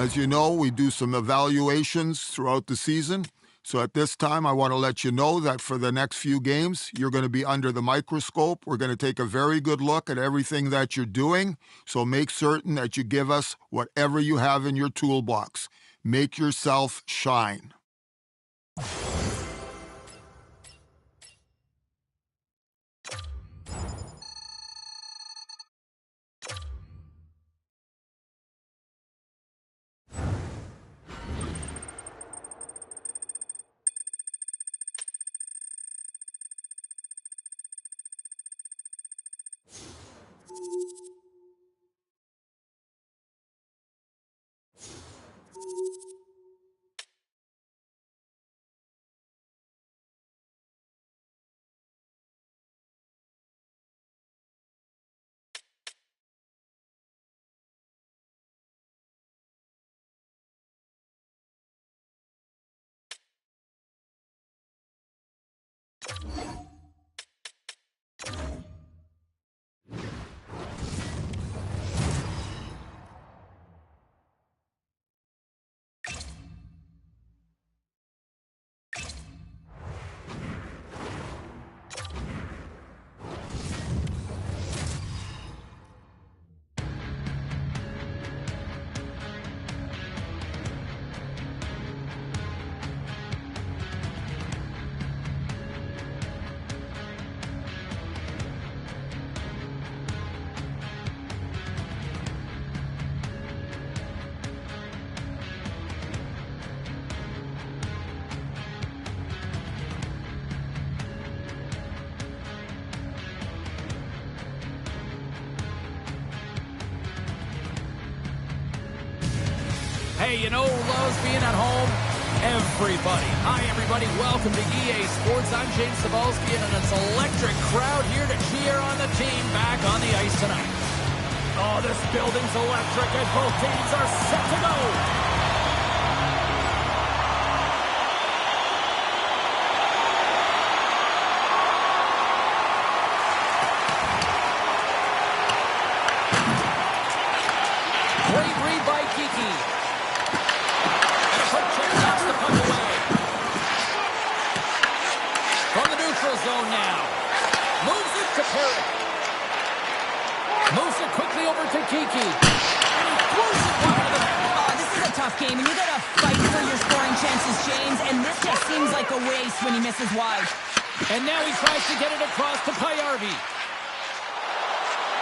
As you know, we do some evaluations throughout the season. So at this time, I want to let you know that for the next few games, you're going to be under the microscope. We're going to take a very good look at everything that you're doing. So make certain that you give us whatever you have in your toolbox. Make yourself shine. Hey, you know who loves being at home? Everybody. Hi, everybody. Welcome to EA Sports. I'm James Cebulski, and it's an electric crowd here to cheer on the team back on the ice tonight. Oh, this building's electric as both teams are set to go. Great read by Kiki. Zone now. Moves it to Perry. Moves it quickly over to Kiki. And he throws it wide of the net. Oh, this is a tough game, and you got to fight for your scoring chances, James, and this just seems like a waste when he misses wide. And now he tries to get it across to Payarvi.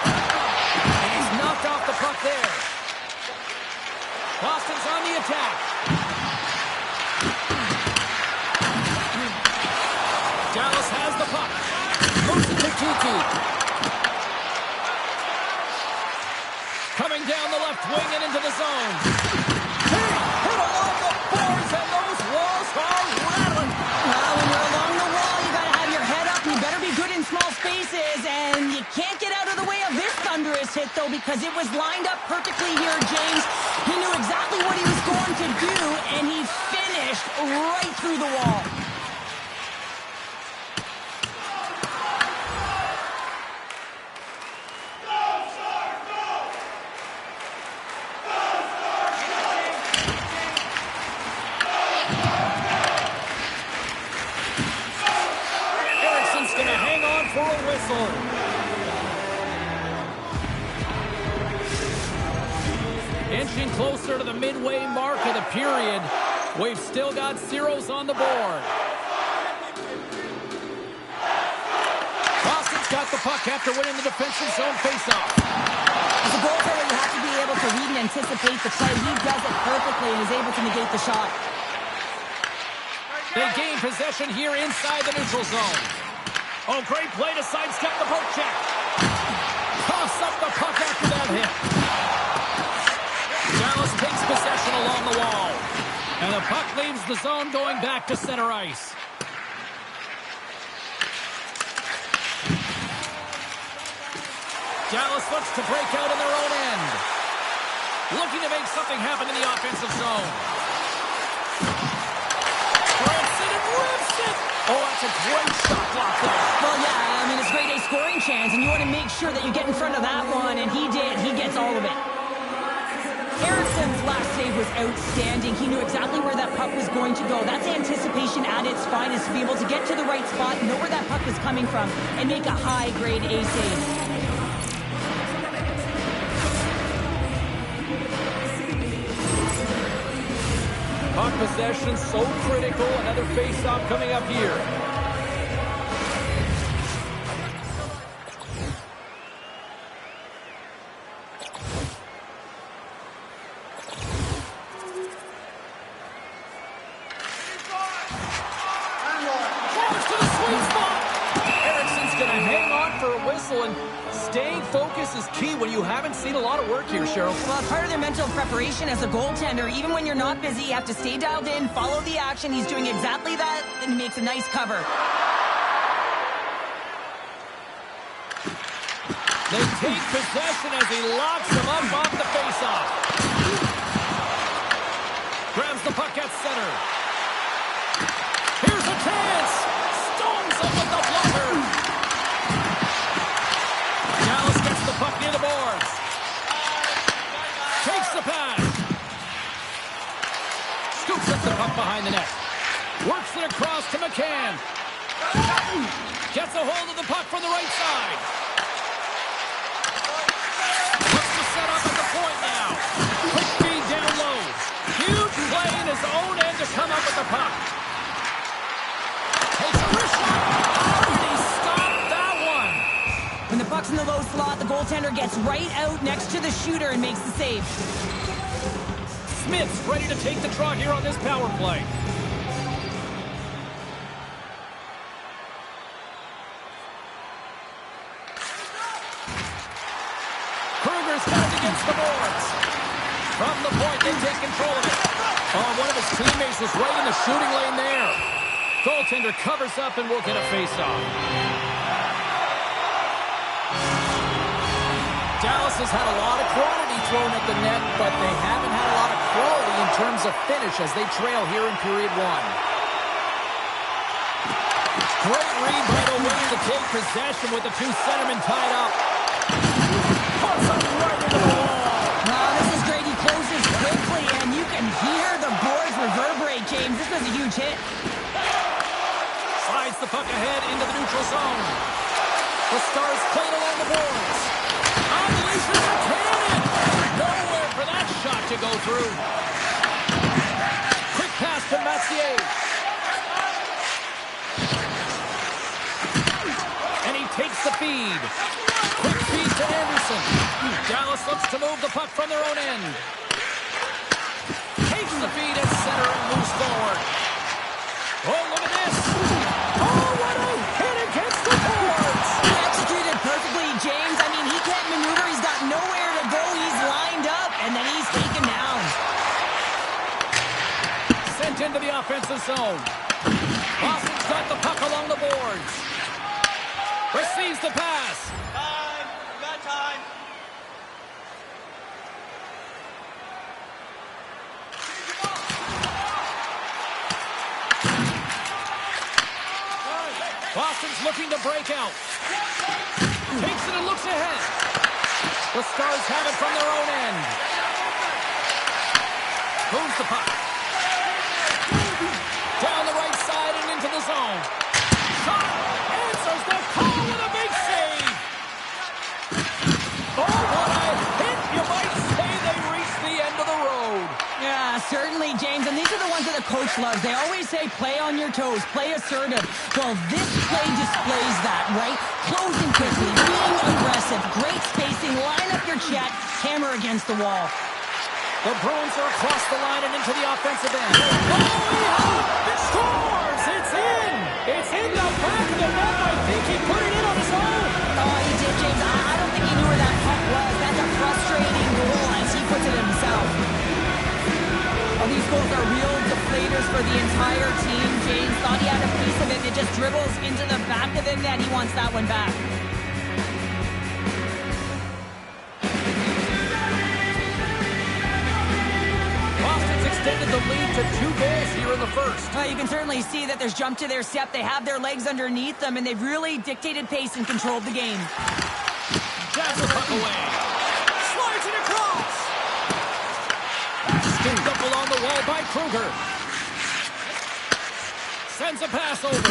And he's knocked off the puck there. Boston's on the attack. Dallas has the puck. Moves it to Kiki. Coming down the left wing and into the zone. Hit along the boards, and those walls are rattling. Well, when you're along the wall, you got to have your head up. You better be good in small spaces, and you can't get out of the way of this thunderous hit, though, because it was lined up perfectly here, James. He knew exactly what he was going to do, and he finished right through the wall. Inching closer to the midway mark of the period. We've still got zeros on the board. Boston's got the puck after winning the defensive zone faceoff. As a goaltender, you have to be able to read and anticipate the play. He does it perfectly and is able to negate the shot. They gain possession here inside the neutral zone. Oh, great play to sidestep the poke check. Toss up the puck after that hit. Dallas takes possession along the wall. And the puck leaves the zone going back to center ice. Dallas looks to break out in their own end. Looking to make something happen in the offensive zone. Rips it and rips it! Oh, that's a great shot block there. Well, yeah, I mean, it's a grade A scoring chance, and you want to make sure that you get in front of that one, and he did. He gets all of it. Ericsson's last save was outstanding. He knew exactly where that puck was going to go. That's anticipation at its finest, to be able to get to the right spot, know where that puck is coming from, and make a high-grade A save. Puck possession so critical. Another face-off coming up here. And staying focused is key when you haven't seen a lot of work here, Cheryl. Well, it's part of their mental preparation as a goaltender. Even when you're not busy, you have to stay dialed in, follow the action. He's doing exactly that, and he makes a nice cover. They take possession as he locks him up off the faceoff. Grabs the puck at center. Here's a chance. Stones up with the blocker. Dallas gets the puck near the boards. Takes the pass. Scoops up the puck behind the net. Works it across to McCann. Gets a hold of the puck from the right side. Looks to set up at the point now. Quick feed down low. Huge play in his own end to come up with the puck. Takes a wrist shot. And he stopped that one. When the puck's in the low slot, the goaltender gets right out next to the shooter and makes the save. Smith's ready to take the draw here on this power play. Kruger's got it against the boards. From the point, they take control of it. Oh, one of his teammates was right in the shooting lane there. Goaltender covers up and will get a face-off. Dallas has had a lot of quantity thrown at the net, but they haven't had a lot of quality in terms of finish as they trail here in period one. Great read by the wing to take possession with the two centermen tied up. Puts him right into the wall. Wow, this is great. He closes quickly, and you can hear the boards reverberate, James. This was a huge hit. Slides the puck ahead into the neutral zone. The Stars played along the boards. Unleashes a cannon. Nowhere for that shot to go through. Quick pass to Mathieu. And he takes the feed. Quick feed to Anderson. Dallas looks to move the puck from their own end. Takes the feed at center and moves forward. Oh, look at this. Oh, what a hit against the boards. He executed perfectly, James. I mean, he can't maneuver. He's got nowhere to go. He's lined up, and then he's taken down. Sent into the offensive zone. Boston's got the puck along the boards. Receives the pass. Time. We got time. Boston's looking to break out. Takes it and looks ahead. The Stars have it from their own end. Moves the puck. Down the right side and into the zone. Shot. Answers the call with a big save. Oh, what a hit. You might say they reached the end of the road. Yeah, certainly, James. And these are the ones that the coach loves. They always say, play on your toes, play assertive. Well, this play displays that, right? Closing quickly, being aggressive, great spacing, line up your check, hammer against the wall. The Bruins are across the line and into the offensive end. Oh, it scores! It's in! It's in the back of the net. I think he put it in on his own. Oh, he did, James. I don't think he knew where that puck was. That's a frustrating goal as he puts it himself. Oh, these goals are real deflators for the entire team. James thought he had a piece of it. It just dribbles into the back of the net. He wants that one back. Boston's extended the lead to 2 goals here in the first. You can certainly see that there's jump to their step. They have their legs underneath them, and they've really dictated pace and controlled the game. Jabs the puck away. Slides it across. handled by Kruger. Sends a pass over. Oh,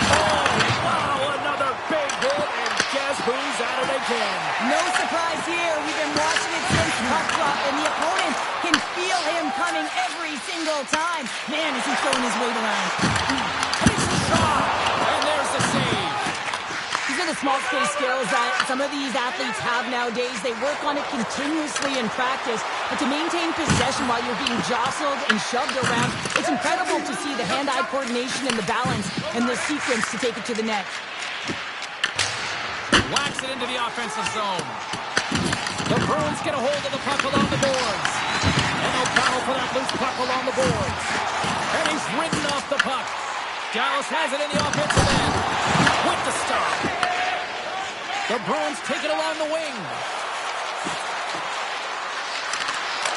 wow, another big hit, and guess who's at it again? No surprise here. We've been watching it since puck drop, and the opponent can feel him coming every single time. Man, is he throwing his weight around. Takes the shot, and there's the save. These are the small space skills that some of these athletes have nowadays. They work on it continuously in practice, but to maintain possession while you're being jostled and shoved around, it's incredible to see the hand-eye coordination and the balance and the sequence to take it to the net. Whacks it into the offensive zone. The Bruins get a hold of the puck along the boards. And they'll battle for that loose puck along the boards. And he's ridden off the puck. Dallas has it in the offensive end. With the stop. The Bruins take it along the wing.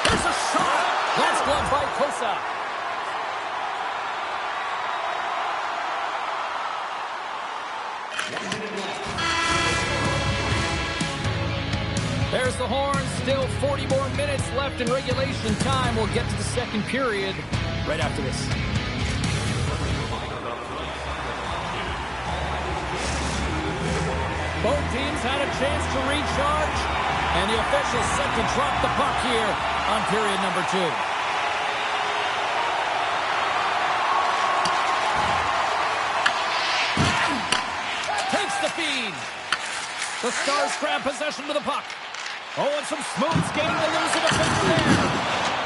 There's a shot. That's gloved by Kosa. There's the horn. Still 40 more minutes left in regulation time. We'll get to the second period right after this. Both teams had a chance to recharge, and the officials set to drop the puck here on period number 2. Takes the feed. The Stars grab possession to the puck. Oh, and some smooth skating to lose the defender there.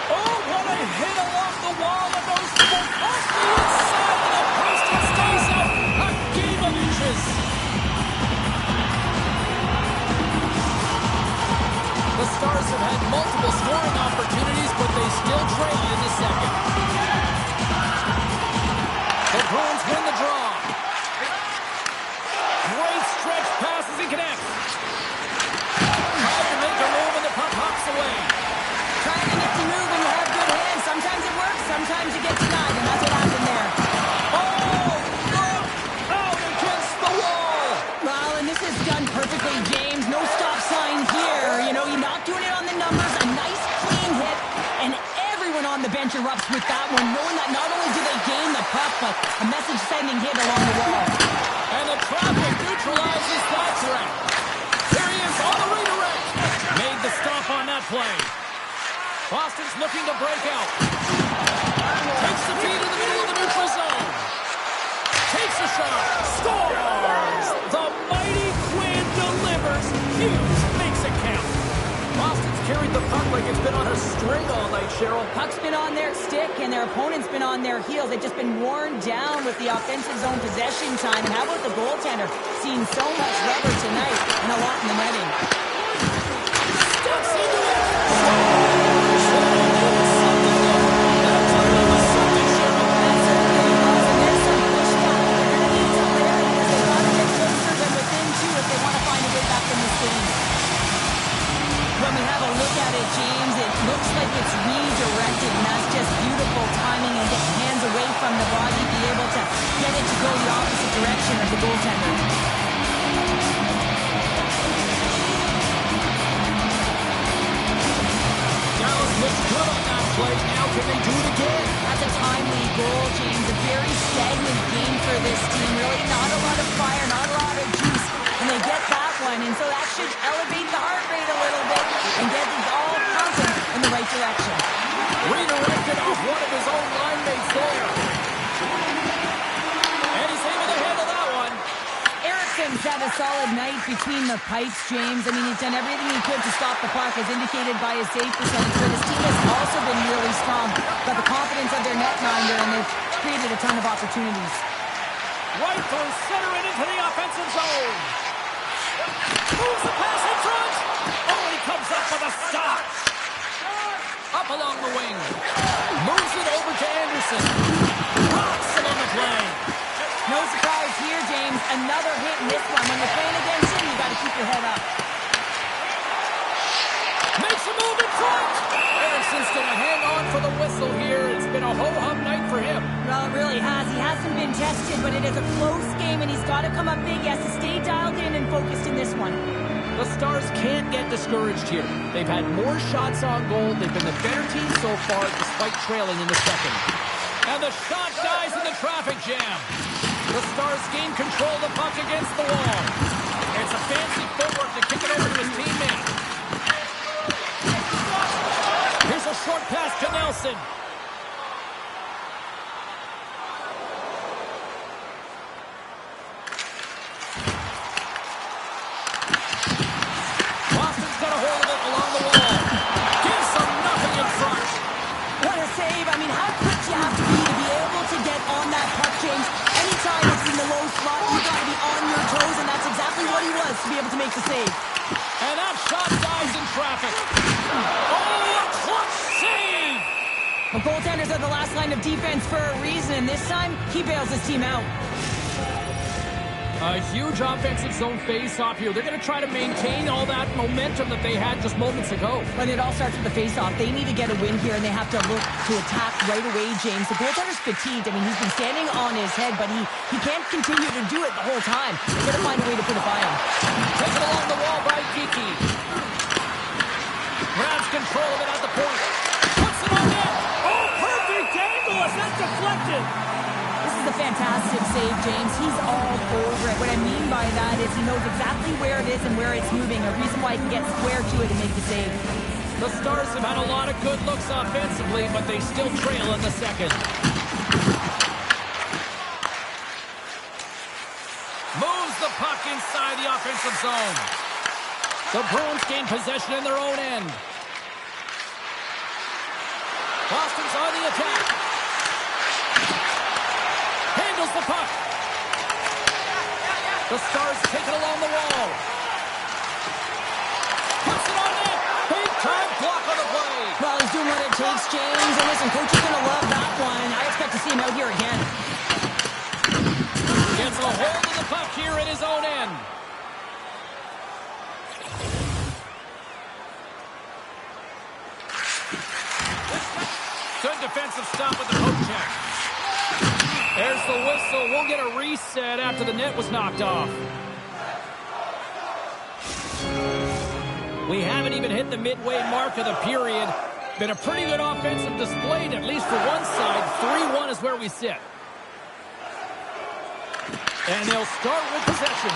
Oh, what a hit along the wall, and those people off the inside of the post and stays out a game of inches. The Stars have had multiple scoring opportunities, but they still trail in the second. The Bruins win the draw. Great stretch pass as he connects. Trying to make a move and the puck hops away. Trying to get to move when you have good hands. Sometimes it works, sometimes you get denied, and that's what happened there. Oh, look! Out against the wall! Well, and this is done perfectly, James. No stop sign here. You know, you're not doing it on the numbers. A nice, clean hit, and everyone on the bench erupts with that one, knowing that not only do they gain the puck, but a message-sending hit along the wall. And the traffic neutralizes that threat. Here he is on the redirect. Made the stop on that play. Boston's looking to break out. Takes the feed in the middle of the neutral zone. Takes a shot. Scores! The mighty Quinn delivers. Hughes makes it count. Boston's carried the puck like it's been on a string all night, Cheryl. Puck's been on their stick, and their opponent's been on their heels. They've just been worn down with the offensive zone possession time. And how about the goaltender? Seen so much rubber tonight and a lot in the netting. Steps into it. That's a little something, Cheryl. That certainly was, and there's some pushback. They're going to need to layer it because they've got to get closer than within 2 if they want to find a way back in this game. When we have a look at it, James, it looks like it's redirected, and that's just beautiful timing and get hands away from the body, be able to get it to go the opposite direction of the goaltender. Dallas looks good on that play. Now can they do it again? That's a timely goal, James. A very stagnant game for this team. Really not a lot of fire, not a lot of juice. And they get that one, and so that should elevate the heart rate a little bit and get these all pumping in the right direction. Redirected off one of his own line mates there. And he's able to handle that one. Ericsson's had a solid night between the pipes, James. I mean, he's done everything he could to stop the puck, as indicated by his save percentage. But his team has also been really strong. Got the confidence of their netminder, and they've created a ton of opportunities. Right through center and into the offensive zone. Moves the pass in front. Oh, he comes up with a stop. Up along the wing. Moves it over to Anderson. Rocks it on the play. No surprise here, James. Another hit in this one. When you're playing against him, you got to keep your head up. Makes a move in front. Ericsson's going to hang on for the whistle here. It's been a ho-hum night for him. Well, it really has. He hasn't been tested, but it is a close game, and he's got to come up big. He has to stay dialed in and focused in this one. The Stars can't get discouraged here. They've had more shots on goal. They've been the better team so far, despite trailing in the second. And the shot dies in the traffic jam. The Stars gain control of the puck against the wall. It's a fancy footwork to kick it over to his teammate. Here's a short pass to Nelson. Boston's got a hold of it along the wall. Gives them nothing in front. What a save. I mean, how quick you have to be able to get on that puck, James. Anytime it's in the low slot, you've got to be on your toes, and that's exactly what he was to be able to make the save. And that shot dies in traffic. Oh, a clutch save! The goaltenders are the last line of defense for a reason, and this time, he bails his team out. A huge offensive zone face-off here. They're going to try to maintain all that momentum that they had just moments ago. But it all starts with the face-off. They need to get a win here, and they have to look to attack right away, James. The goaltender's fatigued. I mean, he's been standing on his head, but he can't continue to do it the whole time. They're going to find a way to put it by him. Taken along the wall by Geeky. Grabs control of it at the point. Puts it on net. Oh, perfect angle as that's deflected. This is a fantastic save, James. He's all over it. What I mean by that is he knows exactly where it is and where it's moving. A reason why he can get square to it and make the save. The Stars have had a lot of good looks offensively, but they still trail in the second. Moves the puck inside the offensive zone. The Bruins gain possession in their own end. Boston's on the attack. Handles the puck. The Stars take it along the wall. Puts it on net. Big time block on the play. Well, he's doing what it takes, James. And listen, coach is going to love that one. I expect to see him out here again. Gets a hold of the puck here at his own end. Good defensive stop with the poke check. There's the whistle. We'll get a reset after the net was knocked off. We haven't even hit the midway mark of the period. Been a pretty good offensive display, at least for one side. 3-1 is where we sit. And they'll start with possession.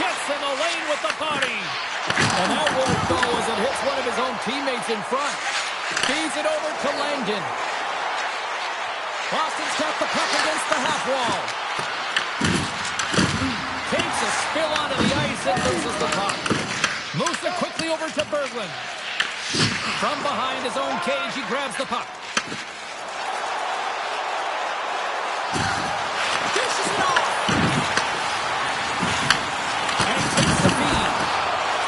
Gets in the lane with the body. And that won't go as it hits one of his own teammates in front. Feeds it over to Langdon. Boston's got the puck against the half wall. Takes a spill onto the ice and loses the puck. Moves it quickly over to Berglund. From behind his own cage, he grabs the puck. Dishes it off. And he takes the feed.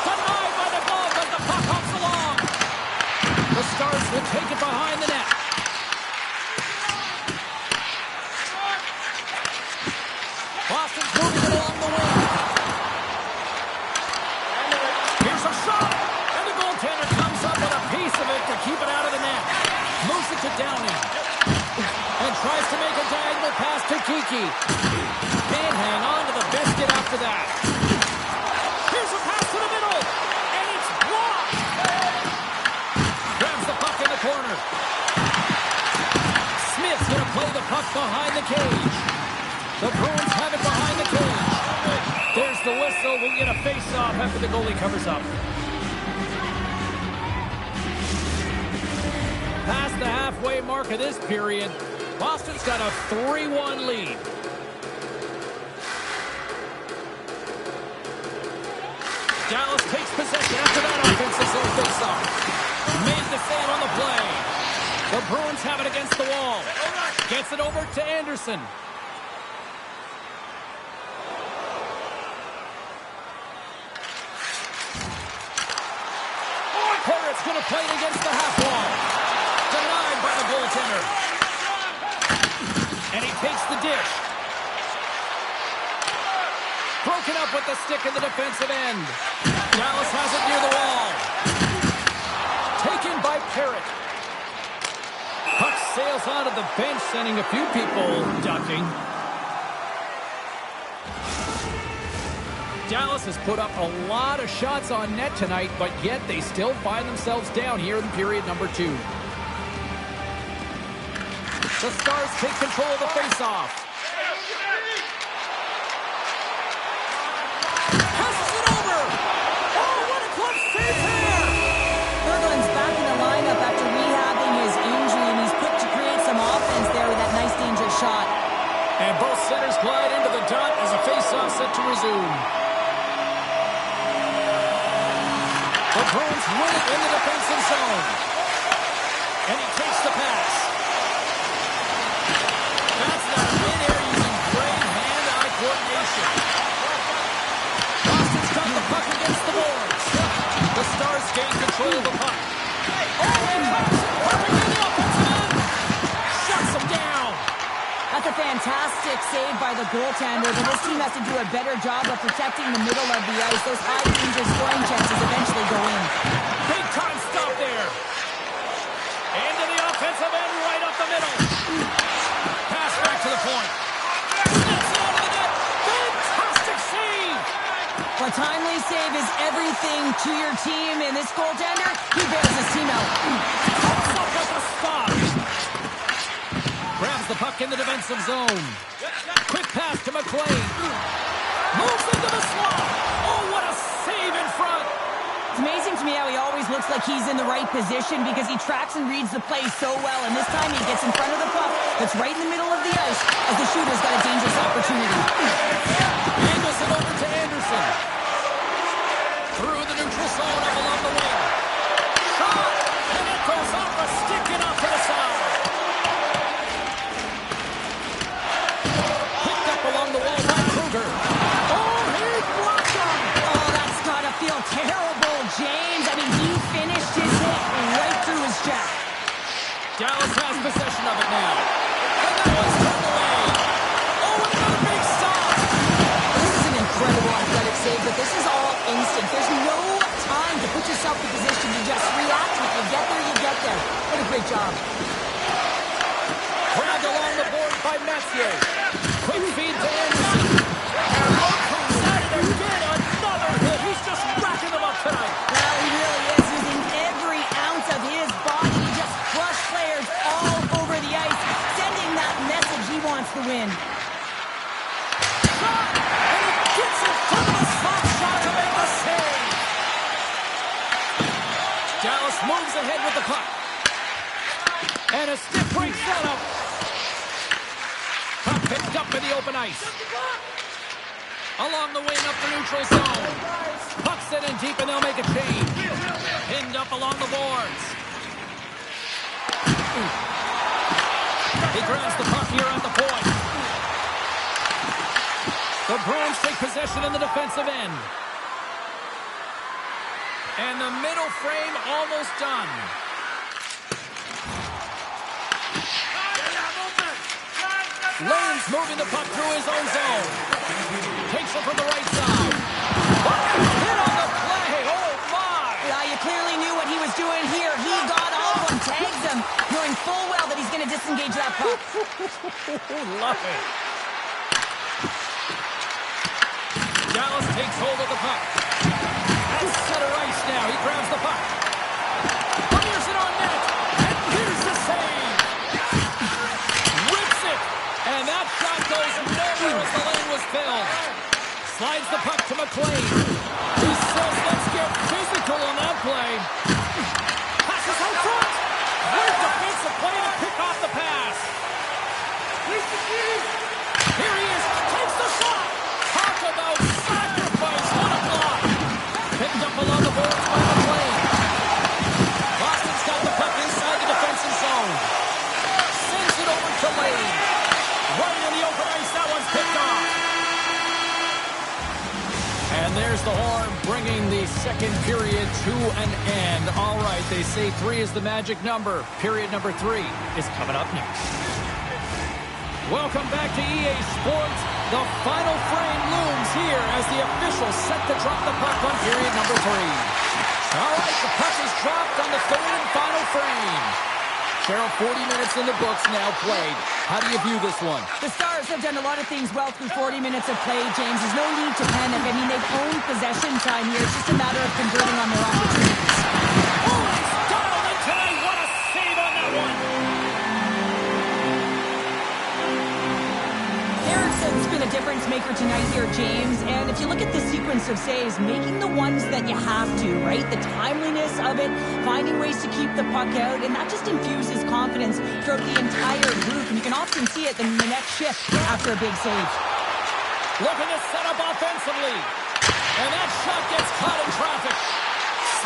Denied by the glove as the puck hops along. The Stars will take it behind the net. Boston's moving it along the wing. Here's a shot. And the goaltender comes up with a piece of it to keep it out of the net. Moves it to Downey. And tries to make a diagonal pass to Kiki. Can't hang on to the biscuit after that. Here's a pass to the middle. And it's blocked. Grabs the puck in the corner. Smith's going to play the puck behind the cage. The Bruins have it behind the cage. There's the whistle. We'll get a face-off after the goalie covers up. Past the halfway mark of this period, Boston's got a 3-1 lead. Dallas takes possession after that offensive zone face-off. Made the save on the play. The Bruins have it against the wall. Gets it over to Anderson. Parrott's going to play it against the half wall. Denied by the goaltender. And he takes the dish. Broken up with the stick in the defensive end. Dallas has it near the wall. Taken by Parrott. Puck sails onto the bench, sending a few people ducking. Dallas has put up a lot of shots on net tonight, but yet they still find themselves down here in period number 2. The Stars take control of the faceoff. Passes it over. Oh, what a clutch save there! Berglund's back in the lineup after rehabbing his injury, and he's quick to create some offense there with that nice dangerous shot. And both centers glide into the dot as a faceoff set to resume. The Bruins win it in the defensive zone. And he takes the pass. That's not mid-air using great hand-eye coordination. Boston's got the puck against the boards. The Stars gain control of the puck. Oh, and Boston perfect in the offensive end. Shuts him down. That's a fantastic save by the goaltender, but this team has to do a better job of protecting the middle of the ice. Those high-danger scoring chances eventually go in. Big time stop there. Into the offensive end, right up the middle. Pass back to the point. Snaps it over the net. Fantastic save. A timely save is everything to your team, and this goaltender, he bails his team out. Also does a stop. Grabs the puck in the defensive zone. Quick pass to McLean. Moves into the slot. Oh, what a save in front. It's amazing to me how he always looks like he's in the right position because he tracks and reads the play so well, and this time he gets in front of the puck that's right in the middle of the ice as the shooter's got a dangerous opportunity. Anderson over to Anderson. Through the neutral zone up along the wing. Shot! And it goes off a stick and off to the side. Picked up along the wall by Kruger. Oh, he blocked him! Oh, that's gotta feel terrible, James. I mean, he finished his hit right through his chest. Dallas has possession of it now. And that one's turned away. Oh, and another big stop! This is an incredible athletic save, but this is all instinct. There's no time to put yourself in position to just react. If you get there, you get there. What a great job. Grabbed along the board by Mathieu. Quick feed to Anderson. And look who's at it again. Another hit. He's just racking them up tonight. Well, he really is using every ounce of his body to just crush players all over the ice, sending that message he wants to win. Shot! And he gets in front of the slot shot to make the save. Dallas moves ahead with the puck. And a stick break setup. Puck picked up in the open ice. Along the wing up the neutral zone. Puck set in deep and they'll make a change. Pinned up along the boards. He grabs the puck here at the point. The Bruins take possession in the defensive end. And the middle frame almost done. Lane's moving the puck through his own zone. Takes it from the right side. Hit on the play. Oh, my. Yeah, you clearly knew what he was doing here. He got off him, tags him, knowing full well that he's going to disengage that puck. Love it. Dallas takes hold of the puck. At center ice now. He grabs the puck. Fires it on net. And here's the save. Rips it. And that shot goes nowhere as the lane was filled. Slides the puck to McLean. He says, let's get physical on that play. Passes out front. Great defensive play to pick off the pass. Here he is. Takes the shot. Talk about sacrifice. What a block. Picked up along the boards by McLean. Boston's got the puck inside the defensive zone. Sends it over to Lane. Right in the open ice. That one's picked off. And there's the horn, bringing the second period to an end. All right, they say 3 is the magic number. Period number 3 is coming up next. Welcome back to EA Sports. The final frame looms here as the officials set to drop the puck on period number 3. All right, the puck is dropped on the third and final frame. Cheryl, 40 minutes in the books now played. How do you view this one? The Stars have done a lot of things well through 40 minutes of play, James. There's no need to panic. I mean, they've owned possession time here. It's just a matter of converting on their opportunities. Oh, it's dialed in tonight. What a save on that one. Erickson's been a difference maker tonight here, James. And if you look at the sequence of saves, making the ones that you have to, right? The timeliness of it, finding ways to keep the puck out, and that just infuses confidence throughout the entire group. And you can often see it in the next shift after a big save. Looking to set up offensively. And that shot gets caught in traffic.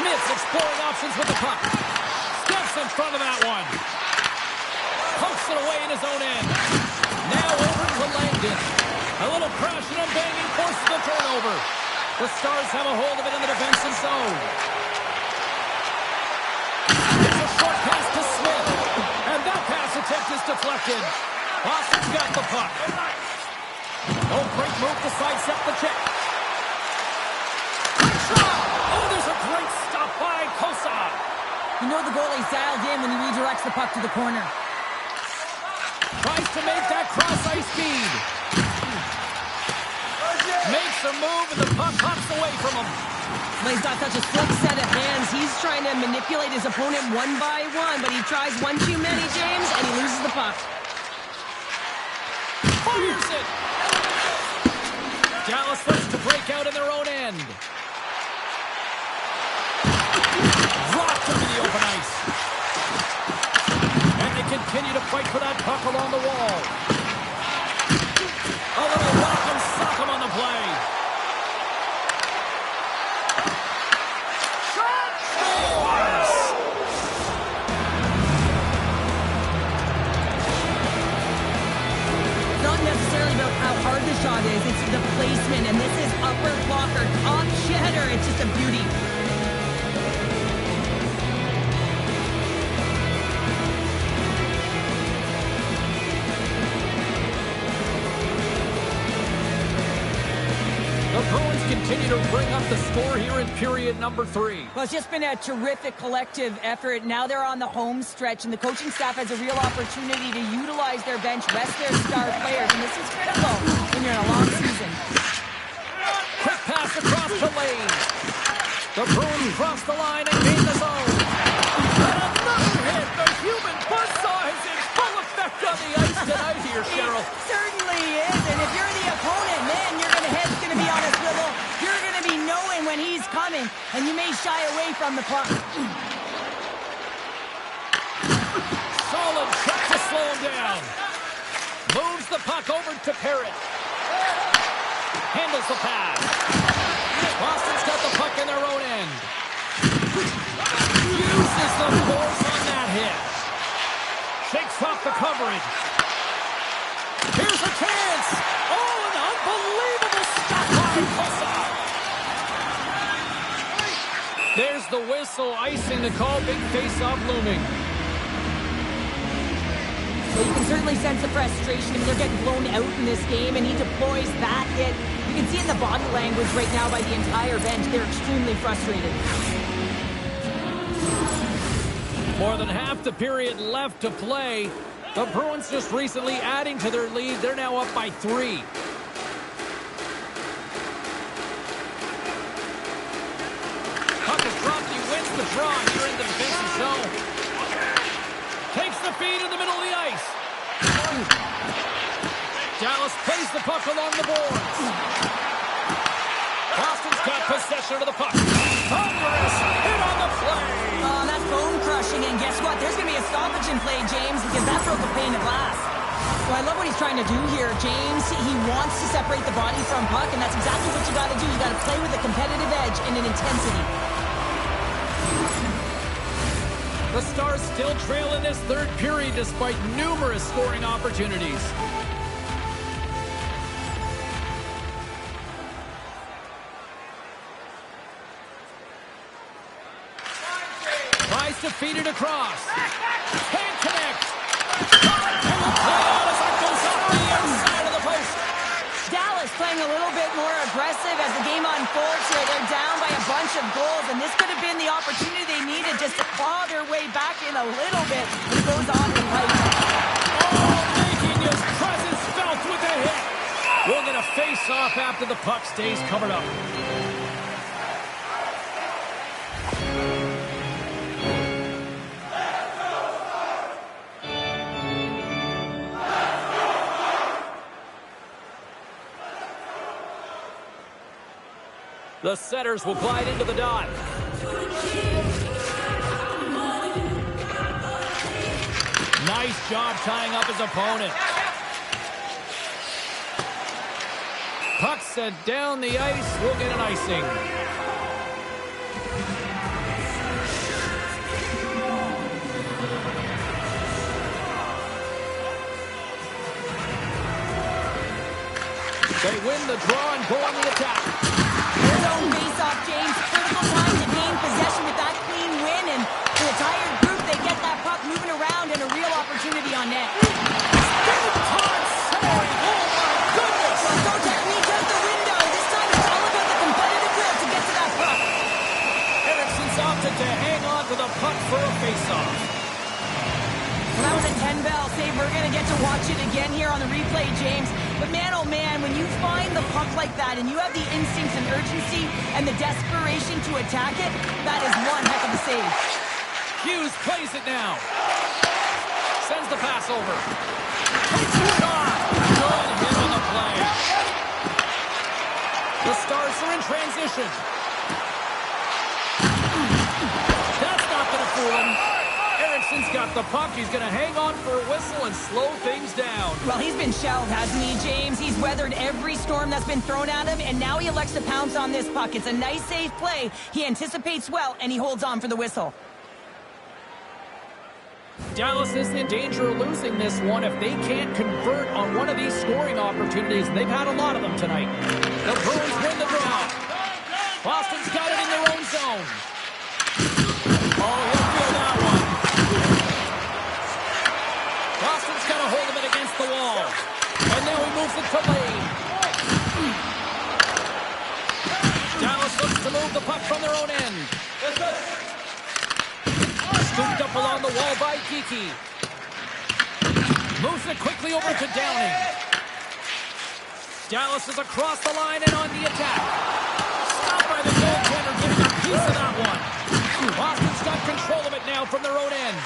Smith's exploring options with the puck. Steps in front of that one. Pokes it away in his own end. Now over to Langdon. A little crashing and banging forces the turnover. The Stars have a hold of it in the defensive zone. It's a short pass to Smith. And that pass attempt is deflected. Boston's got the puck. Oh, great move to sidestep the check. Oh, there's a great stop by Kosa. You know the goalie's dialed in when he redirects the puck to the corner. Tries to make that cross-ice feed. Makes a move, and the puck hops away from him. He's got such a slick set of hands. He's trying to manipulate his opponent one by one, but he tries one too many, James, and he loses the puck. Fires it. Dallas looks to break out in their own end. Dropped him in the open ice. And they continue to fight for that puck along the wall. A little rock and sock him on the play. Shot scores! It's not necessarily about how hard the shot is, it's the placement, and this is upper blocker, top cheddar. It's just a beauty. The Bruins continue to bring up the score here in period number 3. Well, it's just been a terrific collective effort. Now they're on the home stretch, and the coaching staff has a real opportunity to utilize their bench, rest their star players, and this is critical when you're in a long season. Quick pass across the lane. The Bruins cross the line and gain the zone. And another hit. The human buzzsaw is in full effect on the ice tonight here, Cheryl. It certainly is, and if you're the opponent, man, your head's going to be on a swivel. You're going to be knowing when he's coming, and you may shy away from the puck. Solid shot to slow him down. Moves the puck over to Parrott. Handles the pass. Boston's got the puck in their own end. Uses the force on that hit. Shakes off the coverage. Here's a chance. Oh, an unbelievable stop by Kosa. There's the whistle, icing the call, big face-off looming. Well, you can certainly sense the frustration. I mean, they're getting blown out in this game, and he deploys that hit. You can see in the body language right now by the entire bench. They're extremely frustrated. More than half the period left to play. The Bruins just recently adding to their lead. They're now up by 3. Puck is dropped. He wins the draw here in the defensive zone. Takes the feed in the middle of the ice. Dallas plays the puck along the boards. Boston's got possession of the puck. Thunderous hit on the play. Oh, that's bone-crushing, and guess what? There's going to be a stoppage in play, James, because that broke a pane of glass. So I love what he's trying to do here, James. He wants to separate the body from puck, and that's exactly what you got to do. You got to play with a competitive edge and an intensity. The Stars still trail in this third period despite numerous scoring opportunities. Tries to feed it across. Can't connect. And the play out as that goes off the inside of the post. Dallas playing a little bit more aggressive as the game unfolds here. They're down by a bunch of goals, and this could have been the opportunity they needed just to claw their way back in a little bit. It goes on the pipe. Oh, making his presence felt with a hit. We'll get a face-off after the puck stays covered up. The setters will glide into the dot. Nice job tying up his opponent. Puck set down the ice. We'll get an icing. They win the draw and go on the attack. Their own face-off, James. Critical time to gain possession with that clean win, and for the tired group, they get that puck moving around and a real opportunity on net. Big time scoring. Oh, my goodness. Well, no technique out the window. This time it's all about the competitive will to get to that puck. Ericsson's opted to hang on to the puck for a face-off. Well, that was a 10-bell save. We're going to get to watch it again here on the replay, James. But man, oh man, when you find the puck like that and you have the instincts and urgency and the desperation to attack it, that is one heck of a save. Hughes plays it now. Sends the pass over. Takes the shot. Good hit on the play. The Stars are in transition. That's not going to fool him. Ericsson's got the puck. He's going to hang on for a whistle and slow things down. Well, he's been shelled, hasn't he, James? He's weathered every storm that's been thrown at him, and now he elects to pounce on this puck. It's a nice, safe play. He anticipates well, and he holds on for the whistle. Dallas is in danger of losing this one if they can't convert on one of these scoring opportunities. They've had a lot of them tonight. The Bruins win the draw. Boston's got it in their own zone. Oh, he'll feel that one. Boston's got a hold of it against the wall. And now he moves it to Lane. Dallas looks to move the puck from their own end. Scooped up along the wall by Geekie. Moves it quickly over to Downing. Dallas is across the line and on the attack. Stopped by the goaltender, giving a piece of that one. Boston's got control of it now from their own end.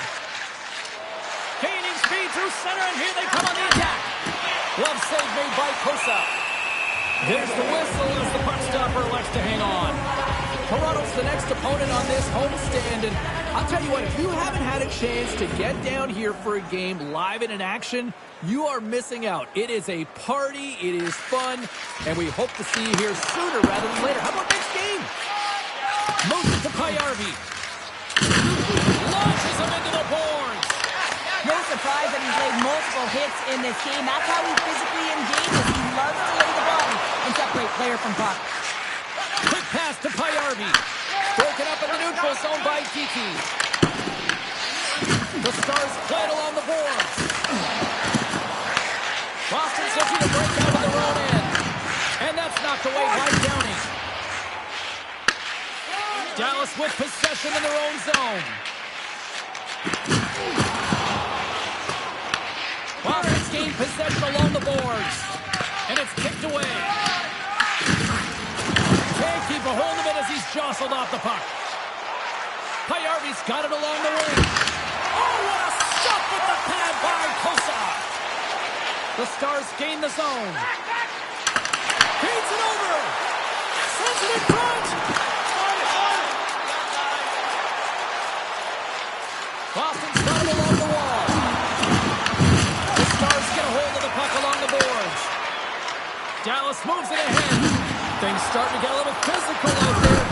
Gaining speed through center, and here they come on the attack. Glove save made by Kosa. There's the whistle as the puck stopper elects to hang on. Toronto's the next opponent on this homestand, and I'll tell you what, if you haven't had a chance to get down here for a game live and in action, you are missing out. It is a party, it is fun, and we hope to see you here sooner rather than later. How about next game? Moves it to Payarvi. Launches him into the boards. No surprise that he's laid multiple hits in this game. That's how he physically engages. He loves to lay the body and separate player from puck. Quick pass to Payarvi. Broken up in the neutral zone by Kiki. The Stars play it along the boards. Boston's looking to break out of their own end. And that's knocked away by Downing. Dallas with possession in their own zone. Boston's gained possession along the boards. And it's kicked away. Can't keep a hold of it as he's jostled off the puck. Payarvi's got it along the wing. Oh, what a stop with the pad by Kosa. The Stars gain the zone. Feeds it over. Sends it in front. Boston's got it along the wall. The Stars get a hold of the puck along the boards. Dallas moves it ahead. Things starting to get a little physical out there.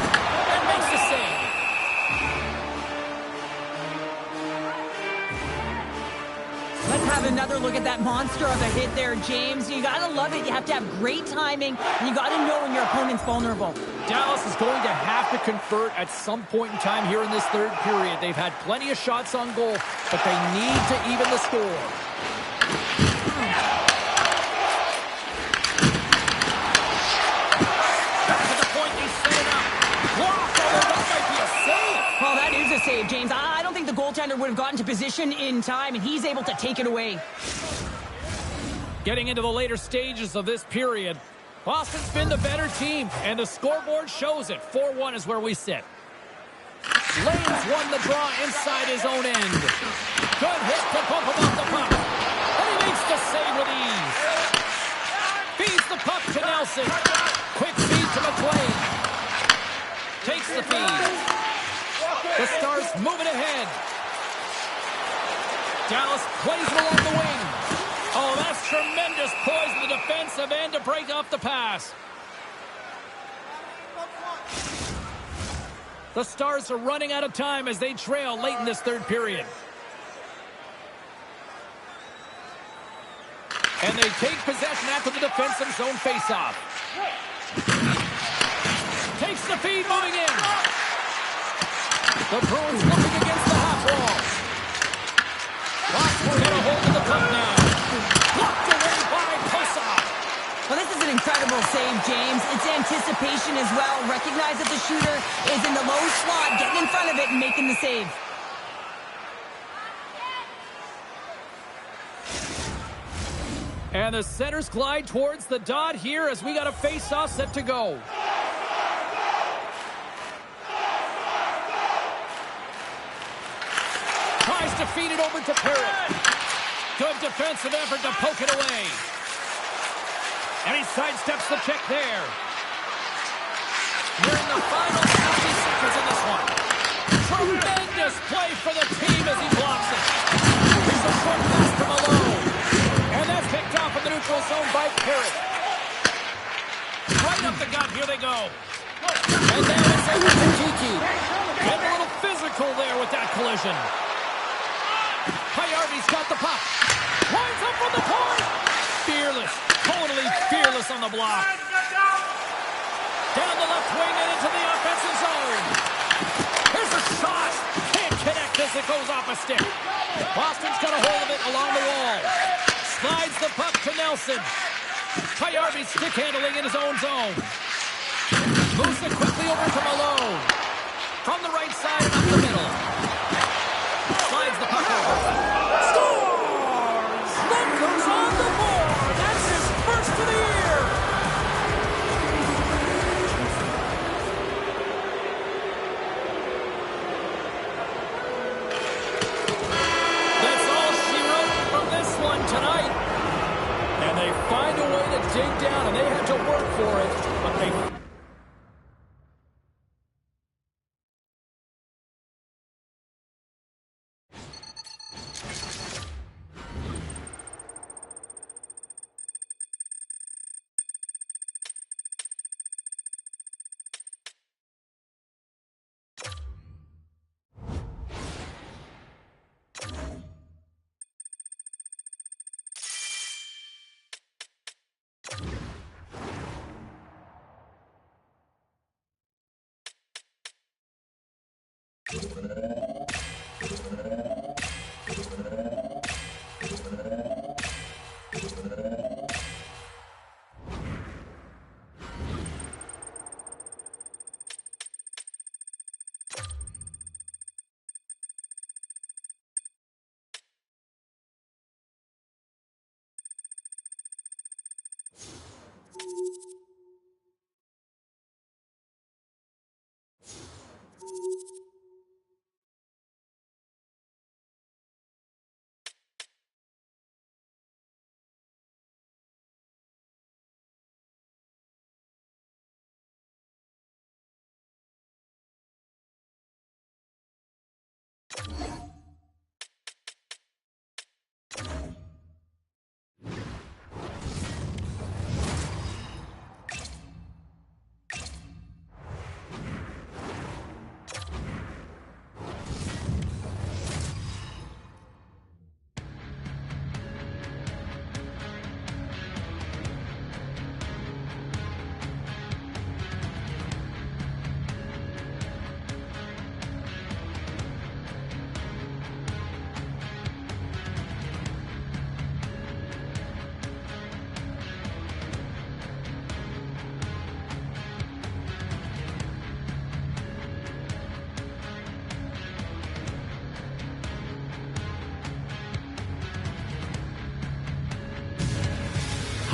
And makes the save. Let's have another look at that monster of a hit there, James. You gotta love it. You have to have great timing, and you gotta know when your opponent's vulnerable. Dallas is going to have to convert at some point in time here in this third period. They've had plenty of shots on goal, but they need to even the score. save, James. I don't think the goaltender would have gotten to position in time, and he's able to take it away. Getting into the later stages of this period, Boston's been the better team, and the scoreboard shows it. 4-1 is where we sit. Lane's won the draw inside his own end. Good hit to bump him off the puck. And he makes the save with ease. Feeds the puck to Nelson. Quick feed to McLean. Takes the feed. The Stars moving ahead. Dallas plays it along the wing. Oh, that's tremendous poise in the defensive end to break off the pass. The Stars are running out of time as they trail late in this third period. And they take possession after the defensive zone faceoff. Takes the feed, moving in. The Bruins looking against the half wall. Boston got a hold of the puck now. Blocked away by Kosov. Well, this is an incredible save, James. It's anticipation as well. Recognize that the shooter is in the low slot, getting in front of it and making the save. And the centers glide towards the dot here as we got a face-off set to go. Tries to feed it over to Parrott. Good defensive effort to poke it away. And he sidesteps the check there. We're in the final 60 seconds of this one. Tremendous play for the team as he blocks it. Here's a short pass to Malone. And that's picked off in the neutral zone by Parrott. Right up the gut, here they go. And now it's over to Kiki. Getting a little physical there with that collision. Coyote's got the puck. Winds up from the point. Fearless. Totally fearless on the block. Down the left wing and into the offensive zone. Here's a shot. Can't connect as it goes off a stick. Boston's got a hold of it along the wall. Slides the puck to Nelson. Coyote stick handling in his own zone. Moves it quickly over to Malone. From the right side and up the middle. Slides the puck over. Scores! Lucas on the board. That's his first of the year. That's all she wrote from this one tonight. And they find a way to dig down, and they had to work for it, but they...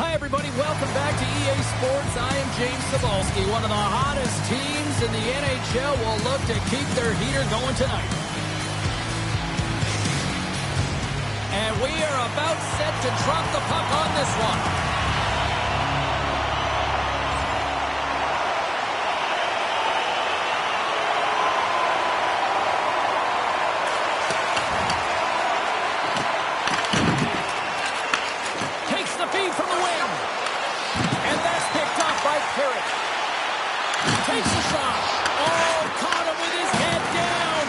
Hi, everybody. Welcome back to EA Sports. I am James Cebulski. One of the hottest teams in the NHL will look to keep their heater going tonight. And we are about set to drop the puck on this one. Takes the feed from the wing. And that's picked up by Carrick. Takes the shot. Oh, caught him with his head down.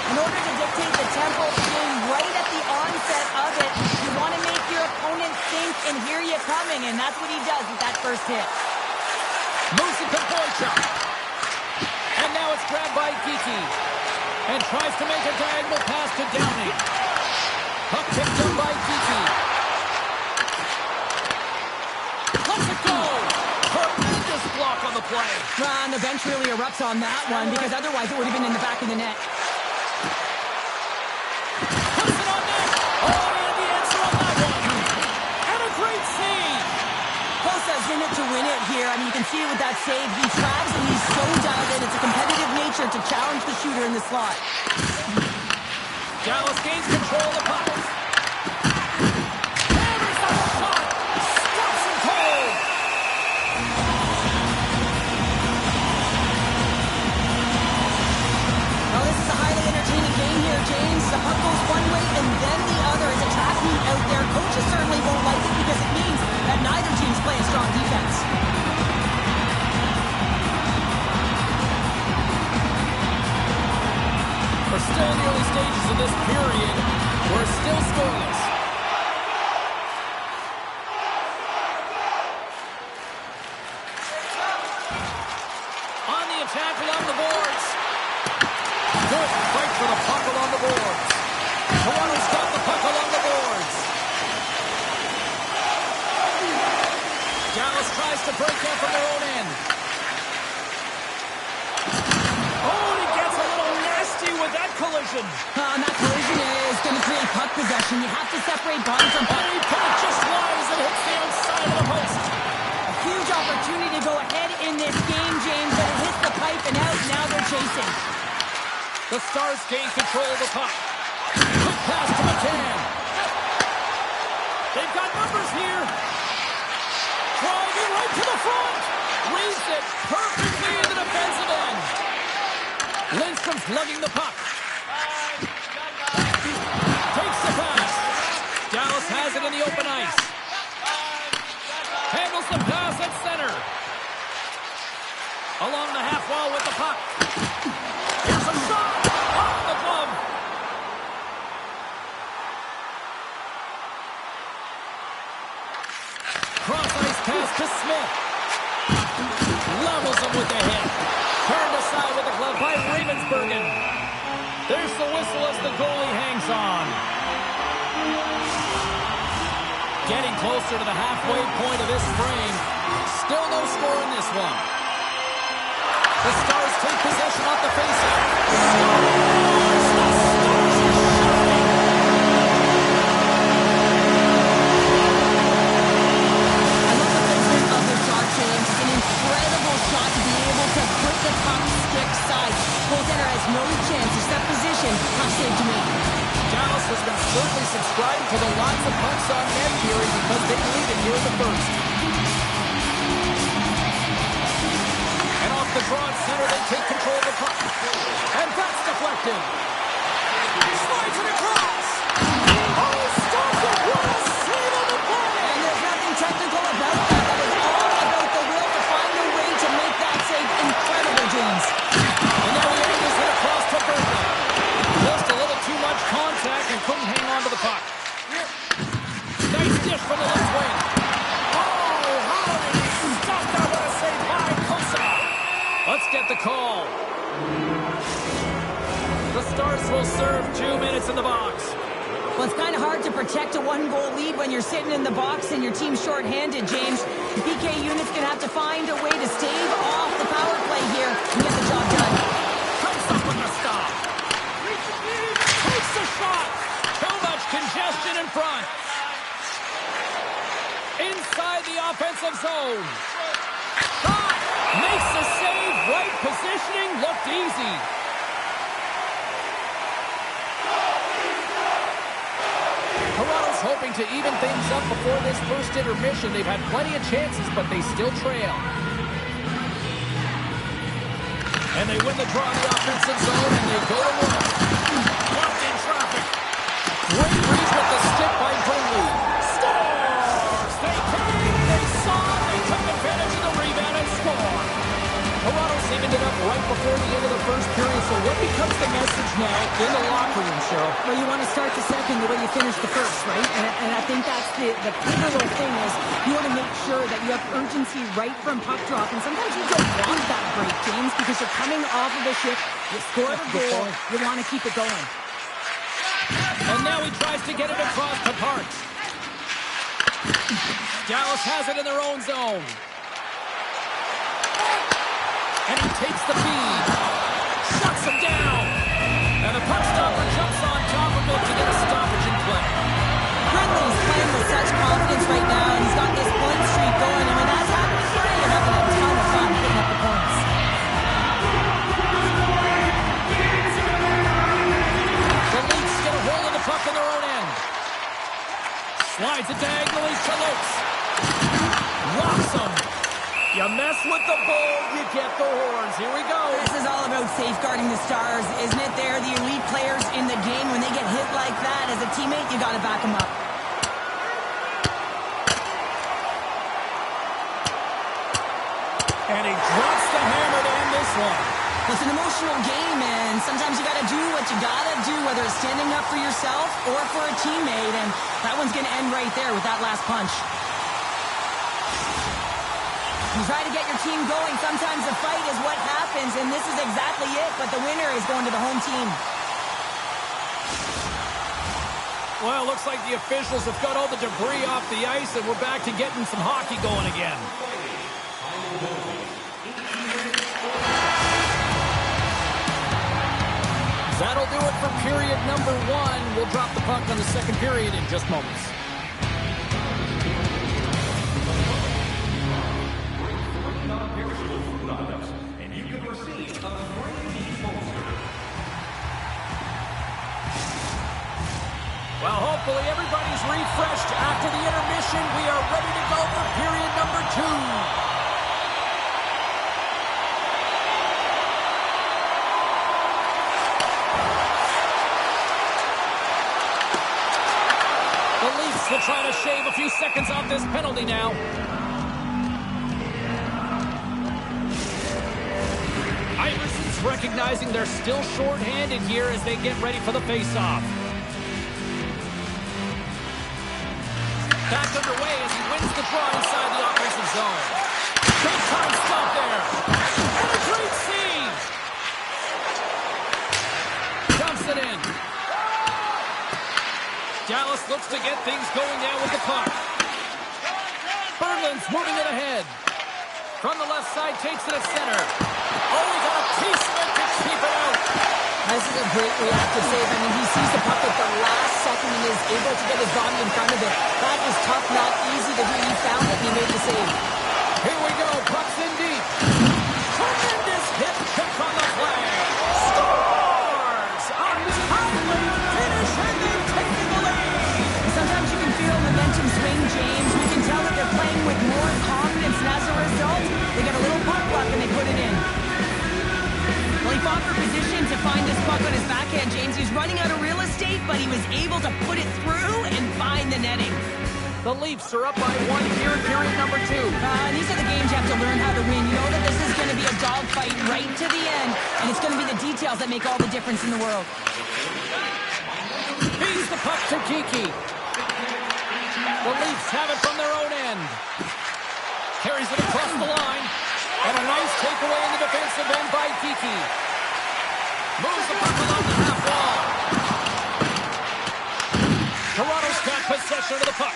In order to dictate the tempo of the game right at the onset of it, you want to make your opponent think and hear you coming, and that's what he does with that first hit. Moves it to Boychuk. And now it's grabbed by Geeky. And tries to make a diagonal pass to Downing. Puck picked up by Geeky. Lets it go. Tremendous block on the play. And the bench really erupts on that one, because otherwise it would have been in the back of the net. Puts it on net. Oh, and the answer on that one. And a great save. Bosa's in it to win it here. I mean, you can see it with that save. He tracks and he's so dialed in. It's a competitive nature to challenge the shooter in the slot. Dallas gains control of the puck. Hammers on the shot. Stops him cold. Well, this is a highly entertaining game here, James. The puck goes one way and then the other. It's a track meet out there. Coaches certainly won't like it because it means that neither team's playing strong defense. We're still in the early stages of this period. We're still scoreless. On the attack along the boards. Good fight for the puck along the boards. Toronto's got the puck along the boards. Dallas tries to break out from their own end. Oh, and he gets a little nasty with that collision. And that collision is going to create puck possession. You have to separate body from puck. And he put it just wide as it hits the outside of the post. A huge opportunity to go ahead in this game, James, but it hits the pipe and out. Now they're chasing. The Stars gain control of the puck. Quick pass to McCann. They've got numbers here. Driving right to the front. Reads it perfectly in the defensive end. Lindstrom's lugging the puck. Takes the pass. Dallas has it in the open ice. Handles the pass at center. Along the half wall with the puck. Here's a shot. Off the glove. Cross ice pass to Smith. Levels him with the hit. Turned aside with the glove by Ravensbergen. There's the whistle as the goalie hangs on. Getting closer to the halfway point of this frame. Still no score in this one. The Stars take possession off the faceoff. Stars! The Stars are shooting! I love the placement of the shot, James. It's an incredible shot to be able to put the puck stick side. Goaltender has no chance to step position. Tough save to make. Dallas has been certainly subscribing to the lots of pucks on net theory because they lead it here in the first. And off the draw at center, they take control of the puck. And that's deflected. Slides it across. Oh, stopped it. What a save on the play. And there's nothing technical about that. That is all about the will to find a way to make that save incredible, James. And now the end is hit across to Berglund. Just a little too much contact and couldn't hang on to the puck. Nice dish from the left wing. Oh, how did he stop that? What a save by Kosa. Let's get the call. The Stars will serve 2 minutes in the box. Well, it's kind of hard to protect a one-goal lead when you're sitting in the box and your team's shorthanded, James. The PK unit's going to have to find a way to stave off the power play here and get the job done. Comes up with the stop. Takes the shot. Too much congestion in front. Inside. inside the offensive zone. Shot! Makes the save. Right positioning. Looked easy. Toronto's hoping to even things up before this first intermission. They've had plenty of chances, but they still trail. And they win the draw in the offensive zone, and they go to work. Blocked in traffic. Great reach with the stick by Burnley. Scores! They came, they saw, they took advantage of the rebound and score. Toronto evened it up right before the end of the first period. So what becomes the message now in the locker room, Cheryl? Well, you want to start the second the way you finish the first, right? And I think that's the pivotal thing is you want to make sure that you have urgency right from puck drop. And sometimes you don't want that break, James, because you're coming off of a shift. You score a goal. You want to keep it going. And now he tries to get it across to Parks. Dallas has it in their own zone. And he takes the feed. Shuts him down. And the puck stopper jumps on top of it to get a stoppage in play. Brindley's playing with such confidence right now, and he's got this point streak going. And when that's happening for you, you're having a ton of fun putting up the points. The Leafs get a hold of the puck in their own end. Slides it diagonally to Lopes. Rocks him. You mess with the bull, you get the horns. Here we go. This is all about safeguarding the Stars, isn't it? They're the elite players in the game. When they get hit like that, as a teammate, you got to back them up. And he drops the hammer to end this one. It's an emotional game, and sometimes you got to do what you got to do, whether it's standing up for yourself or for a teammate, and that one's going to end right there with that last punch. You try to get your team going. Sometimes the fight is what happens, and this is exactly it, but the winner is going to the home team. Well, looks like the officials have got all the debris off the ice, and we're back to getting some hockey going again. That'll do it for period number 1. We'll drop the puck on the second period in just moments. Well, hopefully everybody's refreshed after the intermission. We are ready to go for period number 2. The Leafs will try to shave a few seconds off this penalty now. Iverson's recognizing they're still shorthanded here as they get ready for the face-off. Back underway as he wins the draw inside the offensive zone. Big time stop there. And a great save. Dumps it in. Dallas looks to get things going now with the puck. Berglund's moving it ahead. From the left side, takes it at center. Oh, he got a piece of it to keep it out. This is a great reactive save. I mean, he sees the puck at the last second and is able to get his body in front of it. That is tough, not easy to do. He found it and he made the save. Here we go. Puck's in deep. Tremendous hit pick on the play. Scores! Untimely finish and they've taken the lead. Sometimes you can feel momentum swing, James. We can tell that they're playing with more confidence, and as a result, they get a little puck luck and they put it in. Well, he fought for position to find this puck on his backhand, James. He's running out of real estate, but he was able to put it through and find the netting. The Leafs are up by 1 here in period number 2. These are the games you have to learn how to win. You know that this is going to be a dogfight right to the end, and it's going to be the details that make all the difference in the world. Feeds the puck to Kiki. The Leafs have it from their own end. Carries it across the line. And a nice takeaway in the defensive end by Kiki. Moves the puck along the half wall. Toronto's got possession of the puck.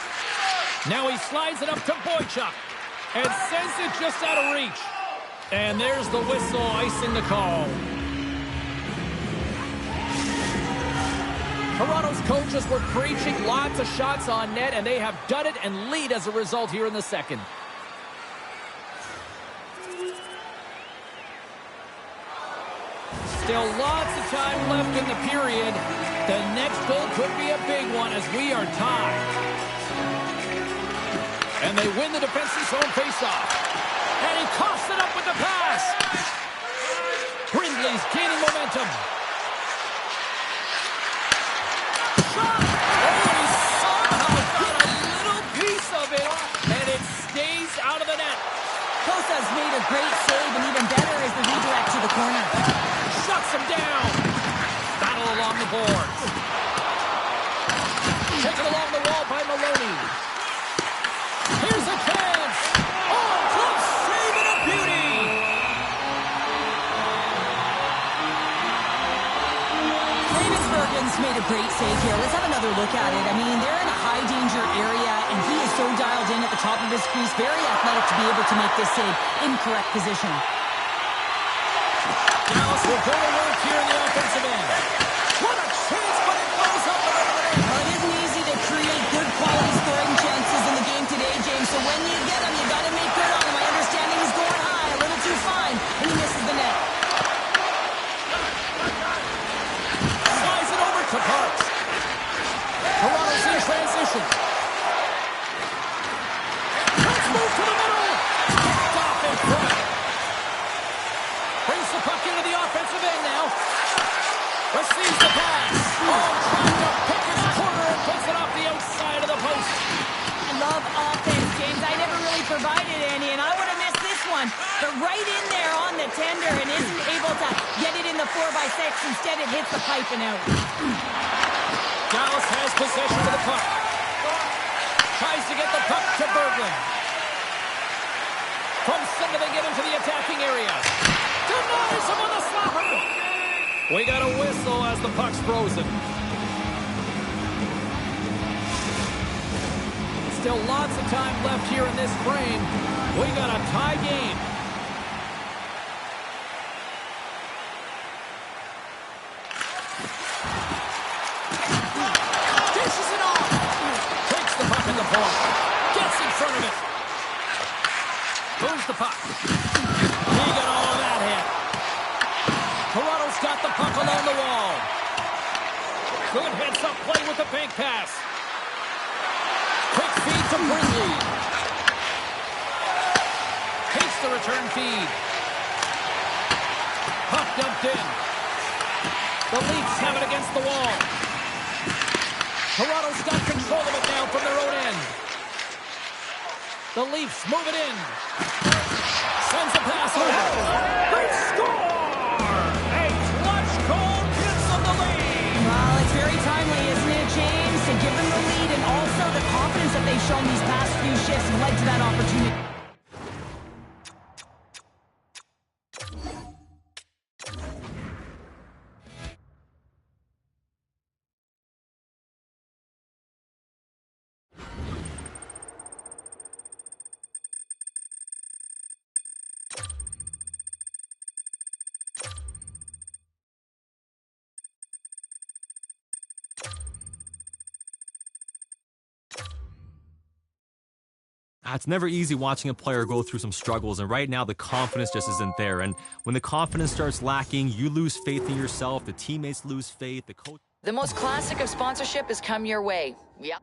Now he slides it up to Boychuk. And sends it just out of reach. And there's the whistle icing the call. Toronto's coaches were preaching lots of shots on net, and they have done it and lead as a result here in the second. Still lots of time left in the period. The next goal could be a big one as we are tied. And they win the defensive zone faceoff. And he coughs it up with the pass. Brindley's gaining momentum. Shot! Oh, he somehow got a little piece of it, and it stays out of the net. Kosa's made a great save, and even better is the redirect to the corner. Shuts him down. Battle along the boards. Taken along the wall by Maloney. Here's a chance. Oh, close save and a beauty. Bergen's made a great save here. Let's have another look at it. I mean, they're in a high-danger area, and he is so dialed in at the top of his crease. Very athletic to be able to make this save in correct position. Dallas will go to work here in the offensive end. What a chance, but it goes up and over the net. Well, it isn't easy to create good quality scoring chances in the game today, James. So when you get them, you got to make good on them. My understanding is going high, a little too fine, and he misses the net. Slides it over to Parks. Toronto's in transition. Let's move to the middle. Stop in front. Brings the puck into the offensive end now. Receives the pass. Oh, trying to pick his corner and puts it off the outside of the post. I love offense, James. I never really provided any, and I would have missed this one. But right in there on the tender and isn't able to get it in the 4x6. Instead, it hits the pipe and out. Dallas has possession of the puck. Tries to get the puck to Berglund. From center, they get into the attacking area. Denies him on the slapper. We got a whistle as the puck's frozen. Still lots of time left here in this frame. We got a tie game. Dishes it off. Takes the puck in the point. Gets in front of it. Moves the puck. He got all of that hit. Toronto's got the puck along the wall. Good heads-up play with the bank pass. Quick feed to Brindley. Takes the return feed. Puck dumped in. The Leafs have it against the wall. Toronto's got control of it now from their own end. The Leafs move it in. Sends a pass ahead. They score! A clutch goal gives them the lead. Well, it's very timely, isn't it, James? To give them the lead and also the confidence that they've shown these past few shifts have led to that opportunity. It's never easy watching a player go through some struggles, and right now the confidence just isn't there. And when the confidence starts lacking, you lose faith in yourself, the teammates lose faith, the coach... The most classic of sponsorship has come your way. Yep.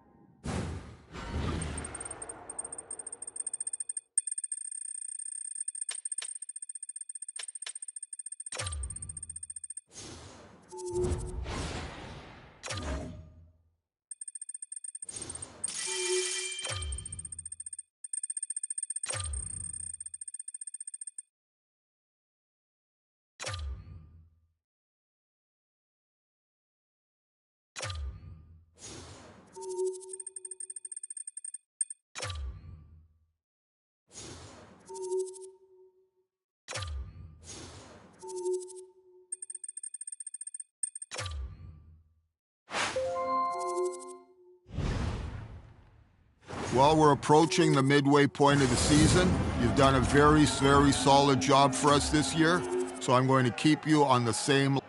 Well, we're approaching the midway point of the season. You've done a very, very solid job for us this year, so I'm going to keep you on the same.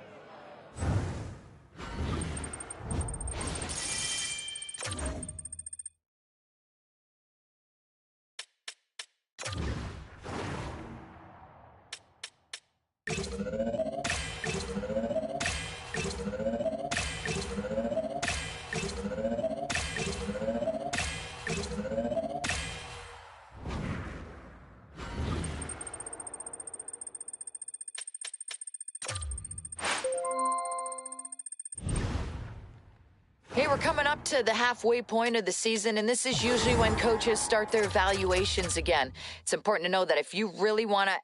Hey, we're coming up to the halfway point of the season, and this is usually when coaches start their evaluations again. It's important to know that if you really want to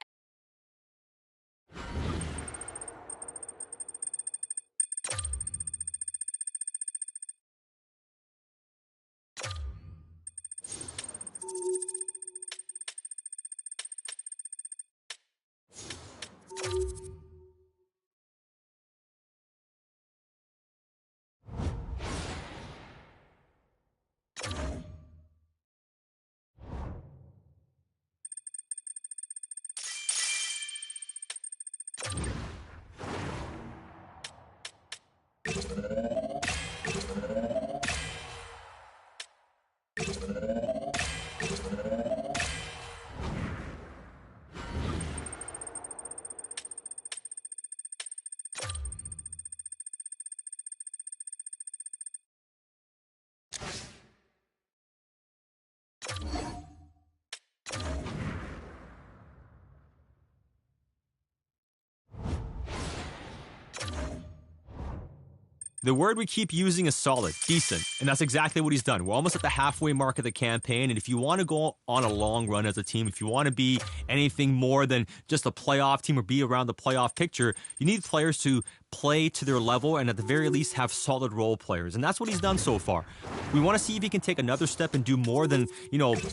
The word we keep using is solid, decent, and that's exactly what he's done. We're almost at the halfway mark of the campaign, and if you want to go on a long run as a team, if you want to be anything more than just a playoff team or be around the playoff picture, you need players to play to their level and at the very least have solid role players, and that's what he's done so far. We want to see if he can take another step and do more than,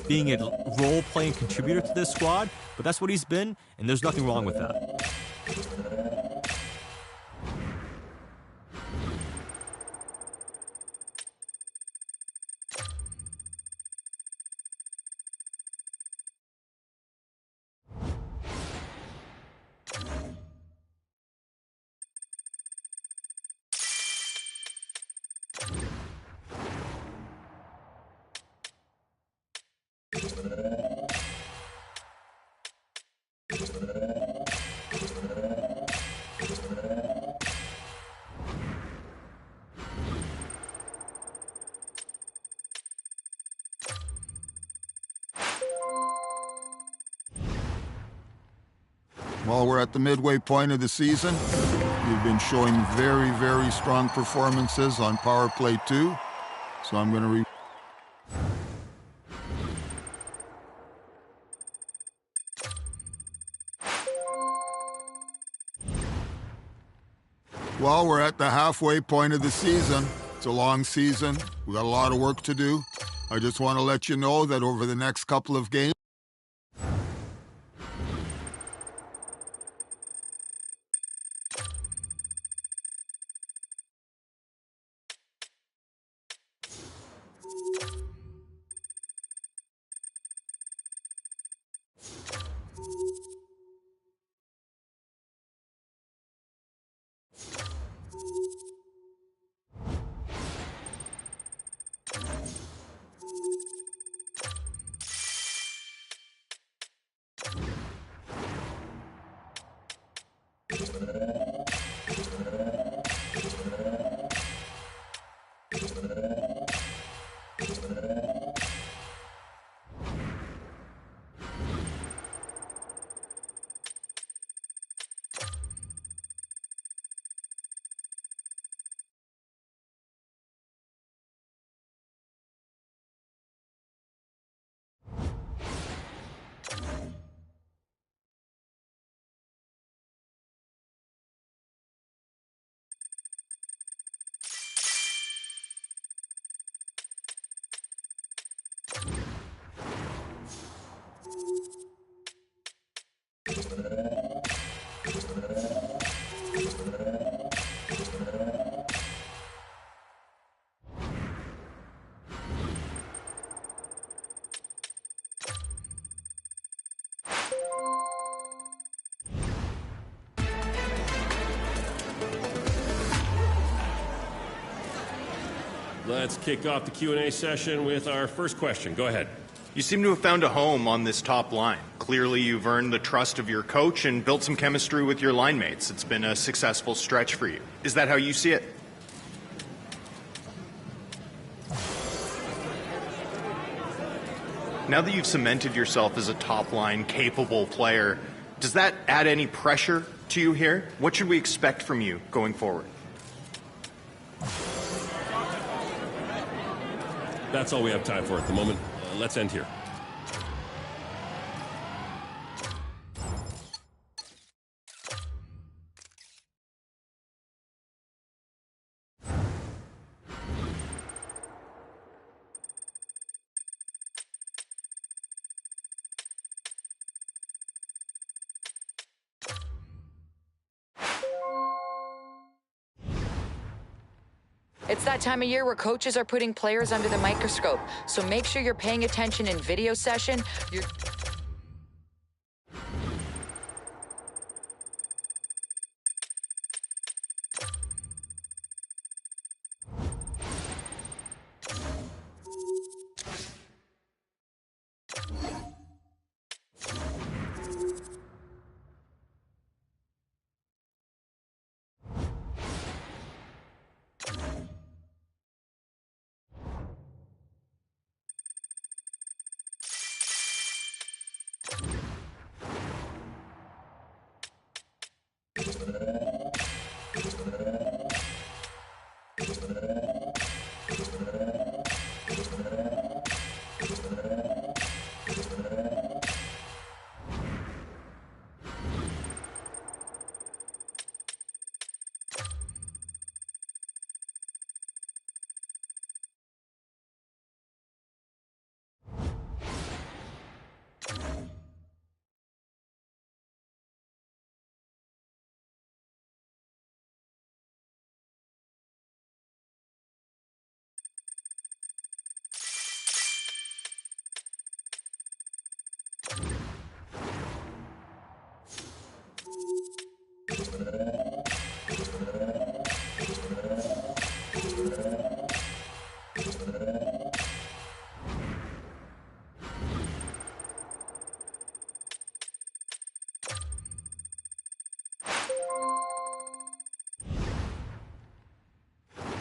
being a role-playing contributor to this squad, but that's what he's been, and there's nothing wrong with that. Well, we're at the midway point of the season. You've been showing very, very strong performances on power play 2. So I'm going to Well, we're at the halfway point of the season. It's a long season. We got a lot of work to do. I just want to let you know that over the next couple of games, Let's kick off the Q&A session with our first question. Go ahead. You seem to have found a home on this top line. Clearly, you've earned the trust of your coach and built some chemistry with your line mates. It's been a successful stretch for you. Is that how you see it? Now that you've cemented yourself as a top-line, capable player, does that add any pressure to you here? What should we expect from you going forward? That's all we have time for at the moment. Let's end here. It's that time of year where coaches are putting players under the microscope, so make sure you're paying attention in video session.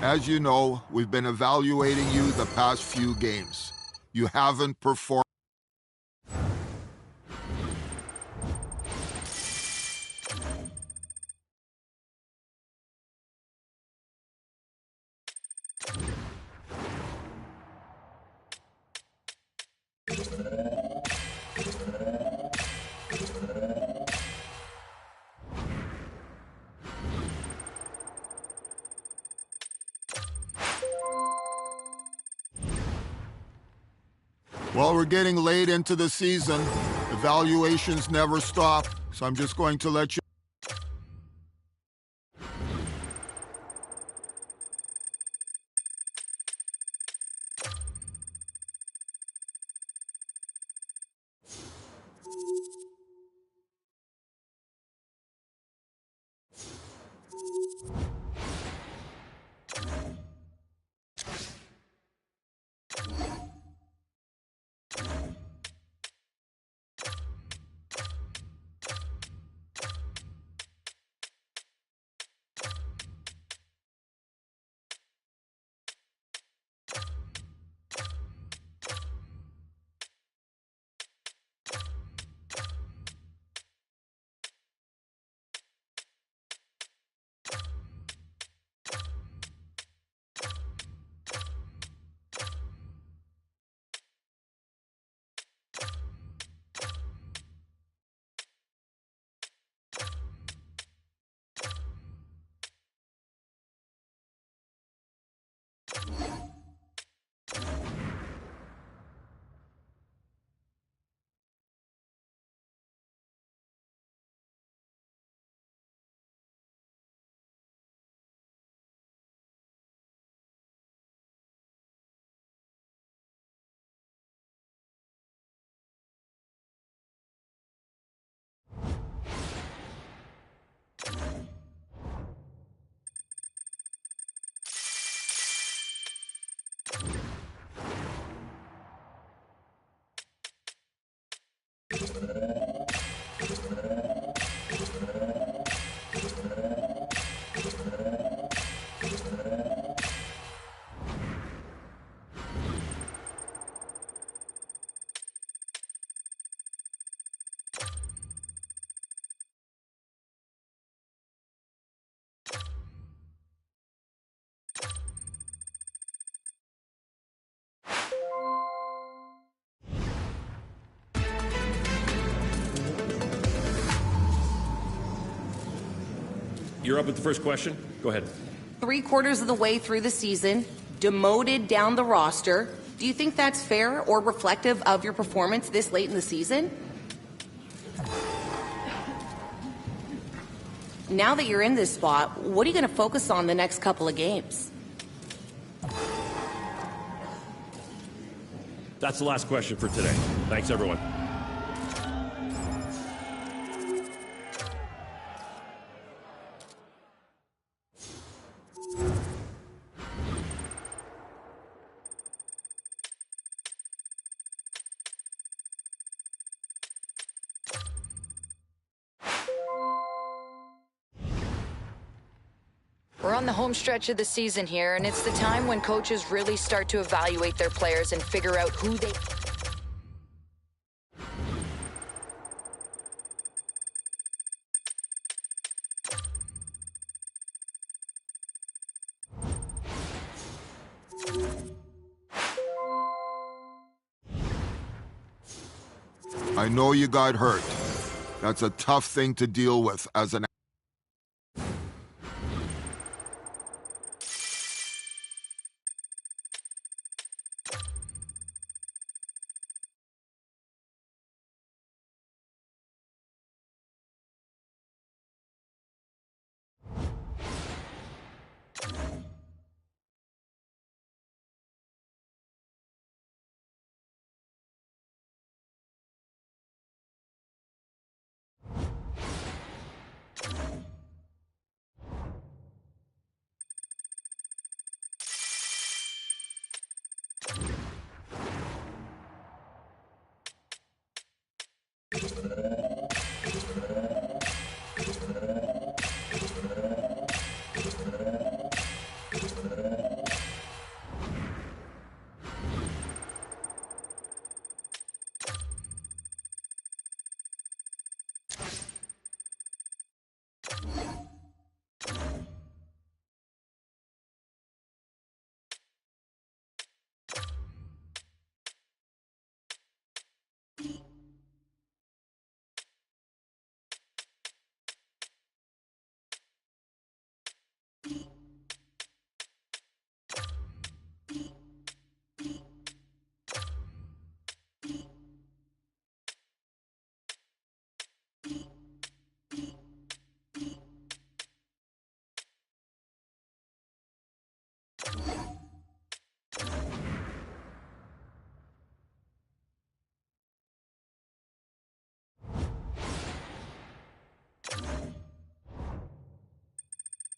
As you know, we've been evaluating you the past few games. You haven't performed. Well, we're getting late into the season. Evaluations never stop, so I'm just going to let you. You're up with the first question. Go ahead. 3/4 of the way through the season, demoted down the roster. Do you think that's fair or reflective of your performance this late in the season? Now that you're in this spot, what are you going to focus on the next couple of games? That's the last question for today. Thanks, everyone. We're on the home stretch of the season here, and it's the time when coaches really start to evaluate their players and figure out who they... I know you got hurt. That's a tough thing to deal with as an...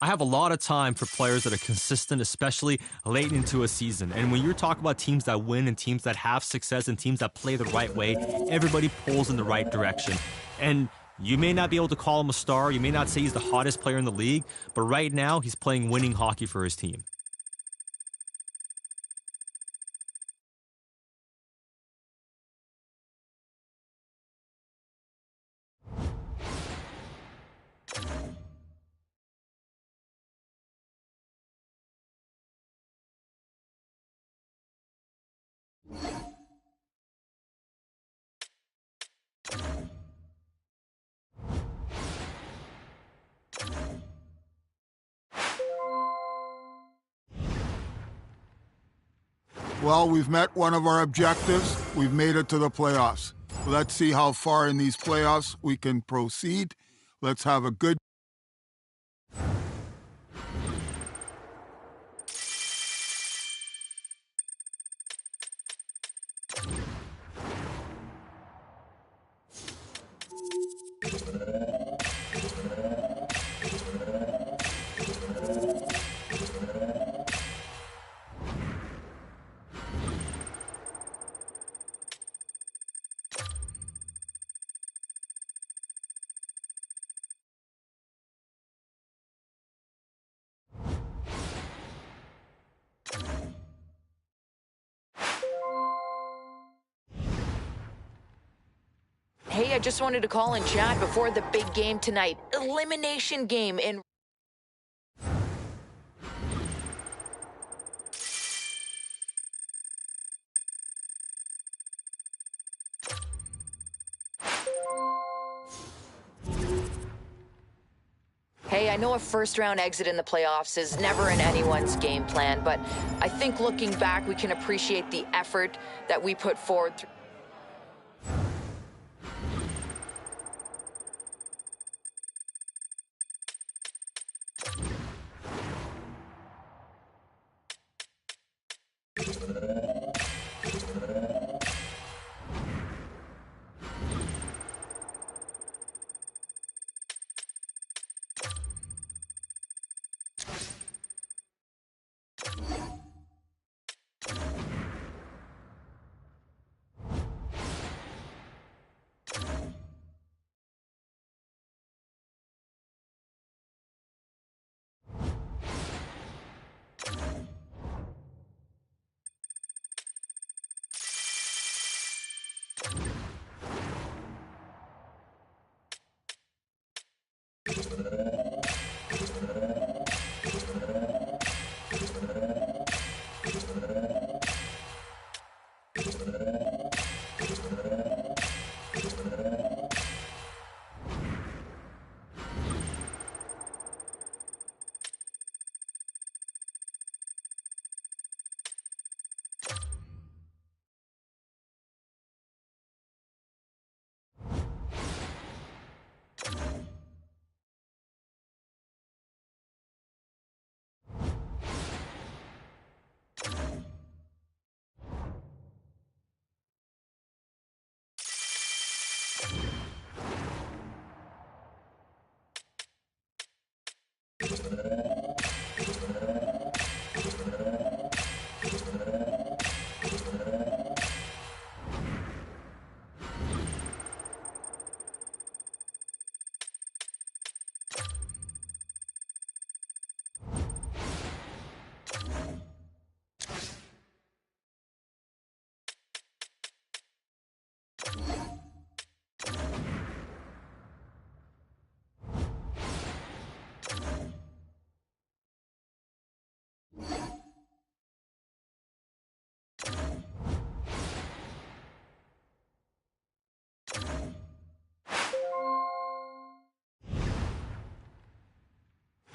I have a lot of time for players that are consistent, especially late into a season. And when you're talking about teams that win and teams that have success and teams that play the right way, everybody pulls in the right direction. And you may not be able to call him a star, you may not say he's the hottest player in the league, but right now he's playing winning hockey for his team. Well, we've met one of our objectives. We've made it to the playoffs. Let's see how far in these playoffs we can proceed. Let's have a good... Hey, I just wanted to call and chat before the big game tonight. Elimination game in... Hey, I know a first-round exit in the playoffs is never in anyone's game plan, but I think looking back, we can appreciate the effort that we put forward.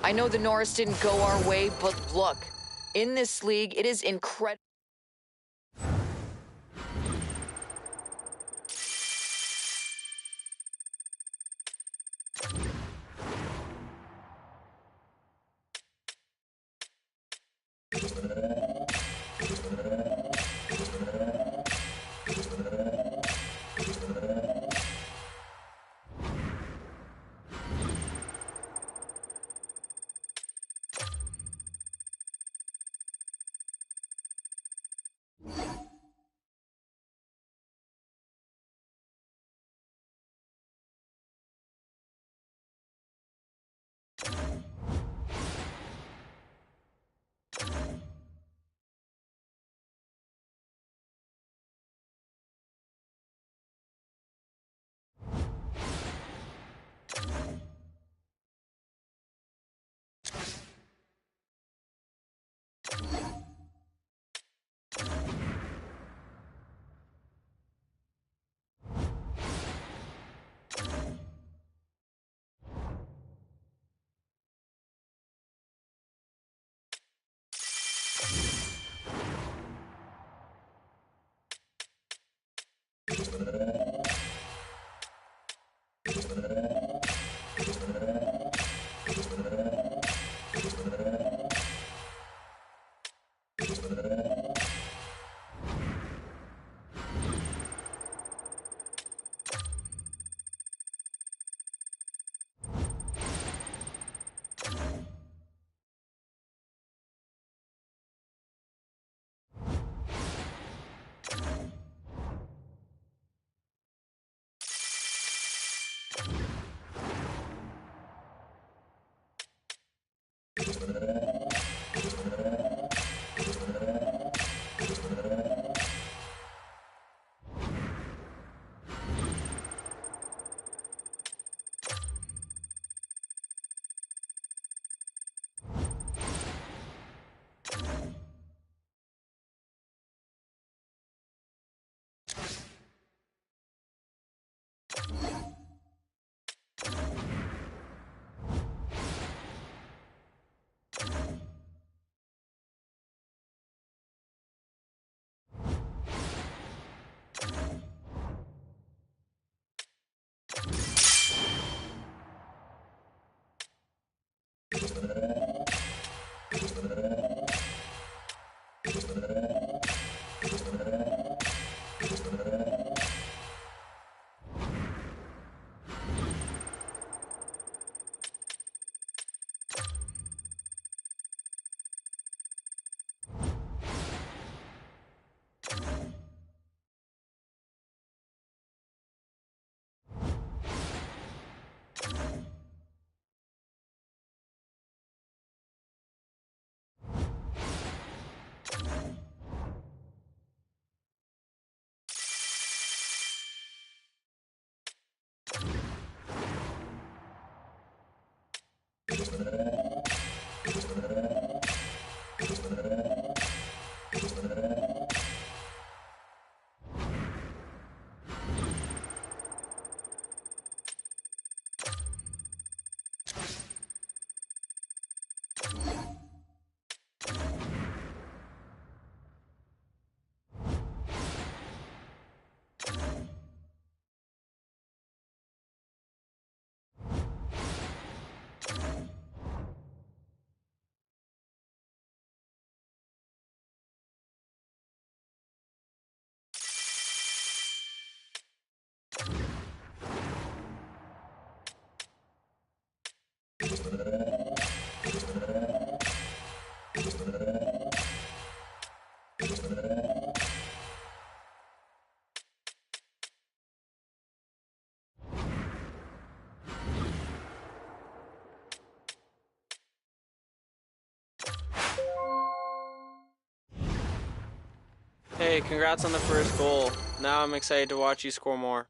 I know the Norris didn't go our way, but look, in this league, it is incredible. Hey, congrats on the first goal. Now I'm excited to watch you score more.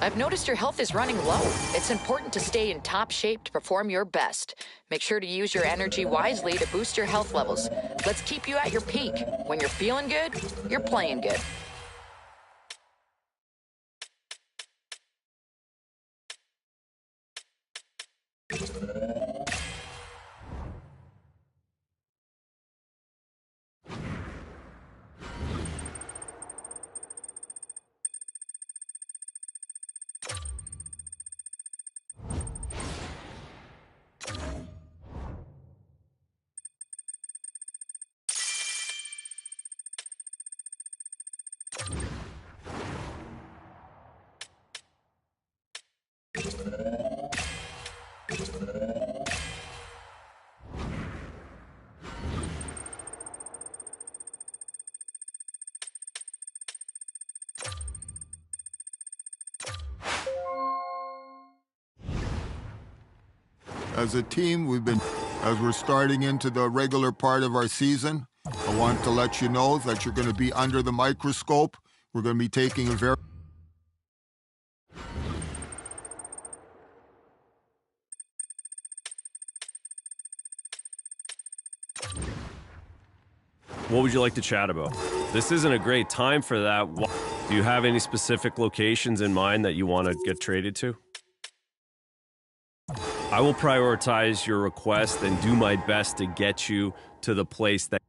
I've noticed your health is running low. It's important to stay in top shape to perform your best. Make sure to use your energy wisely to boost your health levels. Let's keep you at your peak. When you're feeling good, you're playing good. As a team, as we're starting into the regular part of our season, I want to let you know that you're going to be under the microscope. We're going to be taking a very... What would you like to chat about? This isn't a great time for that. Do you have any specific locations in mind that you want to get traded to? I will prioritize your request and do my best to get you to the place that...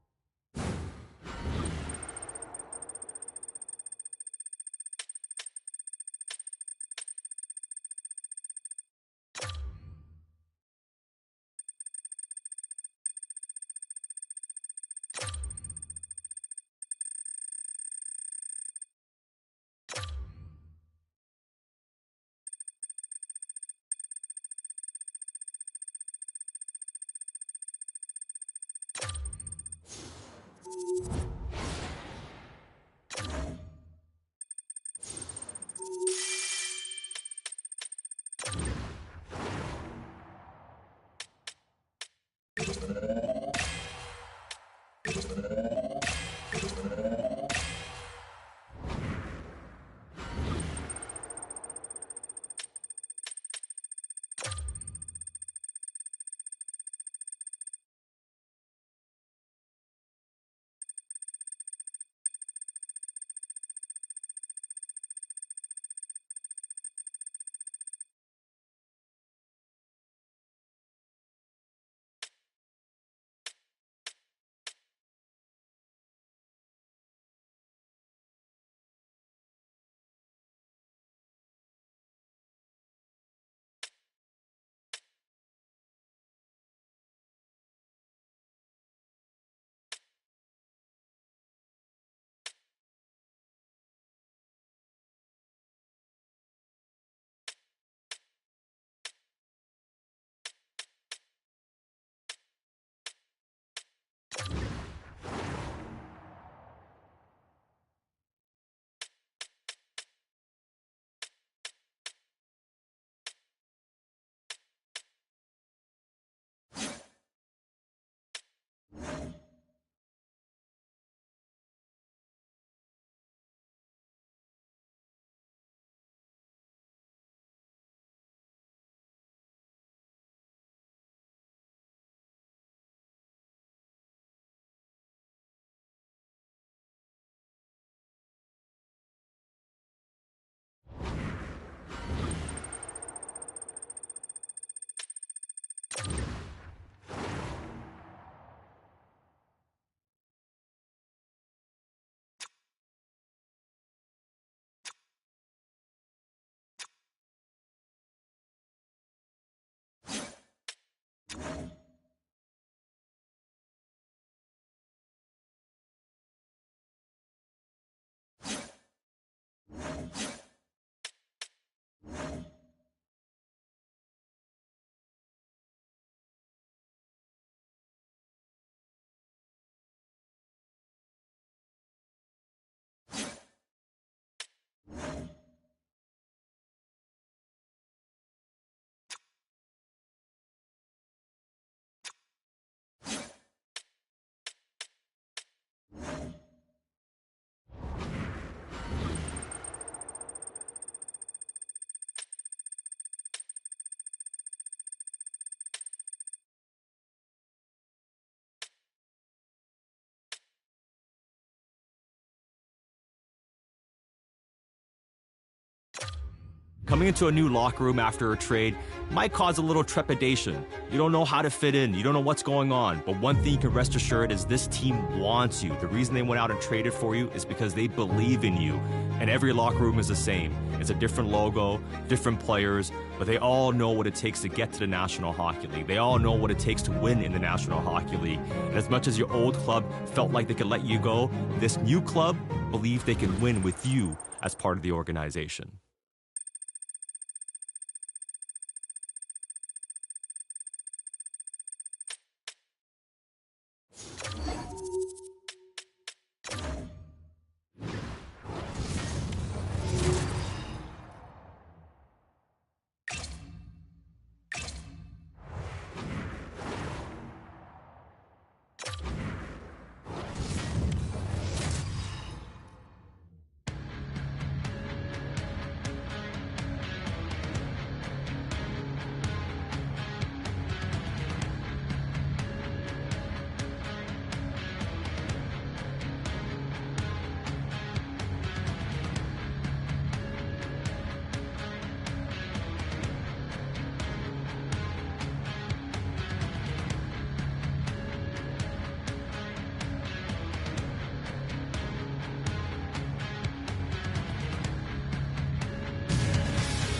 Coming into a new locker room after a trade might cause a little trepidation. You don't know how to fit in. You don't know what's going on. But one thing you can rest assured is this team wants you. The reason they went out and traded for you is because they believe in you. And every locker room is the same. It's a different logo, different players, but they all know what it takes to get to the National Hockey League. They all know what it takes to win in the National Hockey League. And as much as your old club felt like they could let you go, this new club believes they can win with you as part of the organization.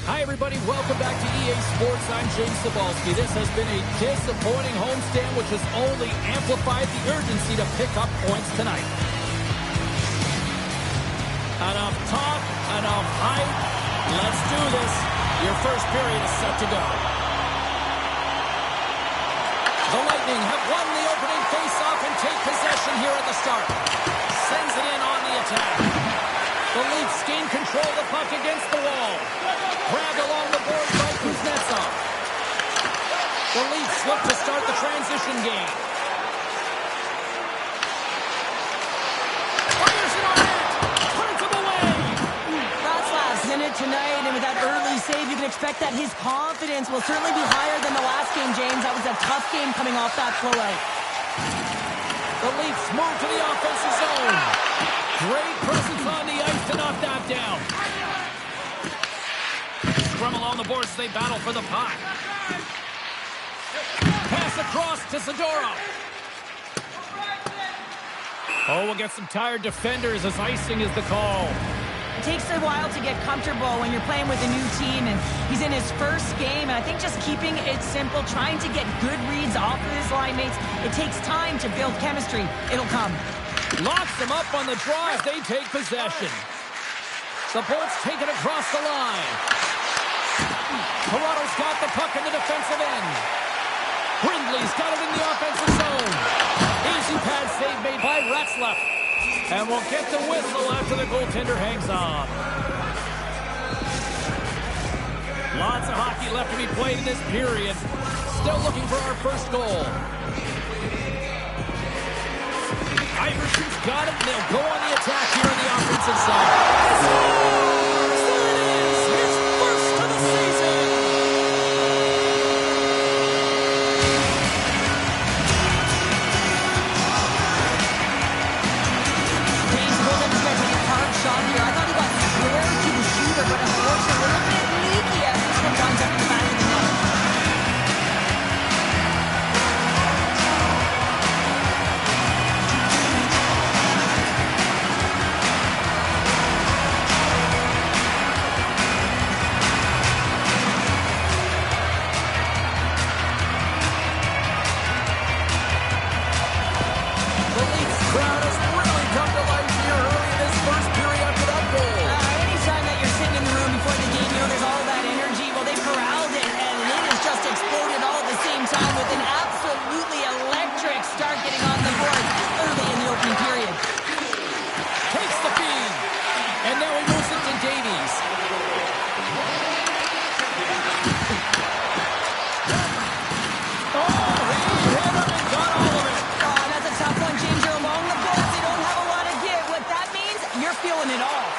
Hi, everybody. Welcome back to EA Sports. I'm James Cebulski. This has been a disappointing homestand, which has only amplified the urgency to pick up points tonight. Enough talk, enough hype. Let's do this. Your first period is set to go. The Lightning have won the opening faceoff and take possession here at the start. Sends it in on the attack. The Leafs gain control of the puck against the wall. Grabbed along the boards by Kuznetsov. The Leafs look to start the transition game. Fires it on net. Turns him away. That's last minute tonight, and with that early save, you can expect that his confidence will certainly be higher than the last game, James. That was a tough game coming off that blowout. The Leafs move to the offensive zone. Great presence on the ice to knock that down. Scrum along the boards as they battle for the puck. Pass across to Zadorov. Oh, we'll get some tired defenders as icing is the call. It takes a while to get comfortable when you're playing with a new team, and he's in his first game, and I think just keeping it simple, trying to get good reads off of his line mates, it takes time to build chemistry. It'll come. Locks them up on the draw as they take possession. The Bolts take it across the line. Toronto's got the puck in the defensive end. Brindley's got it in the offensive zone. Easy pad save made by Retzlaff. And we'll get the whistle after the goaltender hangs on. Lots of hockey left to be played in this period. Still looking for our first goal. Iverson's got it, and they'll go on the attack here on the offensive side. There it is, his first of the season. James Williams gets a hard shot here. I thought he got square to the shooter, but unfortunately a little bit leaky as this one winds up in the back of the net. quick start getting on the board early in the opening period. Takes the feed. And now he moves it to Davies. Oh, he hit him and got all of it. Oh, that's a tough one, James. You're along the boards. They don't have a lot of give. What that means, you're feeling it all.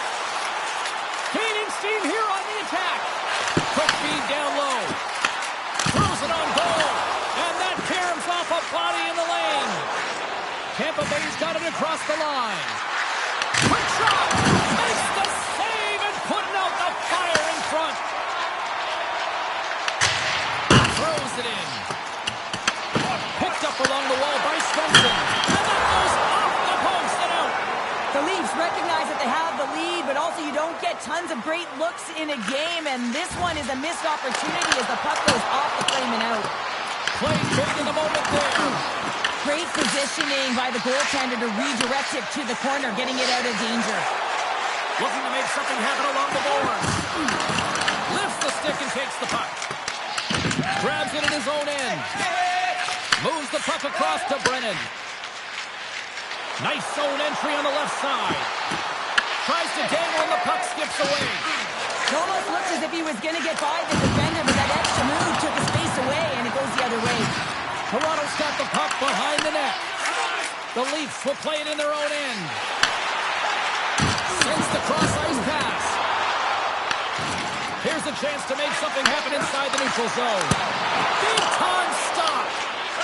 Gaining steam here on the attack. Quick feed down low. Throws it on goal. And that caroms off a body in the lane. Tampa Bay's got it across the line. Quick shot. Makes the save and putting out the fire in front. Throws it in. Picked up along the wall by Svensson. And that goes off the post and out. The Leafs recognize that they have the lead, but also you don't get tons of great looks in a game, and this one is a missed opportunity as the puck goes off the frame and out. Play taking the moment there. Great positioning by the goaltender to redirect it to the corner, getting it out of danger. Looking to make something happen along the boards. Lifts the stick and takes the puck. Grabs it at his own end. Moves the puck across to Brennan. Nice zone entry on the left side. Tries to dangle and the puck skips away. It almost looks as if he was going to get by the defender, but that extra move took his space away, and it goes the other way. Toronto's got the puck behind the net. The Leafs will play it in their own end. Sends the cross-ice pass. Here's a chance to make something happen inside the neutral zone. Big-time stop.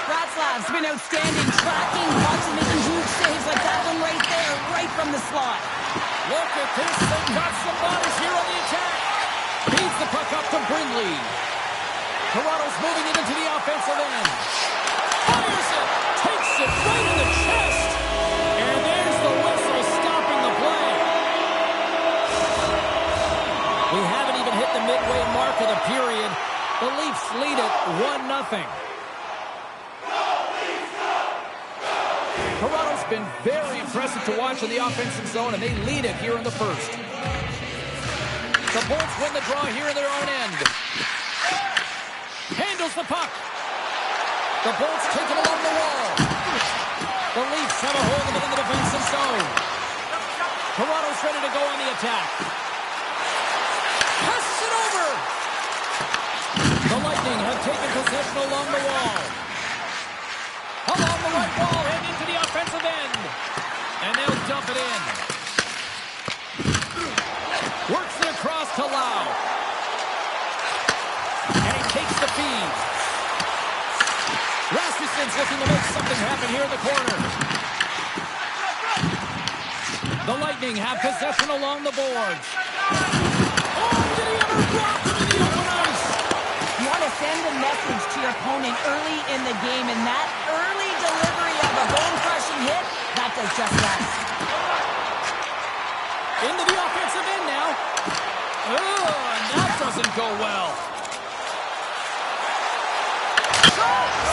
Ratzlav's been outstanding, tracking pucks and making huge saves like that one right there, right from the slot. Look at this. They've got some bodies here on the attack. Feeds the puck up to Brindley. Toronto's moving it into the offensive end. Fires it. Takes it right in the chest. And there's the whistle stopping the play. We haven't even hit the midway mark of the period. The Leafs lead it 1-0. Toronto's been very impressive to watch in the offensive zone, and they lead it here in the first. The Bolts win the draw here in their own end. Handles the puck. The Bolts take it along the wall. The Leafs have a hold of it in the defensive zone. Toronto's ready to go on the attack. Passes it over. The Lightning have taken possession along the wall. Along the right wall and into the offensive end. And they'll dump it in. Works it across to Lau. And he takes the feed. Rasmussen's looking to make something happen here in the corner. The Lightning have possession along the boards. Oh, did he ever block him in the open ice? You want to send a message to your opponent early in the game, and that early delivery of a bone-crushing hit, that does just that. Into the offensive end now. Oh, and that doesn't go well.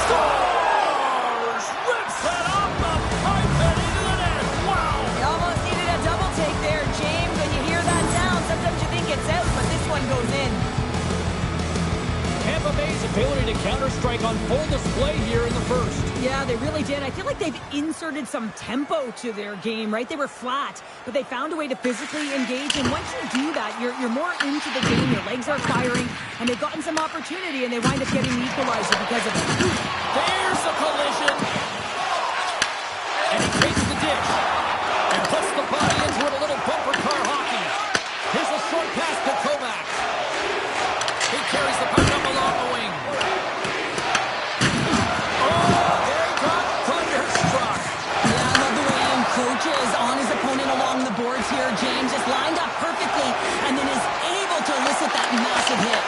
Stars! Rips it off the pipe and into the net. Wow! You almost needed a double take there, James. When you hear that sound, sometimes you think it's out, but this one goes in. Tampa Bay's ability to counter-strike on full display here in the first. Yeah, they really did. I feel like they've inserted some tempo to their game, right? They were flat, but they found a way to physically engage, and once you do that, you're more into the game. Your legs are firing, and they've gotten some opportunity, and they wind up getting the equalizer because of it. There's the collision. And he takes the dish and puts the body into it, a little bumper car hockey. Here's a short pass to Kovacs. He carries the puck up along the wing. Oh, there he got thunderstruck. Yeah, I love the way he encroaches on his opponent along the boards here. James just lined up perfectly and then is able to elicit that massive hit.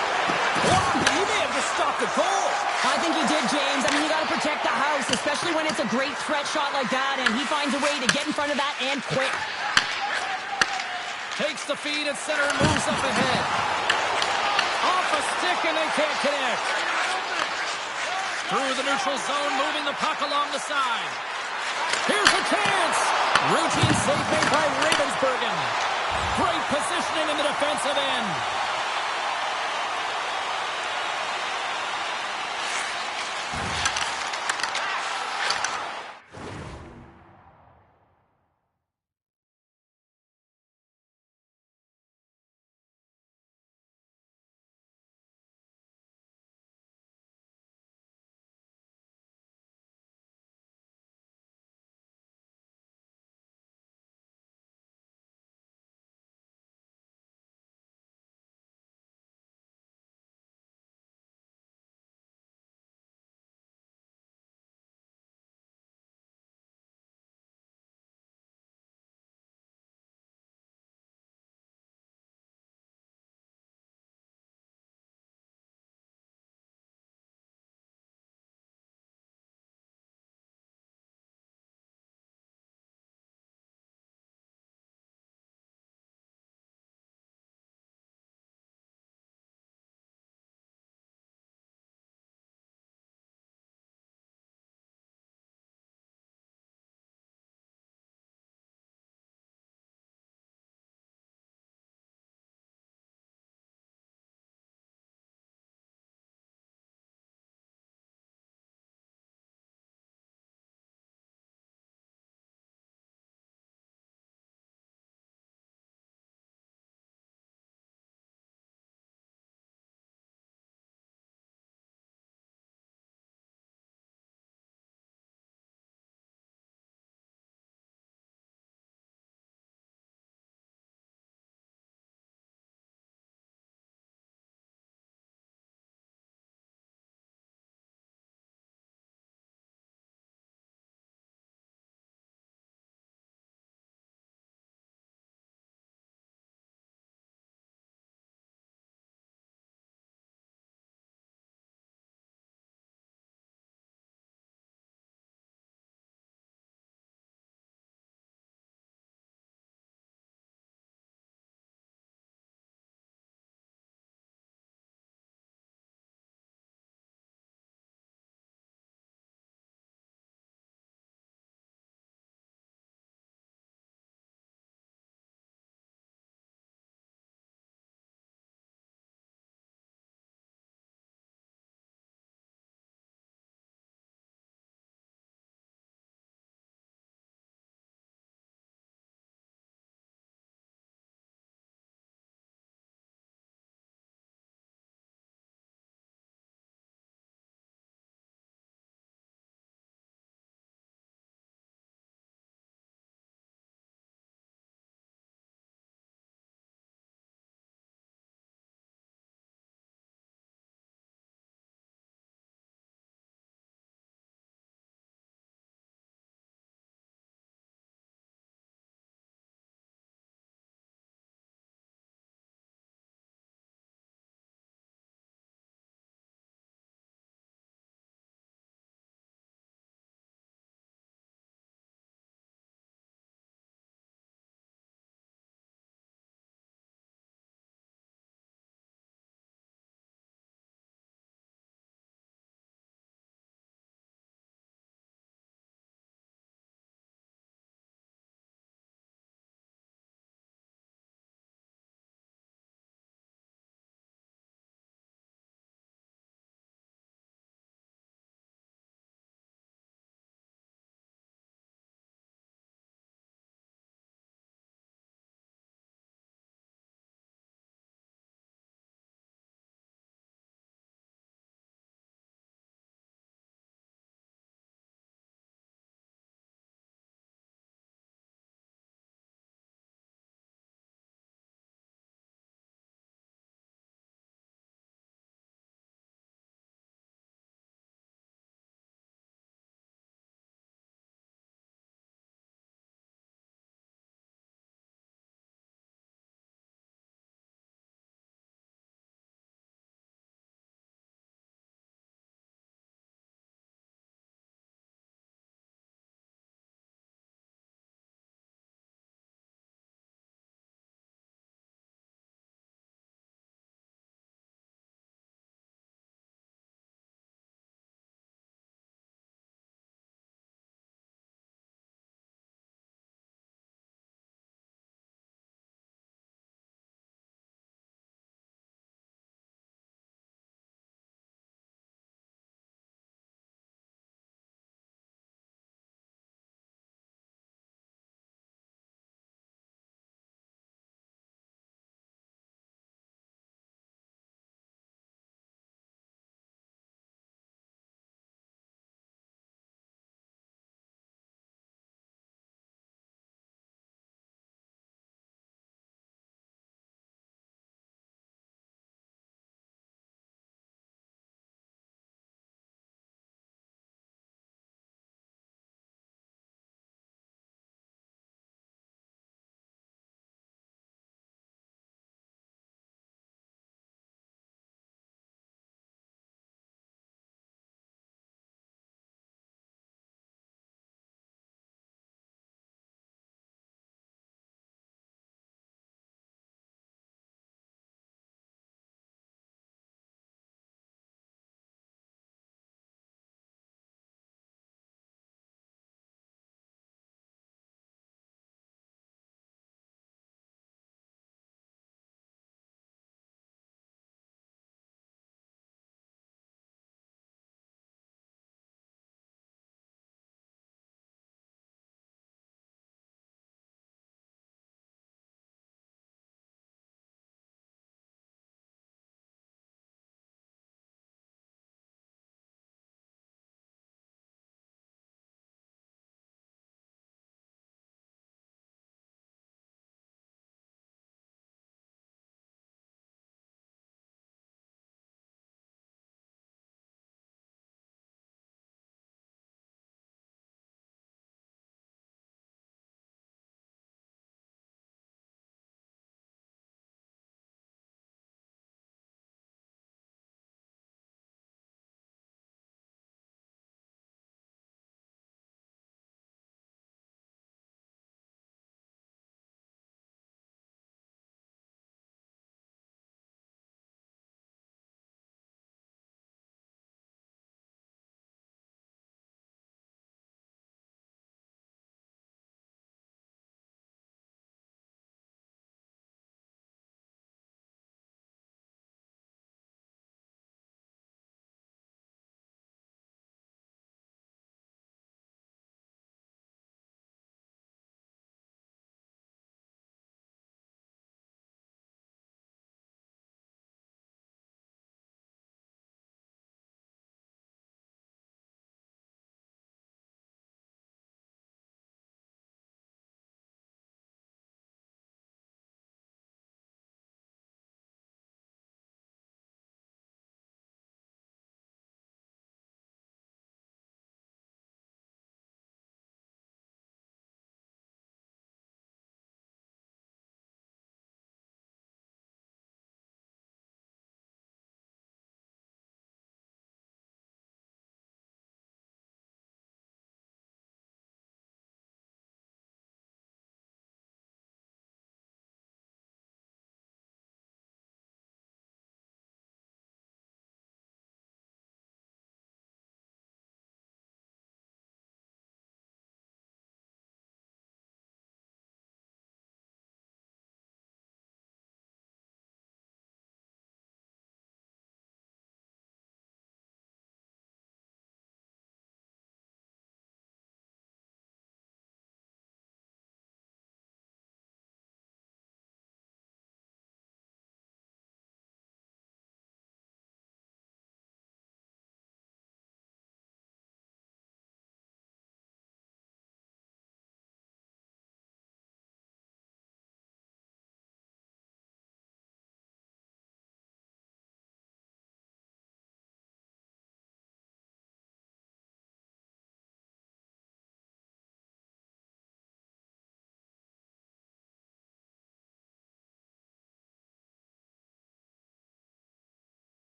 Oh, he may have just stopped the goal. I think he did, James. I mean, you got to protect the house, especially when it's a great threat shot like that, and he finds a way to get in front of that and quick. Takes the feed at center and moves up ahead. Off a stick and they can't connect. Through the neutral zone, moving the puck along the side. Here's a chance. Routine save made by Ravensbergen. Great positioning in the defensive end.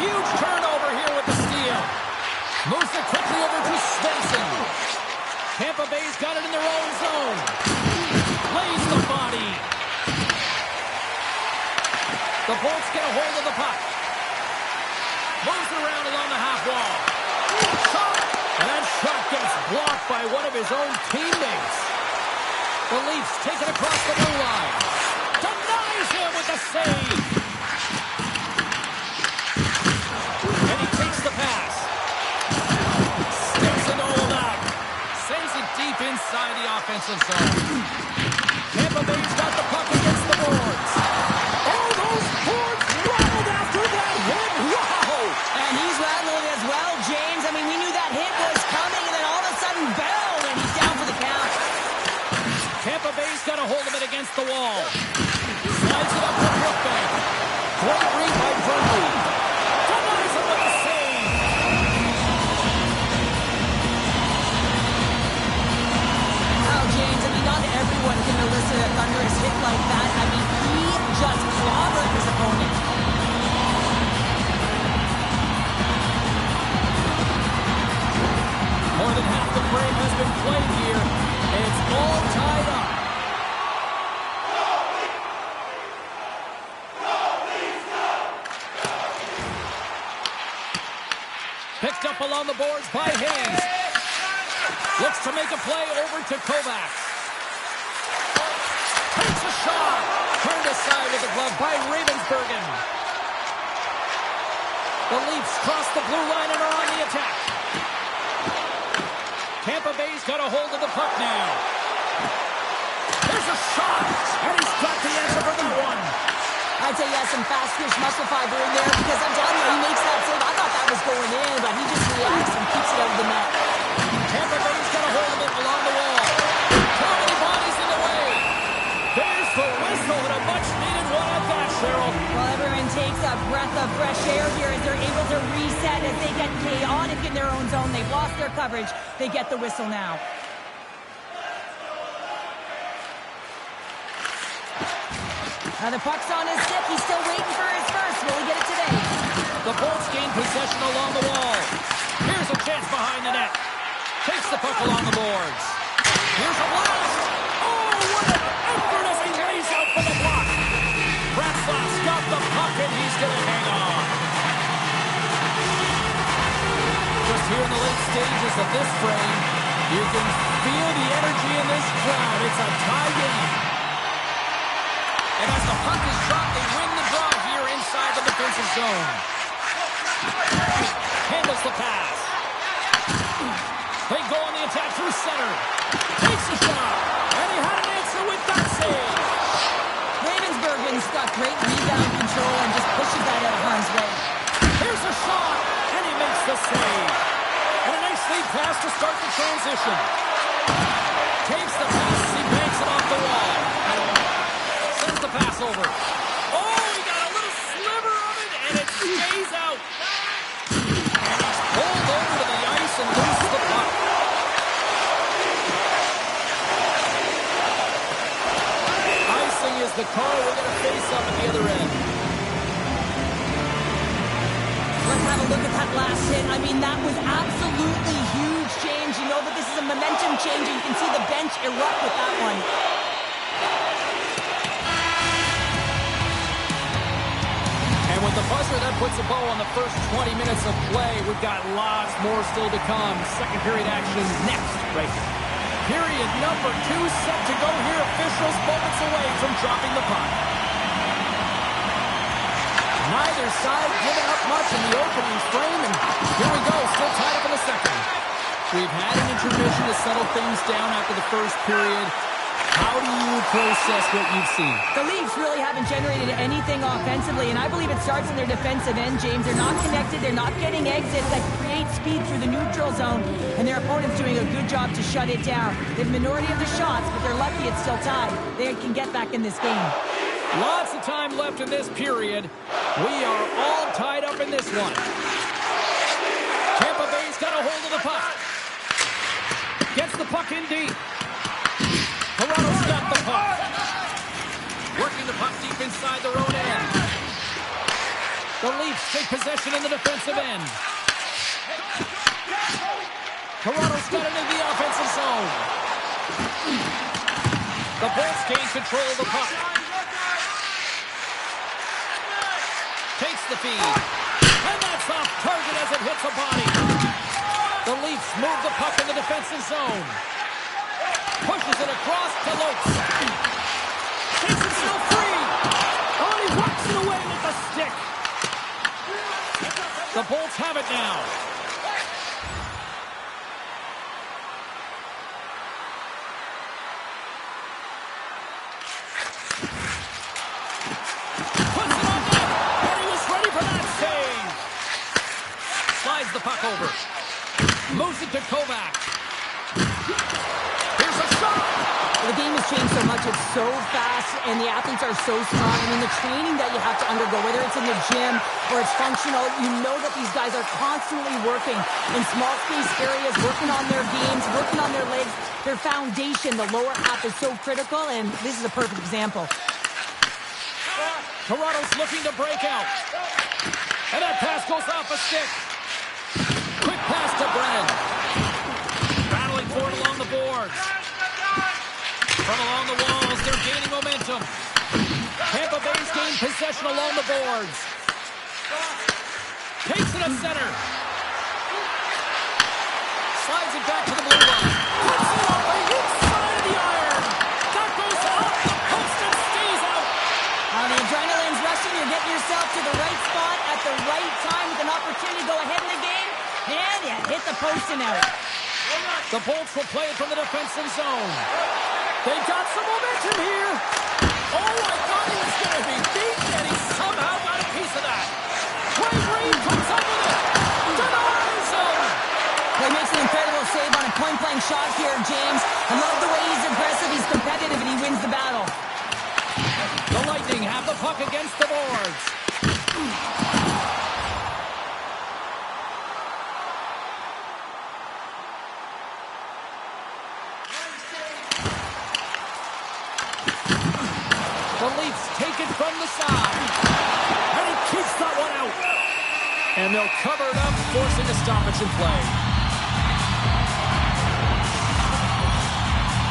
huge turnover here with the steal. Moves it quickly over to Svensson. Tampa Bay's got it in their own zone. Lays the body. The Bolts get a hold of the puck. Moves around along the half wall. Shot! And that shot gets blocked by one of his own teammates. The Leafs take it across the blue line. Denies him with the save. And he takes the pass. Sticks it all up. Sends it deep inside the offensive zone. Tampa Bay's got the puck against the boards. Oh, those boards rattled after that hit. Wow! And he's rattling as well, James. I mean, we knew that hit was coming, and then all of a sudden, bell, and he's down for the count. Tampa Bay's got a hold of it against the wall. Slides it up to Brookbank. Great read by Burnley. Denies him with the save. Wow, James, I mean, not everyone can elicit a thunderous hit like that. I mean, he just clobbered his opponent. More than half the frame has been played here, and it's all tied up. Picked up along the boards by Hayes. Looks to make a play over to Kovacs. Takes a shot. Turned aside with the glove by Ravensbergen. The Leafs cross the blue line and are on the attack. Tampa Bay's got a hold of the puck now. There's a shot, and he's got the answer for that one. I'd say he has some fast twitch muscle fiber in there because I'm telling you, he makes that save. I thought that was going in, but he just reacts and keeps it out of the net. Tampa Bay's got a hold of it along the wall. How many bodies in the way? There's the whistle and a much-needed one at that, Cheryl. Well, everyone takes a breath of fresh air here as they're able to reset as they get chaotic in their own zone. They've lost their coverage. They get the whistle now. The puck's on his stick. He's still waiting for his first. Will he get it today? The Bolts gain possession along the wall. Here's a chance behind the net. Takes the puck along the boards. Here's a blast. Oh, what an effort as he lays out for the block. Bratzlaff's got the puck, and he's going to hang on. Just here in the late stages of this frame, you can feel the energy in this crowd. It's a tie game. And as the puck is dropped, they win the draw here inside the defensive zone. Handles the pass. They go on the attack through center. Takes a shot. And he had an answer with that save. Ravensbergen's got great rebound control and just pushes that out of harm's way. Here's a shot. And he makes the save. And a nice lead pass to start the transition. Takes the pass. He banks it off the wall. Sends the pass over. Oh, he got a little sliver of it, and it stays out. And he's pulled over to the ice and loose the puck. Icing is the call. We're going to face up at the other end. Let's have a look at that last hit. I mean, that was absolutely huge change. You know that this is a momentum change, and you can see the bench erupt with that one. And with the buzzer, that puts a bow on the first 20 minutes of play. We've got lots more still to come. Second period action next, right here. Period number 2 set to go here. Officials moments away from dropping the puck. Neither side giving up much in the opening frame, and here we go, still tied up in the second. We've had an intermission to settle things down after the first period. How do you process what you've seen? The Leafs really haven't generated anything offensively, and I believe it starts in their defensive end, James. They're not connected. They're not getting exits that create speed through the neutral zone, and their opponent's doing a good job to shut it down. They have the minority of the shots, but they're lucky it's still tied. They can get back in this game. Lots of time left in this period. We are all tied up in this one. Tampa Bay's got a hold of the puck. Gets the puck in deep. Toronto's got the puck. Working the puck deep inside their own end. The Leafs take possession in the defensive end. Toronto's got it in the offensive zone. The Bolts gain control of the puck. Takes the feed. And that's off target as it hits a body. The Leafs move the puck in the defensive zone. Pushes it across to Lopes. Takes himself free. Oh, and he whacks it away with the stick. The Bolts have it now. Puts it on net. And he was ready for that save. Slides the puck over. Moves it to Kovac. Here's a shot. The game has changed so much. It's so fast, and the athletes are so strong. I mean, the training that you have to undergo, whether it's in the gym or it's functional, you know that these guys are constantly working in small space areas, working on their games, working on their legs. Their foundation, the lower half, is so critical, and this is a perfect example. Toronto's looking to break out. And that pass goes off a stick. Quick pass to Brennan. Battling for it along the boards. From along the walls, they're gaining momentum. Tampa Bay's gained possession along the boards. Takes it at center. Slides it back to the blue line. Puts it off the inside of the iron. That goes off the post and stays out. The adrenaline's rushing. You're getting yourself to the right spot at the right time with an opportunity to go ahead in the game. And you hit the post and out. The Bolts will play it from the defensive zone. They got some momentum here. Oh, I thought he was going to be beaten, and he somehow got a piece of that. Wayne Reed comes up with it. Denies him. He makes an incredible save on a point-blank shot here, James. I love the way he's aggressive, he's competitive, and he wins the battle. The Lightning have the puck against the boards. The Leafs take it from the side. And he keeps that one out. And they'll cover it up, forcing a stoppage in play.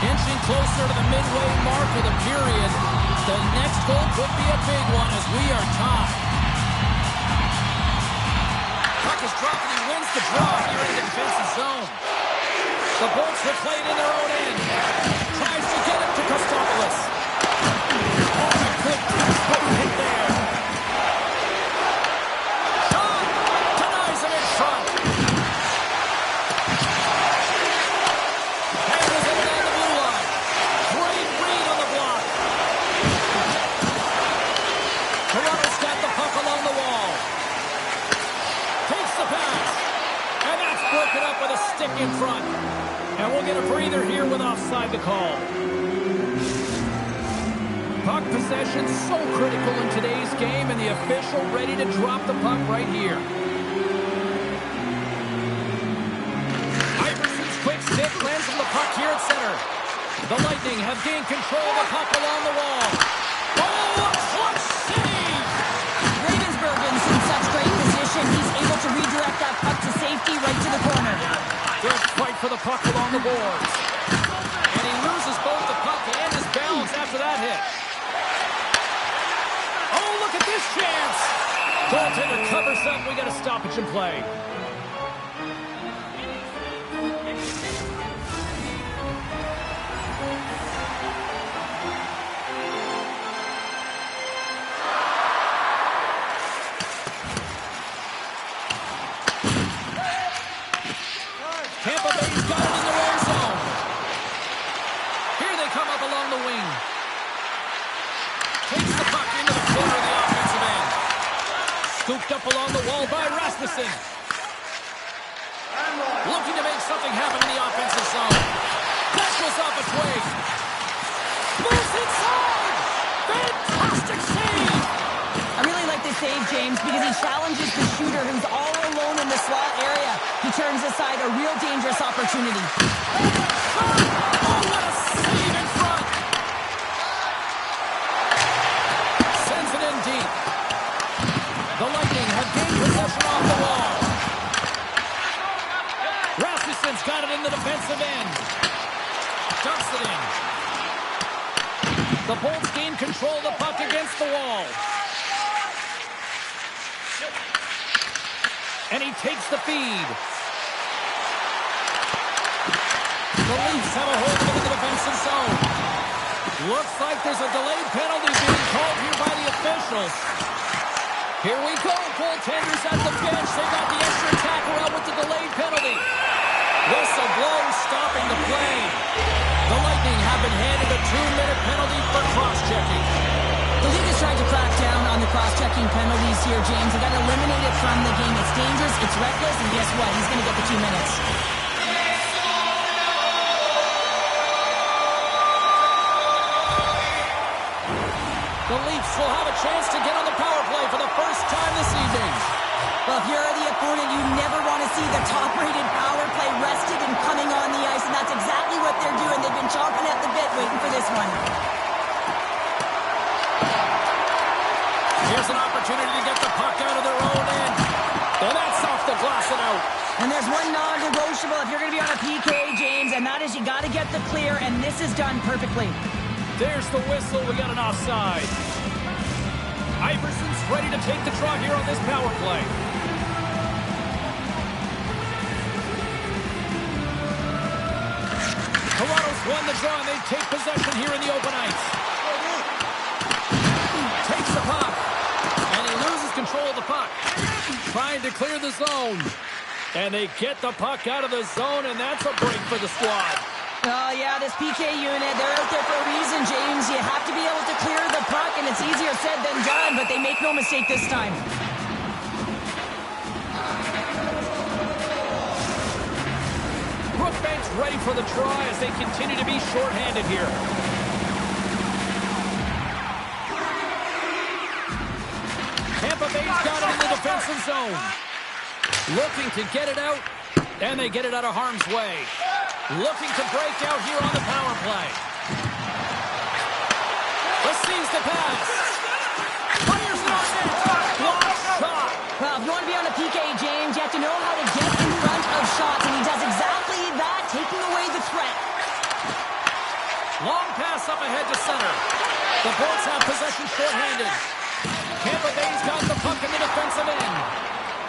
Inching closer to the midway mark of the period. The next goal could be a big one as we are tied. Puck is dropped and he wins the draw here in the defensive zone. The Bolts will play it in their own end. Tries to get it to Kostopoulos. Good hit there. Shot! Denies him in front. Hammers it down the blue line. Great read on the block. Toronto's got the puck along the wall. Takes the pass. And that's broken up with a stick in front. And we'll get a breather here with offside to call. Puck possession so critical in today's game, and the official ready to drop the puck right here. Iverson's quick stick lands on the puck here at center. The Lightning have gained control of the puck along the wall. Oh, a clutch save! Ravensburgen's in such great position. He's able to redirect that puck to safety right to the corner. Good fight for the puck along the boards. And he loses both the puck and his balance after that hit. Oh, look at this chance! Goaltender covers up. We got a stoppage in play. Tampa Bay's got it in their own zone. Here they come up along the wing. Takes the puck into the corner of the offensive end. Scooped up along the wall by Rasmussen. Looking to make something happen in the offensive zone. That goes off its way. Moves inside. Fantastic save. I really like this save, James, because he challenges the shooter who's all alone in the slot area. He turns aside a real dangerous opportunity. Oh, what a save in front. Sends it in deep. The Lightning the defensive end. Dumps it in. The Bolts gain control of the puck against the wall. And he takes the feed. The Leafs have a hold of it in the defensive zone. Looks like there's a delayed penalty being called here by the officials. Here we go. Goaltenders at the bench. They got the extra attacker out with the delayed penalty. Whistle blows, stopping the play. The Lightning have been handed a 2-minute penalty for cross-checking. The league is trying to crack down on the cross-checking penalties here, James. They got to eliminate it from the game. It's dangerous, it's reckless, and guess what? He's going to get the 2 minutes. The Leafs will have a chance to get on the power play for the first time this evening. Well, if you're the opponent, you never want to see the top-rated power play rested and coming on the ice, and that's exactly what they're doing. They've been chomping at the bit waiting for this one. Here's an opportunity to get the puck out of their own end. And that's off the glass and out. And there's one non-negotiable if you're going to be on a PK, James, and that is you got to get the clear, and this is done perfectly. There's the whistle. We got an offside. Iverson's ready to take the draw here on this power play. Toronto's won the draw, and they take possession here in the open ice. Takes the puck, and he loses control of the puck. Trying to clear the zone. And they get the puck out of the zone, and that's a break for the squad. Oh, yeah, this PK unit, they're out there for a reason, James. You have to be able to clear the puck, and it's easier said than done, but they make no mistake this time. Brookbank's ready for the try as they continue to be shorthanded here. Tampa Bay's got it in the defensive zone. Looking to get it out, and they get it out of harm's way. Looking to break out here on the power play. Receives the pass. Fires it on net. Block shot. Well, if you want to be on a PK, James, you have to know how to get in front of shots, and he does exactly that, taking away the threat. Long pass up ahead to center. The Bolts have possession shorthanded. Tampa Bay's got the puck in the defensive end.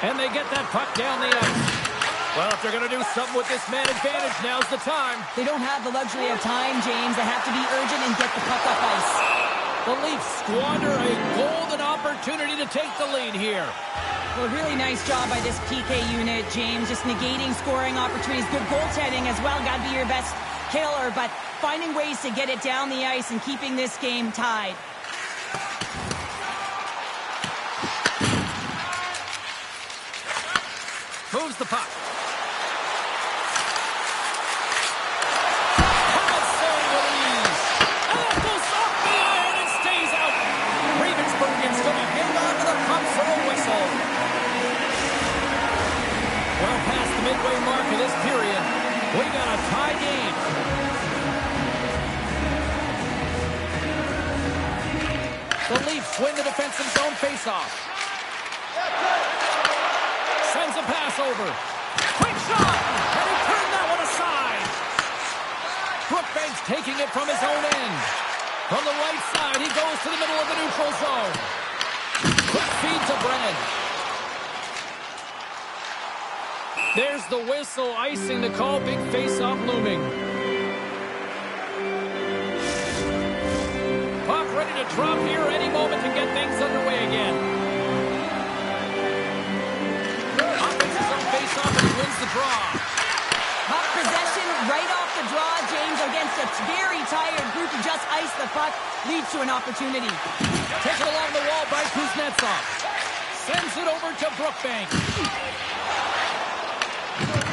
And they get that puck down the ice. Well, if they're going to do something with this man advantage, now's the time. They don't have the luxury of time, James. They have to be urgent and get the puck up ice. The Leafs squander a golden opportunity to take the lead here. Well, really nice job by this PK unit, James. Just negating scoring opportunities. Good goaltending as well. Got to be your best killer, but finding ways to get it down the ice and keeping this game tied. Moves the puck. Midway mark of this period. We got a tie game. The Leafs win the defensive zone faceoff. Sends a pass over. Quick shot! And he turned that one aside. Brookbank's taking it from his own end. From the right side, he goes to the middle of the neutral zone. Quick feed to Brennan. There's the whistle, icing the call. Big face-off looming. Puck ready to drop here any moment to get things underway again. Offensive zone face-off, and he wins the draw. Puck possession right off the draw, James, against a very tired group who just iced the puck, leads to an opportunity. Taken along the wall by Kuznetsov. Sends it over to Brookbank.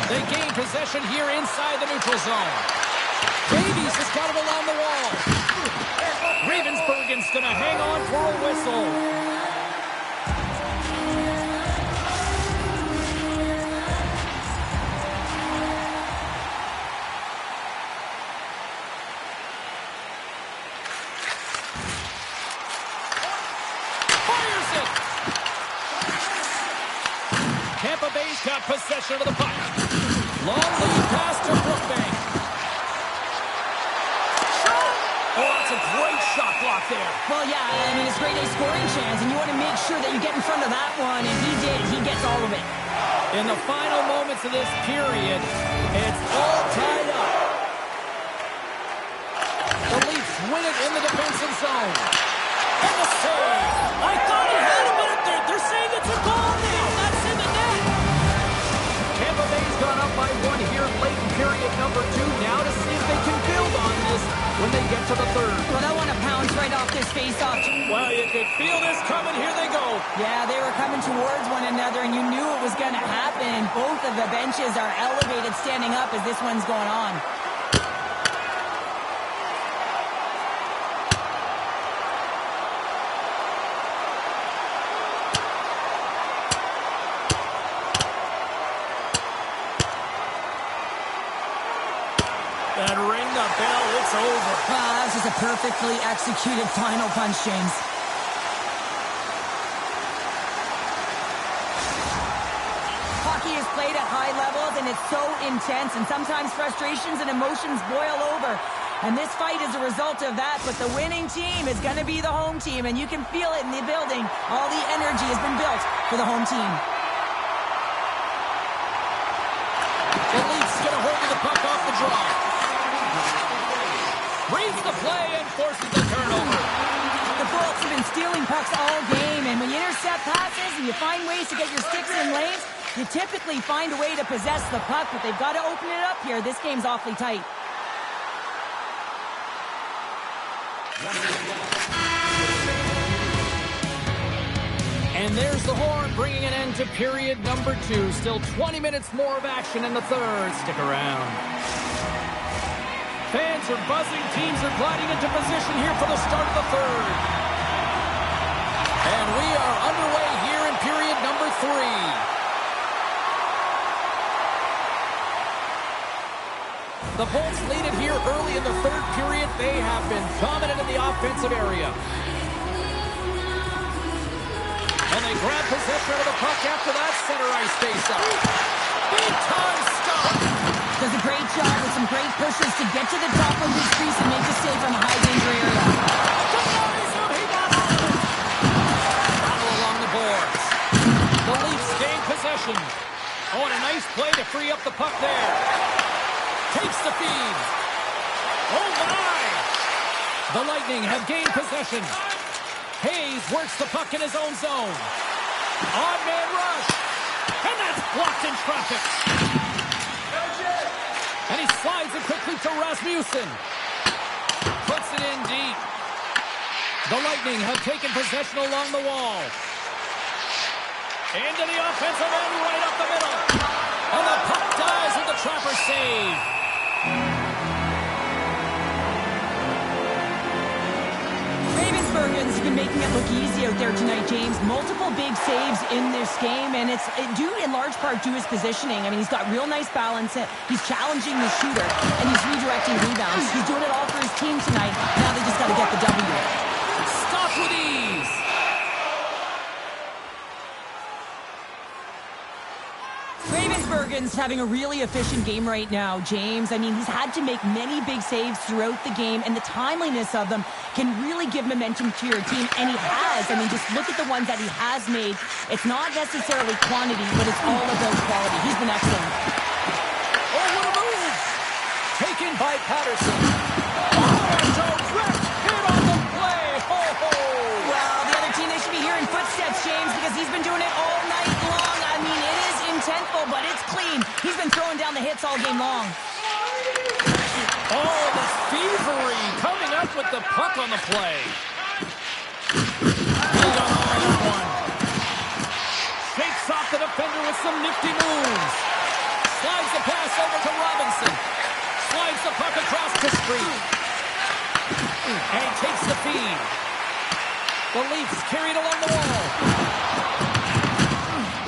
They gain possession here inside the neutral zone. Davies has got it along the wall. Ravensburgen's going to hang on for a whistle. Fires it! Tampa Bay's got possession of the puck. Long lead pass to Brookbank. block there. Well, yeah, I mean, it's grade A scoring chance, and you want to make sure that you get in front of that one, and he did. He gets all of it. In the final moments of this period, it's all tied up. The Leafs win it in the defensive zone. And the save. I thought he had him, but they're saying it's a goal now. That's in the net. Tampa Bay's gone up by one here late in period number 2. Now to see if they can build on this when they get to the third. Well, that one pounds right off this face-off. Well, you could feel this coming. Here they go. Yeah, they were coming towards one another, and you knew it was going to happen. Both of the benches are elevated, standing up as this one's going on. And ring the bell, it's over. That's just a perfectly executed final punch, James. Hockey is played at high levels, and it's so intense, and sometimes frustrations and emotions boil over. And this fight is a result of that, but the winning team is going to be the home team, and you can feel it in the building. All the energy has been built for the home team. The Leafs get a hold of the puck off the draw. Reads the play and forces the turnover. The Bolts have been stealing pucks all game, and when you intercept passes and you find ways to get your sticks in lanes, you typically find a way to possess the puck, but they've got to open it up here. This game's awfully tight. And there's the horn, bringing an end to period number 2. Still 20 minutes more of action in the third. Stick around. Fans are buzzing. Teams are gliding into position here for the start of the third. And we are underway here in period number 3. The Bolts lead it here early in the third period. They have been dominant in the offensive area. And they grab possession of the puck after that center ice face-up. Big time stop. Does a great job with some great pushes to get to the top of his crease and make a save from a high-danger area. Battle along the boards. The Leafs gain possession. Oh, and a nice play to free up the puck there. Takes the feed. Oh, my! The Lightning have gained possession. Hayes works the puck in his own zone. Odd man rush. And that's blocked in traffic. And he slides it quickly to Rasmussen. Puts it in deep. The Lightning have taken possession along the wall. Into the offensive end, right up the middle. And the puck dies with the Trapper save. Ravensburgen's been making it look easy out there tonight, James. Multiple big saves in this game, and it's due in large part to his positioning. I mean, he's got real nice balance. He's challenging the shooter, and he's redirecting rebounds. He's doing it all for his team tonight. Now they just got to get the W. Stop with ease. Ravensburgen's having a really efficient game right now, James. I mean, he's had to make many big saves throughout the game, and the timeliness of them can really give momentum to your team, and he has. I mean, just look at the ones that he has made. It's not necessarily quantity, but it's all about quality. He's been excellent. Oh, what a move! Taken by Patterson. Oh, a direct hit on the play. Ho, ho. Well, the other team, they should be hearing footsteps, James, because he's been doing it all night long. I mean, it is intentful, but it's clean. He's been throwing down the hits all game long. Oh, the thievery coming up with the puck on the play. Hold on that one. Shakes off the defender with some nifty moves. Slides the pass over to Robinson. Slides the puck across the street. And he takes the feed. The Leafs carry it along the wall.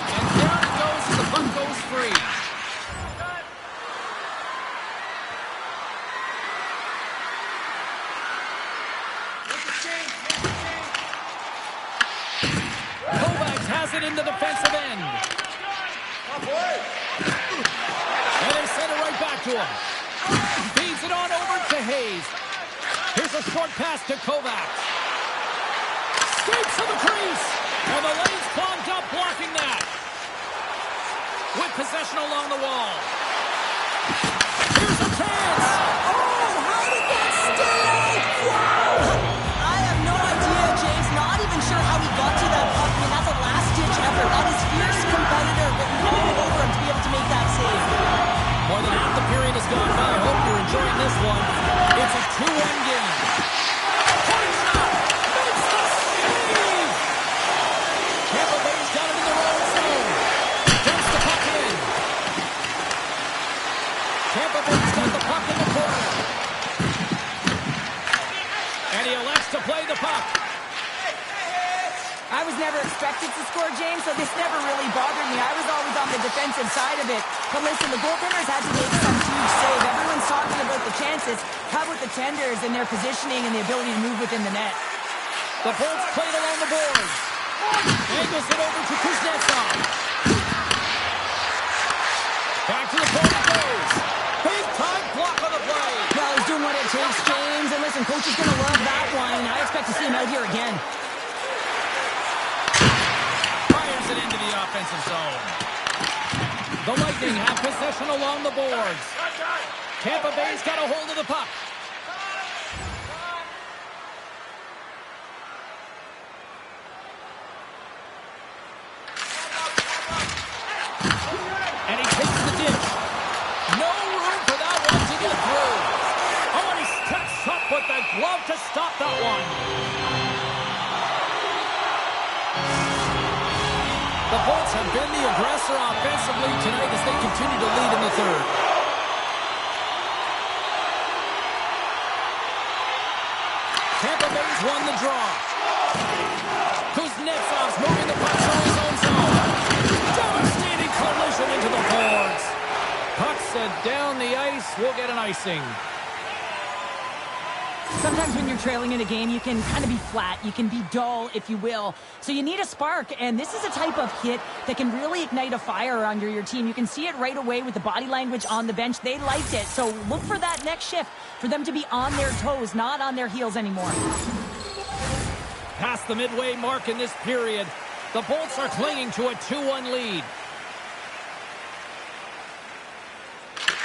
And down it goes as the puck goes free. Kovacs has it in the defensive end. And they send it right back to him. Feeds it on over to Hayes. Here's a short pass to Kovacs. Skates to the crease. And the lane's clogged up blocking that. With possession along the wall. Here's a chance. Oh, how did that stay out? Wow! I have no idea, James. Not even sure how he got to that puck. I mean, that's a last-ditch effort. That is fierce competitor written all over him to be able to make that save. More than half the period has gone by. I hope you're enjoying this one. It's a 2-1 game. Point shot! Makes the save! Tampa Bay's got it in their own zone. Dumps the puck in. Tampa Bay's got the puck in the corner. And he elects to play the puck. I was never expected to score, James, so this never really bothered me. I was always on the defensive side of it. But listen, the goaltenders had to make some huge save. Everyone's talking about the chances. How about the tenders and their positioning and the ability to move within the net? The Bolts played along the boards. Angles it over to Kuznetsov. Back to the corner goes. Big time block on the play. Well, he's doing what it takes, James. And listen, coach is going to love that one. I expect to see him out here again. Fires it into the offensive zone. The Lightning have possession along the boards. Tampa Bay's got a hold of the puck. And he takes the ditch. No room for that one to get through. Oh, and he steps up with the glove to stop that one. The Bolts have been the aggressor offensively tonight as they continue to lead in the third. Tampa Bay's won the draw. Kuznetsov's moving the puck through his own zone. Devastating collision into the boards. Puck set down the ice. We'll get an icing. Sometimes when you're trailing in a game, you can kind of be flat. You can be dull, if you will. So you need a spark, and this is a type of hit that can really ignite a fire under your team. You can see it right away with the body language on the bench. They liked it. So look for that next shift, for them to be on their toes, not on their heels anymore. Past the midway mark in this period, the Bolts are clinging to a 2-1 lead.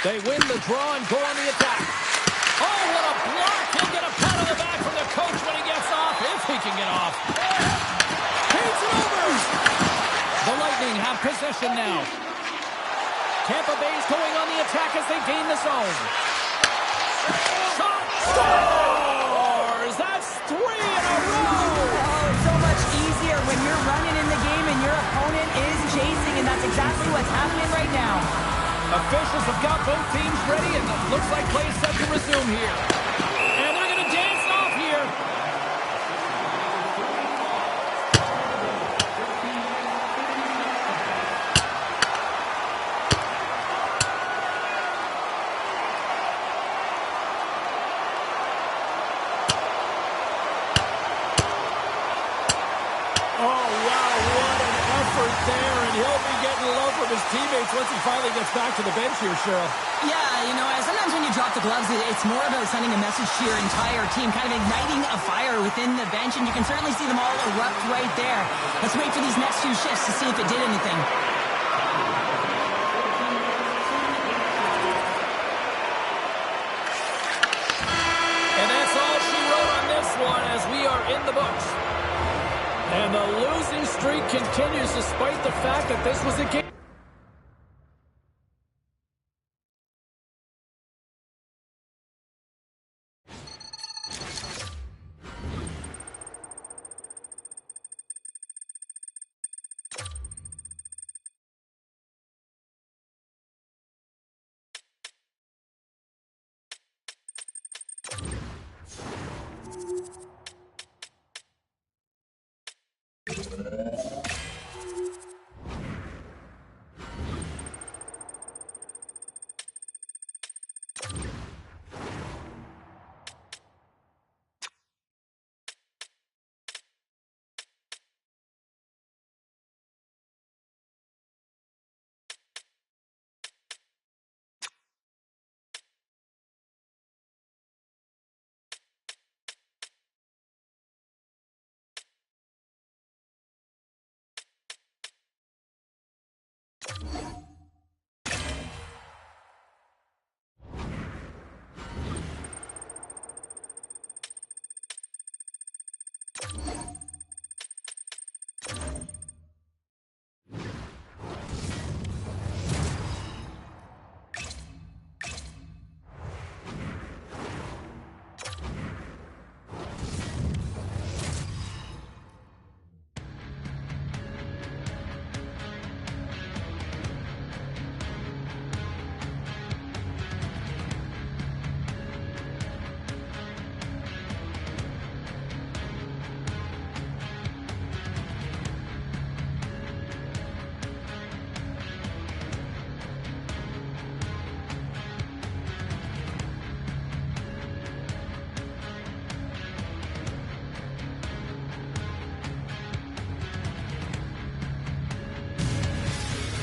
They win the draw and go on the attack. Oh, what a block! He'll get a pat on the back from the coach when he gets off, if he can get off. Takes it over! The Lightning have possession now. Tampa Bay's going on the attack as they gain the zone. Shot! Scores! That's 3 in a row! Oh, so much easier when you're running in the game and your opponent is chasing, and that's exactly what's happening right now. Officials have got both teams ready, and it looks like play is set to resume here. And they're going to dance off here. Oh, wow, what an effort there, and he'll be getting love from his teammates once he finally gets back to the bench here, Cheryl. Yeah, you know, sometimes when you drop the gloves, it's more about sending a message to your entire team, kind of igniting a fire within the bench, and you can certainly see them all erupt right there. Let's wait for these next few shifts to see if it did anything. And that's all she wrote on this one as we are in the books. And the losing streak continues despite the fact that this was a game.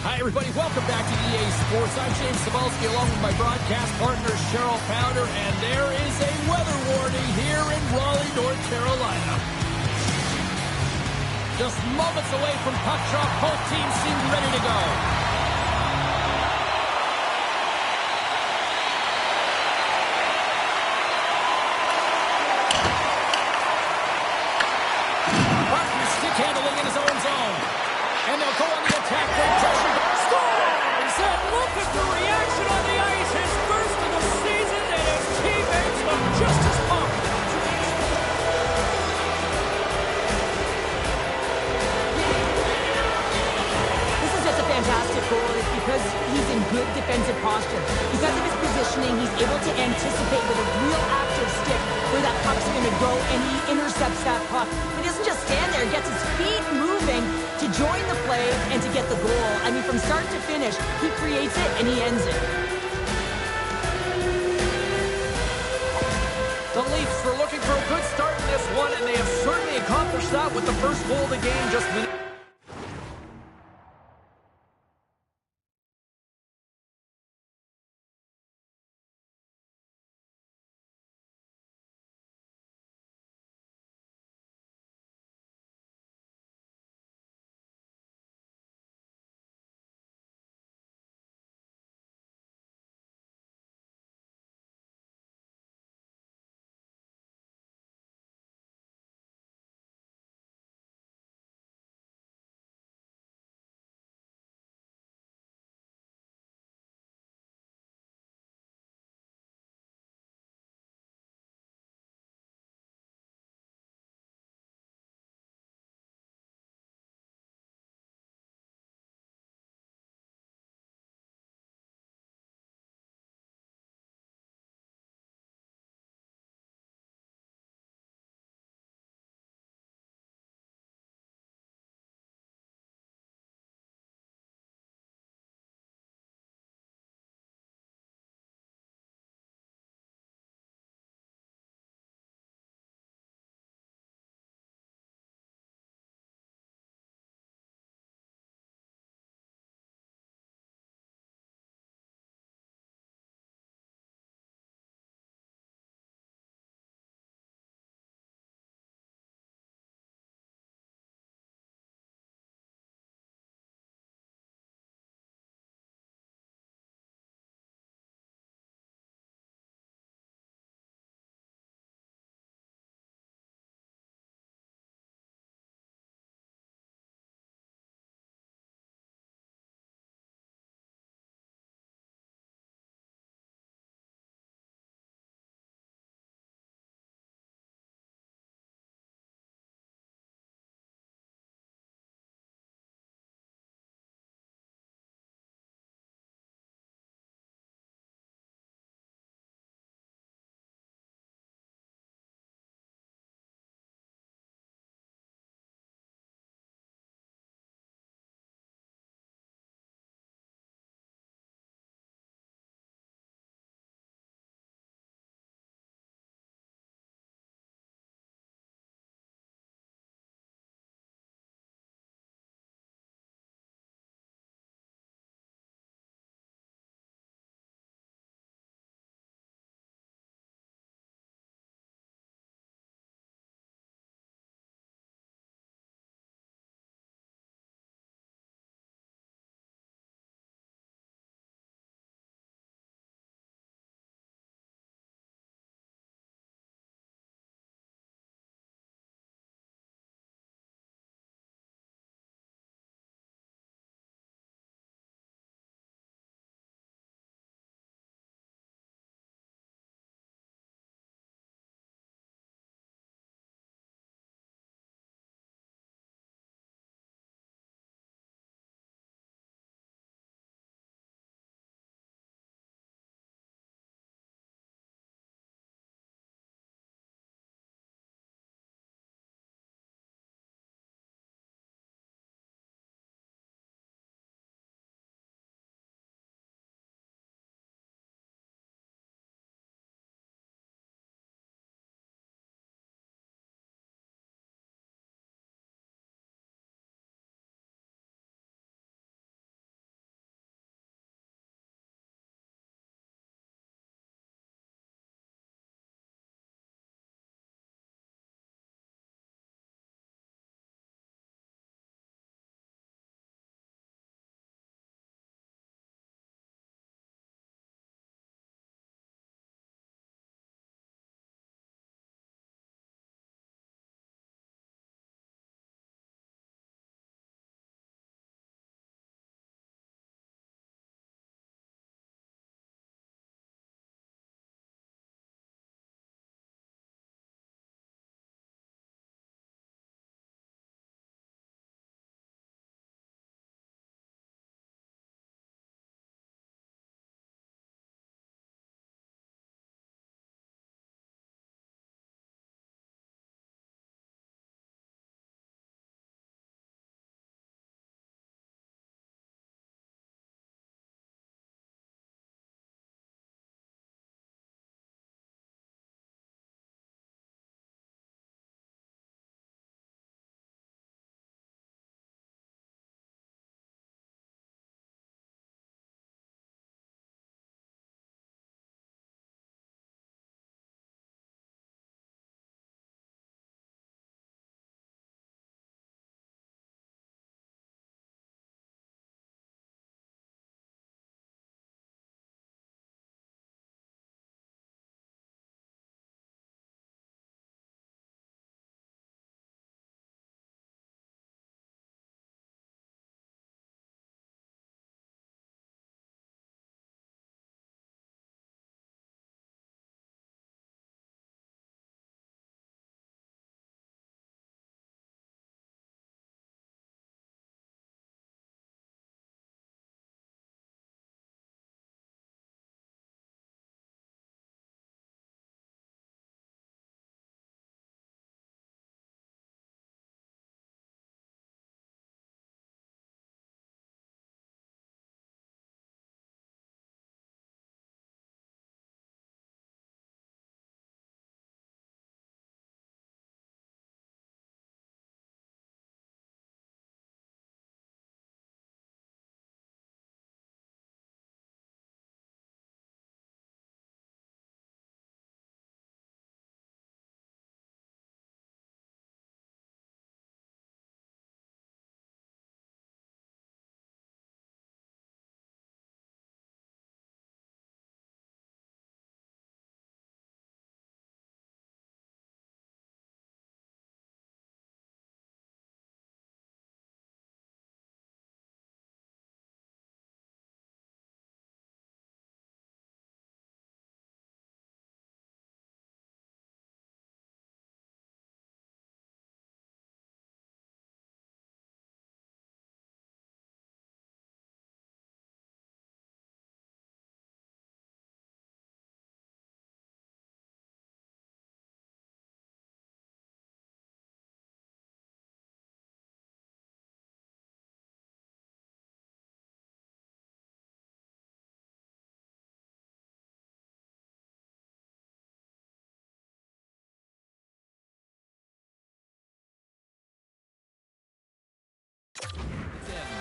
Hi, everybody. Welcome back to EA Sports. I'm James Cebulski, along with my broadcast partner, Cheryl Pounder, and there is a weather warning here in Raleigh, North Carolina. Just moments away from puck drop, both teams seem ready to go. Puck is stick handling in his own zone. And they'll go on the attack. Great pressure. Scores! And look at the reaction on the ice. His first of the season, and his teammates look just as pumped. This is just a fantastic goal. It's because he's in good defensive posture. Because of his positioning, he's able to anticipate with a real active stick where that puck's going to go, and he intercepts that puck. He doesn't just stand there, gets his feet moving to join the play and to get the goal. I mean, from start to finish, he creates it and he ends it. The Leafs were looking for a good start in this one, and they have certainly accomplished that with the first goal of the game just minutes.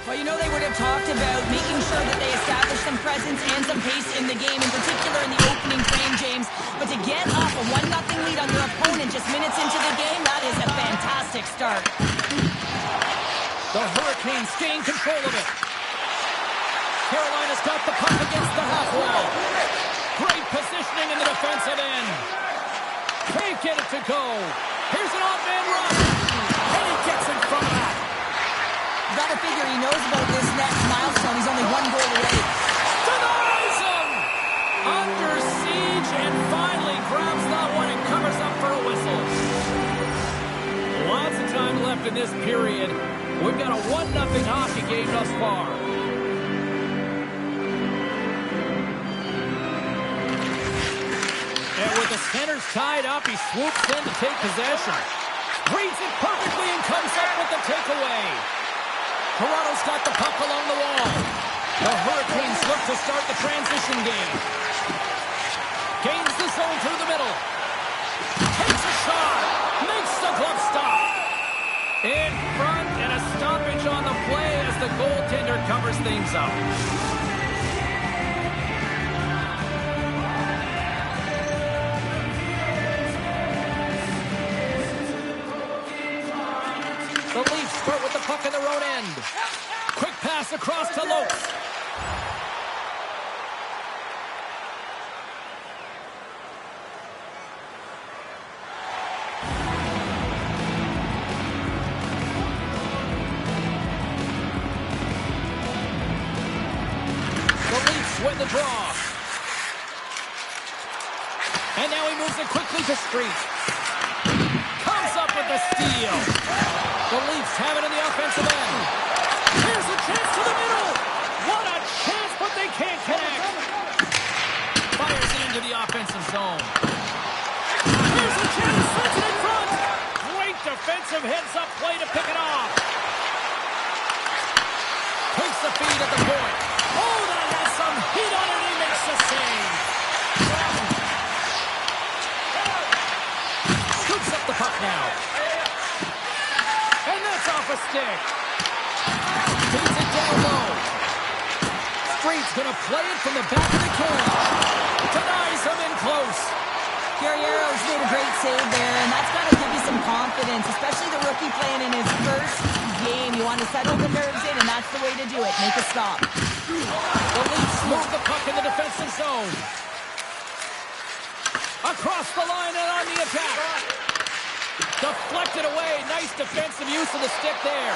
Well, you know they would have talked about making sure that they establish some presence and some pace in the game, in particular in the opening frame, James. But to get off a 1-0 lead on your opponent just minutes into the game, that is a fantastic start. The Hurricanes gain control of it. Carolina's got the puck against the half wall. Great positioning in the defensive end. Can't get it to go. Here's an odd-man run. And he gets in front of that. You gotta figure he knows about this next milestone. He's only 1 goal away. Denies him! Under siege and finally grabs that one and covers up for a whistle. Lots of time left in this period. We've got a 1-0 hockey game thus far. And with the centers tied up, he swoops in to take possession. Reads it perfectly and comes up with the takeaway. Toronto's got the puck along the wall. The Hurricanes look to start the transition game. Gains the zone through the middle. Takes a shot. Makes the glove stop. In front and a stoppage on the play as the goaltender covers things up. The Leafs start with the puck in their own end. Quick pass across to Lopes. The Leafs win the draw. And now he moves it quickly to Street. Comes up with the steal. The Leafs have it in the offensive end. Here's a chance to the middle. What a chance, but they can't connect. Fires it into the offensive zone. Here's a chance, sends it in front. Great defensive heads-up play to pick it off. Takes the feed at the point. Oh, that has some heat on it. He makes the save. Scoops up the puck now. Off a stick. Takes it down low. Street's going to play it from the back of the cage. Denies him in close. Guerrero's made a great save there, and that's got to give you some confidence, especially the rookie playing in his first game. You want to settle the nerves in, and that's the way to do it. Make a stop. The Leafs move the puck in the defensive zone. Across the line and on the attack. Deflected away. Nice defensive use of the stick there.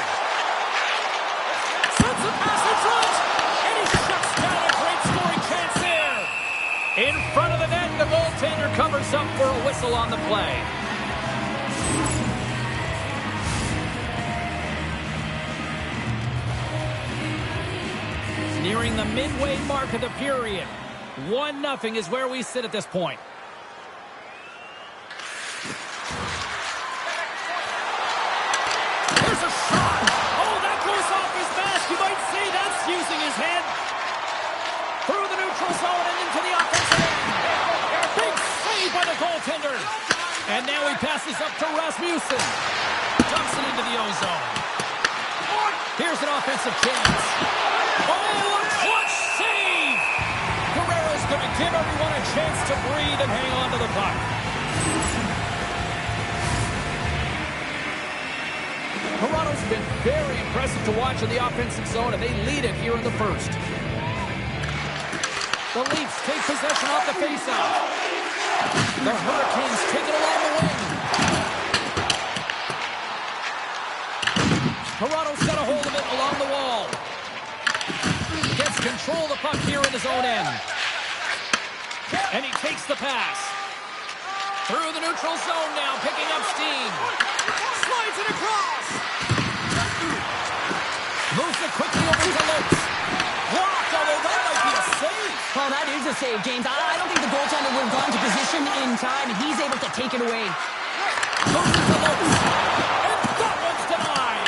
Sends the pass in front. And he shuts down a great scoring chance there. In front of the net, the goaltender covers up for a whistle on the play. Nearing the midway mark of the period. 1-0 is where we sit at this point. Using his head through the neutral zone and into the offensive end. Big save by the goaltender. And now he passes up to Rasmussen. Dumps it into the ozone. Here's an offensive chance. Oh, a clutch save! Guerrero's going to give everyone a chance to breathe and hang on to the puck. Toronto's been very impressive to watch in the offensive zone, and they lead it here in the first. The Leafs take possession off the faceoff. The Hurricanes take it along the wing. Toronto's got a hold of it along the wall. Gets control of the puck here in his own end. And he takes the pass. Through the neutral zone now, picking up steam. Slides it across. Moves it quickly over to Lopes. Blocked, although that might be a save. Well, that is a save, James. I don't think the goaltender would have gone to position in time, and he's able to take it away. Moves it to Lopes. And that one's denied.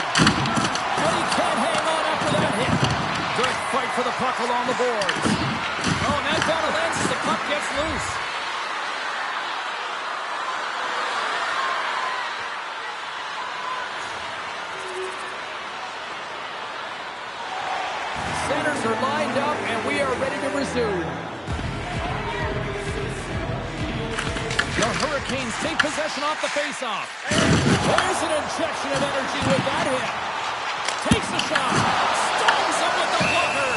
But he can't hang on after that hit. Good fight for the puck along the boards. Oh, and that down the lens as the puck gets loose. are lined up, and we are ready to resume. The Hurricanes take possession off the faceoff. There's an injection of energy with that hit. Takes the shot. Stones up with the blocker.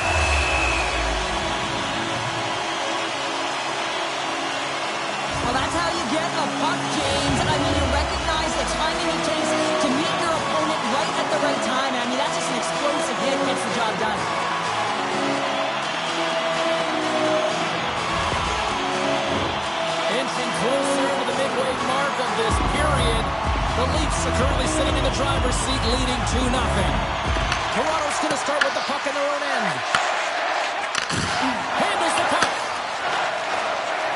Well, that's how you get a puck, James. I mean, you recognize the timing it takes to meet your opponent right at the right time. I mean, that's just an explosive hit. Gets the job done. Inching closer to the midway mark of this period. The Leafs are currently sitting in the driver's seat, leading 2-0. Toronto's going to start with the puck in their own end. Handles the puck.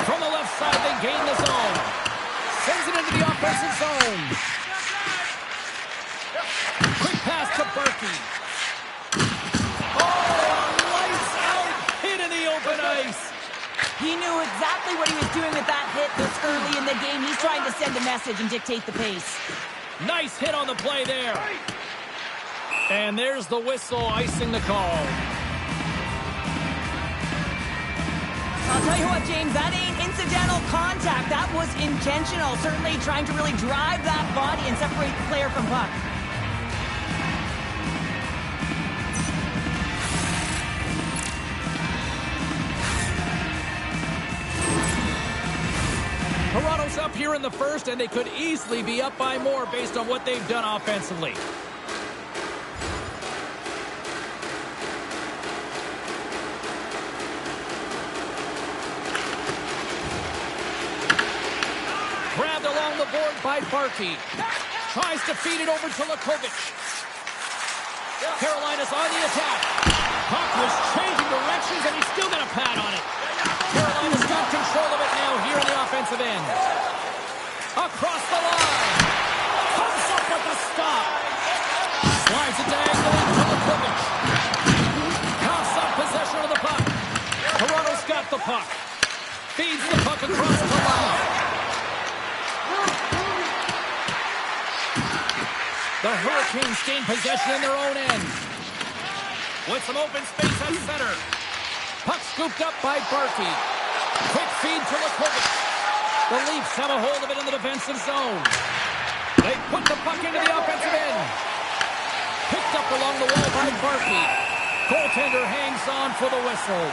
From the left side, they gain the zone. Sends it into the offensive zone. Quick pass to Berkey. Oh, lights out hit in the open ice. He knew exactly what he was doing with that hit this early in the game. He's trying to send a message and dictate the pace. Nice hit on the play there. And there's the whistle icing the call. I'll tell you what, James, that ain't incidental contact. That was intentional. Certainly trying to really drive that body and separate the player from puck. Toronto's up here in the first, and they could easily be up by more based on what they've done offensively. Grabbed along the board by Barkey. Tries to feed it over to Lakovic. Carolina's on the attack. Puck was changing directions, and he's still got a pad on it. Carolina's got control of it now here in the offensive end. Across the line. Comes up with the stop. Slides it diagonally to Lakovic. Coughs up possession of the puck. Toronto's got the puck. Feeds the puck across the line. The Hurricanes gain possession in their own end. With some open space at center. Puck scooped up by Barkey. Quick feed to Lakovic. The Leafs have a hold of it in the defensive zone. They put the puck into the offensive end. Picked up along the wall by Barkey. Goaltender hangs on for the whistle.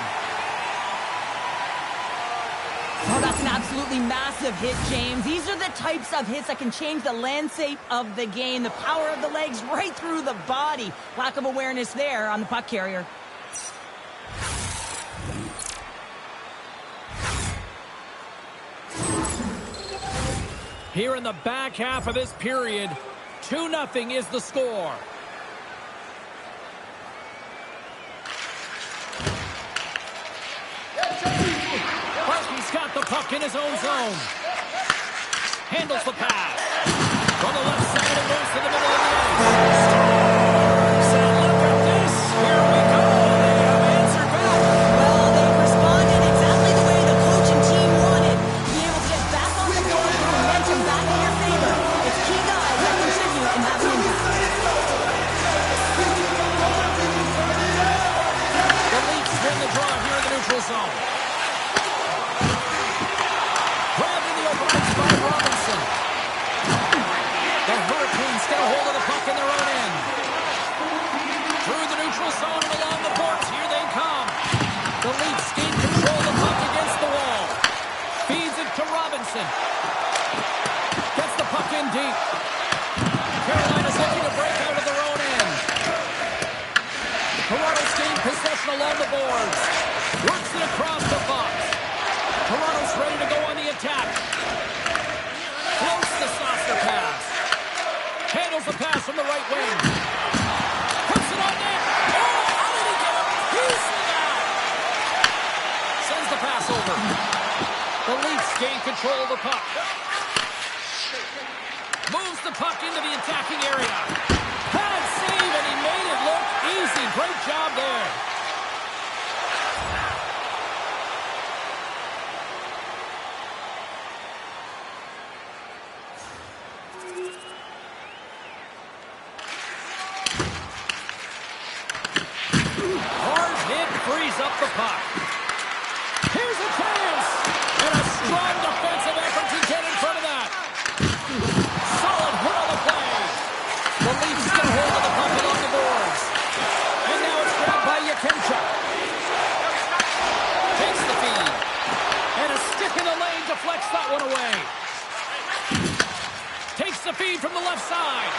Oh, that's an absolutely massive hit, James. These are the types of hits that can change the landscape of the game. The power of the legs right through the body. Lack of awareness there on the puck carrier. Here in the back half of this period, 2-0 is the score. Barkey's got the puck in his own zone. Handles the pass. From the left side, it goes to the middle of the ice. So look at this. Here we go. They have answered back. Well, they responded exactly the way the coach and team wanted. Be able to get back on the board with momentum back in your favor. It's key guys that contribute and have an impact. The Leafs win the draw here in the neutral zone. Grabbed in the open ice by Robinson. The Hurricanes get a hold of the puck in their own end. Through the neutral zone and along the boards. Here they come. The Leafs gain control of the puck against the wall. Feeds it to Robinson. Gets the puck in deep. Carolina's looking to break out of their own end. Toronto's gained possession along the boards. Works it across the box. Toronto's ready to go on the attack. Floats the saucer pass. Handles the pass from the right wing. Puts it on net. Oh, how did he get a piece of that? Sends the pass over. The Leafs gain control of the puck. Moves the puck into the attacking area. Pad save, and he made it look easy. Great job there. Hard hit the puck. Here's a chance. And a strong defensive effort to get in front of that. Solid hit on the play. The Leafs get a hold of the puck along the boards. And now it's grabbed by Yakemchuk. Takes the feed. And a stick in the lane deflects that one away. Takes the feed from the left side.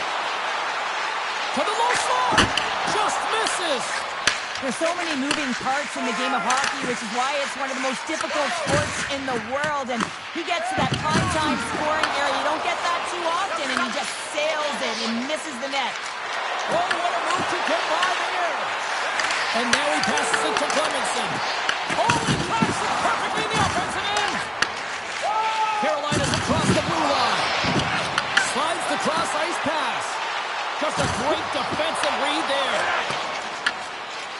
To the low slot. Just misses. There's so many moving parts in the game of hockey, which is why it's one of the most difficult sports in the world. And he gets to that prime-time scoring area. You don't get that too often, and he just sails it and misses the net. Oh, what a move to get by there. And now he passes it to Clemenson. Oh, he drops it perfectly in the offensive end. Carolina's across the blue line. Slides the cross-ice pass. Just a great defensive read there.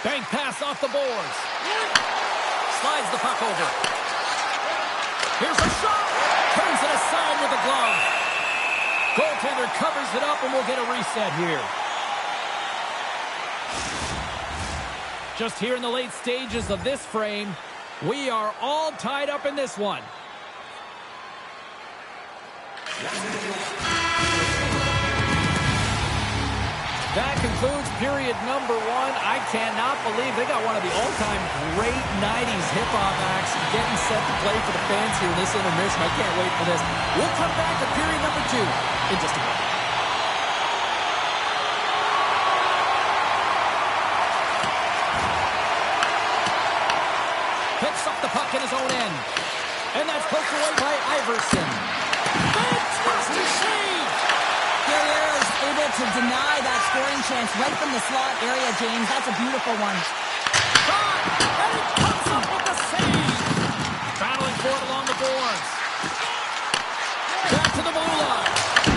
Bank pass off the boards. Slides the puck over. Here's a shot. Turns it aside with a glove. Goaltender covers it up, and we'll get a reset here. Just here in the late stages of this frame, we are all tied up in this one. That concludes period number one. I cannot believe they got one of the all-time great 90s hip-hop acts getting set to play for the fans here in this intermission. I can't wait for this. We'll come back to period number two in just a moment. Picks up the puck in his own end. And that's poked away by Iverson. Fantastic save! Guerrero is able to deny that scoring chance right from the slot area, James. That's a beautiful one. Shot! And he comes up with the save! Battling for it along the boards. Back to the blue line.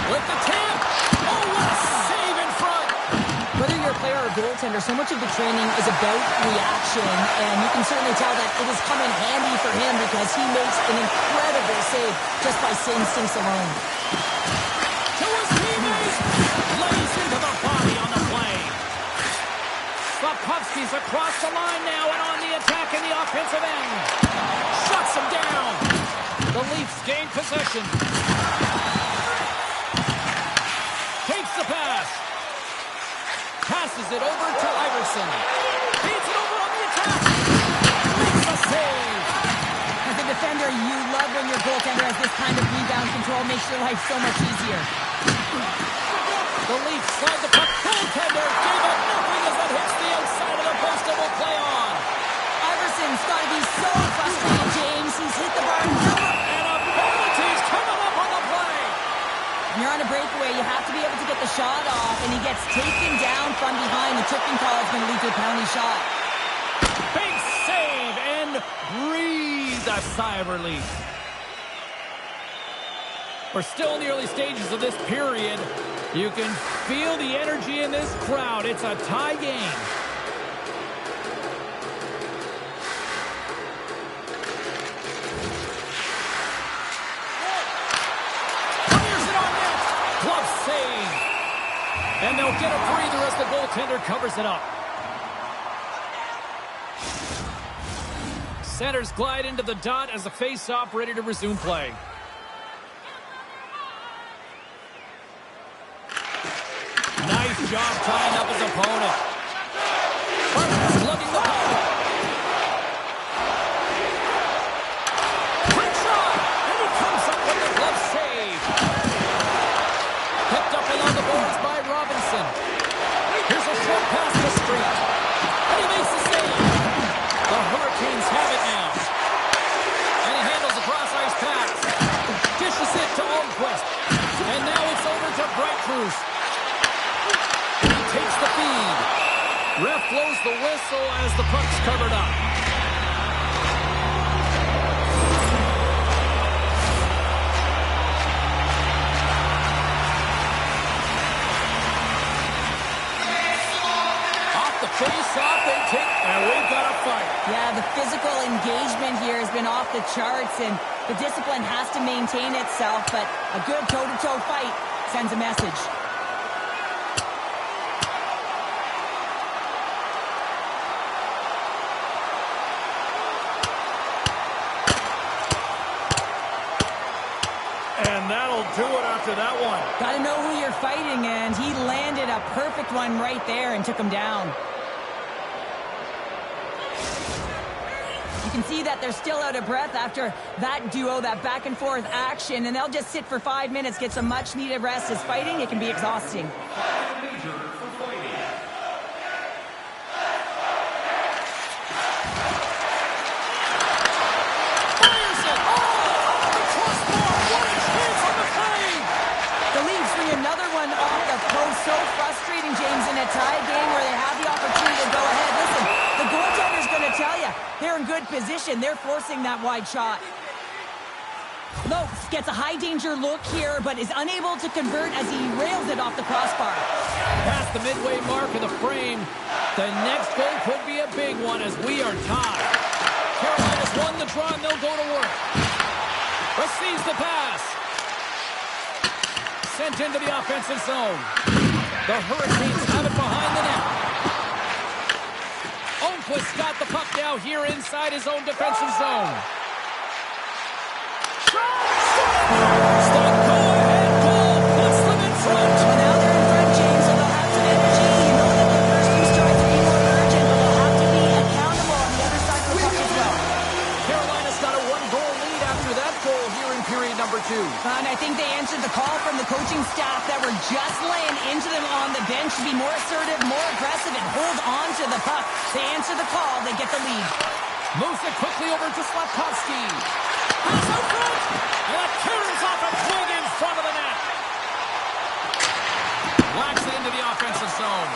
With the tip. Oh, what a save in front! Whether you're a player or a goaltender, so much of the training is about reaction, and you can certainly tell that it has come in handy for him because he makes an incredible save just by instincts alone. Lays into the body on the play. Slafkovsky's across the line now and on the attack in the offensive end. Shuts him down. The Leafs gain possession. Takes the pass. Passes it over to Iverson. Feeds it over on the attack. Makes the save. As a defender, you love when your goaltender has this kind of rebound control. Makes your life so much easier. The Leafs slide the puck. Goaltender gave up nothing as it hits the outside of the post and will play on. Iverson's got to be so frustrated, James. He's hit the bar. And a penalty's coming up on the play. When you're on a breakaway, you have to be able to get the shot off, and he gets taken down from behind. The tripping call is going to lead to a penalty shot. Big save and breathe a sigh of relief. We're still in the early stages of this period. You can feel the energy in this crowd. It's a tie game. Fires it on net. Glove save. And they'll get a breather as the goaltender covers it up. Centers glide into the dot as the face-off ready to resume play. Nice job tying up his opponent. Slugging the puck. Quick shot! And he comes up with the glove save. Picked up along the boards by Robinson. Here's a short pass to Street. And he makes the save. The Hurricanes have it now. And he handles a cross-ice pass. Dishes it to Almquist. And now it's over to Bright Cruz. Takes the feed. Ref blows the whistle as the puck's covered up. Off the face-off, they take, and we've got a fight. Yeah, the physical engagement here has been off the charts, and the discipline has to maintain itself, but a good toe-to-toe fight sends a message. held to it after that one. Got to know who you're fighting, and he landed a perfect one right there and took him down. You can see that they're still out of breath after that duo, that back and forth action, and they'll just sit for 5 minutes, get some much needed rest. As fighting, it can be exhausting. Another one off the post. So frustrating, James, in a tie game where they have the opportunity to go ahead. Listen, the goaltender's going to tell you they're in good position. They're forcing that wide shot. Lopes gets a high-danger look here, but is unable to convert as he rails it off the crossbar. Past the midway mark of the frame, the next goal could be a big one as we are tied. Carolina's won the draw, and they'll go to work. Receives the pass. Sent into the offensive zone. The Hurricanes have it behind the net. Onquist got the puck now here inside his own defensive zone. Stop, go-ahead goal. Puts them in front. Well, now they're in front, James, so they'll have some energy. You know that the first few strikes will be more urgent, but they'll have to be accountable on the other side of the puck as well. Carolina's got a one-goal lead after that goal here in period number 2. And I think they answered the call from the coaching staff that were just laying into them on the bench to be more assertive, more aggressive, and hold on to the puck. They answer the call, they get the lead. Moves it quickly over to Slafkovsky. Pass out front, and it carries off a twig in front of the net. Whacks it into the offensive zone.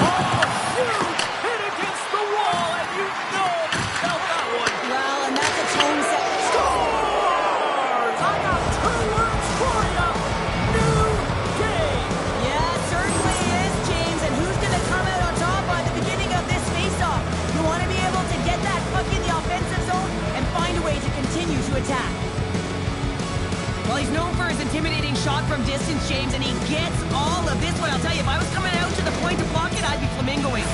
Oh, huge hit against the wall, and you know he felt that one. Well, and that's a tone set. Scores! I got 2 words for you. New game. Yeah, it certainly is, James. And who's going to come out on top by the beginning of this faceoff? You want to be able to get that puck in the offensive zone and find a way to continue to attack. Well, he's known for his intimidating shot from distance, James, and he gets all of this one. I'll tell you, if I was coming out to the point to block it, I'd be flamingoing.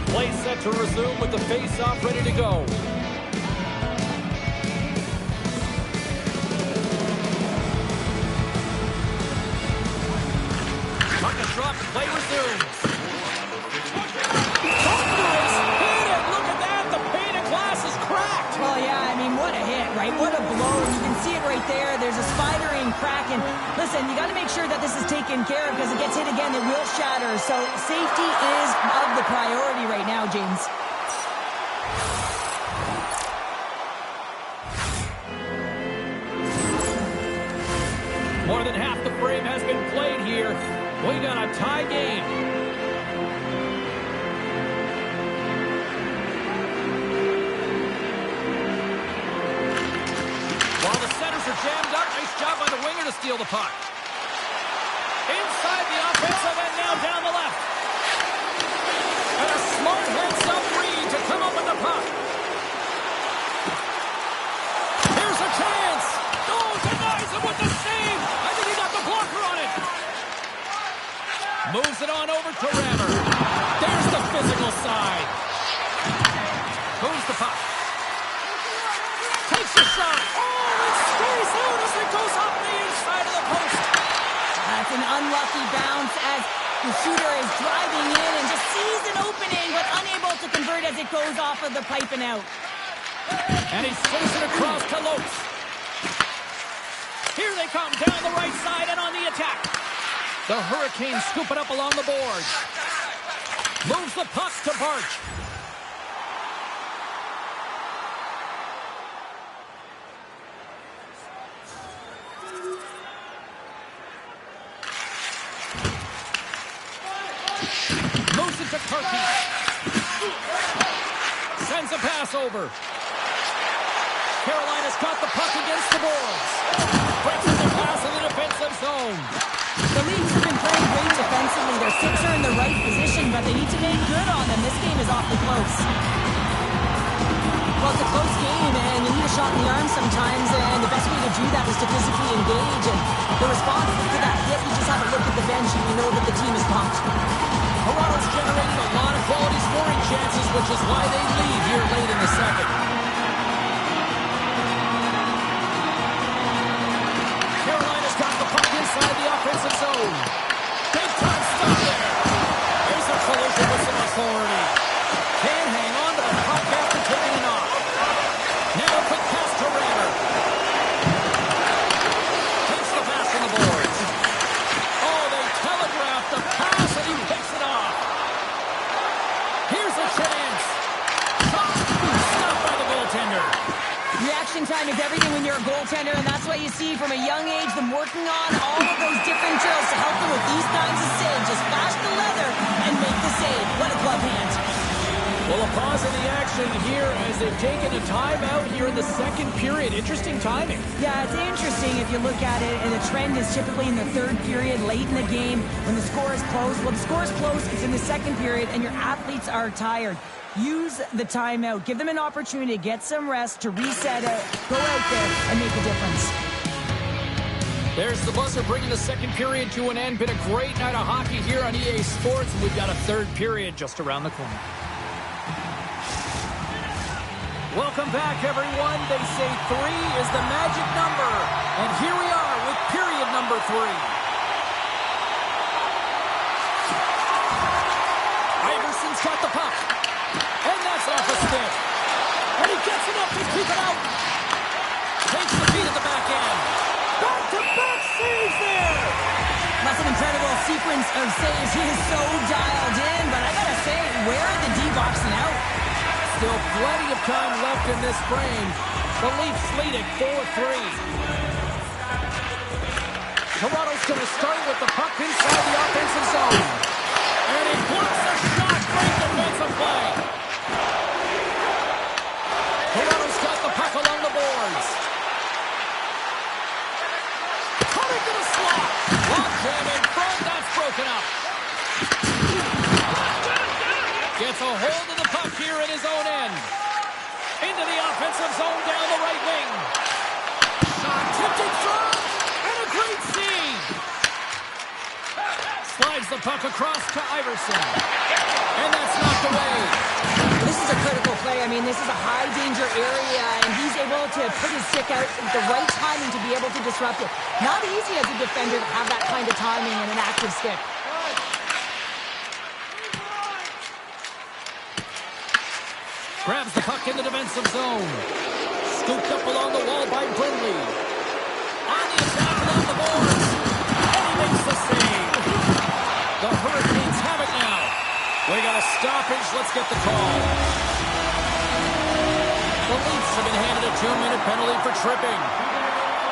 Play set to resume with the face-off ready to go. Puck is dropped, play resumes. Thunderous hit it! Look at that! The pane of glass is cracked! Well, yeah, I mean, what a hit, right? What a blow. You can see it right there. There's a spidering crack. And listen, you got to make sure that this is taken care of because it gets hit again, it will shatter. So safety is of the priority right now, James. More than half the frame has been played here. We got a tie game. While the centers are jammed up, nice job by the winger to steal the puck. Inside the offensive end, now down the left. And a smart heads-up read to come up with the puck. Here's a chance. Oh, denies him with the save. I think he got the blocker on it. Moves it on over to Rammer. There's the physical side. Moves the puck. Takes a shot. Oh, it stays out as it goes off the inside of the post. That's an unlucky bounce as the shooter is driving in and just sees an opening but unable to convert as it goes off of the pipe and out. And he sends it across to Lopes. Here they come down the right side and on the attack. The Hurricanes scoop it up along the boards. Moves the puck to Barch. Moves it to Karki. Sends a pass over. Carolina's got the puck against the boards. Breaks the pass in the defensive zone. The Leafs have been playing great defensively. Their six are in the right position, but they need to make good on them. This game is awfully close. Well, it's a close game, and you need a shot in the arm sometimes, and the best way to do that is to physically engage, and the response to that it, you just have a look at the bench and you know that the team is pumped. Toronto's generating a lot of quality scoring chances, which is why they lead here late in the second. Carolina's got the puck inside the offensive zone. Big time stop there. There's a collision with some authority. Can't hang on to the puck after taking it off. Now a quick pass to Rammer. Takes the pass from the boards. Oh, they telegraphed the pass and he picks it off. Here's a chance. Shot. Stopped by the goaltender. Reaction time is everything when you're a goaltender, and that's why you see from a young age them working on all of those different drills to help them with these kinds of saves. Just bash the leather and make the save. What a glove hand. Well, a pause in the action here as they've taken a timeout here in the second period. Interesting timing. Yeah, it's interesting if you look at it, and the trend is typically in the third period, late in the game, when the score is close. Well, the score is close, it's in the second period, and your athletes are tired. Use the timeout. Give them an opportunity to get some rest, to reset it, go out there, and make a difference. There's the buzzer bringing the second period to an end. Been a great night of hockey here on EA Sports, and we've got a third period just around the corner. Welcome back, everyone. They say 3 is the magic number. And here we are with period number 3. Iverson's got the puck. And that's off a stick. And he gets it up to keep it out. Takes the feed at the back end. Back-to-back saves there. That's an incredible sequence of saves. He is so dialed in, but I gotta say, where are the D-boxing out? Still plenty of time left in this frame. The Leafs lead it 4-3. Toronto's going to start with the puck inside the offensive zone. And he blocks a shot. Great defensive play. Toronto's got the puck along the boards. Cutting to the slot. Lock jam in front. That's broken up. Gets a hold of the puck here at his own end. Into the offensive zone down the right wing. Shot tipped in front. And a great save. Slides the puck across to Iverson. And that's knocked away. This is a critical play. I mean, this is a high-danger area, and he's able to put his stick out at the right timing to be able to disrupt it. Not easy as a defender to have that kind of timing and an active stick. Grabs the puck in the defensive zone. Scooped up along the wall by Brindley. On the attack along the boards. And he makes the save. The Hurricanes have it now. We got a stoppage. Let's get the call. The Leafs have been handed a 2-minute penalty for tripping.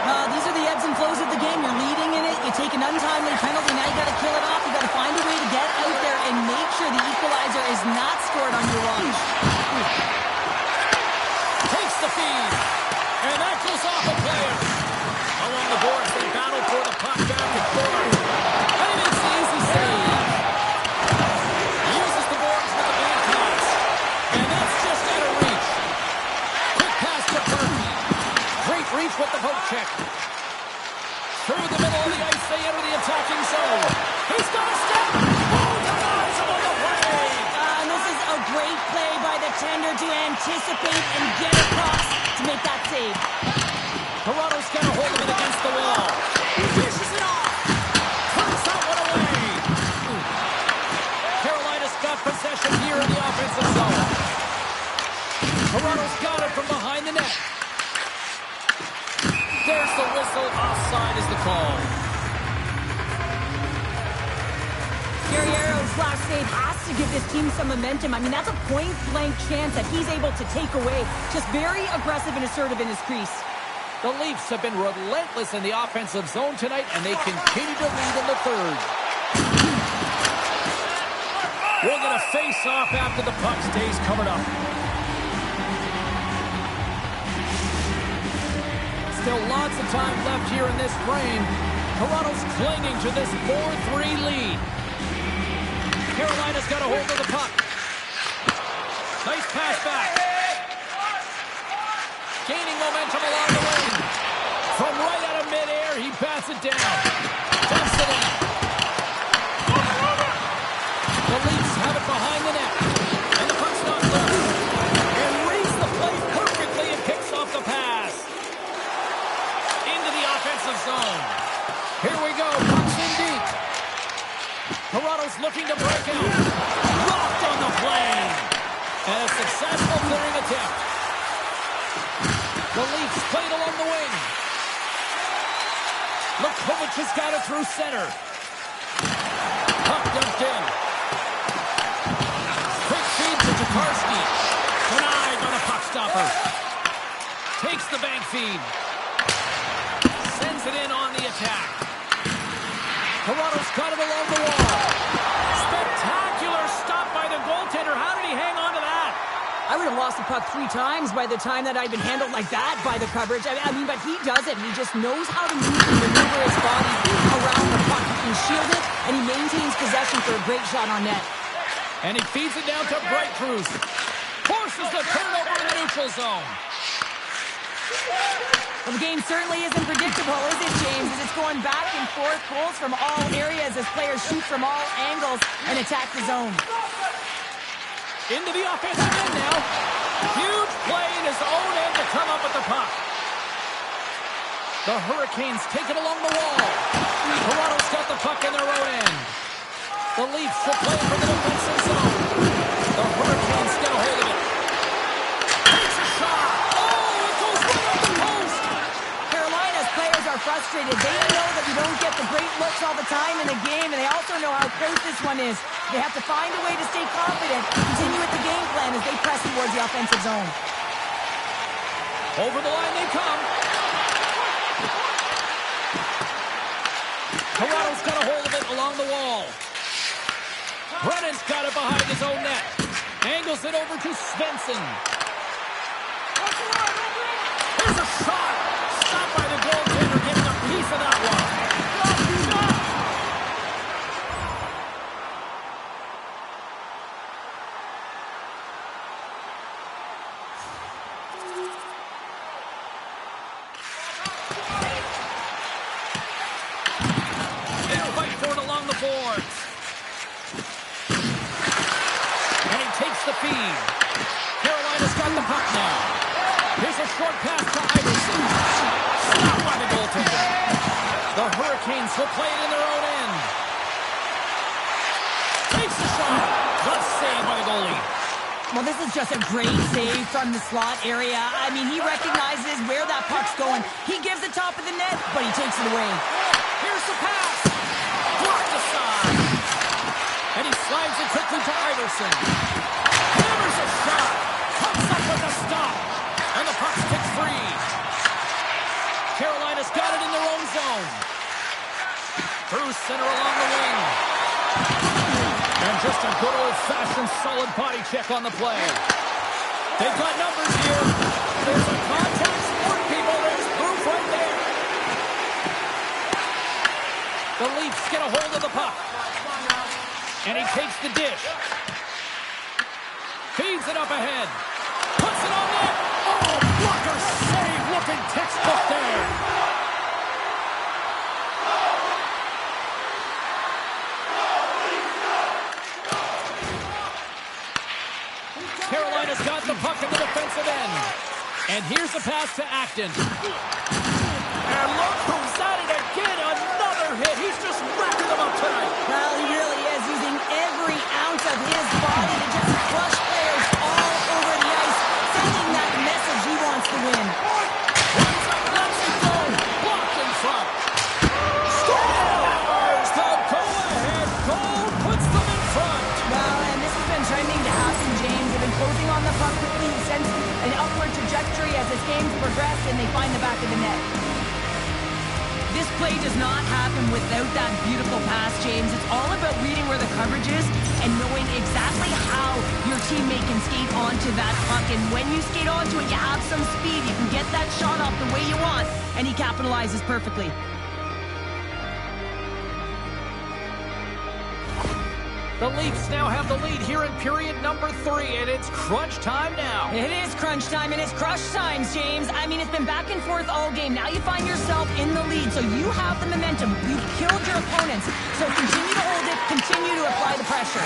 These are the ebbs and flows of the game. You're leading in it. You take an untimely penalty. Now you got to kill it off. You got to find a way to get out there and make sure the equalizer is not scored on your watch. Takes the feed. And that goes off a player. Along the boards, they battle for the puck back and forth. And he makes the easy save. Uses the boards with the back pass. And that's just out of reach. Quick pass to Berkey. Great reach with the poke check. Through the middle of the ice, they enter the attacking zone. He's got a step. Oh, denies him on the play. And this is a great play by the tender to anticipate and get across to make that save. Toronto's got a hold of it against the wall. Dishes it off. Turns that one away. Carolina's got possession here in the offensive zone. Toronto's got it from behind the net. There's the whistle. Offside is the call. Guerrero's last save has to give this team some momentum. I mean, that's a point-blank chance that he's able to take away. Just very aggressive and assertive in his crease. The Leafs have been relentless in the offensive zone tonight, and they continue to lead in the third. We'll get a face-off after the puck stays covered up. Still lots of time left here in this frame. Toronto's clinging to this 4-3 lead. Carolina's got a hold of the puck. Nice pass back. Gaining momentum along the wing. From right out of midair, he bats it down. Dumps it behind the net. And the puck's not loose. And reads the play perfectly and picks off the pass. Into the offensive zone. Here we go. Puck's in deep. Toronto's looking to break out. Rocked on the play. And a successful clearing attempt. The Leafs played along the wing. Lukovic has got it through center. Puck dumped in. Quick feed to Tokarski. Denied by the puck stopper. Takes the bank feed. Sends it in on the attack. Toronto's got it along the wall. Spectacular stop by the goaltender. How did he hang on to that? I would have lost the puck 3 times by the time that I'd been handled like that by the coverage. I mean, but he does it. He just knows how to move and maneuver his body around the puck. He can shield it, and he maintains possession for a great shot on net. And he feeds it down to Bright Cruz. Forces the turnover in the neutral zone. Well, the game certainly isn't predictable, is it, James? As it's going back and forth, goals from all areas as players shoot from all angles and attack the zone. Into the offensive end now. Huge play in his own end to come up with the puck. The Hurricanes take it along the wall. Toronto's got the puck in their own end. The Leafs will play for the defensive zone. The Hurricanes get a hold of it. Takes a shot. Oh, it goes right off the post. Carolina's players are frustrated. They know that you don't get the great looks all the time in the game, and they also know how close this one is. They have to find a way to stay confident, continue with the game plan as they press towards the offensive zone. Over the line they come. Toronto's got a hold of it along the wall. Brennan's got it behind his own net. Angles it over to Svensson. Here's a shot. Stopped by the goaltender, getting a piece of that one. The feed. Carolina's got the puck now. Here's a short pass to Iverson. Stopped by the goaltender. The Hurricanes will play it in their own end. Takes the shot. Good save by the goalie. Well, this is just a great save from the slot area. I mean, he recognizes where that puck's going. He gives the top of the net, but he takes it away. Here's the pass. Blocked aside. And he slides it quickly to Iverson. Hammers a shot. Comes up with a stop. And the puck's kicked free. Carolina's got it in their own zone. Through center along the wing. And just a good old-fashioned solid body check on the play. They've got numbers here. There's a contact sport, people. There's proof right there. The Leafs get a hold of the puck. And he takes the dish. Feeds it up ahead. Puts it on net. Oh, blocker save. Looking textbook there. Carolina's got the puck in the defensive end. And here's a pass to Acton. And look who's at it again. Another hit. He's just racking them up tonight. Well, he really is using every ounce of his body to just crush players all over the ice, sending that message he wants to win. Runs up, lets it go. Blocked in front. Scores! The go-ahead goal puts them in front. Well, and this has been trending to happen, James. They've been closing on the puck quickly. He sends an upward trajectory as his game's progressed, and they find the back of the net. This play does not happen without that beautiful pass, James. It's all about reading where the coverage is and knowing exactly how your teammate can skate onto that puck. And when you skate onto it, you have some speed. You can get that shot off the way you want, and he capitalizes perfectly. The Leafs now have the lead here in period number 3, and it's crunch time now. It is crunch time, and it's crush time, James. I mean, it's been back and forth all game. Now you find yourself in the lead, so you have the momentum. You've killed your opponents, so continue to hold it, continue to apply the pressure.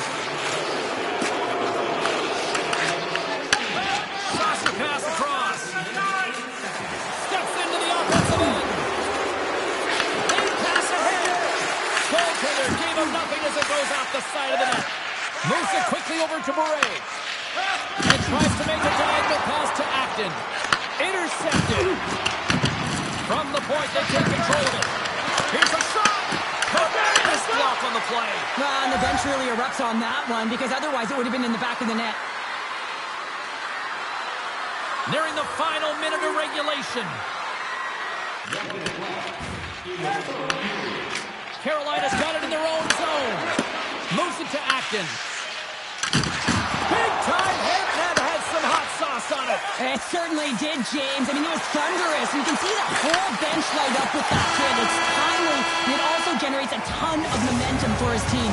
Moves it quickly over to Beret. And tries to make a diagonal pass to Acton. Intercepted. From the point, they take control of it. Here's a shot. Tremendous block on the play. Well, and the bench really erupts on that one because otherwise it would have been in the back of the net. Nearing the final minute of regulation. Carolina's got it in their own zone. Moves it to Acton. Big time hit, and that had some hot sauce on it. It certainly did, James. I mean, it was thunderous. You can see the whole bench light up with that hit. It's timely, and it also generates a ton of momentum for his team.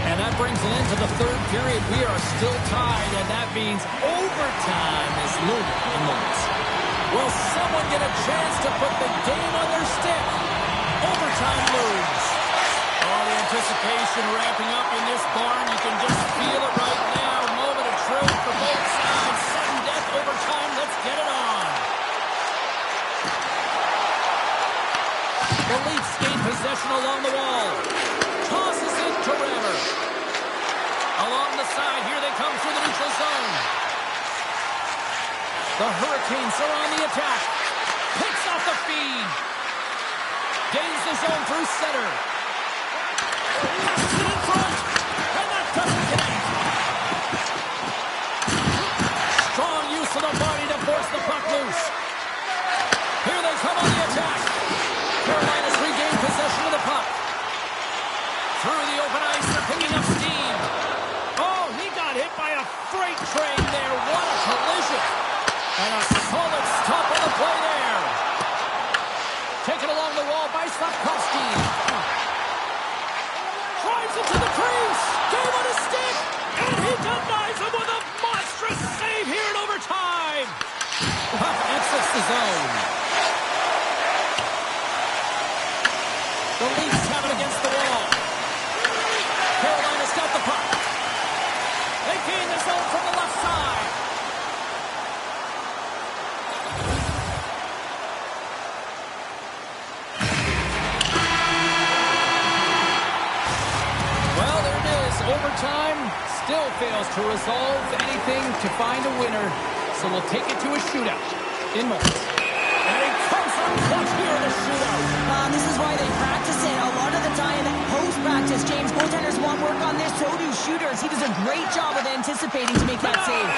And that brings an end to the third period. We are still tied, and that means overtime is looming in moments. Will someone get a chance to put the game on their stick? Overtime looms. Oh, the anticipation ramping up in this barn. You can just feel it right now. Moment of truth for both sides. Sudden death, overtime. Let's get it on. The Leafs gain possession along the wall. Tosses it to Rammer. Along the side, here they come through the neutral zone. The Hurricanes are on the attack. Picks off the feed. Gains the zone through center. Passes it in front. And that doesn't connect. Strong use of the body to force the puck loose. Here they come on the attack. Carolina's regained possession of the puck. Through the open ice, they're picking up steam. Oh, he got hit by a freight train there. What a collision. And a solid stop on the play there. Taken along the wall by Slavkovsky. Drives into the crease. Game on his stick. And he denies him with a monstrous save here in overtime. Puck exits the zone. The Leafs have it against the wall. Carolina's got the puck. They gain the zone from the left side. Well, there it is. Overtime still fails to resolve anything to find a winner. So we'll take it to a shootout in moments. And he comes up clutch here in a shootout. This is why they practice it. A lot of the time, post-practice, James, goaltenders want work on this, so do shooters. He does a great job of anticipating to make that save.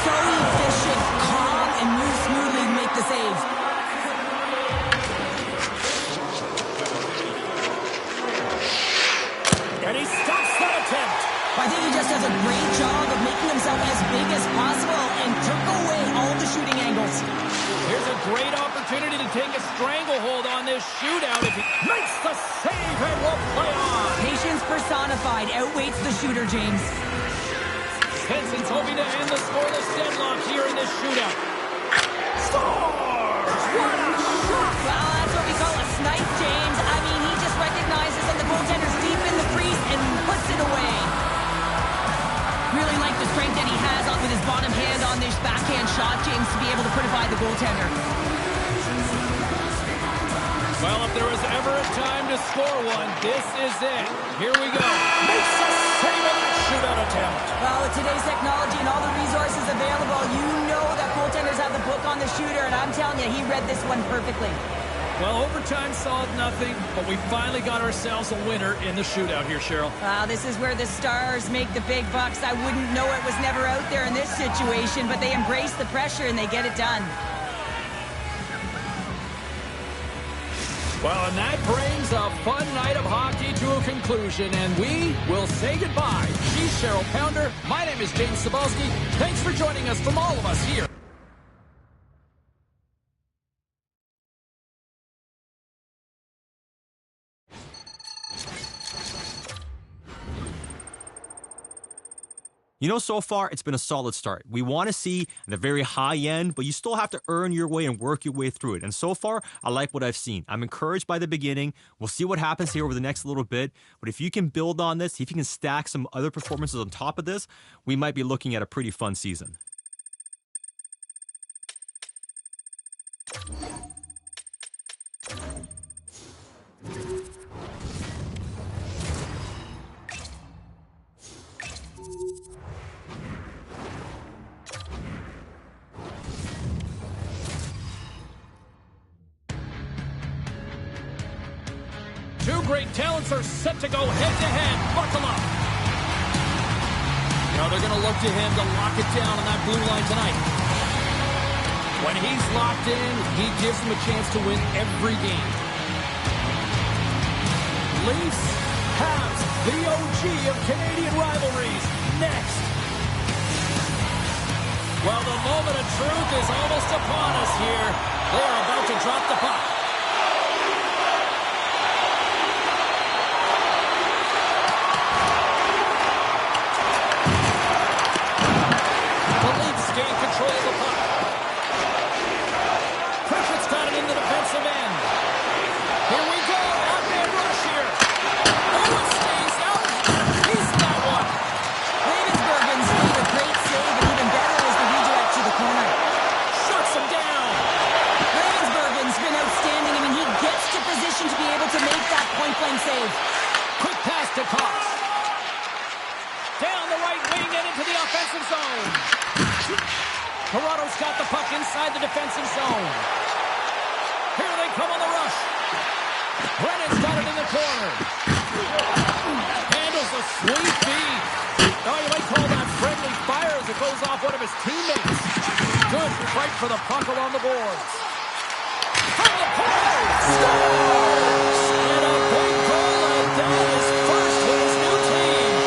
So efficient, calm, and moves smoothly to make the save. And he stops that attempt. I think he just does a great job of making himself as big as possible and took away all the shooting angles. Here's a great opportunity to take a stranglehold on this shootout if he makes the save and will play on. Patience personified outweighs the shooter, James. Henson's hoping to end the scoreless deadlock here in this shootout. Scores! What a shot! Well, that's what we call a snipe, James. I mean, he just recognizes that the goaltender's deep in the crease and puts it away. Really like the strength that he has with his bottom hand on this backhand shot, James, to be able to put it by the goaltender. Well, if there was ever a time to score one, this is it. Here we go. Makes the save of that shootout attempt. Well, with today's technology and all the resources available, you know that goaltenders have the book on the shooter, and I'm telling you, he read this one perfectly. Well, overtime solved nothing, but we finally got ourselves a winner in the shootout here, Cheryl. Wow, this is where the stars make the big bucks. I wouldn't know it was never out there in this situation, but they embrace the pressure and they get it done. Well, and that brings a fun night of hockey to a conclusion, and we will say goodbye. She's Cheryl Pounder. My name is James Cebulski. Thanks for joining us from all of us here. You know, so far, it's been a solid start. We want to see the very high end, but you still have to earn your way and work your way through it. And so far, I like what I've seen. I'm encouraged by the beginning. We'll see what happens here over the next little bit. But if you can build on this, if you can stack some other performances on top of this, we might be looking at a pretty fun season. great talents are set to go head-to-head. Buckle up. Now they're going to look to him to lock it down on that blue line tonight. When he's locked in, he gives them a chance to win every game. Leafs, Habs, the OG of Canadian rivalries, next. Well, the moment of truth is almost upon us here. They are about to drop the puck. The Leafs gain control of the puck. Pritchard's got it in the defensive end. Here we go. Off-man rush here. Oh, it stays out. He's that one. Ravensburgen's made a great save, and even better is the redirect to the corner. Shuts him down. Ravensburgen's been outstanding. I mean, he gets to position to be able to make that point-blank save. Quick pass to Cox. Down the right wing and into the offensive zone. Toronto's got the puck inside the defensive zone. Here they come on the rush. Brennan's got it in the corner. Handles a sweet feed. Oh, you might call that friendly fire as it goes off one of his teammates. Good fight for the puck along the boards. From the point! Scores! And a big goal, and that is first with his new team.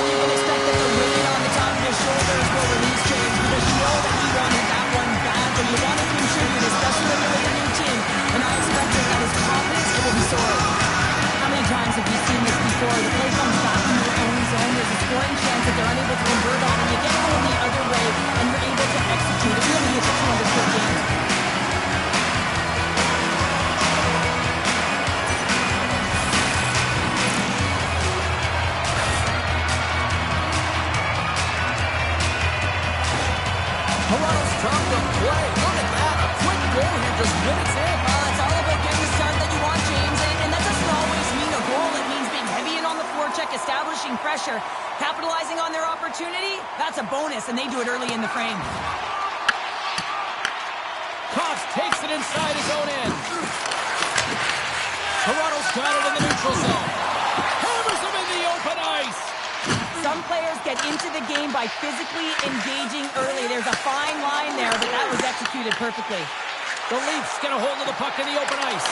You can expect that the weight on the top of his shoulders will release James, because you know that he wanted that one badly. You want to contribute, especially when you're with a new team. And I expect that his confidence will be soaring. How many times have you seen this before? The play comes back in your own zone. There's a scoring chance that they're unable to convert on, and you get going the other way, and you're able to execute. It really is a 200-foot game. Toronto's trying to play. Look at that. A quick goal here just minutes in. It's all about getting the start that you want, James, and that doesn't always mean a goal. It means being heavy in on the forecheck, establishing pressure, capitalizing on their opportunity. That's a bonus, and they do it early in the frame. Cox takes it inside his own end. Toronto's got it in the neutral zone. Hammers him in the open ice. Some players get into the game by physically engaging early. There's a fine line there, but that was executed perfectly. The Leafs get a hold of the puck in the open ice.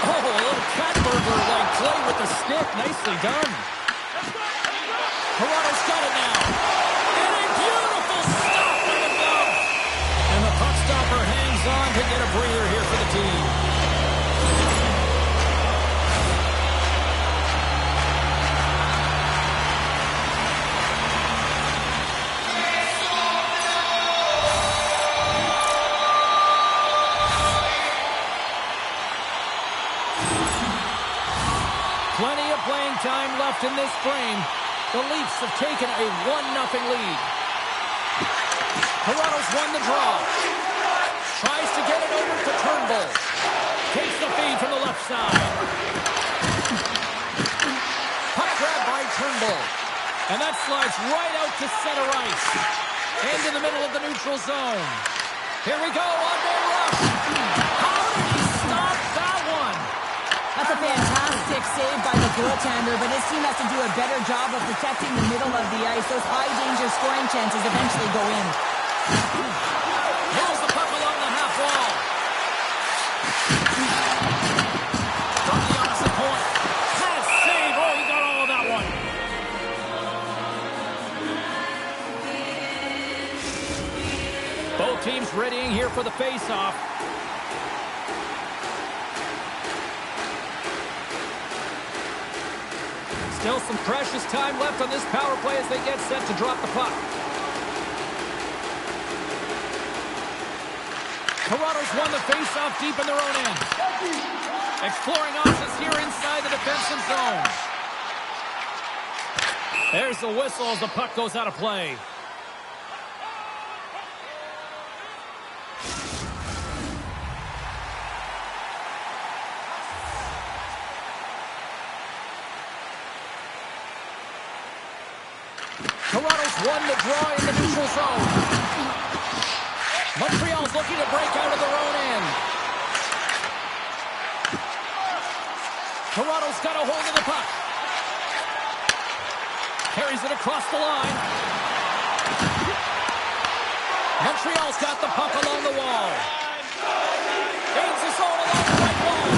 Oh, a little Catburger-like play with the stick. Nicely done. Toronto's got it now. And a beautiful stop from the glove. And the puck stopper hangs on to get a breather here for the team. Plenty of playing time left in this frame. The Leafs have taken a 1-0 lead. Toronto's won the draw. Tries to get it over to Turnbull. Takes the feed from the left side. Puck grab by Turnbull. And that slides right out to center ice. Into the middle of the neutral zone. Here we go, on-man rush. How did he stop that one? That's a fantastic save by the goaltender, but his team has to do a better job of protecting the middle of the ice. Those high-danger scoring chances eventually go in. Rolls the puck along the half wall. From the opposite point. That save. Oh, he got all of that one. Both teams readying here for the face-off. Still some precious time left on this power play as they get set to drop the puck. Toronto's won the face-off deep in their own end. Exploring options here inside the defensive zone. There's the whistle as the puck goes out of play. Toronto's won the draw in the neutral zone. Montreal's looking to break out of their own end. Toronto's got a hold of the puck. Carries it across the line. Montreal's got the puck along the wall. Gains his own along the right wall.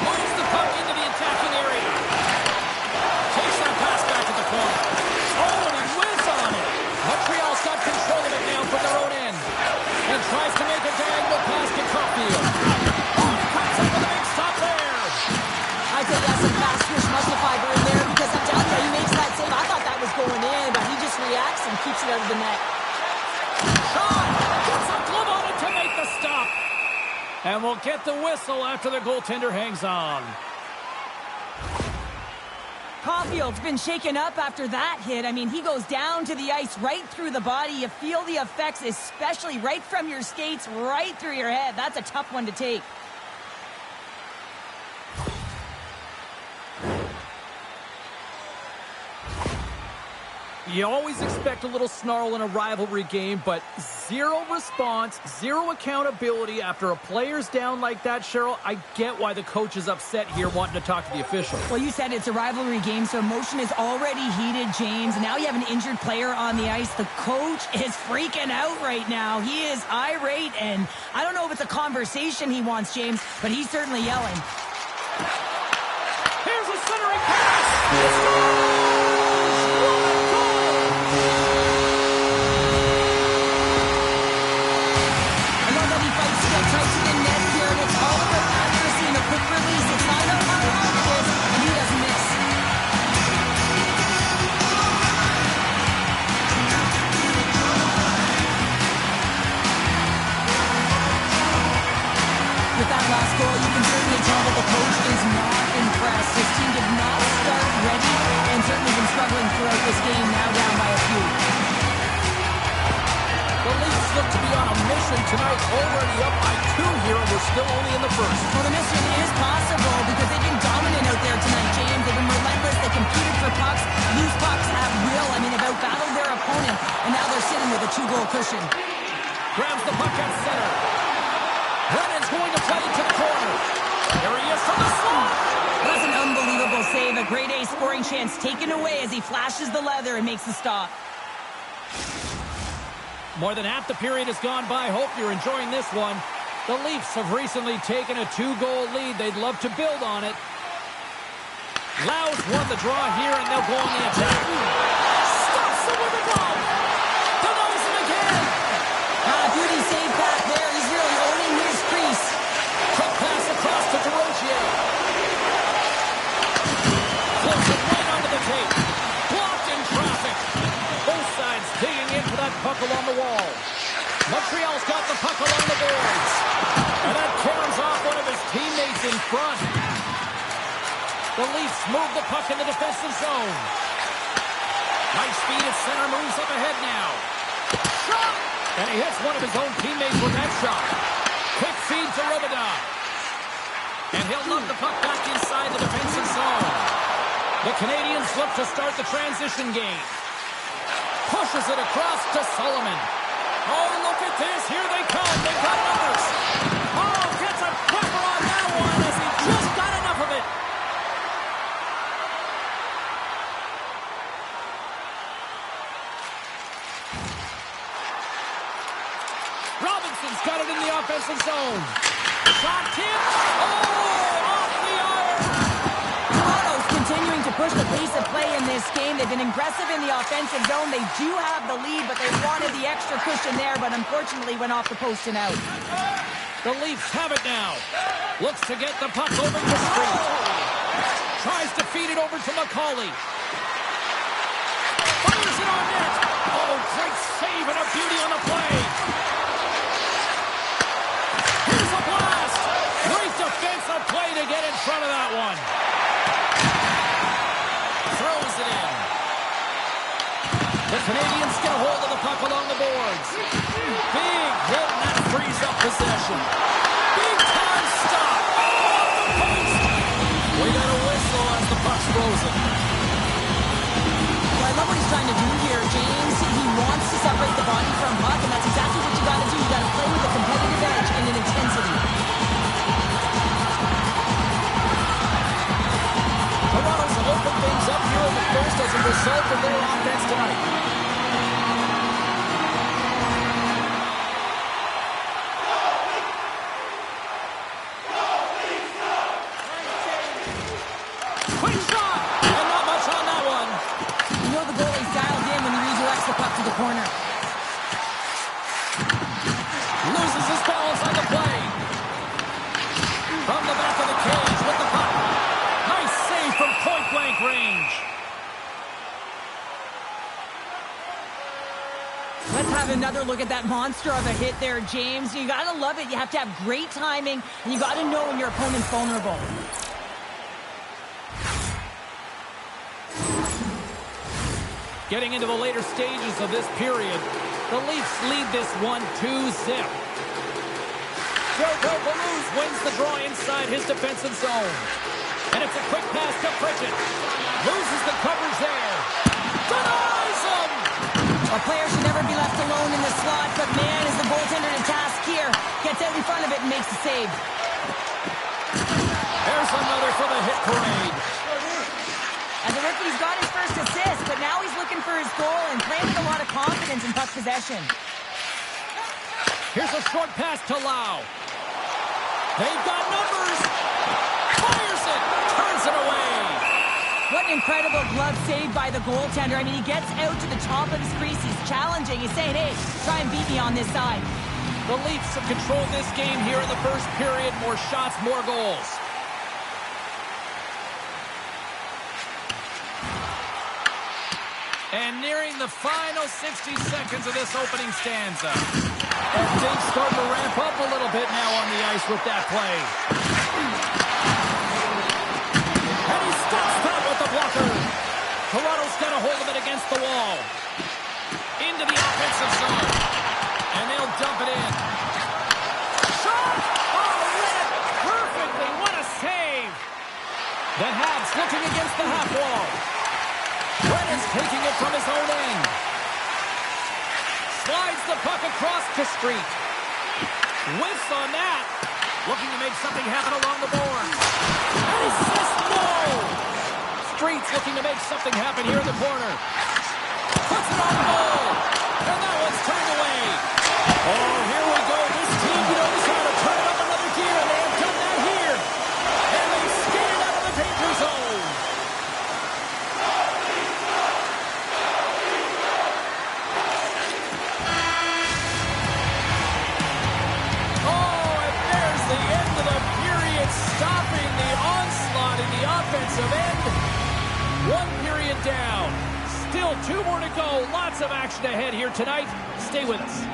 Moves the puck into the attacking area. Takes that pass back to the corner. Oh, and he whizzed on it. Montreal's got control of it now from their own end. And tries to make a diagonal pass to Caulfield. Oh, he comes up with a big stop there. I think that's some fast twitch muscle fiber in there because I'm telling you, he makes that save. I thought that was going in, but he just reacts and keeps it out of the net. Shot! Gets a glove on it to make the stop. And we'll get the whistle after the goaltender hangs on. Caulfield's been shaken up after that hit. I mean, he goes down to the ice right through the body. You feel the effects, especially right from your skates, right through your head. That's a tough one to take. You always expect a little snarl in a rivalry game, but zero response, zero accountability after a player's down like that, Cheryl. I get why the coach is upset here wanting to talk to the official. Well, you said it's a rivalry game, so emotion is already heated, James. Now you have an injured player on the ice. The coach is freaking out right now. He is irate, and I don't know if it's a conversation he wants, James, but he's certainly yelling. Here's a centering pass. With that last goal, you can certainly tell that the coach is not impressed. His team did not start ready and certainly been struggling throughout this game, now down by a few. The Leafs look to be on a mission tonight, already up by 2 here, and we're still only in the first. Well, the mission is possible because they've been dominant out there tonight, James. They've been relentless. They competed for pucks, lose pucks at will. I mean, they've outbattled their opponent, and now they're sitting with a 2-goal cushion. Grabs the puck at center. Brennan's going to play it to the corner. There he is from the slot. That's an unbelievable save. A grade A scoring chance taken away as he flashes the leather and makes the stop. More than half the period has gone by. Hope you're enjoying this one. The Leafs have recently taken a 2-goal lead. They'd love to build on it. Laus won the draw here, and they'll go on the attack. Stops him with the glove. Denies him again. Beauty save back there. He's really owning his crease. Quick pass across to DeRozier. Floats it right onto the tape. Blocked in traffic. Both sides digging in for that puck along the wall. Montreal's got the puck along the boards. And that carries off one of his teammates in front. The Leafs move the puck in the defensive zone. Nice speed at center, moves up ahead now. Shot! And he hits one of his own teammates with that shot. Quick feed to Robidas. And he'll knock the puck back inside the defensive zone. The Canadians look to start the transition game. Pushes it across to Sullivan. Oh, look at this. Here they come. They've got numbers. Oh, gets a cracker on that one as he just got enough of it. Robinson's got it in the offensive zone. Shot tip. Oh, off the iron. Toronto's continuing to push the pace of play in this game. They've been aggressive in the offensive zone. They do have the lead, but they wanted the extra cushion there, but unfortunately went off the post and out. The Leafs have it now. Looks to get the puck over to Street. Tries to feed it over to McCauley. Fires it on net. Oh, great save and a beauty on the play. Here's a blast. Great defensive play to get in front of that one. Throws it in. The Canadians get a hold of the puck along the boards. Big hit, and that frees up possession. Big time stop. Off the post. We got a whistle as the puck's frozen. Well, I love what he's trying to do here, James. He wants to separate the body from puck, and that's exactly what you got to do. You got to play with a competitive edge and an intensity. result of their offense tonight. Quick shot! And not much on that one. You know the goalie's dialed in when he redirects the puck to the corner. Loses his balance on the play. From the back of the cage with the puck. Nice save from point-blank range. Let's have another look at that monster of a hit there, James. You gotta love it. You have to have great timing, and you gotta know when your opponent's vulnerable. Getting into the later stages of this period, the Leafs lead this one 2-0. Joe Ballouz wins the draw inside his defensive zone. And it's a quick pass to Pritchett. Loses the coverage there. Denies him! A player should never be left alone in the slot, but man, is the goaltender to task here. Gets out in front of it and makes the save. There's another for the hit parade. As a rookie, he's got his first assist, but now he's looking for his goal and playing with a lot of confidence in puck possession. Here's a short pass to Lau. They've got numbers. Fires it. Turns it away. What an incredible glove save by the goaltender. I mean, he gets out to the top of his crease. He's challenging. He's saying, hey, try and beat me on this side. The Leafs have controlled this game here in the first period. More shots, more goals. And nearing the final 60 seconds of this opening stanza. And things starting to ramp up a little bit now on the ice with that play. And he stops that with the blocker. Toronto's got a hold of it against the wall. Into the offensive zone. And they'll dump it in. Shot! Oh, read it perfectly. What a save. The Habs looking against the half wall. Brennan's taking it from his own end. Slides the puck across to Street. Whiffs on that. Looking to make something happen along the boards. And he says no! Street's looking to make something happen here in the corner. Puts it on goal. And that one's turned away. Oh, here we go. This team knows how to turn it up another gear. They have done that here. And they skated out of the danger zone. Stopping the onslaught in the offensive end. One period down. Still 2 more to go. Lots of action ahead here tonight. Stay with us.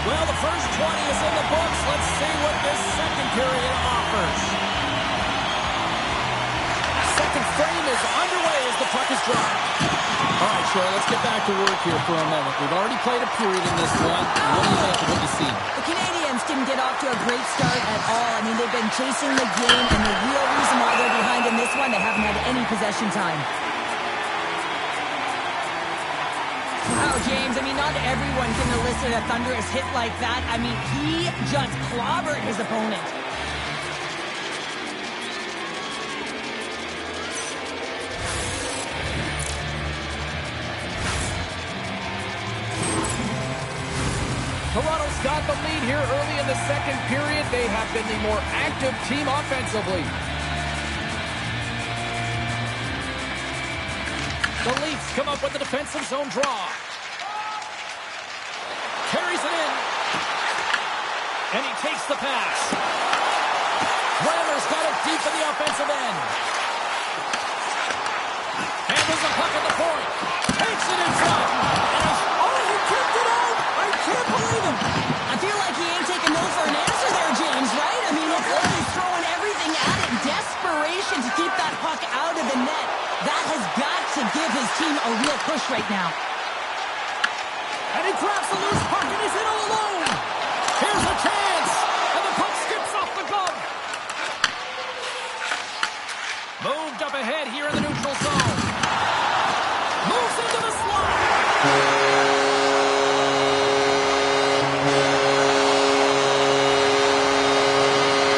Well, the first 20 is in the books. Let's see what this second period offers. Second frame is underway as the puck is dropped. All right, Shirley, let's get back to work here for a moment. We've already played a period in this one. What do you make of what you see? The Canadiens didn't get off to a great start at all. I mean, they've been chasing the game, and the real reason why they're behind in this one, they haven't had any possession time. Wow, James, I mean, not everyone can elicit a thunderous hit like that. I mean, he just clobbered his opponent. lead here early in the second period. They have been the more active team offensively. The Leafs come up with the defensive zone draw. Carries it in. And he takes the pass. Grammer's got it deep in the offensive end. Handles the puck at the point. Takes it in front. Oh, he kicked it out! I can't believe him! I feel like he ain't taking no for an answer there, James, right? I mean, it's like he's throwing everything at it. Desperation to keep that puck out of the net. That has got to give his team a real push right now. And he grabs the loose puck and he's in all alone. Here's a chance. And the puck skips off the glove. Moved up ahead here in the neutral zone. Moves into the slot.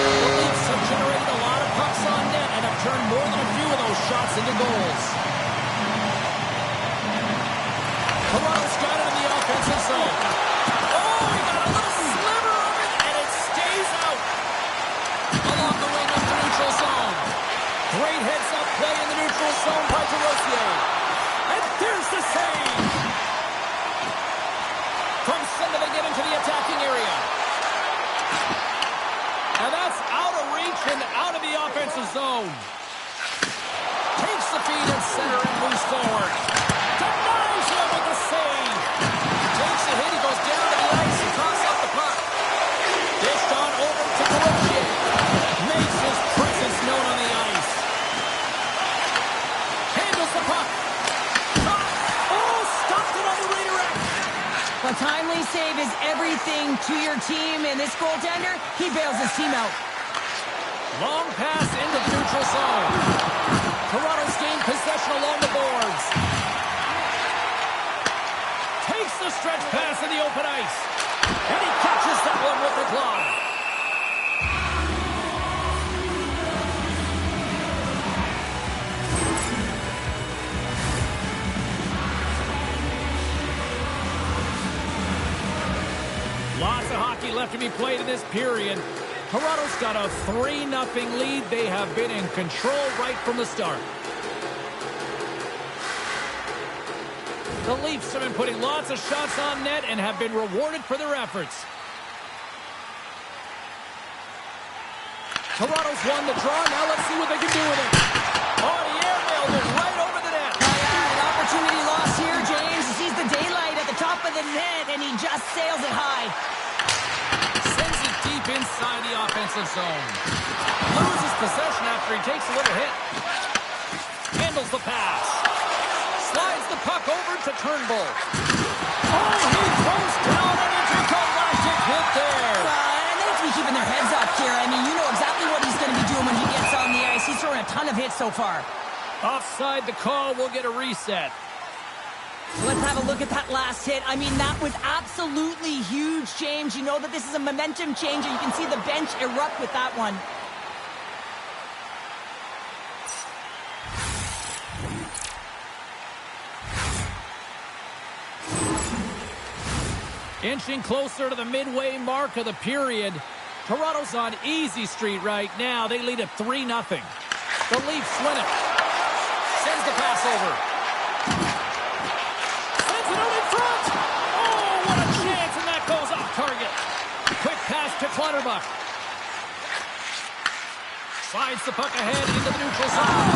The Leafs have generated a lot of pucks on net and have turned more than a few of those shots into goals. Toronto's got it in the offensive zone. Oh, he got a little sliver of it, and it stays out along the wing of the neutral zone. Great heads-up play in the neutral zone by Derosier. And there's the save. From center they get into the attacking area. And that's out of reach and out of the offensive zone. Takes the feed in center and moves forward. Denies him with the save. Takes a hit, he goes down to the ice and tosses out the puck. Dished on over to Derosier. Makes his presence known on the ice. Handles the puck. Oh, stopped it on the redirect. A timely save is everything to your team, and this goaltender, he bails his team out. Long pass into the neutral zone. Toronto's gained possession along the boards. Takes the stretch pass in the open ice. And he catches that one with the glove. Lots of hockey left to be played in this period. Toronto's got a 3-0 lead. They have been in control right from the start. The Leafs have been putting lots of shots on net and have been rewarded for their efforts. Toronto's won the draw. Now let's see what they can do with it. Oh, the airmailed it right over the net. An opportunity lost here, James. He sees the daylight at the top of the net, and he just sails it high. Sends it deep inside the offensive zone. Loses possession after he takes a little hit. Handles the pass. Slides the puck over to Turnbull. Oh, he throws down an intergalactic hit there. And they have to be keeping their heads up here. I mean, you know exactly what he's going to be doing when he gets on the ice. He's throwing a ton of hits so far. Offside the call. We'll get a reset. Let's have a look at that last hit. I mean, that was absolutely huge, James. You know that this is a momentum changer. You can see the bench erupt with that one. Inching closer to the midway mark of the period. Toronto's on easy street right now. They lead at 3-0. The Leafs win it. Sends the pass over. Sends it out in front. Oh, what a chance, and that goes off target. Quick pass to Clutterbuck. Slides the puck ahead into the neutral zone.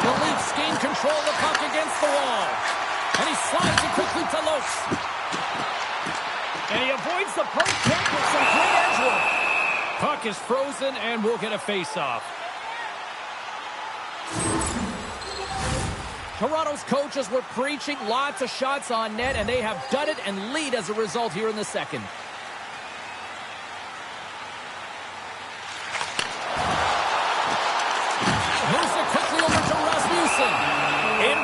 The Leafs gain control of the puck against the wall. And he slides it quickly to Lopes. And he avoids the poke check with some great edge work. Puck is frozen, and we'll get a face-off. Toronto's coaches were preaching lots of shots on net, and they have done it and lead as a result here in the second. Moves it quickly over to Rasmussen. In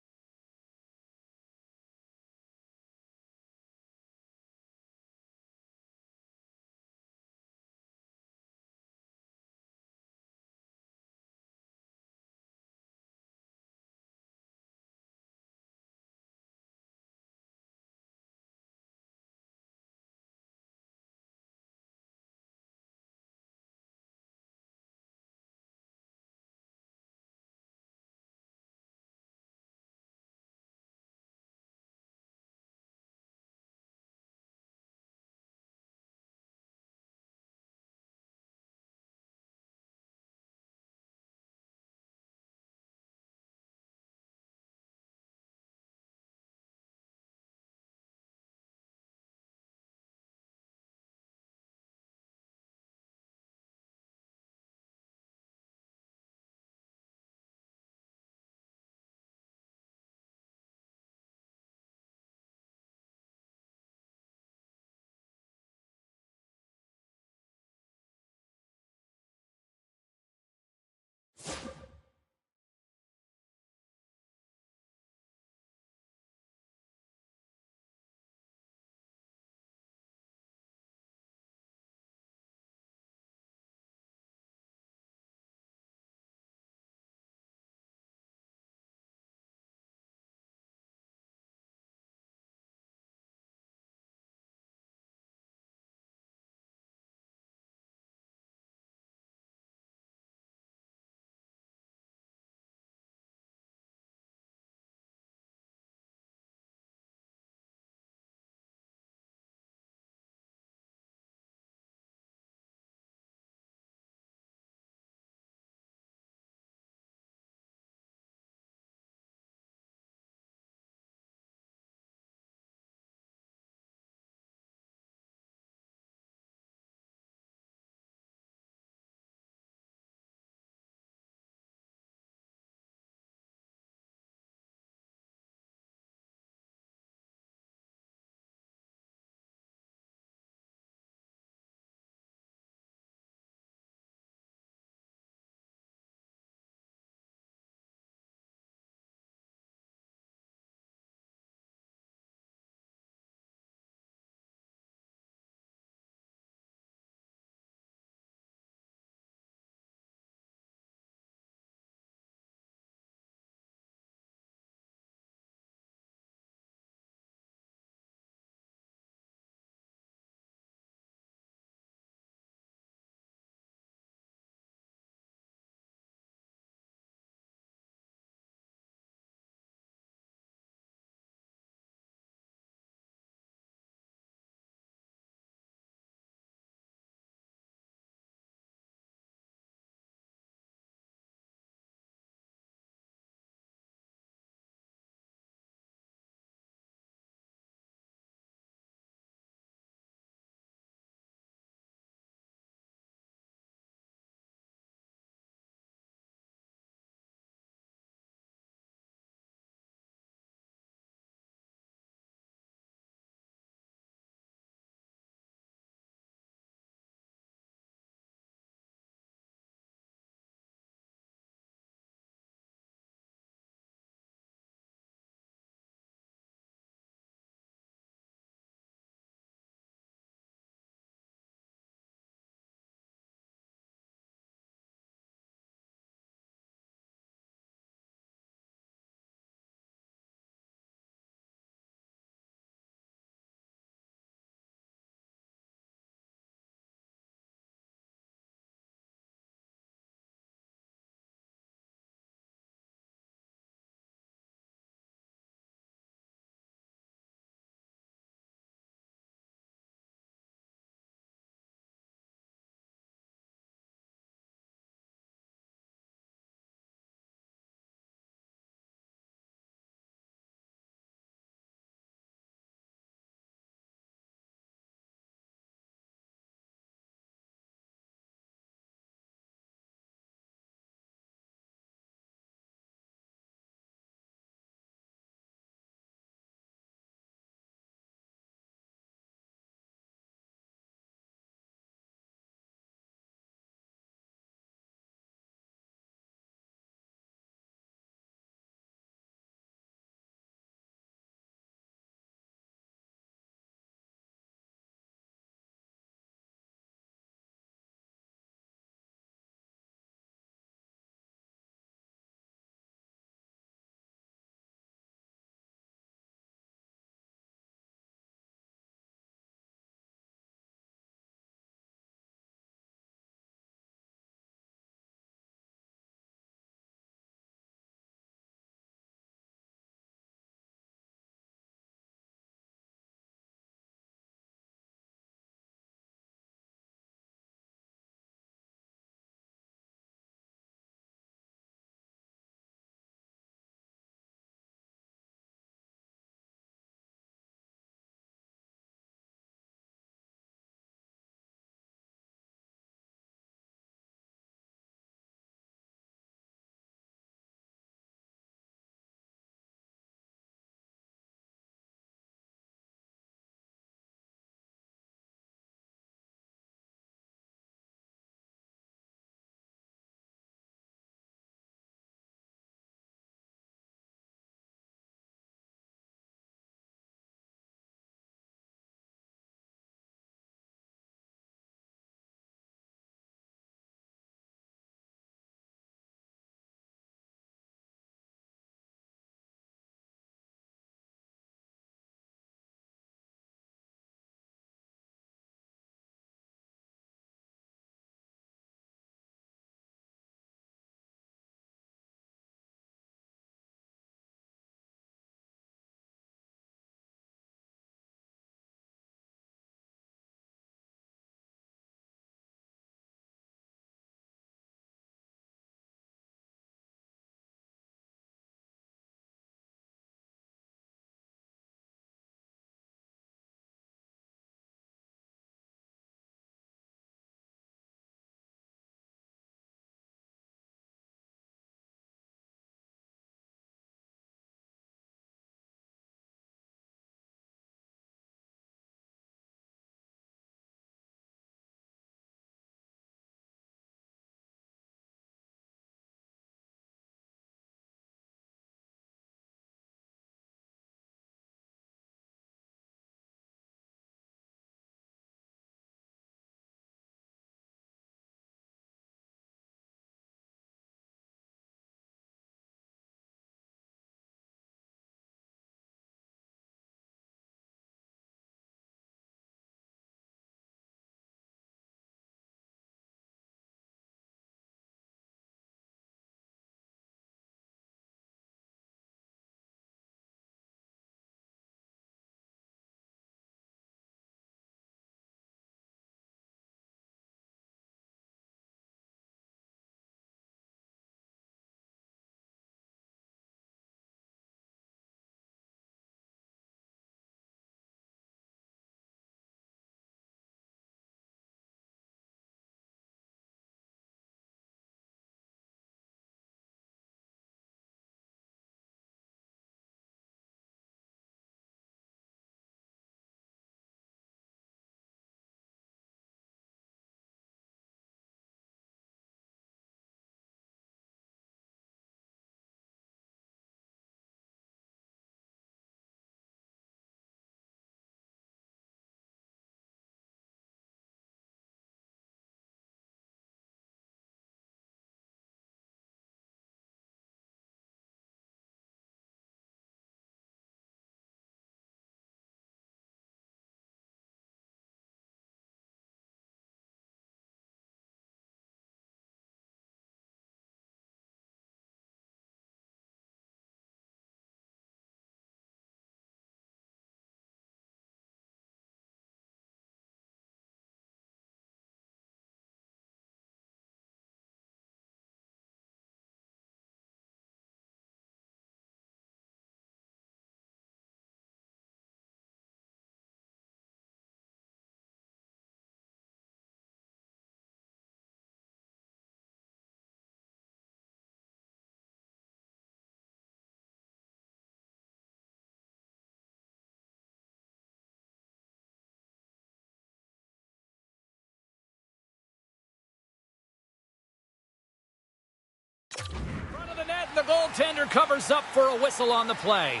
goaltender covers up for a whistle on the play.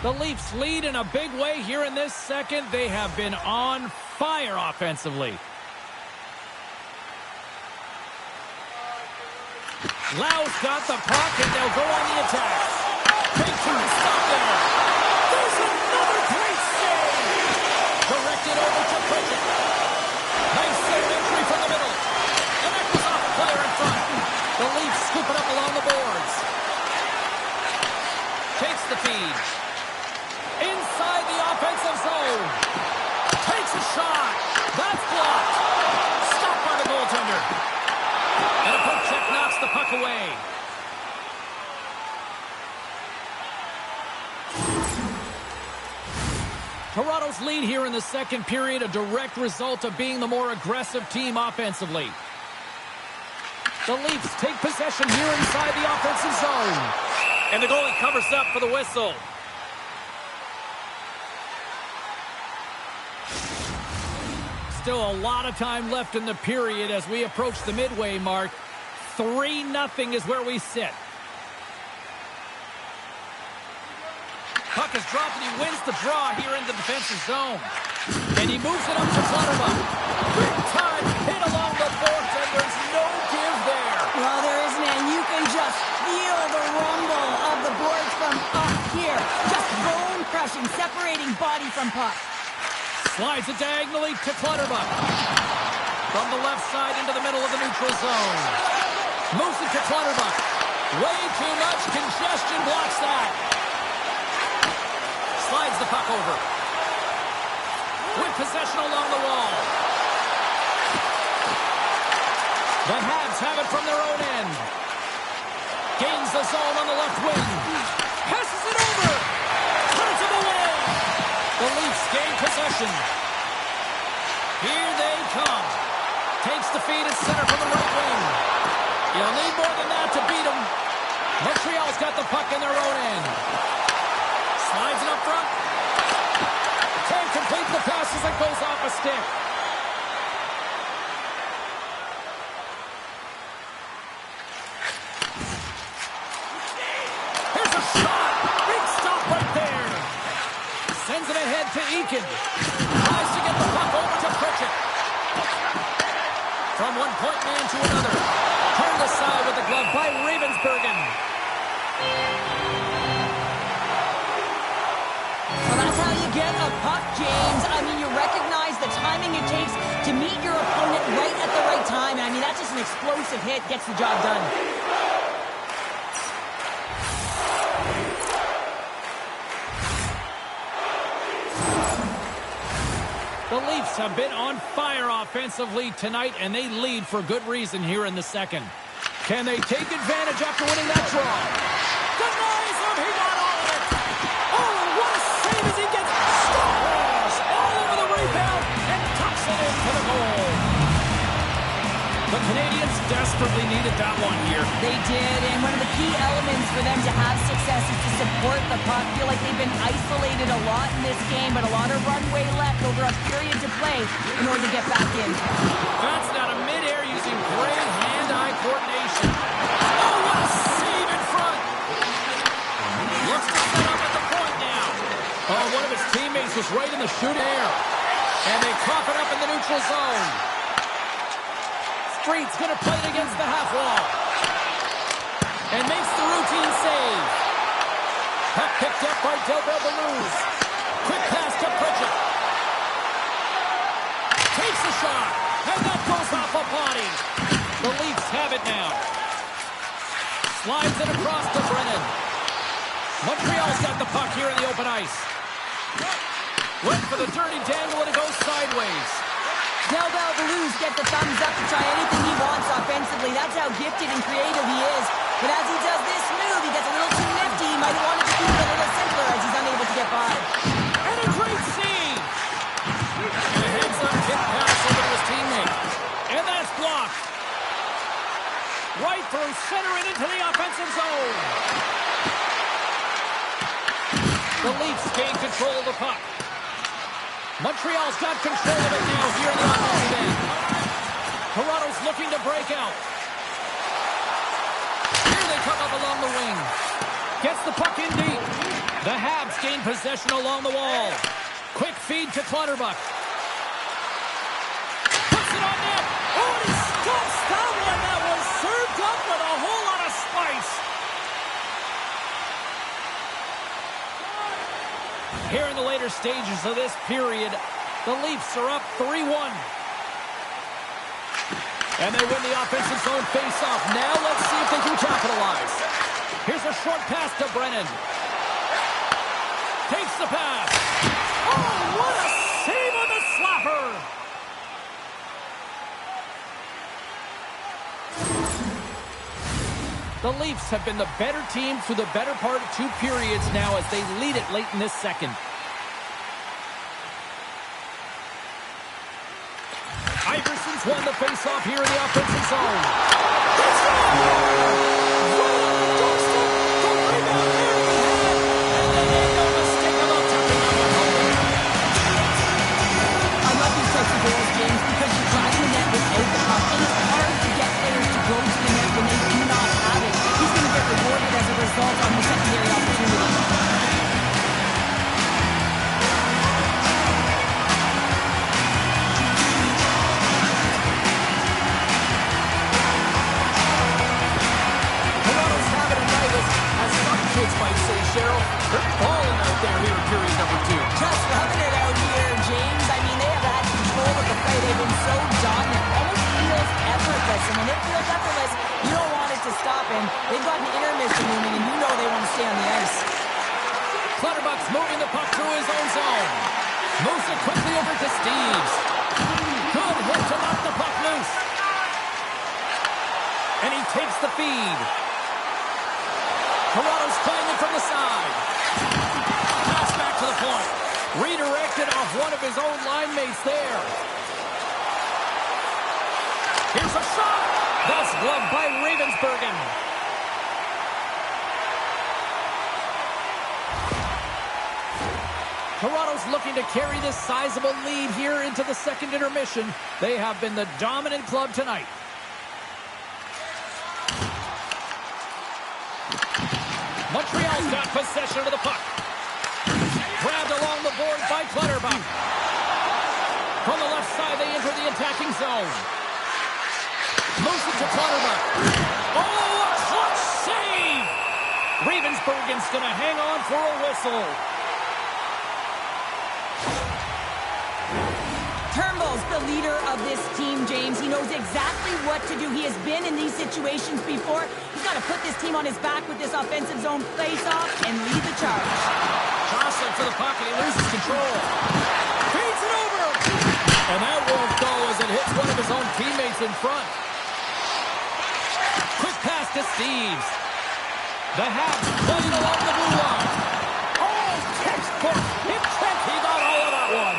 The Leafs lead in a big way here in this second. They have been on fire offensively. Lau's got the puck, and they'll go on the attack. Big two, stop there. There's another great save. Directed over to Pritchett. Nice save entry from the middle. And that goes off the player in front. The Leafs scoop it up along the boards. Takes the feed. Inside the offensive zone. Takes a shot. That's blocked. Stopped by the goaltender. And a poke check knocks the puck away. Toronto's lead here in the second period, a direct result of being the more aggressive team offensively. The Leafs take possession here inside the offensive zone. And the goalie covers up for the whistle. Still a lot of time left in the period as we approach the midway mark. 3-0 is where we sit. Puck is dropped and he wins the draw here in the defensive zone. And he moves it up to Clutterbuck. Big time hit along the boards and there's no give there. Well, there isn't, and you can just feel the rumble of the boards from up here. Just bone crushing, separating body from puck. Slides it diagonally to Clutterbuck. From the left side into the middle of the neutral zone. Moves it to Clutterbuck. Way too much congestion blocks that. Slides the puck over. With possession along the wall. The Habs have it from their own end. Gains the zone on the left wing. Passes it over. Turns it away. The Leafs gain possession. Here they come. Takes the feed at center from the right wing. You'll need more than that to beat them. Montreal's got the puck in their own end. Slides it up front. Can't complete the passes and goes off a stick. Here's a shot. Big stop right there. Sends it ahead to Eakin. Tries to get the puck over to Pritchett. From one point man to another. Turned aside with the glove by Ravensbergen. Well, that's how you get a puck, James. I mean, you recognize the timing it takes to meet your opponent right at the right time. I mean, that's just an explosive hit. Gets the job done. The Leafs have been on fire offensively tonight, and they lead for good reason here in the second. Can they take advantage after winning that draw? Denies him! He got all of it! Oh, what a save as he gets stars all over the rebound and tucks it into the goal. The Canadians desperately needed that one here. They did, and one of the key elements for them to have success is to support the puck. Feel like they've been isolated a lot in this game, but a lot of runway left over a period to play in order to get back in. That's not a midair using great hand-eye coordination. Oh, what a save in front! Looks to set up at the point now. Oh, one of his teammates was right in the shoot air. And they cough it up in the neutral zone. Street's going to play it against the half wall. And makes the routine save. Puck picked up by Delbel Beluz. Quick pass to Pritchett. Takes a shot. And that goes off a body. The Leafs have it now. Slides it across to Brennan. Montreal's got the puck here in the open ice. Went for the dirty dangle and it goes sideways. Delbel Beluz gets the thumbs up to try anything he wants offensively. That's how gifted and creative he is. But as he does this move, he gets a little too nifty. He might have wanted to keep it a little simpler as he's unable to get by. And a great save! And a heads-up kick pass over to his teammate. And that's blocked. Right through center and into the offensive zone. The Leafs gain control of the puck. Montreal's got control of it now here in the offensive end. looking to break out. Here they come up along the wing. Gets the puck in deep. The Habs gain possession along the wall. Quick feed to Clutterbuck. Puts it on net. Oh, and he stops that one. That was served up with a whole lot of spice. Here in the later stages of this period, the Leafs are up 3-1. And they win the offensive zone face-off. Now let's see if they can capitalize. Here's a short pass to Brennan. Takes the pass. Oh, what a save on the slapper. The Leafs have been the better team through the better part of 2 periods now as they lead it late in this second. Iverson's won the face-off here in the offensive zone. It's right on the doorstep. The rebound there he had. And they made no mistake about tapping that one home. I love these types of goals, James, because you're driving the net without the puck, and it's hard to get players to go to the net when they do not have it. He's going to get rewarded as a result on the secondary opportunity. Kids might say, Cheryl, they're balling out there here in period number 2. Just rubbing it out here, James. I mean, they have had control of the play. They've been so dominant. Almost feels effortless. And when it feels effortless, you don't want it to stop. And they've got an intermission looming, and you know they want to stay on the ice. Clutterbuck's moving the puck through his own zone. Moves it quickly over to Steves. Good hit to knock the puck loose. And he takes the feed. Toronto's playing it from the side. Pass back to the point. Redirected off one of his own line mates there. Here's a shot. That's gloved by Ravensburgen. Toronto's looking to carry this sizable lead here into the second intermission. They have been the dominant club tonight. Montreal's got possession of the puck. Grabbed along the board by Clutterbuck. From the left side, they enter the attacking zone. Moves it to Clutterbuck. Oh, a clutch save! Ravensburgen's going to hang on for a whistle. Turnbull's the leader of this team, James. He knows exactly what to do. He has been in these situations before. He's got to put this team on his back with this offensive zone face-off and lead the charge. Jostling for the puck, and he loses control. Feeds it over! And that won't go as it hits one of his own teammates in front. Quick pass to Steves. The Habs playing along the blue line. Oh, textbook! Hit check, he got all of that one.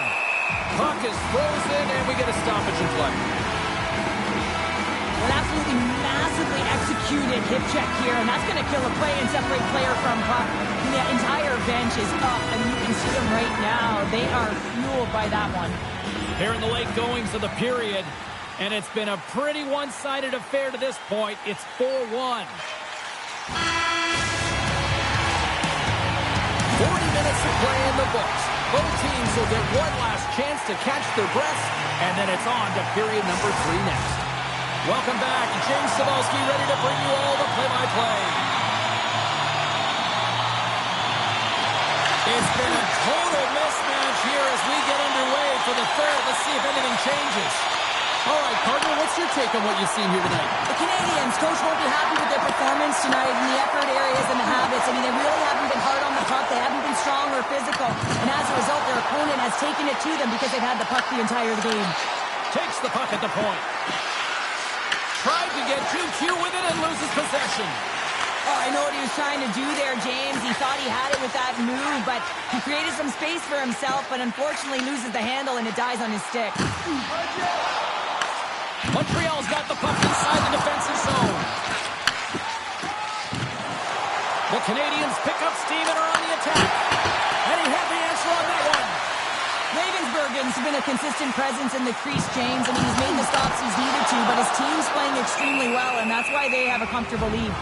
Puck is frozen, and we get a stoppage in play. An absolutely massively executed hip check here, and that's going to kill a play and separate player from puck. And the entire bench is up, and you can see them right now. They are fueled by that one. Here in the late goings of the period, and it's been a pretty one-sided affair to this point. It's 4-1. 40 minutes of play in the books. Both teams will get one last chance to catch their breaths, and then it's on to period number 3 next. Welcome back. James Cybulski ready to bring you all the play-by-play. It's been a total mismatch here as we get underway for the third. Let's see if anything changes. All right, partner, what's your take on what you've seen here tonight? The Canadiens, coach won't be happy with their performance tonight in the effort areas and the habits. I mean, they really haven't been hard on the puck. They haven't been strong or physical. And as a result, their opponent has taken it to them because they've had the puck the entire game. Takes the puck at the point. Tried to get GQ with it and loses possession. Oh, I know what he was trying to do there, James. He thought he had it with that move, but he created some space for himself, but unfortunately loses the handle and it dies on his stick. Montreal's got the puck inside the defensive zone. The Canadiens pick up steam and are on the attack. And he had the answer on that one. Ravensburgen's been a consistent presence in the crease, James. I mean, he's made the stops he's needed to, but his team's playing extremely well, and that's why they have a comfortable lead.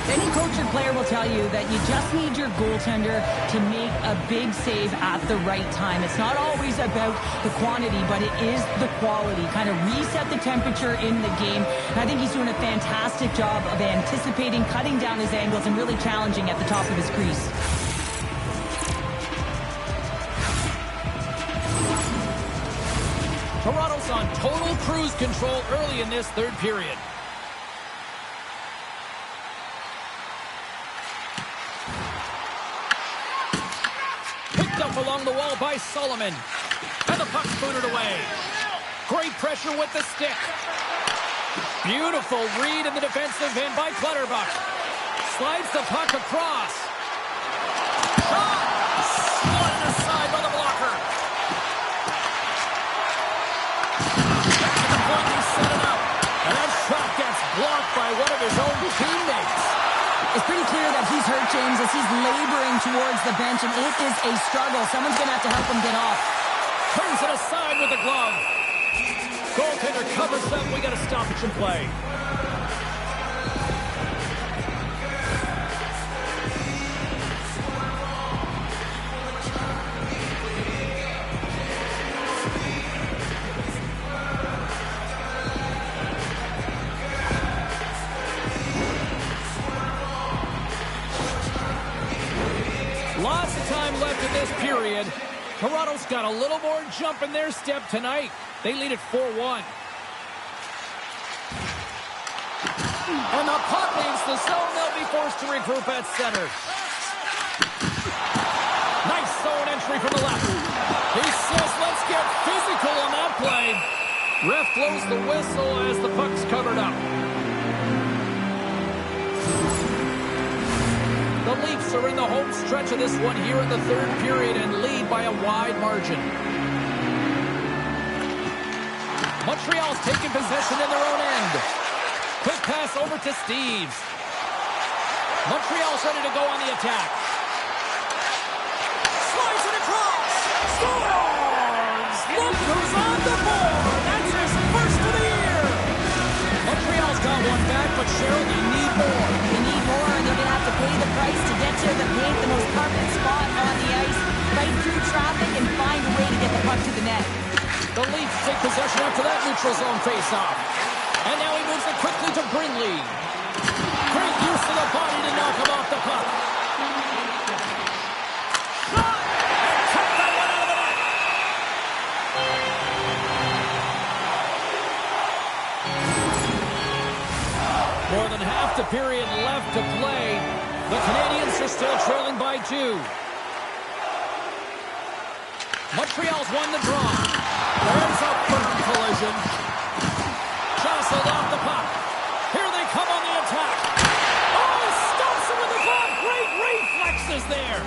Any coach or player will tell you that you just need your goaltender to make a big save at the right time. It's not always about the quantity, but it is the quality. Kind of reset the temperature in the game. And I think he's doing a fantastic job of anticipating, cutting down his angles, and really challenging at the top of his crease. Toronto's on total cruise control early in this third period. Up along the wall by Solomon. And the puck's booted away. Great pressure with the stick. Beautiful read in the defensive end by Clutterbuck. Slides the puck across. Shot! Swatted aside by the blocker. Back to the point, he set it up. And that shot gets blocked by one of his own teammates. It's pretty clear that he's hurt, James, as he's laboring towards the bench, and it is a struggle. Someone's going to have to help him get off. Turns it aside with the glove. Goaltender covers them. We got a stoppage in play. Lots of time left in this period. Toronto's got a little more jump in their step tonight. They lead at 4-1. And the puck leaves the zone. They'll be forced to regroup at center. Nice zone entry from the left. He says, let's get physical on that play. Ref blows the whistle as the puck's covered up. The Leafs are in the home stretch of this one here in the third period and lead by a wide margin. Montreal's taking possession in their own end. Quick pass over to Steves. Montreal's ready to go on the attack. Slides it across. Scores! Look who's on the board. That's his first of the year. Montreal's got one back, but Cheryl, they need more. They need more, and they're going to have to pay the price to get to the paint, the most permanent spot on the ice, fight through traffic, and find a way to get the puck to the net. The Leafs take possession after that neutral zone faceoff. And now he moves it quickly to Brindley. Great use of the body to knock him off the puck. Shot! And cut that one out of the net. More than half the period left to play. The Canadiens are still trailing by 2. Montreal's won the draw. There's a firm collision. Jostled off the puck. Here they come on the attack. Oh, stops him with the glove. Great reflexes there.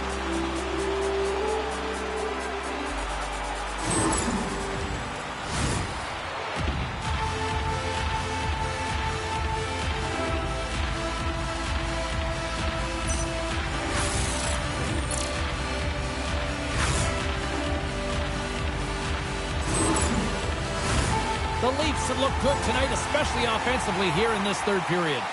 The Leafs have looked good tonight, especially offensively here in this third period.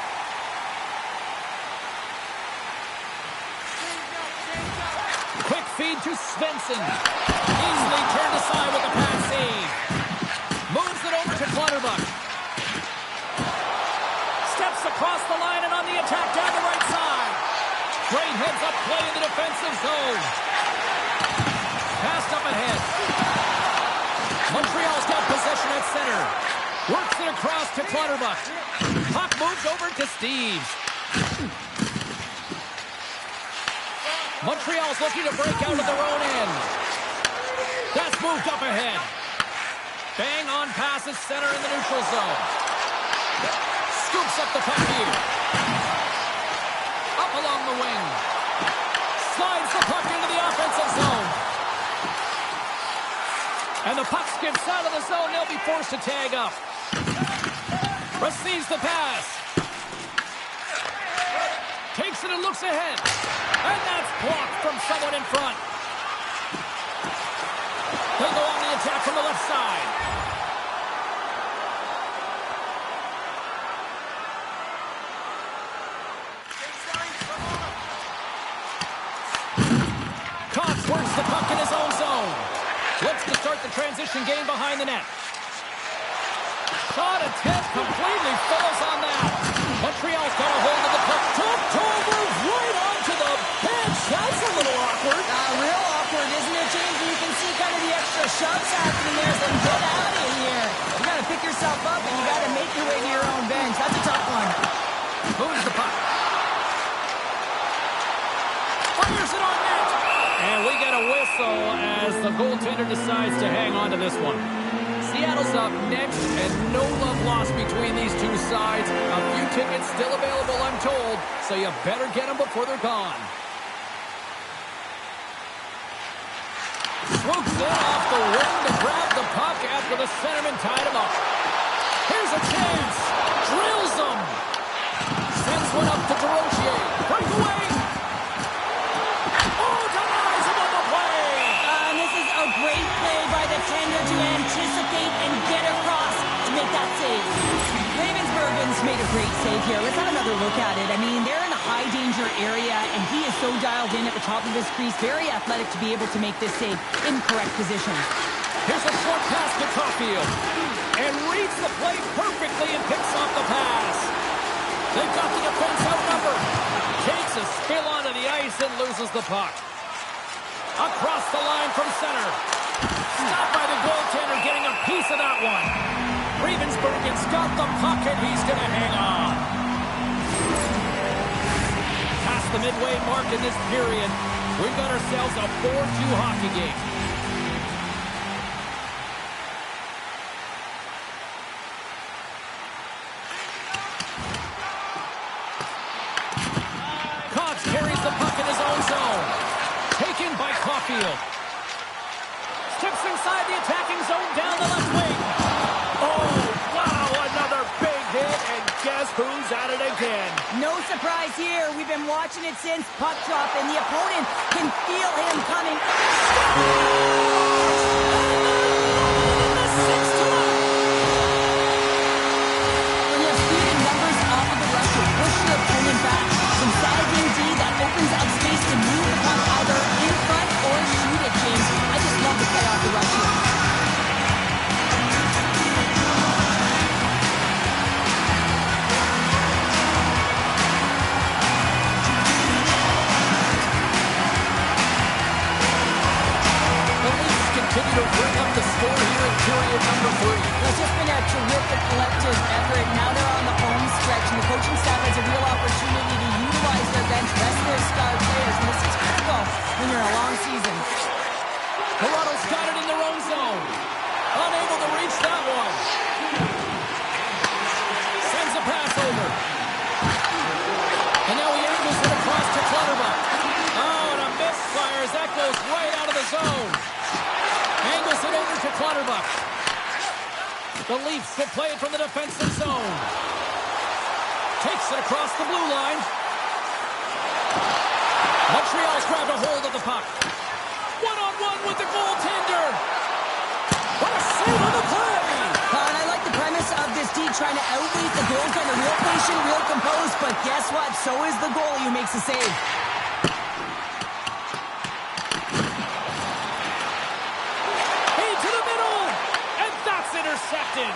Quick feed to Svensson. Easily turned aside with the pass save. Moves it over to Clutterbuck. Steps across the line and on the attack down the right side. Great heads-up play in the defensive zone. Passed up ahead. Montreal's got possession at center. Works it across to Clutterbuck. Puck moves over to Steves. Montreal's looking to break out of their own end. That's moved up ahead. Bang on passes center in the neutral zone. Scoops up the puck here. Up along the wing. Slides the puck into the offensive zone. And the puck skips out of the zone. They'll be forced to tag up. Receives the pass. Takes it and looks ahead. And that's blocked from someone in front. They go on the attack from the left side. Cox works the puck in his own zone. Looks to start the transition game behind the net. Shot attempt completely fails on that. Montreal's got a hold of the puck. Tipped over right onto the bench. That's a little awkward. Real awkward, isn't it, James? You can see kind of the extra shoves happening there. So get out of here. You got to pick yourself up and you got to make your way to your own bench. That's a tough one. Moves the puck. Fires it on net. And we get a whistle as the goaltender decides to hang on to this one. Seattle's up next, and no love lost between these two sides. A few tickets still available, I'm told, so you better get them before they're gone. Swoops in off the wing to grab the puck after the centerman tied him up. Here's a chance. Drills him. Sends one up to Durocher. Breakaway. Oh, denies him on the play. And this is a great play by the tender to anticipate and get across to make that save. Ravensburgen's made a great save here. Let's have another look at it. I mean, they're in a high danger area, and he is so dialed in at the top of his crease. Very athletic to be able to make this save in correct position. Here's a short pass to Caulfield. And reads the play perfectly and picks off the pass. They've got the defense outnumbered. Takes a spill onto the ice and loses the puck. Across the line from center. Stopped by the goaltender, getting a piece of that one. Ravensburgen's got the puck, and he's going to hang on. Past the midway mark in this period, we've got ourselves a 4-2 hockey game. Cox carries the puck in his own zone. Taken by Caulfield. Steps inside the attacking zone down the left wing. Oh, wow, another big hit, and guess who's at it again? No surprise here. We've been watching it since puck drop, and the opponent can feel him coming. When you have speed and numbers off of the rush, you push your opponent back. Some sagging D that opens up space to move the puck either in front or shoot it, James. I just love the play off the rush here. Continue to bring up the score here in period number 3. It's just been a terrific collective effort. Now they're on the home stretch, and the coaching staff has a real opportunity to utilize their bench, rest their star players, and this is critical when you're in a long season. Toronto's got it in their own zone. Unable to reach that one. Sends a pass over. And now he angles it across to Clutterbuck. Oh, and a misfire as that goes right out of the zone. Angles it over to Clutterbuck. The Leafs will play it from the defensive zone. Takes it across the blue line. Montreal's grabbed a hold of the puck. One-on-one with the goaltender. What a save on the play! And I like the premise of this D trying to outweight the goaltender. Real patient, real composed, but guess what? So is the goalie who makes the save. Intercepted.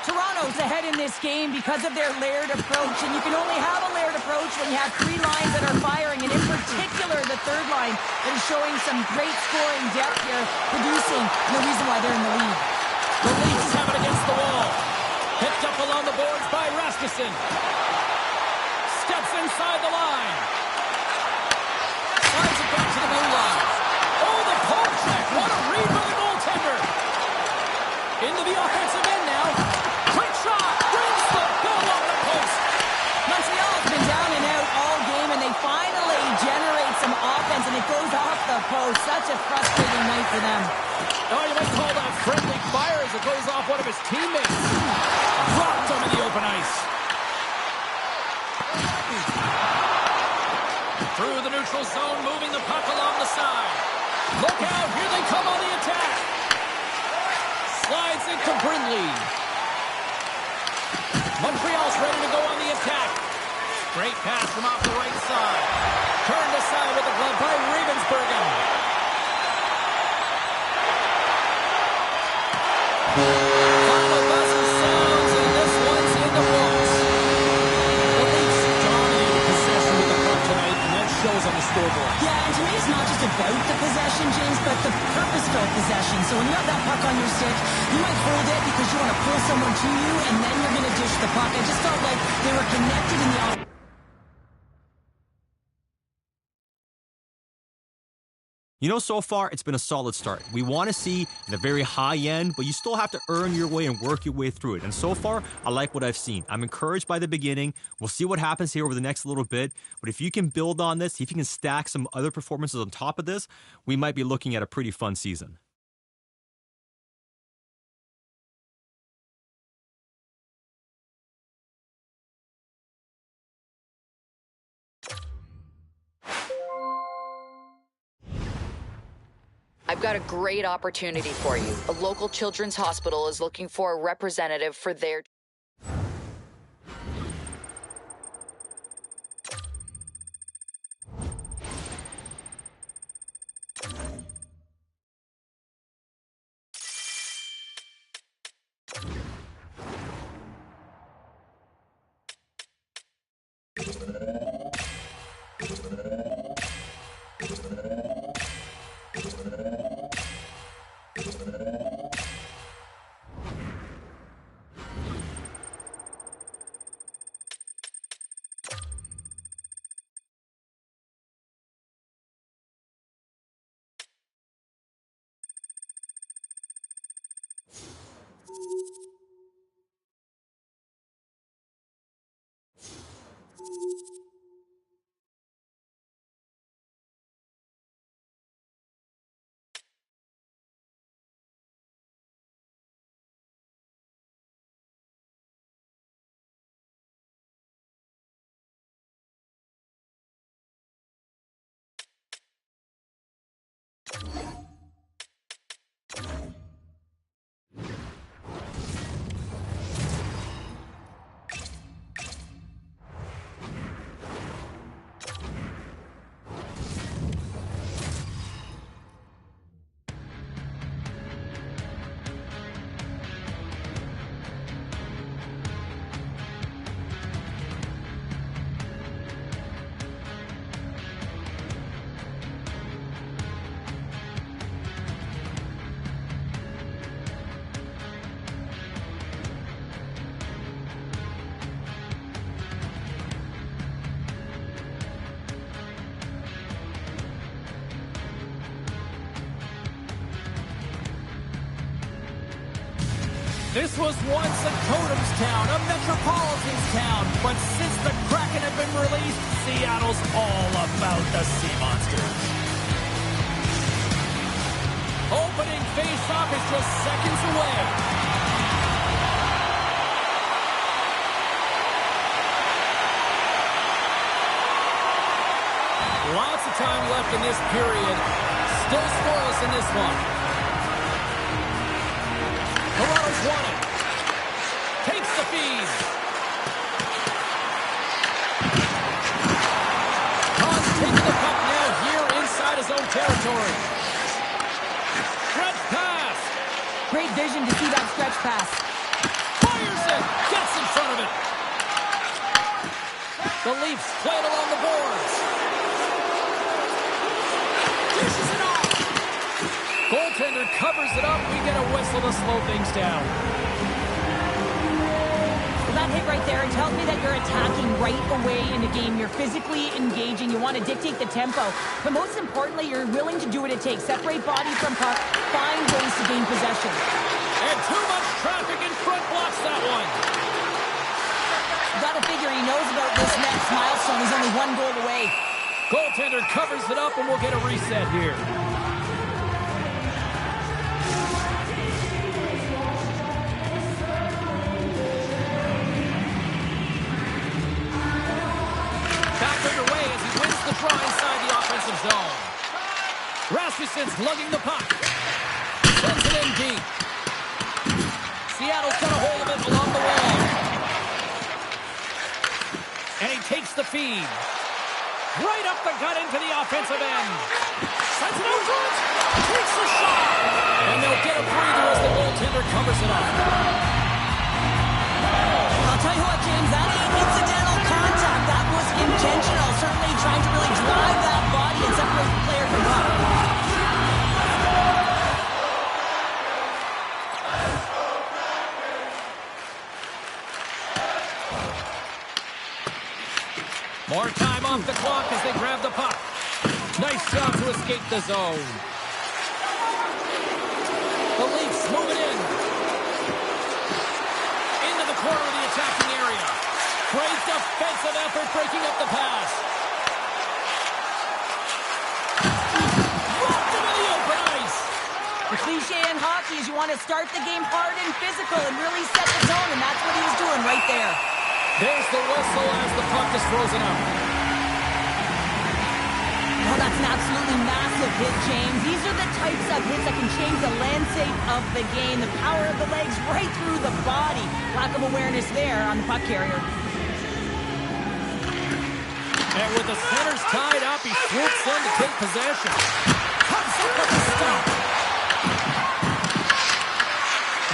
Toronto's ahead in this game because of their layered approach, and you can only have a layered approach when you have 3 lines that are firing, and in particular the third line that is showing some great scoring depth here, producing the reason why they're in the lead. The Leafs have it against the wall. Picked up along the boards by Rasmussen. Steps inside the line. Slides it back to the blue line. Oh, the poke check. What a read by the goaltender. Into the offensive end now. Quick shot. Brings the ball off the post. Montreal has been down and out all game, and they finally generate some offense, and it goes off the post. Such a frustrating night for them. Oh, you might call that friendly fire as it goes off one of his teammates. Dropped him in the open ice. Through the neutral zone, moving the puck along the side. Look out, here they come on the attack. Slides into Brindley. Montreal's ready to go on the attack. Great pass from off the right side. Turned aside with the glove by Ravensbergen. Final buzzer sounds, and this one's in the books. The Leafs dominated possession with the puck tonight, and that shows on the scoreboard. Yeah, and to me it's not just about the possession, James, but the purposeful possession. So when you have that puck on your stick, you might hold it because you want to pull someone to you, and then you're going to dish the puck. I just felt like they were connected in the You know, so far, it's been a solid start. We want to see the very high end, but you still have to earn your way and work your way through it. And so far, I like what I've seen. I'm encouraged by the beginning. We'll see what happens here over the next little bit. But if you can build on this, if you can stack some other performances on top of this, we might be looking at a pretty fun season. I've got a great opportunity for you. A local children's hospital is looking for a representative for their... This was once a Totems town, a Metropolitans town, but since the Kraken have been released, Seattle's all about the Sea Monsters. Opening face-off is just seconds away. Lots of time left in this period. Still scoreless in this one. Toronto's won it. Takes the feed. Haas taking the puck now here inside his own territory. Stretch pass. great vision to see that stretch pass. Fires it. Gets in front of it. The Leafs play it along the boards. Dishes it off. Goaltender covers it up. We get a whistle to slow things down. Well, that hit right there, it tells me that you're attacking right away in the game. You're physically engaging. You want to dictate the tempo. But most importantly, you're willing to do what it takes. Separate body from puck. Find ways to gain possession. And too much traffic in front blocks that one. You got to figure he knows about this next milestone. He's only one goal away. Goaltender covers it up, and we'll get a reset here. Gustafson's lugging the puck. Sends it in deep. Seattle's got a hold of it along the wall. And he takes the feed. Right up the gut into the offensive end. Sends it out front. Takes the shot. And they'll get a breather as the goaltender covers it up. I'll tell you what, James, that ain't incidental contact. That was intentional. Certainly trying to really drive that body and separate the player from puck. More time off the clock as they grab the puck. Nice job to escape the zone. The Leafs move it in. Into the corner of the attacking area. Great defensive effort breaking up the pass. Dropped into the open ice. The cliche in hockey is you want to start the game hard and physical and really set the tone, and that's what he was doing right there. There's the whistle as the puck is frozen out. Oh, that's an absolutely massive hit, James. These are the types of hits that can change the landscape of the game. The power of the legs right through the body. Lack of awareness there on the puck carrier. And with the centers tied up, he swoops in to take possession. Comes up with a stop.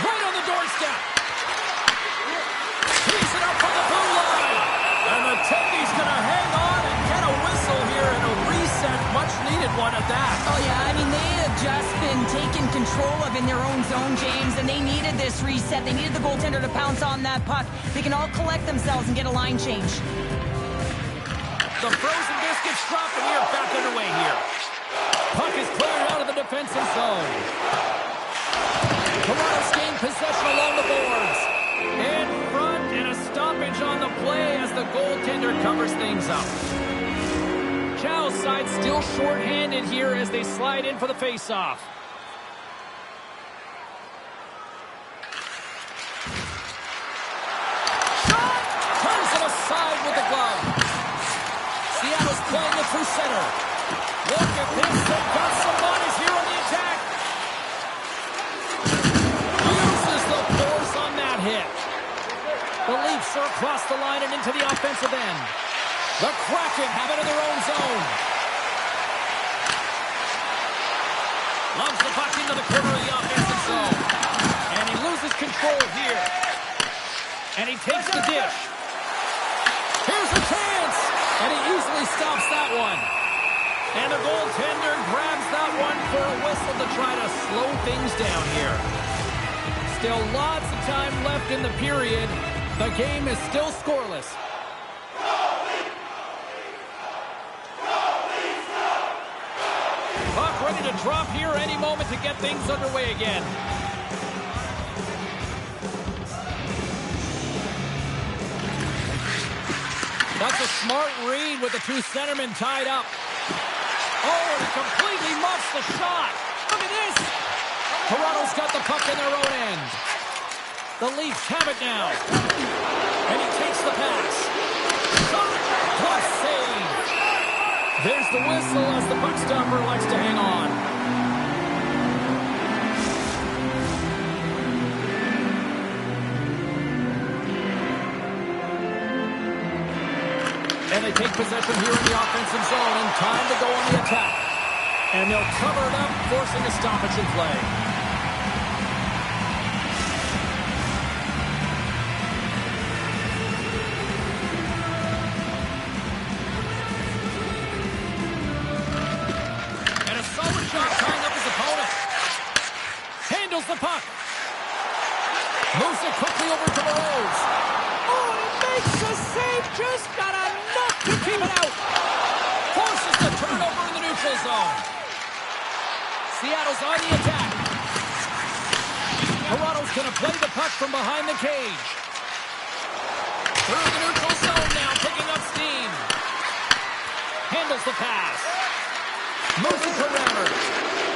Right on the doorstep. He's it up from the blue line. And the Teddy's going to hang on and get a whistle here and a reset. Much needed one at that. Oh, yeah, I mean, they have just been taken control of in their own zone, James, and they needed this reset. They needed the goaltender to pounce on that puck. They can all collect themselves and get a line change. The frozen biscuits drop, and we are back underway here. Puck is cleared out of the defensive zone. Toronto's gained possession along the boards. In front, and a stoppage on the play as the goaltender covers things up. Chow's side still shorthanded here as they slide in for the faceoff. Shot! Turns it aside with the glove. Seattle's playing it through center. Look at this. They've got some bodies here on the attack. Uses the force on that hit. The Leafs are across the line and into the offensive end. The Kraken have it in their own zone. Loves the puck into the corner of the offensive zone. And he loses control here. And he takes the dish. Here's a chance. And he easily stops that one. And the goaltender grabs that one for a whistle to try to slow things down here. Still lots of time left in the period. The game is still scoreless. Puck ready to drop here any moment to get things underway again. That's a smart read with the two centermen tied up. Oh, and he completely muffs the shot. Look at this. Toronto's got the puck in their own end. The Leafs have it now. And he takes the pass. Shot. Plus save. There's the whistle as the puck stopper likes to hang on. And they take possession here in the offensive zone, and time to go on the attack. And they'll cover it up, forcing a stoppage in play. And a solid shot tying up his opponent. Handles the puck. Moves it quickly over to the Rose. Oh, he makes the save, just got enough to keep it out. Forces the turnover in the neutral zone. Seattle's on the attack. Toronto's going to play the puck from behind the cage. Through the neutral zone now, picking up steam. Handles the pass. Moves it to Rammer.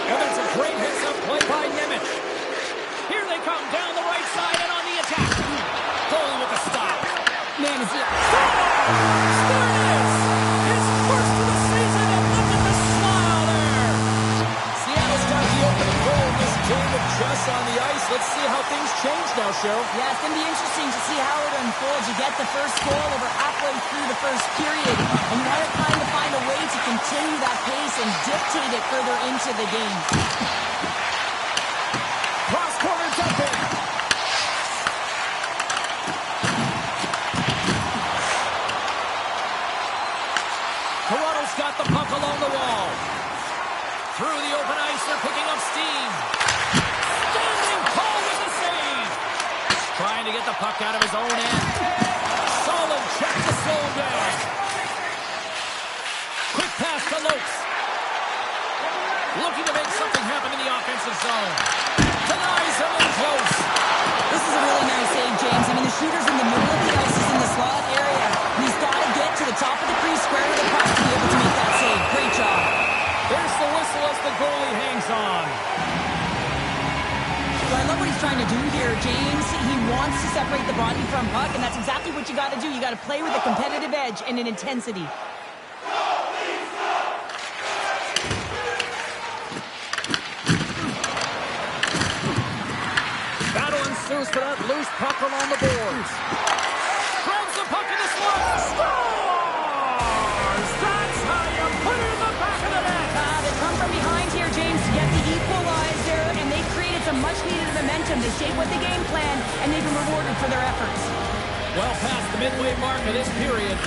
And that's a great hits-up play by Nemec. Here they come down the right side and on the attack. Goalie with a stop. Man, is he... There it is! His first of the season, and look at the smile there! Yeah, it's going to be interesting to see how it unfolds. You get the first goal over halfway through the first period, and you want to kind of find a way to continue that pace and dictate it further into the game. Cross corner jumping. Toronto's got the puck along the wall. Through the open ice, they're picking up steam. Standing tall with the save. Trying to get the puck out of his own end. Solid check to slow him down. Quick pass to Lopes. Looking to make something happen in the offensive zone. Denies him in close. This is a really nice save, James. I mean, the shooter's in the middle of the ice. He's in the slot area. And he's got to get to the top of the crease, square to the puck to be able to make that save. Great job. There's the whistle as the goalie hangs on. Well, I love what he's trying to do here, James. He wants to separate the body from puck, and that's exactly what you got to do. You got to play with a competitive edge and an intensity. Battle ensues for that loose puck along the boards. Grabs the puck in the slot. Scores! That's how you put it in the back of the net. They come from behind here, James, to get the equalizer, and they created some much-needed momentum. They stayed with the game plan, and they've been rewarded for their efforts. Well past the midway mark of this period,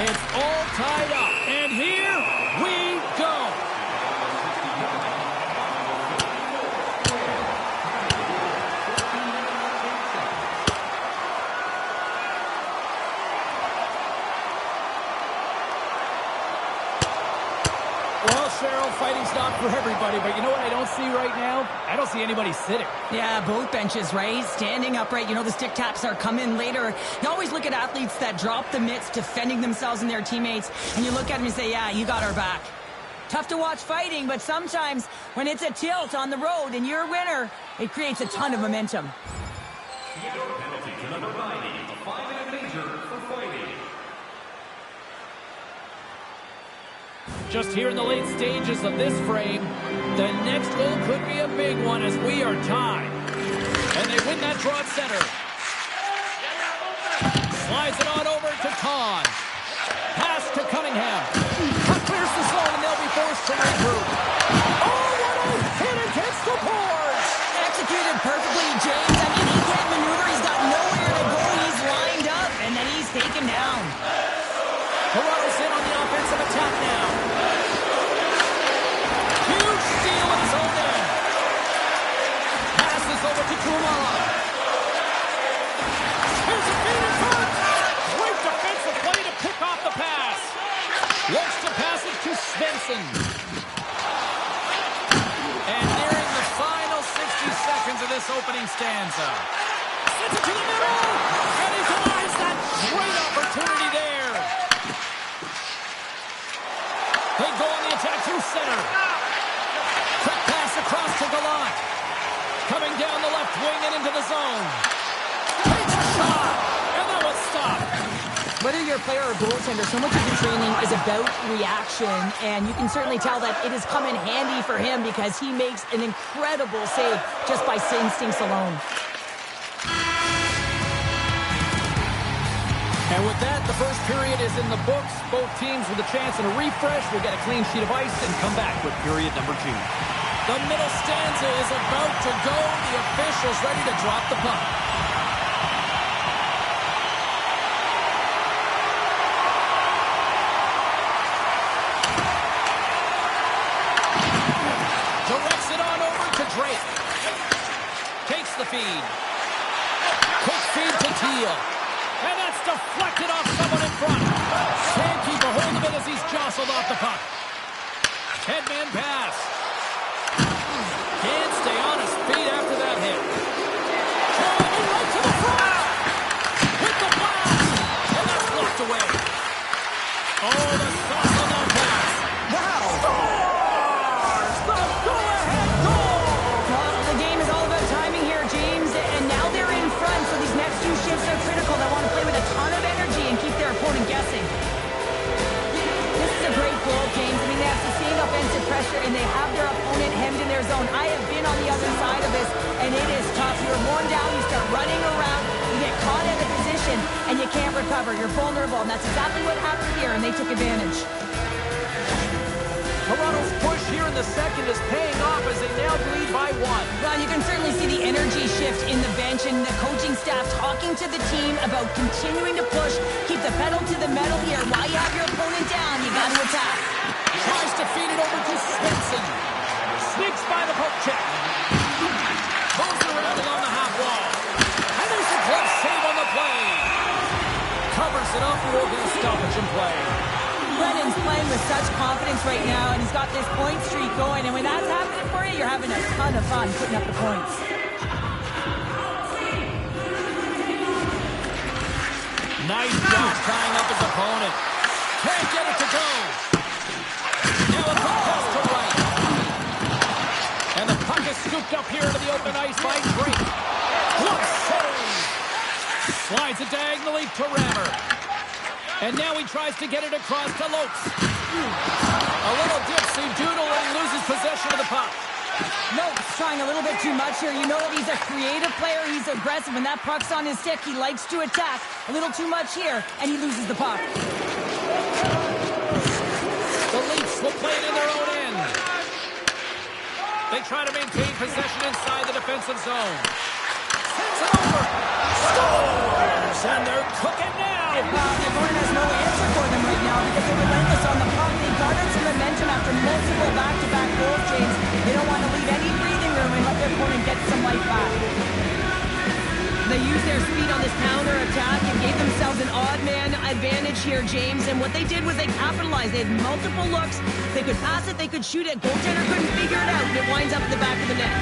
it's all tied up. And here we go. Well, Cheryl, fighting's not for everybody, but you know what I don't see right now? I don't see anybody sitting. Yeah, both benches, right? Standing upright. You know the stick taps are coming later. You always look at athletes that drop the mitts, defending themselves and their teammates, and you look at them and say, yeah, you got our back. Tough to watch fighting, but sometimes when it's a tilt on the road and you're a winner, it creates a ton of momentum. Just here in the late stages of this frame, the next goal could be a big one as we are tied. And they win that draw at center. Slides it on over to Kahn. Pass to Cunningham. Puck clears the zone and they'll be forced to regroup. Oh, what a hit against the boards! Executed perfectly, James. I mean, he can't maneuver. He's got nowhere to go. He's lined up, and then he's taken down. Toronto's in on the offensive attack now. Huge steal in his own end. Passes over to Kumala. Here's a feed in front. Great defensive play to pick off the pass. Looks to pass it to Svensson. And nearing the final 60 seconds of this opening stanza. Sends it to the middle. And he denies that great opportunity there. They go on the attack through center. Quick pass across to Gallant. Coming down the left wing and into the zone. Takes a shot. And that was stopped. Whether you're a player or goaltender, so much of the training is about reaction, and you can certainly tell that it has come in handy for him because he makes an incredible save just by instincts alone. And with that, the first period is in the books. Both teams with a chance and a refresh will get a clean sheet of ice and come back with period number 2. The middle stanza is about to go. The officials ready to drop the puck. Directs it on over to Drake. Takes the feed. Quick feed to Teal. And that's deflected off someone in front. Can't keep a hold of it as he's jostled off the puck. Headman pass. Can't stay on his feet after that hit. Driving right to the front. Hit the blast. And that's blocked away. Oh, the sauce on that pass. Wow. Scores! The go-ahead goal! Well, the game is all about timing here, James, and now they're in front, so these next few shifts are critical. They want to play with a ton of energy and keep their opponent guessing. This is a great goal, James. I mean, they have sustained offensive pressure, and they have their opponent hemmed in their zone. I have been on the other side of this, and it is tough. You're worn down, you start running around, and you can't recover. You're vulnerable, and that's exactly what happened here, and they took advantage. Toronto's push here in the second is paying off as they now lead by 1. Well, you can certainly see the energy shift in the bench and the coaching staff talking to the team about continuing to push, keep the pedal to the metal here. While you have your opponent down, you got to attack. Tries to feed it over to Svensson. Sneaks by the poke check. Moves it around along the half wall. And there's a glove save on the play. Covers it up, and we'll get a stoppage in play. Brennan's playing with such confidence right now, and he's got this point streak going. And when that's happening for you, you're having a ton of fun putting up the points. Nice job tying up his opponent. Can't get it to go. Now a quick pass to right. And the puck is scooped up here into the open ice by Drake. Glove save. Slides it diagonally to Rammer. And now he tries to get it across to Lopes. A little dipsy doodle and he loses possession of the puck. Lopes trying a little bit too much here. You know that he's a creative player. He's aggressive. When that puck's on his stick, he likes to attack. A little too much here, and he loses the puck. The Leafs will play it in their own end. They try to maintain possession inside the defensive zone. Sends it over. Scores! And they're cooking now. The opponent has no answer for them right now because they're relentless on the puck. They garnered some momentum after multiple back-to-back goals, James. They don't want to leave any breathing room and let their opponent get some life back. They used their speed on this counter-attack and gave themselves an odd-man advantage here, James. And what they did was they capitalized. They had multiple looks. They could pass it. They could shoot it. Goaltender couldn't figure it out, and it winds up at the back of the net.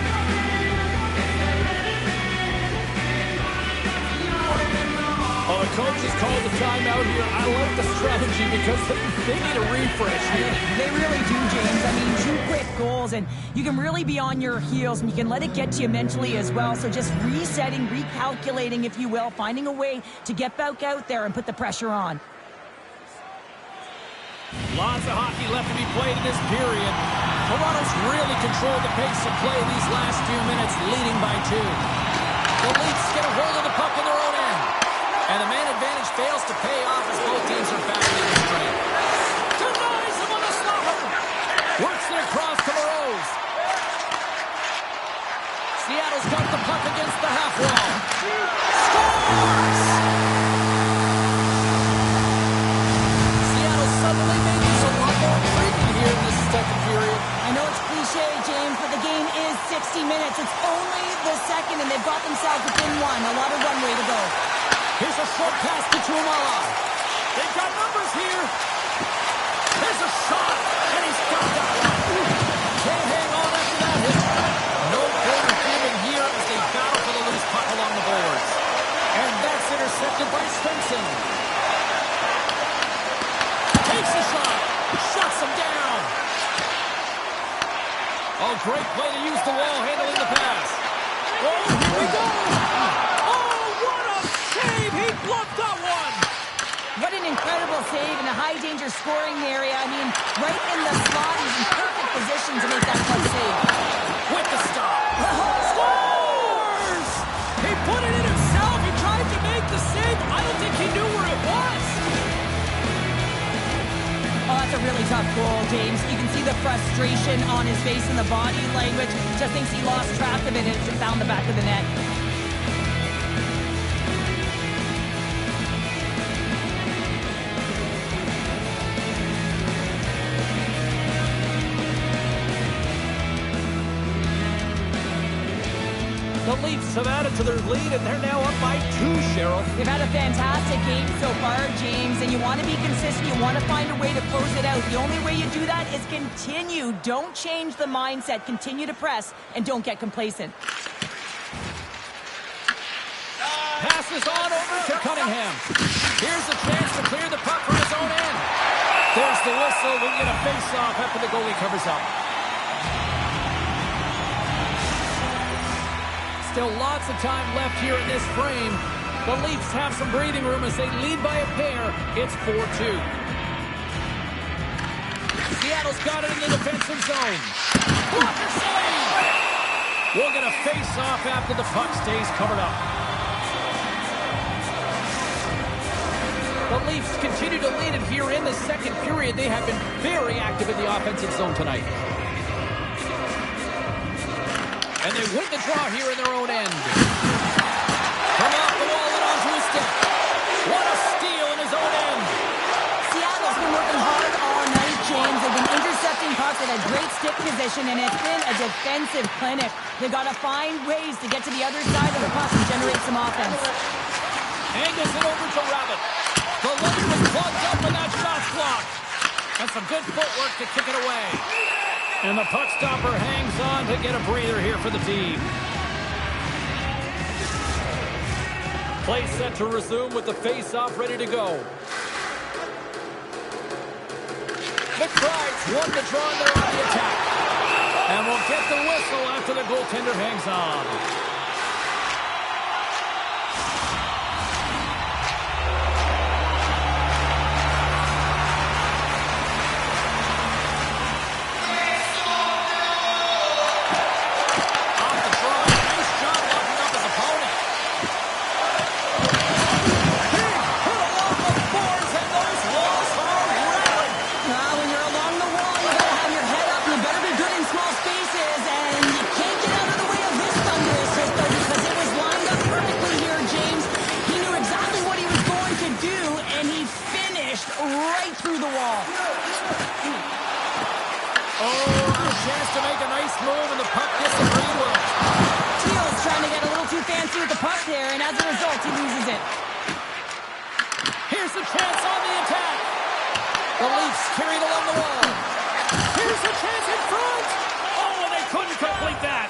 Oh, the coach has called the timeout here. I like the strategy because they need a refresh here. They really do, James. I mean, 2 quick goals, and you can really be on your heels, and you can let it get to you mentally as well. So just resetting, recalculating, if you will, finding a way to get back out there and put the pressure on. Lots of hockey left to be played in this period. Toronto's really controlled the pace of play these last few minutes, leading by 2. The Leafs get a hold of the puck in their own end. And the man advantage fails to pay off as both teams are back in the straight. Denies him on the stopper. Works it across to Moroz. Seattle's got the puck against the half wall. Scores! Seattle suddenly made this a lot more intriguing here in this second period. I know it's cliche, James, but the game is 60 minutes. It's only the second, and they've got themselves within 1. A lot of runway to go. Here's a short pass to Tumala. They've got numbers here. There's a shot, and he's got that one. Can't hang on after that hit. No corner given here as they battle for the loose puck along the boards. And that's intercepted by Svensson. Takes a shot. Shuts him down. Oh, great play to use the wall handling the pass. Oh, here we go. Bluffed that one! What an incredible save in a high-danger scoring area. I mean, right in the slot. He's in perfect position to make that clutch save. With the stop. Scores! He put it in himself. He tried to make the save. I don't think he knew where it was. Oh, that's a really tough goal, James. You can see the frustration on his face and the body language. Just thinks he lost track of it and it found the back of the net. The Leafs have added to their lead, and they're now up by 2, Cheryl. They've had a fantastic game so far, James, and you want to be consistent. You want to find a way to close it out. The only way you do that is continue. Don't change the mindset. Continue to press, and don't get complacent. Passes on over to Cunningham. Here's a chance to clear the puck from his own end. There's the whistle. We'll get a face-off after the goalie covers up. Still lots of time left here in this frame. The Leafs have some breathing room as they lead by a pair. It's 4-2. Seattle's got it in the defensive zone. Blocker save! We'll get a face-off after the puck stays covered up. Leafs continue to lead it here in the second period. They have been very active in the offensive zone tonight. And they win the draw here in their own end. From off the wall and onto his stick. What a steal in his own end. Seattle's been working hard all night, James. They've been intercepting pucks at a great stick position, and it's been a defensive clinic. They've got to find ways to get to the other side of the puck and generate some offense. Angles it over to Rabbit. The lane was plugged up and that shot's blocked. And some good footwork to kick it away. And the puck stopper hangs on to get a breather here for the team. Play set to resume with the face-off ready to go. McBride's won the draw and they're on the attack. And we'll get the whistle after the goaltender hangs on. Right through the wall. Oh, a chance to make a nice move, and the puck disagreed with him. Teal's trying to get a little too fancy with the puck there, and as a result, he loses it. Here's the chance on the attack. The Leafs carried along the wall. Here's the chance in front. Oh, and they couldn't complete that.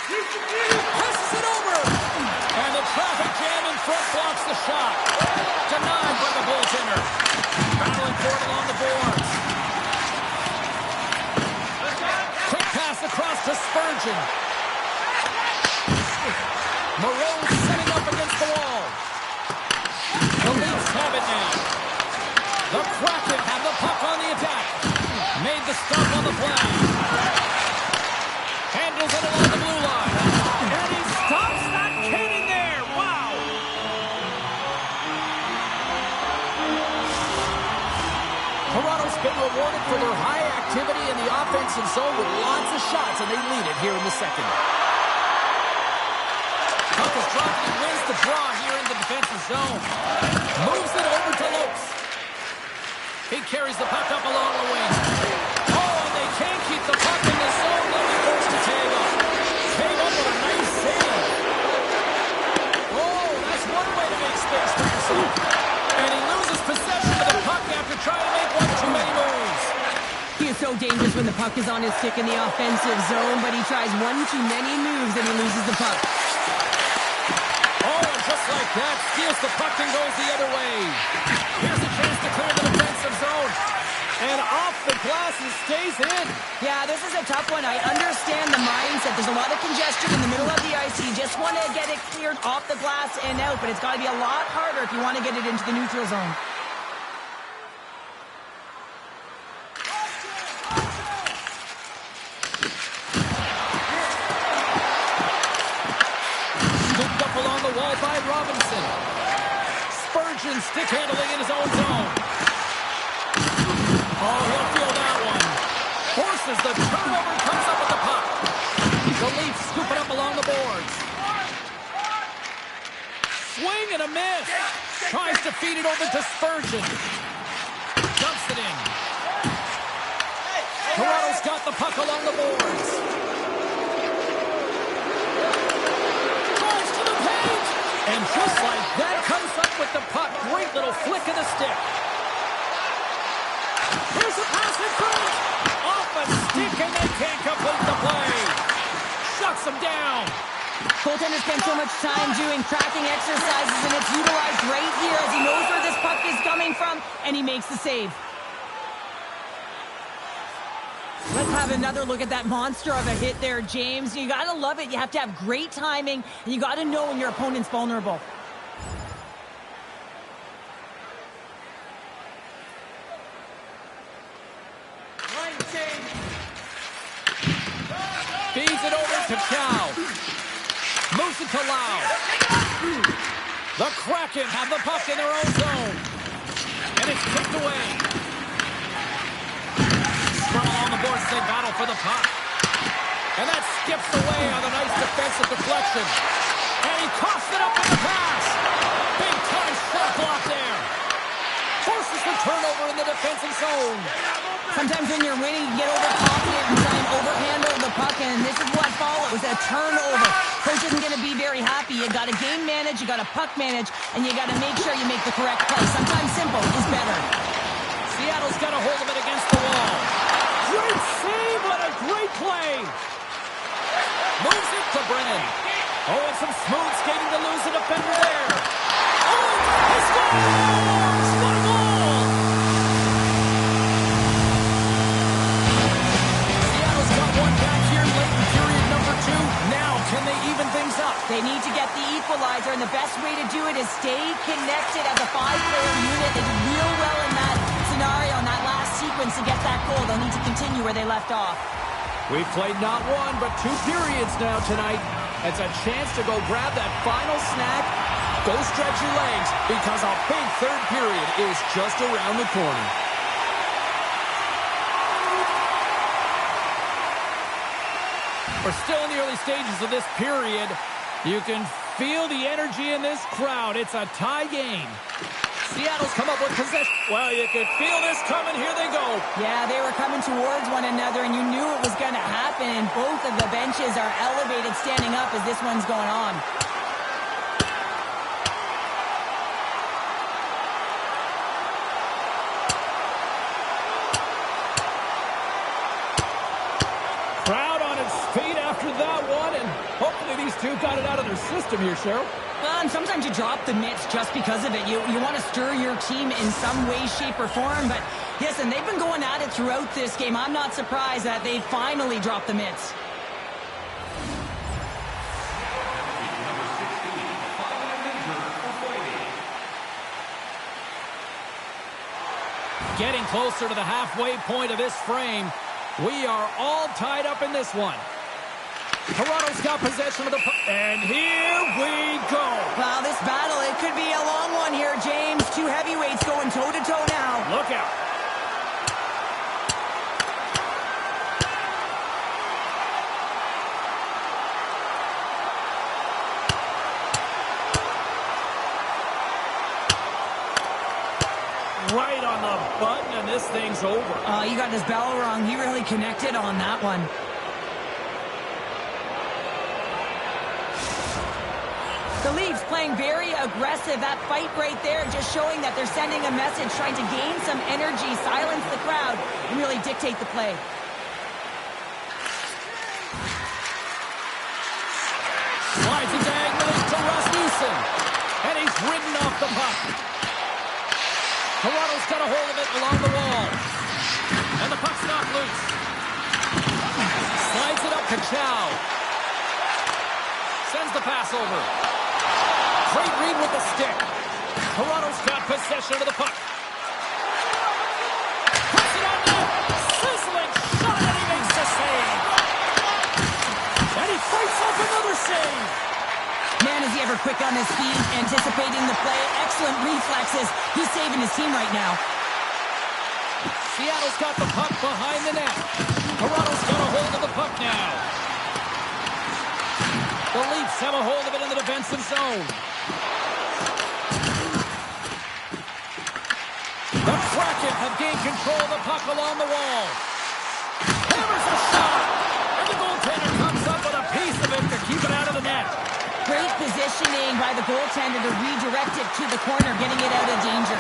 Passes it over. And the traffic jam in front blocks the shot. Denied by the goaltender. Battling for it along the boards. Quick pass across to Spurgeon. Moreau setting up against the wall. The Leafs have it now. The Kraken have the puck on the attack. Made the stop on the flag. Handles it along the blue line. And he stops that kid in there. Wow. Toronto's been rewarded for their high activity in the offensive zone with lots of shots, and they lead it here in the second. Puck is dropped and he wins the draw here in the defensive zone. Moves it over to Lopes. He carries the puck up along the wing. Oh, and they can't keep the puck in the zone. They'll be forced to tag up. Tag up with a nice save. Oh, that's one way to make space for yourself. And he loses possession of the puck after trying to make one too many moves. He is so dangerous when the puck is on his stick in the offensive zone, but he tries one too many moves and he loses the puck. Oh, and just like that, steals the puck and goes the other way. Here's a chance to clear the defensive zone. And off the glass and stays in. Yeah, this is a tough one. I understand the mindset. There's a lot of congestion in the middle of the ice. You just want to get it cleared off the glass and out, but it's got to be a lot harder if you want to get it into the neutral zone. Scooped up along the wall by Robinson. Spurgeon stick handling in his own zone. Oh, he'll feel that one. Forces the turnover, comes up with the puck. The Leafs scoop it up along the boards. Swing and a miss. Tries to feed it over to Spurgeon. Dumps it in. Toronto's got the puck along the boards. Drives to the paint. And just like that, comes up with the puck. Great little flick of the stick. Here's a pass in front. Off a stick, and they can't complete the play. Shuts them down. Goaltender spent so much time doing tracking exercises, and it's utilized right here as he knows where this puck is coming from, and he makes the save. Let's have another look at that monster of a hit there, James. You got to love it. You have to have great timing, and you got to know when your opponent's vulnerable. Feeds it over Kachau. Moves it to Lau. The Kraken have the puck in their own zone. And it's kicked away. Scrum along the boards as they battle for the puck. And that skips away on a nice defensive deflection. And he coughs it up with the pass. Big time shot block there. Forces the turnover in the defensive zone. Sometimes when you're winning, you get overconfident and try and overhandle the puck, and this is what follows, a turnover. Coach isn't going to be very happy. You got to game manage, you got to puck manage, and you got to make sure you make the correct play. Sometimes simple is better. Seattle's got a hold of it against the wall. Great save, what a great play. Moves it to Brennan. Oh, and some smooth skating to lose the defender there. Oh, he scores! What a goal! Seattle's got one back here late in period number 2. Now, can they even things up? They need to get the equalizer, and the best way to do it is stay connected as a 5-player unit. They did real well in that scenario, in that last sequence to get that goal. They'll need to continue where they left off. We've played not 1, but 2 periods now tonight. It's a chance to go grab that final snack, go stretch your legs, because a big third period is just around the corner. We're still in the early stages of this period. You can feel the energy in this crowd. It's a tie game. Seattle's come up with possession. Well, you could feel this coming. Here they go. Yeah, they were coming towards one another, and you knew it was going to happen. And both of the benches are elevated, standing up as this one's going on. Crowd on its feet after that one, and hopefully these two got it out of their system here, Cheryl. And sometimes you drop the mitts just because of it. You want to stir your team in some way, shape, or form. But listen, they've been going at it throughout this game. I'm not surprised that they finally dropped the mitts. Getting closer to the halfway point of this frame. We are all tied up in this one. Toronto's got possession of the puck, and here we go. Wow, this battle, it could be a long one here, James. 2 heavyweights going toe-to-toe now. Look out. Right on the button, and this thing's over. You got his bell wrong. He really connected on that one. The Leafs playing very aggressive. That fight right there just showing that they're sending a message, trying to gain some energy, silence the crowd, and really dictate the play. Slides it diagonally to Rasmussen. And he's ridden off the puck. Toronto's got a hold of it along the wall. And the puck's not loose. Slides it up to Chow. Sends the pass over. Great read with the stick. Toronto's got possession of the puck. Puts it on net. Sizzling shot, and he makes the save. And he fights off another save. Man, is he ever quick on his feet, anticipating the play. Excellent reflexes. He's saving his team right now. Seattle's got the puck behind the net. Toronto's got a hold of the puck now. The Leafs have a hold of it in the defensive zone. The Kraken have gained control of the puck along the wall. Hammers a shot. And the goaltender comes up with a piece of it to keep it out of the net. Great positioning by the goaltender to redirect it to the corner, getting it out of danger.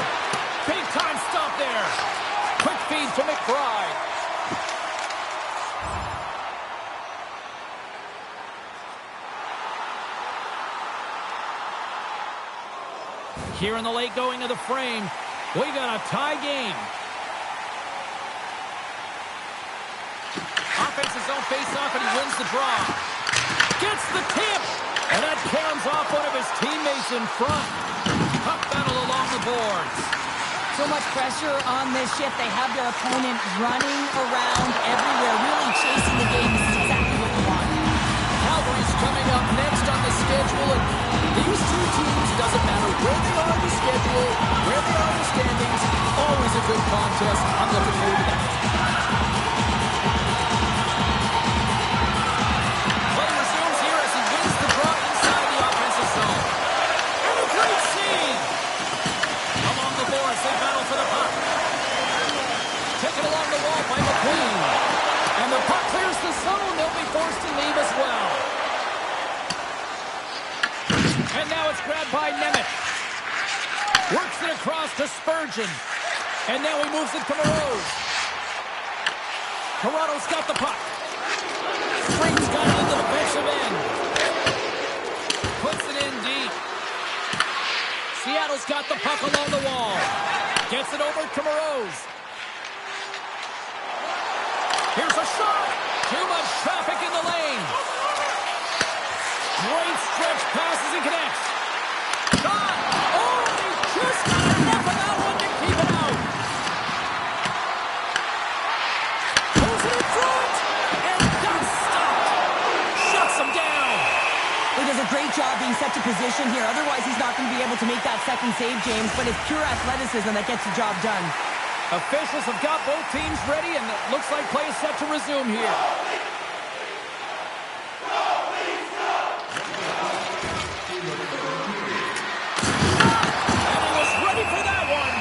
Big time stop there. Quick feed to McBride. Here in the late going of the frame, we got a tie game. Offense's own face-off, and he wins the draw. Gets the tip, and that caroms off one of his teammates in front. Puck battle along the boards. So much pressure on this shift. They have their opponent running around everywhere, really chasing the game. This is exactly what you want. Now schedule, and these two teams, doesn't matter where they are in the schedule, where they are in the standings, always a good contest. I'm looking forward to that. Play resumes here as he wins the draw inside the offensive zone. And a great scene! Along the boards, they battle for the puck. Taken along the wall by McQueen. And the puck clears the zone. They'll be forced to leave as well. And now it's grabbed by Nemeth. Works it across to Spurgeon. And now he moves it to Moroz. Toronto's got the puck. Freak's got it in the defensive end. Puts it in deep. Seattle's got the puck along the wall. Gets it over to Moroz. Here's a shot. Too much traffic in the lane. Great stretch passes and connects. Shot. Oh, they just got enough of that one to keep it out. Pulls it in front. And that's stopped. Shuts him down. He does a great job being set to position here. Otherwise, he's not going to be able to make that second save, James. But it's pure athleticism that gets the job done. Officials have got both teams ready, and it looks like play is set to resume here. And he was ready for that one.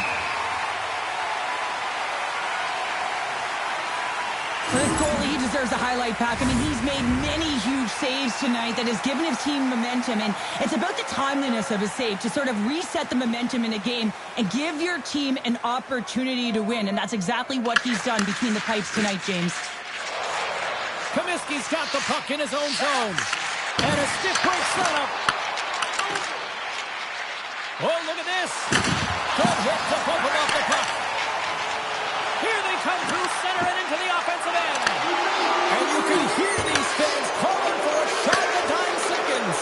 For this goalie, he deserves a highlight pack. I mean, he's made many huge saves tonight that has given his team momentum, and it's about the timeliness of his save to sort of reset the momentum in a game and give your team an opportunity to win, and that's exactly what he's done between the pipes tonight, James. Comiskey's got the puck in his own zone. And a stiff break setup. Oh, look at this. Good hit to bump him off the puck. Here they come through center and into the offensive end. And you can hear these fans calling for a shot in the dying seconds.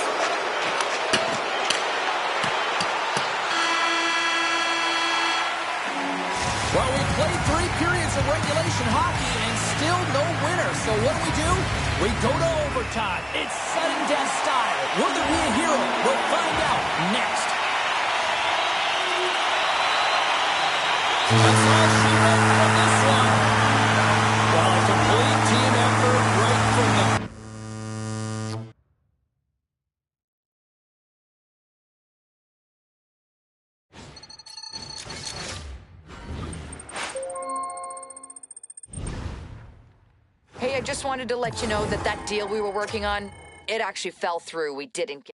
Well, we played 3 periods of regulation hockey and still no winner. So what do? We go to overtime. It's sudden death style. Will there be a hero? We'll find out next. That's all she wrote from this one. Well, a complete team effort right from the... Hey, I just wanted to let you know that that deal we were working on, it actually fell through. We didn't get...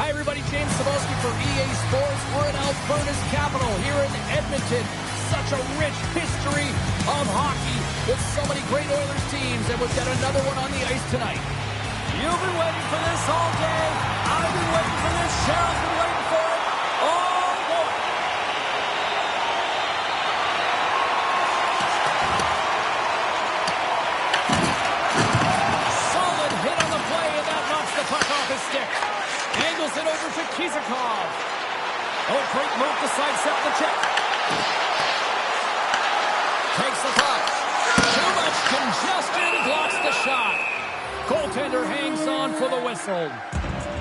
Hi, everybody. James Cebulski for EA Sports. We're in Alberta's capital here in Edmonton. Such a rich history of hockey with so many great Oilers teams, and we've got another one on the ice tonight. You've been waiting for this all day. I've been waiting for this. Cheryl's been waiting for it. Oh, boy. Solid hit on the play, and that knocks the puck off his stick. Angles it over to Kizikov. Oh, great move to sidestep the check. Takes the puck. Too much congestion, blocks the shot. Goaltender hangs on for the whistle.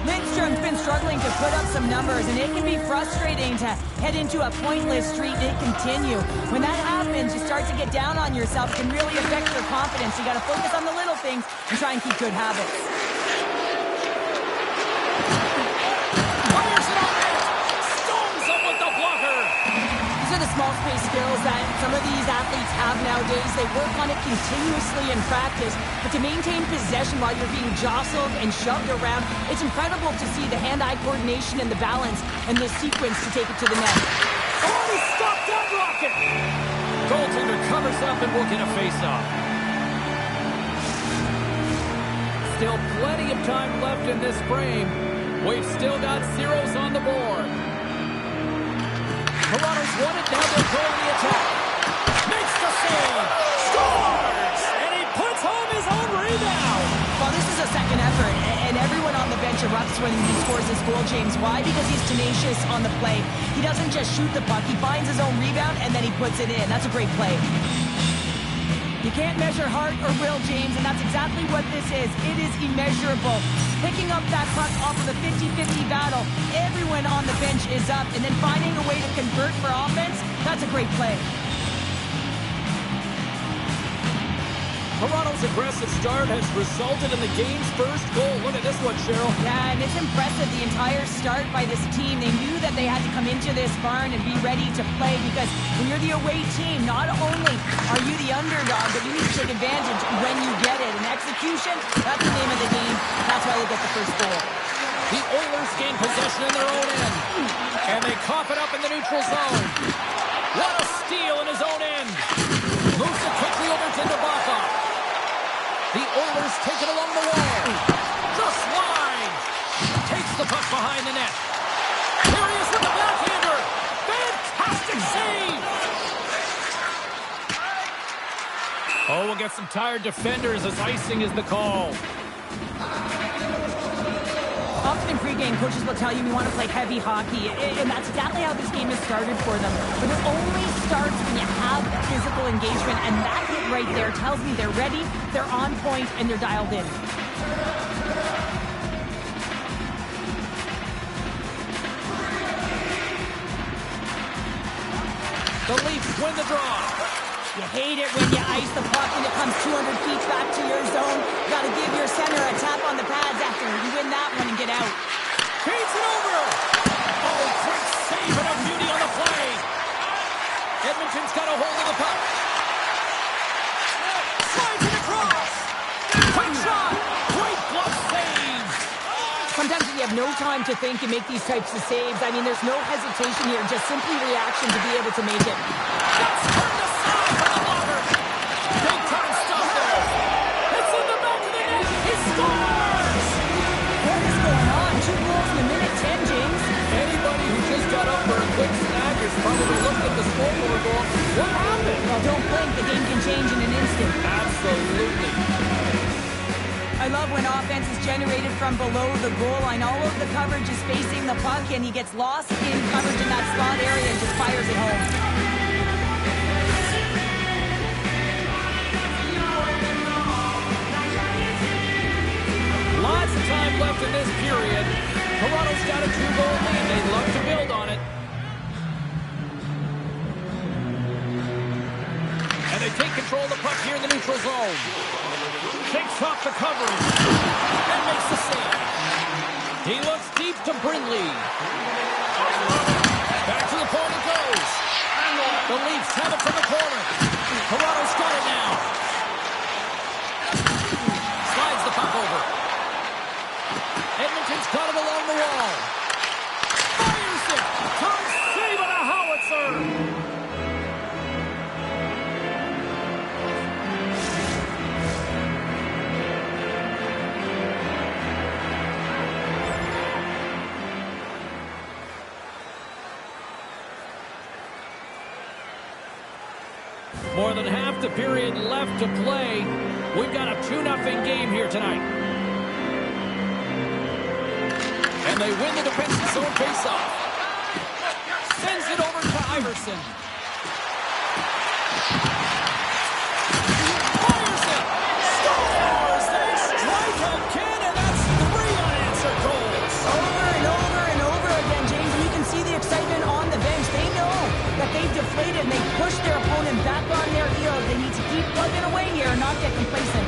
Lindstrom's been struggling to put up some numbers, and it can be frustrating to head into a pointless streak and continue. When that happens, you start to get down on yourself. It can really affect your confidence. You got to focus on the little things and try and keep good habits. Small space skills that some of these athletes have nowadays. They work on it continuously in practice, but to maintain possession while you're being jostled and shoved around, it's incredible to see the hand-eye coordination and the balance and the sequence to take it to the net. Oh, he stopped that rocket! Goaltender covers up and will get a face-off. Still plenty of time left in this frame. We've still got zeros on the board. Toronto's won it, now they'll go on the attack. Makes the save! Scores! And he puts home his own rebound! Well, this is a second effort, and everyone on the bench erupts when he scores this goal, James. Why? Because he's tenacious on the play. He doesn't just shoot the puck, he finds his own rebound, and then he puts it in. That's a great play. You can't measure heart or will, James, and that's exactly what this is. It is immeasurable. Picking up that puck off of a 50-50 battle, everyone on the bench is up, and then finding a way to convert for offense, that's a great play. Toronto's aggressive start has resulted in the game's first goal. Look at this one, Cheryl. Yeah, and it's impressive, the entire start by this team. They knew that they had to come into this barn and be ready to play, because when you're the away team, not only are you the underdog, but you need to take advantage when you get it. And execution, that's the name of the game. That's why they get the first goal. The Oilers gain possession in their own end, and they cough it up in the neutral zone. What a steal in his own end. Moves it quickly over to Nabokov. The Oilers take it along the wall. Just wide. Takes the puck behind the net. Here he is with the backhander. Fantastic save. Oh, we'll get some tired defenders as icing is the call. Often in pregame, coaches will tell you we want to play heavy hockey, and that's exactly how this game has started for them. But it only starts when you have physical engagement, and that hit right there tells me they're ready, they're on point, and they're dialed in. The Leafs win the draw. You hate it when you ice the puck and it comes 200 feet back to your zone. You got to give your center a tap on the pads after you win that one and get out. Feeds it over. Oh, quick save and a beauty on the play. Edmonton's got a hold of the puck. Slides it across. Quick shot. Great glove save. Sometimes you have no time to think and make these types of saves. I mean, there's no hesitation here, just simply reaction to be able to make it. That's turned aside for the blocker. Big time stuff there. It's in the back of the net. He scores. What is going on? 2 goals in a minute 10, James. Anybody who just got up for a quick snag is probably looking at the scoreboard going, what happened? Well, don't blink. The game can change in an instant. Absolutely. I love when offense is generated from below the goal line. All of the coverage is facing the puck, and he gets lost in coverage in that slot area and just fires it home. Lots of time left in this period. Toronto's got a 2-goal lead. They'd love to build on it. And they take control of the puck here in the neutral zone. Shakes off the coverage and makes the save. He looks deep to Brindley. Back to the point it goes. The Leafs have it from the corner. Toronto's got it now. Slides the puck over. Edmonton's got it along the wall. Fires it. Tom save on a howitzer. More than half the period left to play. We've got a 2-0 game here tonight. And they win the defensive zone faceoff. Sends it over to Iverson. Fires it. Scores! They strike again, and that's 3 unanswered goals. Over and over and over again, James. And you can see the excitement on the bench. They know that they've deflated and they've pushed their opponent back on their heels. They need to keep plugging away here and not get complacent.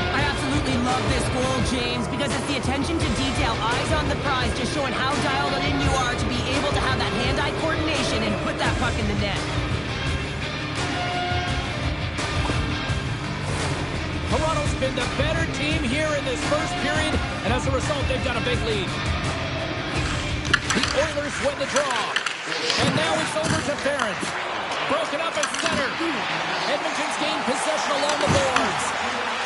I absolutely love this goal, James, because it's the attention to detail, eyes on the prize, just showing how dialed in you are to be able to have that hand-eye coordination and put that puck in the net. Toronto's been the better team here in this first period, and as a result, they've got a big lead. The Oilers win the draw. And now it's over to Ference. Broken up at center. Edmonton's gained possession along the boards.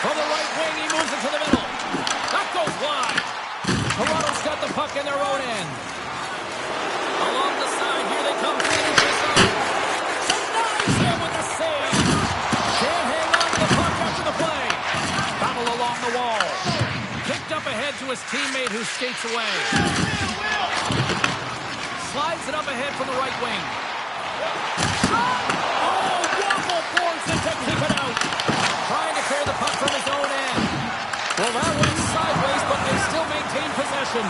From the right wing, he moves it to the middle. That goes wide. Toronto's got the puck in their own end. Along the side, here they come. Denies him with the save. Can't hang on to the puck after the play. Battle along the wall. Kicked up ahead to his teammate who skates away. Slides it up ahead from the right wing. Shot! Oh, Waffle forced it to keep it out. Trying to clear the puck from his own end. Well, that went sideways, but they still maintain possession.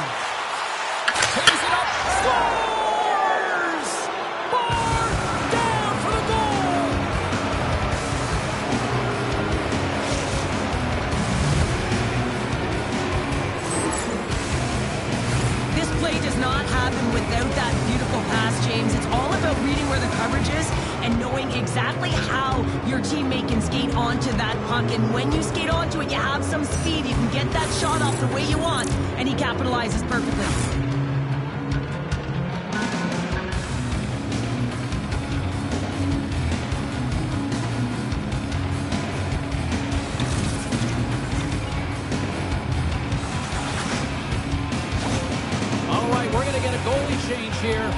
Pays it up. Scores! Bar down for the goal! This play does not happen without that beautiful pass, James. It's all about reading where the coverage is and knowing exactly how your teammate can skate onto that puck. And when you skate onto it, you have some speed. You can get that shot off the way you want, and he capitalizes perfectly. Change here.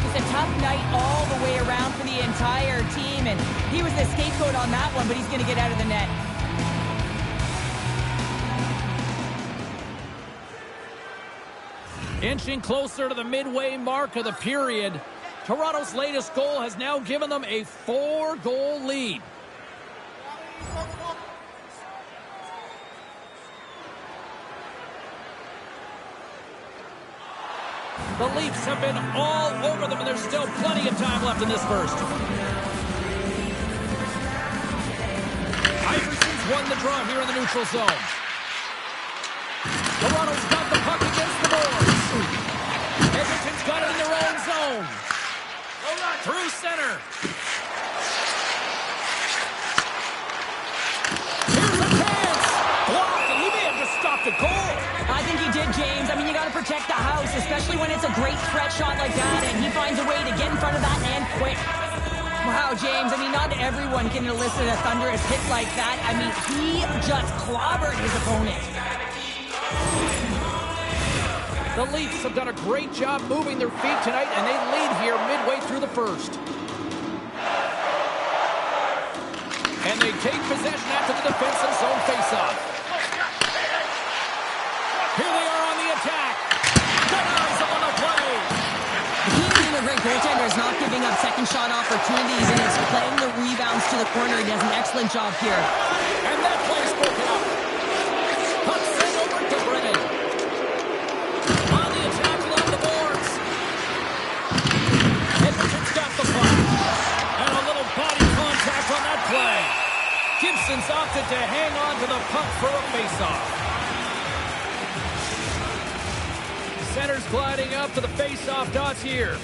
It's a tough night all the way around for the entire team, and he was the scapegoat on that one, but he's going to get out of the net. Inching closer to the midway mark of the period, Toronto's latest goal has now given them a 4-goal lead. The Leafs have been all over them, and there's still plenty of time left in this first. Iverson's won the draw here in the neutral zone. Toronto's got the puck against the boards. Edmonton's got it in their own zone. Through center. Here's a chance. Blocked, and he may have just stopped a goal. I think he did, James. I mean, you got to protect the house, especially when it's a great threat shot like that, and he finds a way to get in front of that and quick. Wow, James, I mean, not everyone can elicit a thunderous hit like that. I mean, he just clobbered his opponent. The Leafs have done a great job moving their feet tonight, and they lead here midway through the first. And they take possession after the defensive zone faceoff. Here they are on the attack. Denies him on the play. The key to being a great goaltender is not giving up second shot opportunities, and it's playing the rebounds to the corner. He does an excellent job here. And that play's broken up. Puck sent over to Brennan. On the attack along the boards. Edmonton's got the puck. And a little body contact on that play. Gibson's opted to hang on to the puck for a faceoff. Center's gliding up to the face-off dots here.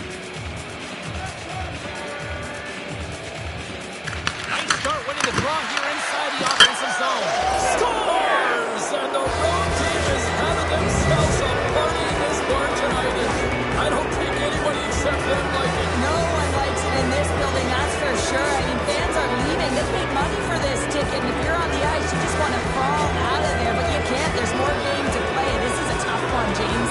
Nice start winning the draw here inside the offensive zone. Scores! And the road team is having themselves a party in this bar tonight. I don't think anybody except them like it. No one likes it in this building, that's for sure. I mean, fans are leaving. They paid money for this ticket, and if you're on the ice, you just want to crawl out of there, but you can't. There's more game to play. This is a tough one, James.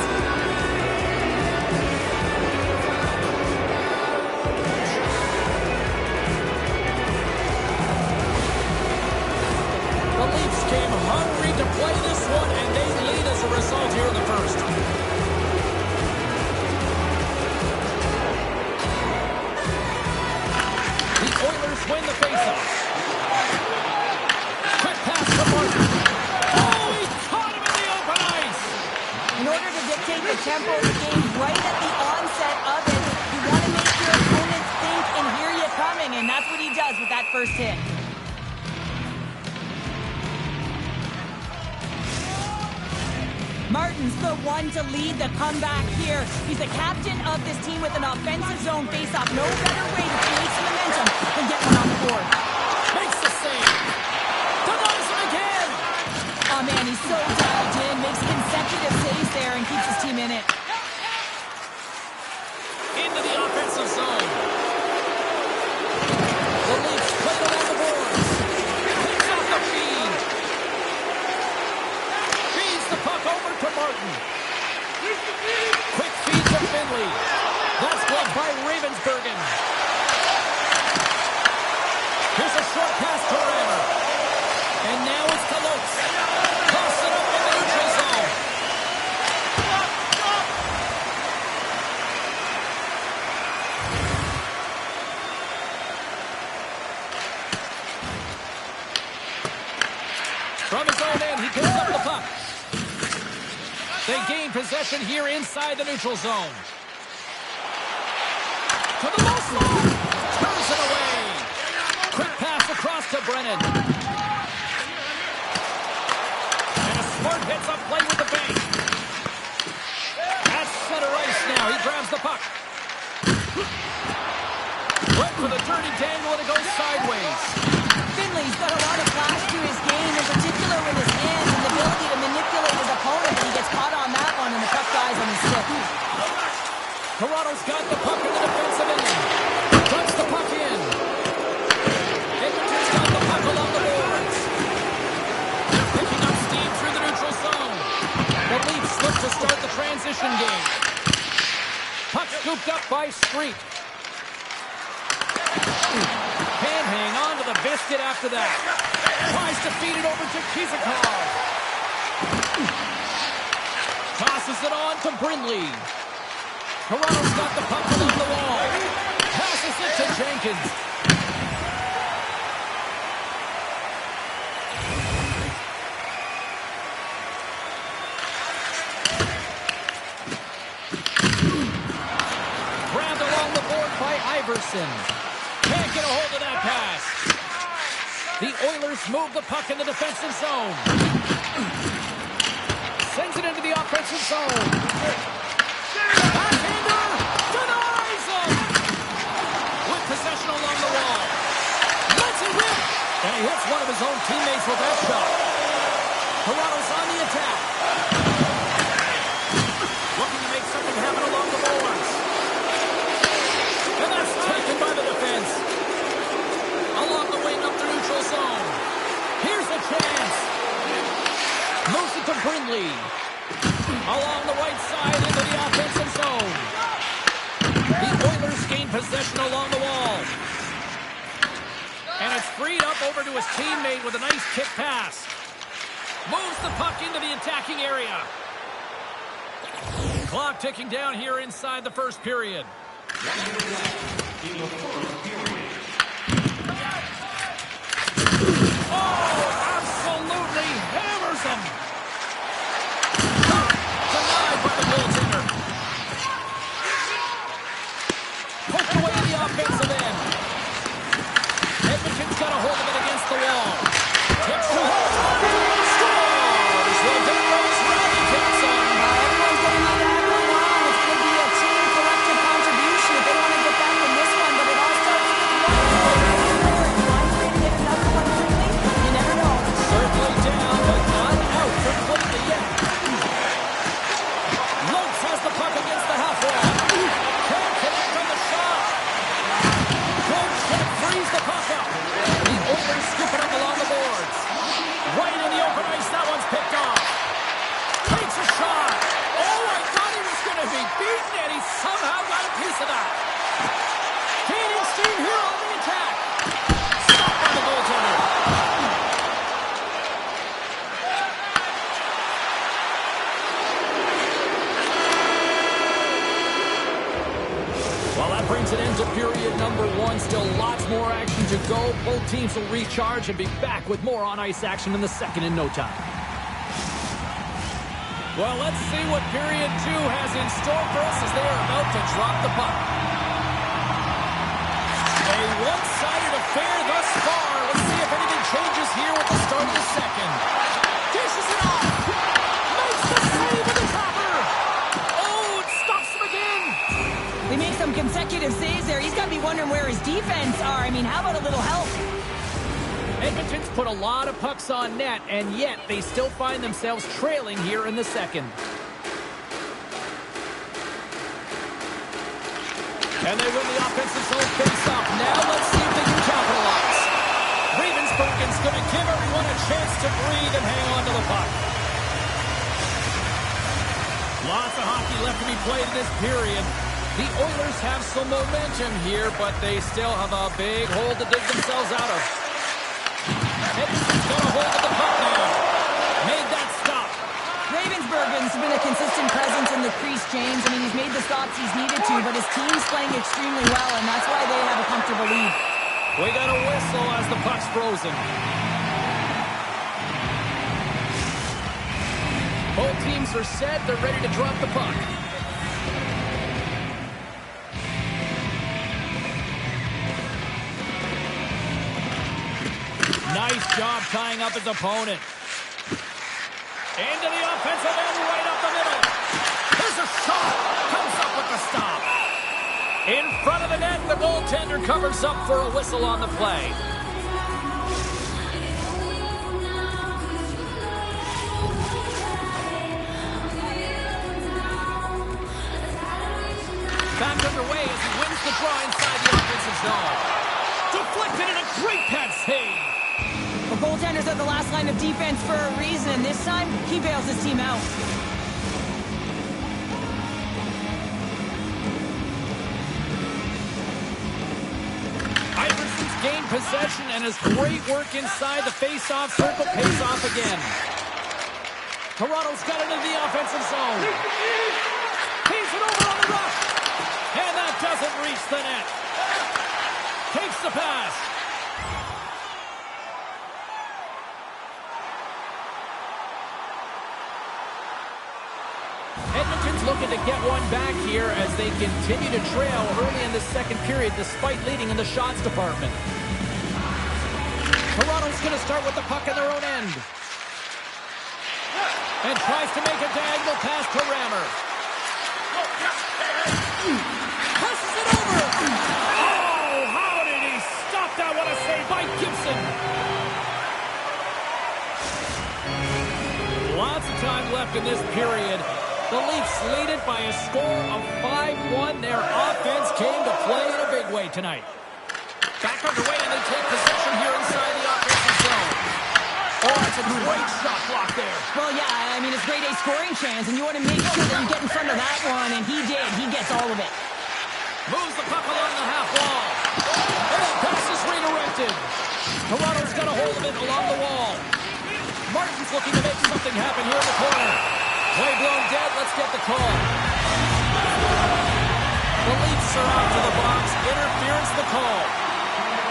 The Leafs came hungry to play this one, and they lead as a result here in the first. The Oilers win the faceoff. Quick pass to Martin. Oh, he caught him in the open ice. In order to dictate the tempo of the game right at the onset of it, you want to make your opponents think and hear you coming, and that's what he does with that first hit. Martin's the one to lead the comeback here. He's the captain of this team with an offensive zone faceoff. No better way to create some momentum than get one on the board. Makes the save. Denies him again. man, he's so dialed in, makes consecutive saves there and keeps his team in it. Into the offensive zone. The Leafs put it on the boards. Picks off the feed. Feeds the puck over to Martin. Quick feed to Finley. That's blocked by Ravensbergen. Here's a short pass to Rammer. And now it's to Lutz. Toss it up in the neutral zone. From his own end, he picks up the puck. They gain possession here inside the neutral zone. To the low slot. Turns it away. Quick pass across to Brennan. And a smart hits up play with the bank. At center ice now. He grabs the puck. Right for the dirty dangle, and it goes sideways. Finley's got a lot of flash to his game, in particular with his hands and the ability to manipulate his opponent, but he gets caught on that one, and the puck dies on his stick. Toronto's got the puck in the defensive end. Puts the puck in. Edmonton's got the puck along the boards. Picking up steam through the neutral zone. The Leafs look to start the transition game. Puck scooped up by Street. Can't hang on to the biscuit after that. Tries to feed it over to Kizikov. Tosses it on to Brindley. Toronto's got the puck along the wall. Passes it to Jenkins. Grabbed along the board by Iverson. Can't get a hold of that pass. The Oilers move the puck in the defensive zone. Sends it into the offensive zone. Backhander denies him. With possession along the wall. Lets it rip. And he hits one of his own teammates with that shot. Toronto's on the attack. Looking to make something happen along the boards. And that's taken by the defense. Along the wing up the neutral zone. Here's a chance. Moves it to Brindley. Along the right side into the offensive zone. The Oilers gain possession along the wall. And it's freed up over to his teammate with a nice kick pass. Moves the puck into the attacking area. Clock ticking down here inside the first period. Oh, absolutely hammers him. Denied by the goaltender. Poked away in the offensive end. Edmonton's got a hold of it against the wall. Tips to home. Scores! Well, there goes Rally Jackson. Everyone's going to need to act right on. It's going to be a team collective contribution if they want to get back in this one, but it all starts with one. Find a way to get another one quickly. You never know. Certainly down, but not out completely yet. Lutz has the puck against the half wall. Can't connect on the shot. Good check, frees the puck out. The Oilers scoop it up along the boards. Right in the open ice, that one's picked off. Takes a shot. Oh, I thought he was going to be beaten, and he somehow got a piece of that. Gaining steam here on the attack. Stopped by the goaltender. Well, that brings an end to period number one. Still lots more action to go. Both teams will recharge and be back with more on-ice action in the second in no time. Well, let's see what period two has in store for us as they are about to drop the puck. A one-sided affair thus far. Let's see if anything changes here with the start of the second. Dishes it off. Makes the save with the topper. Oh, it stops him again. They make some consecutive saves there. He's got to be wondering where his defense are. I mean, how about a little help? Edmonton's put a lot of pucks on net, and yet they still find themselves trailing here in the second. And they win the offensive zone face-off. Now let's see if they can capitalize. Ravensburgen's going to give everyone a chance to breathe and hang on to the puck. Lots of hockey left to be played in this period. The Oilers have some momentum here, but they still have a big hole to dig themselves out of. Edmonton's got a hold of the puck now. Made that stop. Ravensburgen's been a consistent presence in the crease, James. I mean, he's made the stops he's needed to, but his team's playing extremely well, and that's why they have a comfortable lead. We got a whistle as the puck's frozen. Both teams are set. They're ready to drop the puck. Nice job tying up his opponent. Into the offensive end, right up the middle. There's a shot. Comes up with the stop. In front of the net, the goaltender covers up for a whistle on the play. Back underway as he wins the draw inside the offensive zone. Deflected and a great pad save. The goaltender's at the last line of defense for a reason. This time, he bails his team out. Iverson's gained possession, and his great work inside the face-off circle pays off again. Toronto's got it in the offensive zone. He's it over on the rush. And that doesn't reach the net. Takes the pass. Edmonton's looking to get one back here as they continue to trail early in the second period despite leading in the shots department. Toronto's going to start with the puck in their own end. And tries to make a diagonal pass to Rammer. Passes it over. Oh, how did he stop that? What a save by Gibson. Lots of time left in this period. The Leafs lead it by a score of 5-1. Their offense came to play in a big way tonight. Back underway, and they take possession here inside the offensive zone. Oh, that's a great shot block there. Well, yeah, I mean, it's grade A scoring chance, and you want to make sure that you get in front of that one, and he did. He gets all of it. Moves the puck along the half wall. And that pass is redirected. Toronto's got a hold of it along the wall. Martin's looking to make something happen here in the corner. Play blown dead. Let's get the call. The Leafs are out to the box. Interference the call.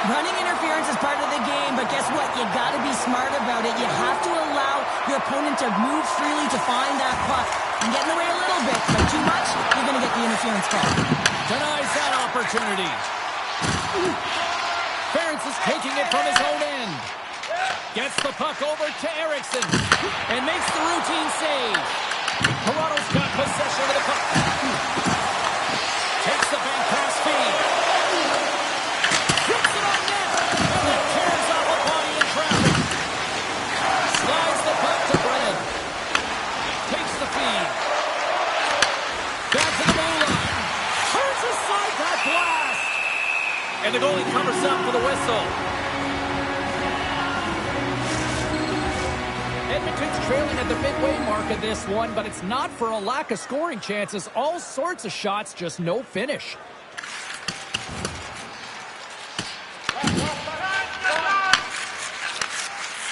Running interference is part of the game, but guess what? You got to be smart about it. You have to allow your opponent to move freely to find that puck. And get in the way a little bit, but too much, you're going to get the interference call. Denies that opportunity. Ferentz is taking it from his own end. Gets the puck over to Eriksson and makes the routine save. Toronto's got possession of the puck. Takes the back pass feed. Gets it on net. And it tears off a body in traffic. Slides the puck to Brennan. Takes the feed. Back to the blue line. Turns aside that blast. And the goalie covers up for the whistle. Edmonton's trailing at the midway mark of this one, but it's not for a lack of scoring chances. All sorts of shots, just no finish.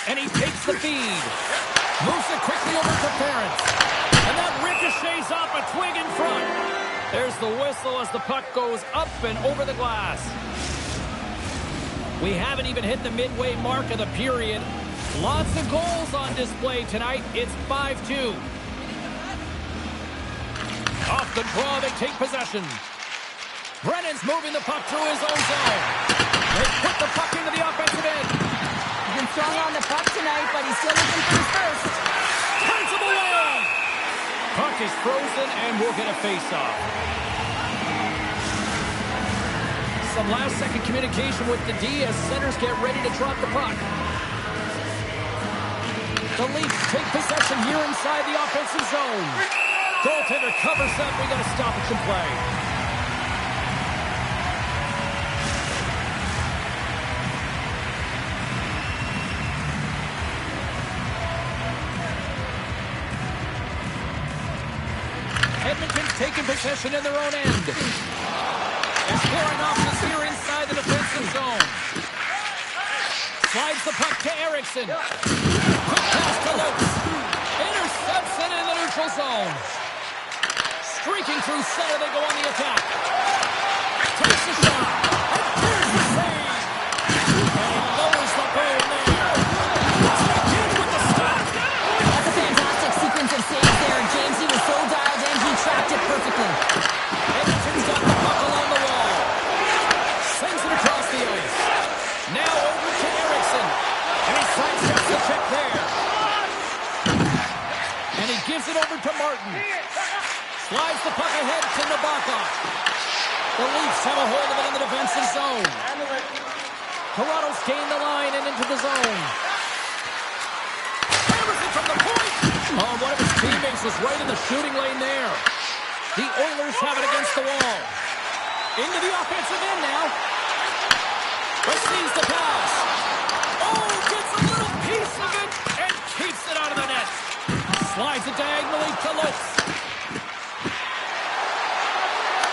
And he takes the feed. Moves it quickly over to Ferentz. And that ricochets off a twig in front. There's the whistle as the puck goes up and over the glass. We haven't even hit the midway mark of the period. Lots of goals on display tonight. It's 5-2. Off the draw, they take possession. Brennan's moving the puck through his own zone. They put the puck into the offensive end. He's been strong on the puck tonight, but he's still looking for his first. Turns him away. Puck is frozen, and we'll get a face-off. Some last-second communication with the D as centers get ready to drop the puck. The Leafs take possession here inside the offensive zone. Goaltender covers up. We got a stoppage in play. Edmonton's taking possession in their own end. And scoring options here inside the defensive zone. Slides the puck to Eriksson. Quick pass to Lopes. Intercepts it in the neutral zone. Streaking through center, they go on the attack. Takes the shot. And here's the save. And he lowers the boom there. Again with the stop. That's a fantastic sequence of saves there. James, he was so dialed in, he trapped it perfectly. Edmonton's got the puck along the wall. Sends it across the ice. Now over to Eriksson. And he sidesteps the check there. And he gives it over to Martin. Slides the puck ahead to Nabokov. The Leafs have a hold of it in the defensive zone. Toronto's gained the line and into the zone. Hammers it from the point. Oh, one of his teammates was right in the shooting lane there. The Oilers have it against the wall. Into the offensive end now. Receives the pass. Oh, gets a little piece of it and keeps it out of the net. Slides it diagonally to Lopes.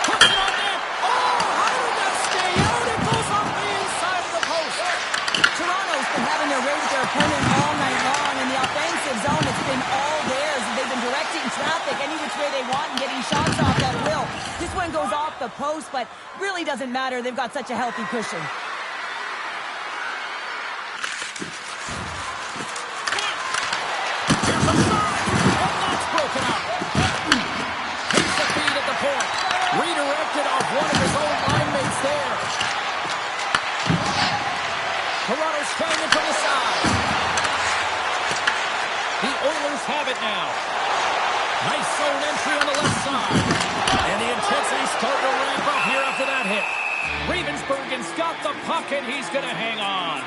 Puts it on net. Oh, how did that stay out? It goes off the inside of the post. Toronto's been having their way with their opponent all night long. In the offensive zone, it's been all theirs. They've been directing traffic any which way they want and getting shots off at will. This one goes off the post, but really doesn't matter. They've got such a healthy cushion. Redirected off one of his own line mates there. Toronto's trying it from the side. The Oilers have it now. Nice zone entry on the left side. And the intensity's starting to ramp up here after that hit. Ravensburgen's got the puck and he's going to hang on.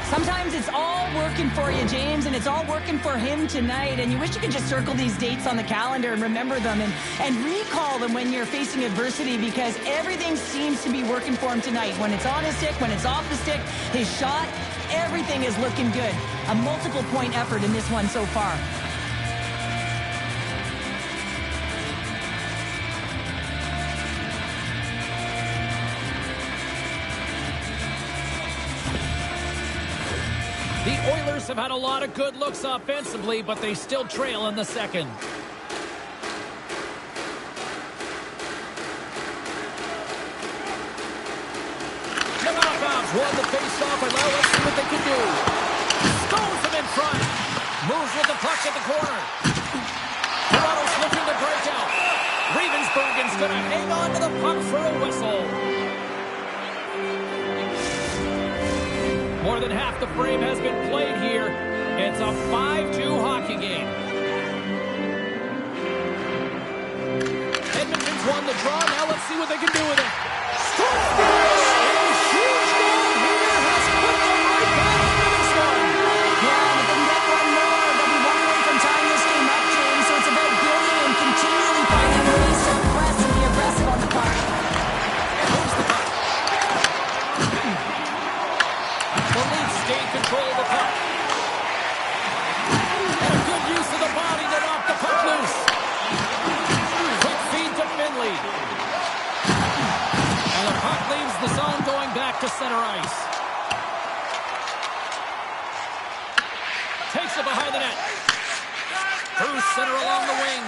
Sometimes it's all working for you, James, and it's all working for him tonight. And you wish you could just circle these dates on the calendar and remember them and recall them when you're facing adversity, because everything seems to be working for him tonight. When it's on his stick, when it's off the stick, his shot, everything is looking good. A multiple point effort in this one so far. The Oilers have had a lot of good looks offensively, but they still trail in the second. Nabokov's won the face-off, and now let's see what they can do. Stones him in front. Moves with the puck at the corner. Toronto's looking to break out. Ravensburgen's going to hang on to the puck for a whistle. More than half the frame has been played here. It's a 5-2 hockey game. Edmonton's won the draw. Now let's see what they can do with it. Scores! A huge goal here has put them right back into this one. Yeah, and if they can get one more, they'll be one away from tying this game up, James. So it's about building and continually finding ways to press and be aggressive on the puck. And moves the puck. The Leafs gain control of the puck. And a good use of the body to knock the puck loose. Quick feed to Finley. And the puck leaves the zone going back to center ice. Takes it behind the net. Through center along the wing.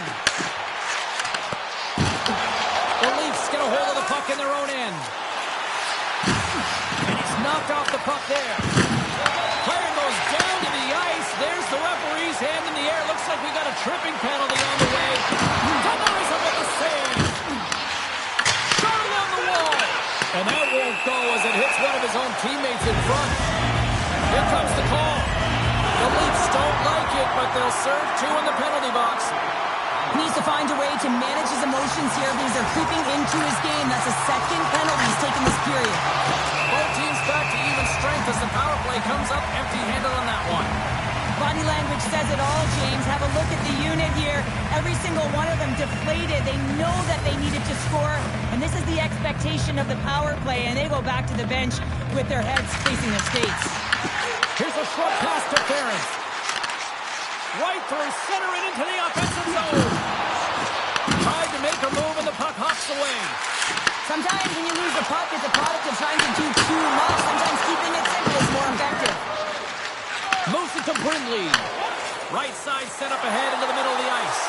The Leafs get a hold of the puck in their own end. And he's knocked off the puck there. Player goes down to the ice. There's the referee's hand in the air. Looks like we got a tripping penalty on the way. Denies him with the save. Shot along the wall. And that won't go as it hits one of his own teammates in front. Here comes the call. The Leafs don't like it, but they'll serve two in the penalty box. He needs to find a way to manage his emotions here because they're creeping into his game. That's a second penalty he's taken this period. Both teams back to even strength as the power play comes up empty-handed on that one. Body language says it all, James. Have a look at the unit here. Every single one of them deflated. They know that they needed to score, and this is the expectation of the power play, and they go back to the bench with their heads facing the skates. Here's a short pass to Ference. Right through center and into the offensive zone. Tried to make a move, and the puck hops away. Sometimes when you lose the puck, it's a product of trying to do too much. Sometimes keeping it simple is more effective. Moves it to Brindley. Right side set up ahead into the middle of the ice.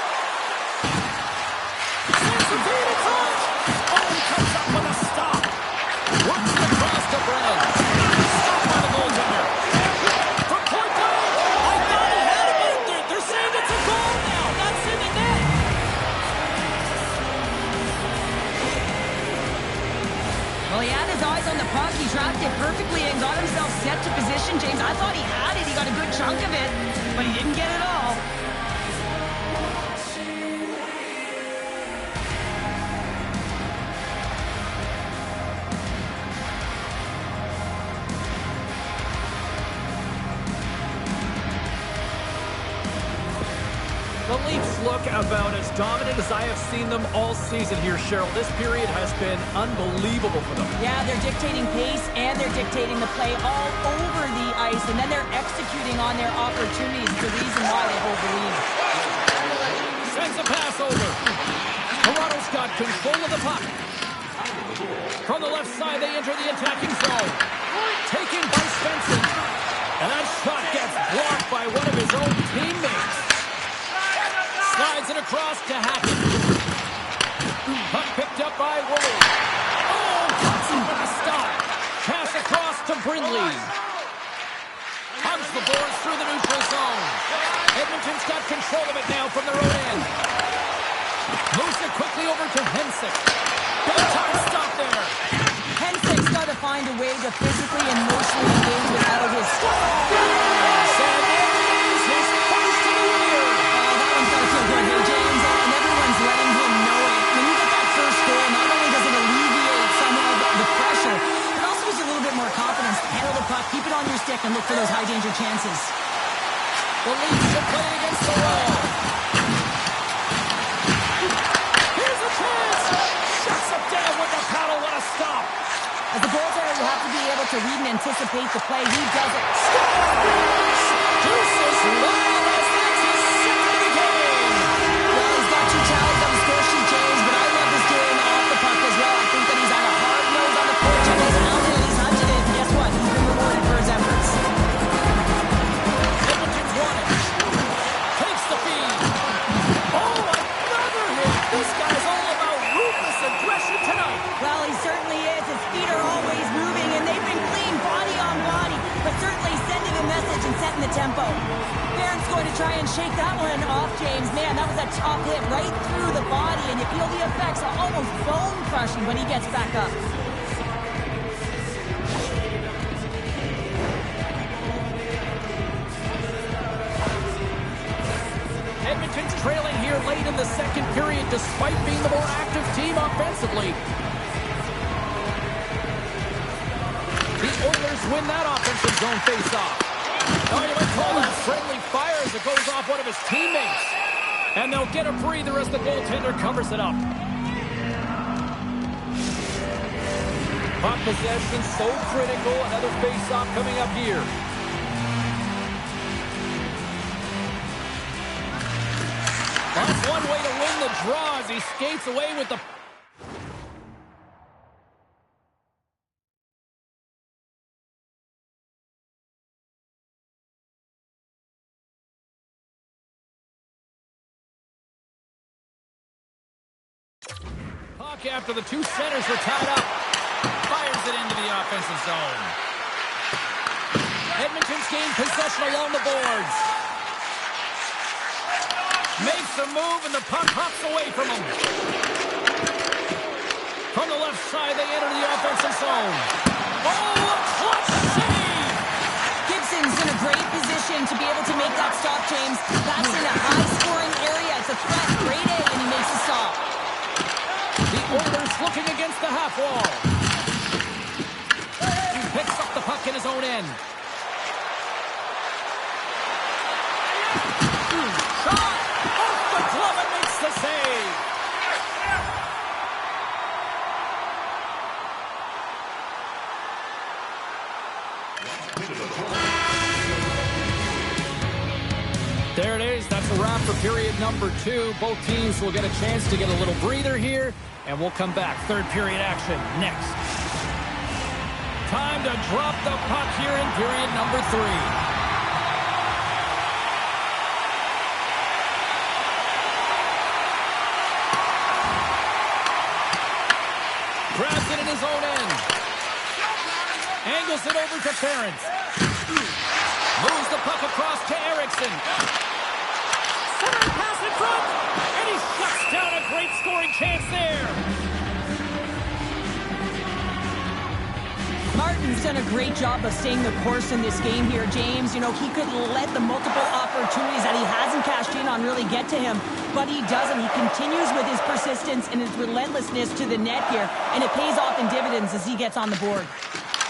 Sends the feed in front. Oh, he comes up with a stop. Works the cross to Brennan. Stop by the goaltender. From point blank. I thought he had it, but they're saying it's a goal now. That's in the net. Well, he had his eyes on the puck. He tracked it perfectly and got himself set to position, James. I thought he had it. He got a good chunk of it, but he didn't get it all. The Leafs look about as dominant as I have seen them all season here, Cheryl. This period has been unbelievable for them. Yeah, they're dictating pace and they're dictating the play all over the ice, and then they're executing on their opportunities. It's the reason why they hold the lead. Sends a pass over. Toronto's got control of the puck. From the left side, they enter the attacking zone. Taken by Svensson. And that shot gets blocked by one of his own teammates. Slides it across to Hackett. Puck picked up by Woolley. Oh, cuts him with a stop. Pass across to Brindley. Hugs the boards through the neutral zone. Edmonton's got control of it now from their own end. Moves it quickly over to Hensick. Big time stop there. Hensick's got to find a way to physically and emotionally engage without his And there it is, his first of the year. That one's got to feel good here, James, and everyone's letting him know it. When you get that first goal, not only does it alleviate some of the pressure, it also gives you a little bit more confidence to handle the puck, keep it on your stick, and look for those high-danger chances. The Leafs are playing against the wall. Here's a chance. Shuts it down with the paddle. What a stop. As a goaltender, you have to be able to read and anticipate the play. He does it. Deuces Lyle as that's his second of the game. Well, he's got two talents on the score sheet, James, but I love his game off the puck as well. I think that he's had a hard nose on the court, and he's hounded and he's hunted it. And guess what? He's been rewarded for his efforts. Edmonton's won it. Takes the feed. Oh, another hit. This guy's all about ruthless aggression tonight. Well, he certainly is. His feet are always moving, and they've been clean body on body, but certainly sending a message and setting the tempo. Barron's going to try and shake that one off, James. Man, that was a tough hit right through the body, and you feel the effects are almost bone-crushing, but he gets back up. Edmonton's trailing here late in the second period despite being the more active team offensively. The Oilers win that offensive zone face-off. Oh, you might call that friendly fire as it goes off one of his teammates. And they'll get a breather as the goaltender covers it up. Puck possession so critical. Another face-off coming up here. That's one way to win the draw as he skates away with the... Puck after the two centers were tied up. Fires it into the offensive zone. Edmonton's gained possession along the boards. Makes a move and the puck hops away from him. From the left side, they enter the offensive zone. Oh, a clutch save! Gibson's in a great position to be able to make that stop, James. That's in a high-scoring area. It's a threat, grade A, and he makes the stop. The Oilers looking against the half wall. He picks up the puck in his own end. There it is. That's a wrap for period number 2. Both teams will get a chance to get a little breather here, and we'll come back. Third period action next. Time to drop the puck here in period number 3. Grabs it in his own end. Angles it over to Ferentz. Moves the puck across to Eriksson. Center pass in front. And he shuts down a great scoring chance there. Martin's done a great job of staying the course in this game here, James. You know, he could let the multiple opportunities that he hasn't cashed in on really get to him, but he doesn't. He continues with his persistence and his relentlessness to the net here, and it pays off in dividends as he gets on the board.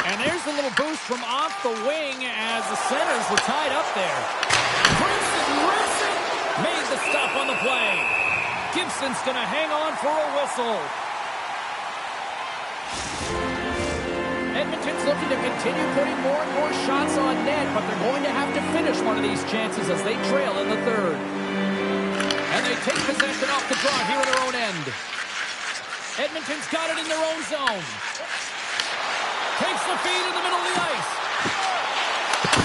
And there's a little boost from off the wing as the centers were tied up there. Gibson rips it. Made the stop on the play. Gibson's going to hang on for a whistle. Edmonton's looking to continue putting more and more shots on net, but they're going to have to finish one of these chances as they trail in the third. And they take possession off the draw here in their own end. Edmonton's got it in their own zone. Takes the feed in the middle of the ice.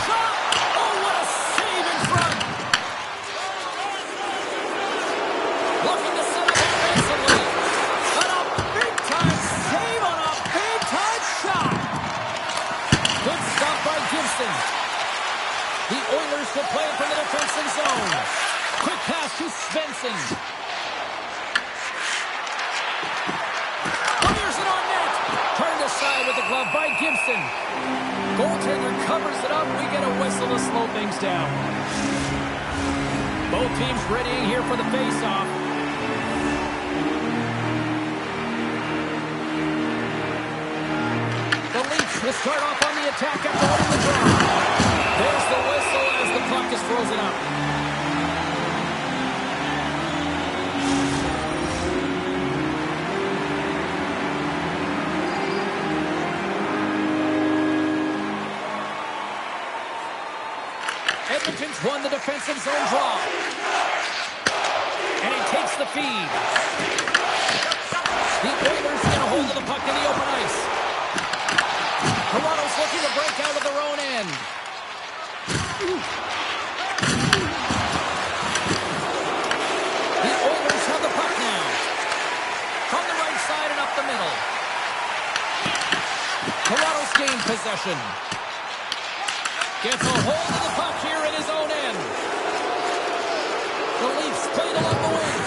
Shot! Oh, what a save in front! Looking to set up offensively. But a big-time save on a big-time shot! Good stop by Gibson. The Oilers will play it from the defensive zone. Quick pass to Svensson. Fires it on net. Turned aside with the glove by Gibson. Goaltender covers it up. We get a whistle to slow things down. Both teams readying here for the face-off. The Leafs will start off on the attack after winning the draw. There's the whistle as the clock is frozen up. Edmonton's won the defensive zone draw. And he takes the feed. The Oilers get a hold of the puck in the open ice. Toronto's looking to break out of their own end. The Oilers have the puck now. From the right side and up the middle. Toronto's gained possession. Gets a hold of the puck here in his own end. The Leafs played along the wing.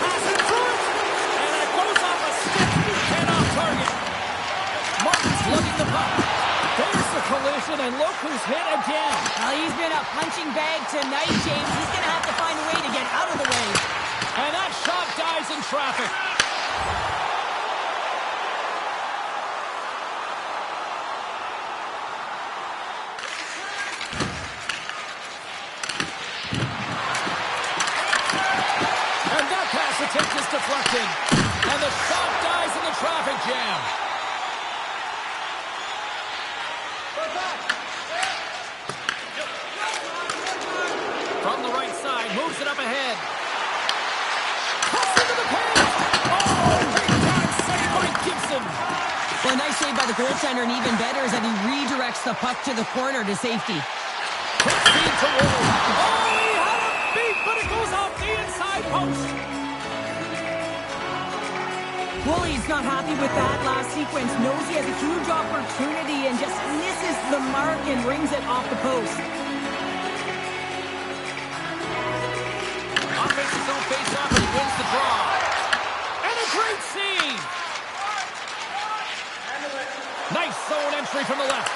Pass in front. And it goes off a stick and off target. Martin's lugging the puck. There's the collision, and look who's hit again. Well, he's been a punching bag tonight, James. He's going to have to find a way to get out of the way. And that shot dies in traffic. Attempt is deflected, and the shot dies in the traffic jam. From the right side, moves it up ahead. Cuts into the paint. Oh, big-time save by Gibson. Well, a nice save by the goaltender, and even better is that he redirects the puck to the corner to safety. Quick feed to Wool. Oh, he had a beat, but it goes off the inside post. Woolie's not happy with that last sequence. Knows he has a huge opportunity and just misses the mark and rings it off the post. Offensive zone face-off, and he wins the draw. And a great save. Nice zone entry from the left.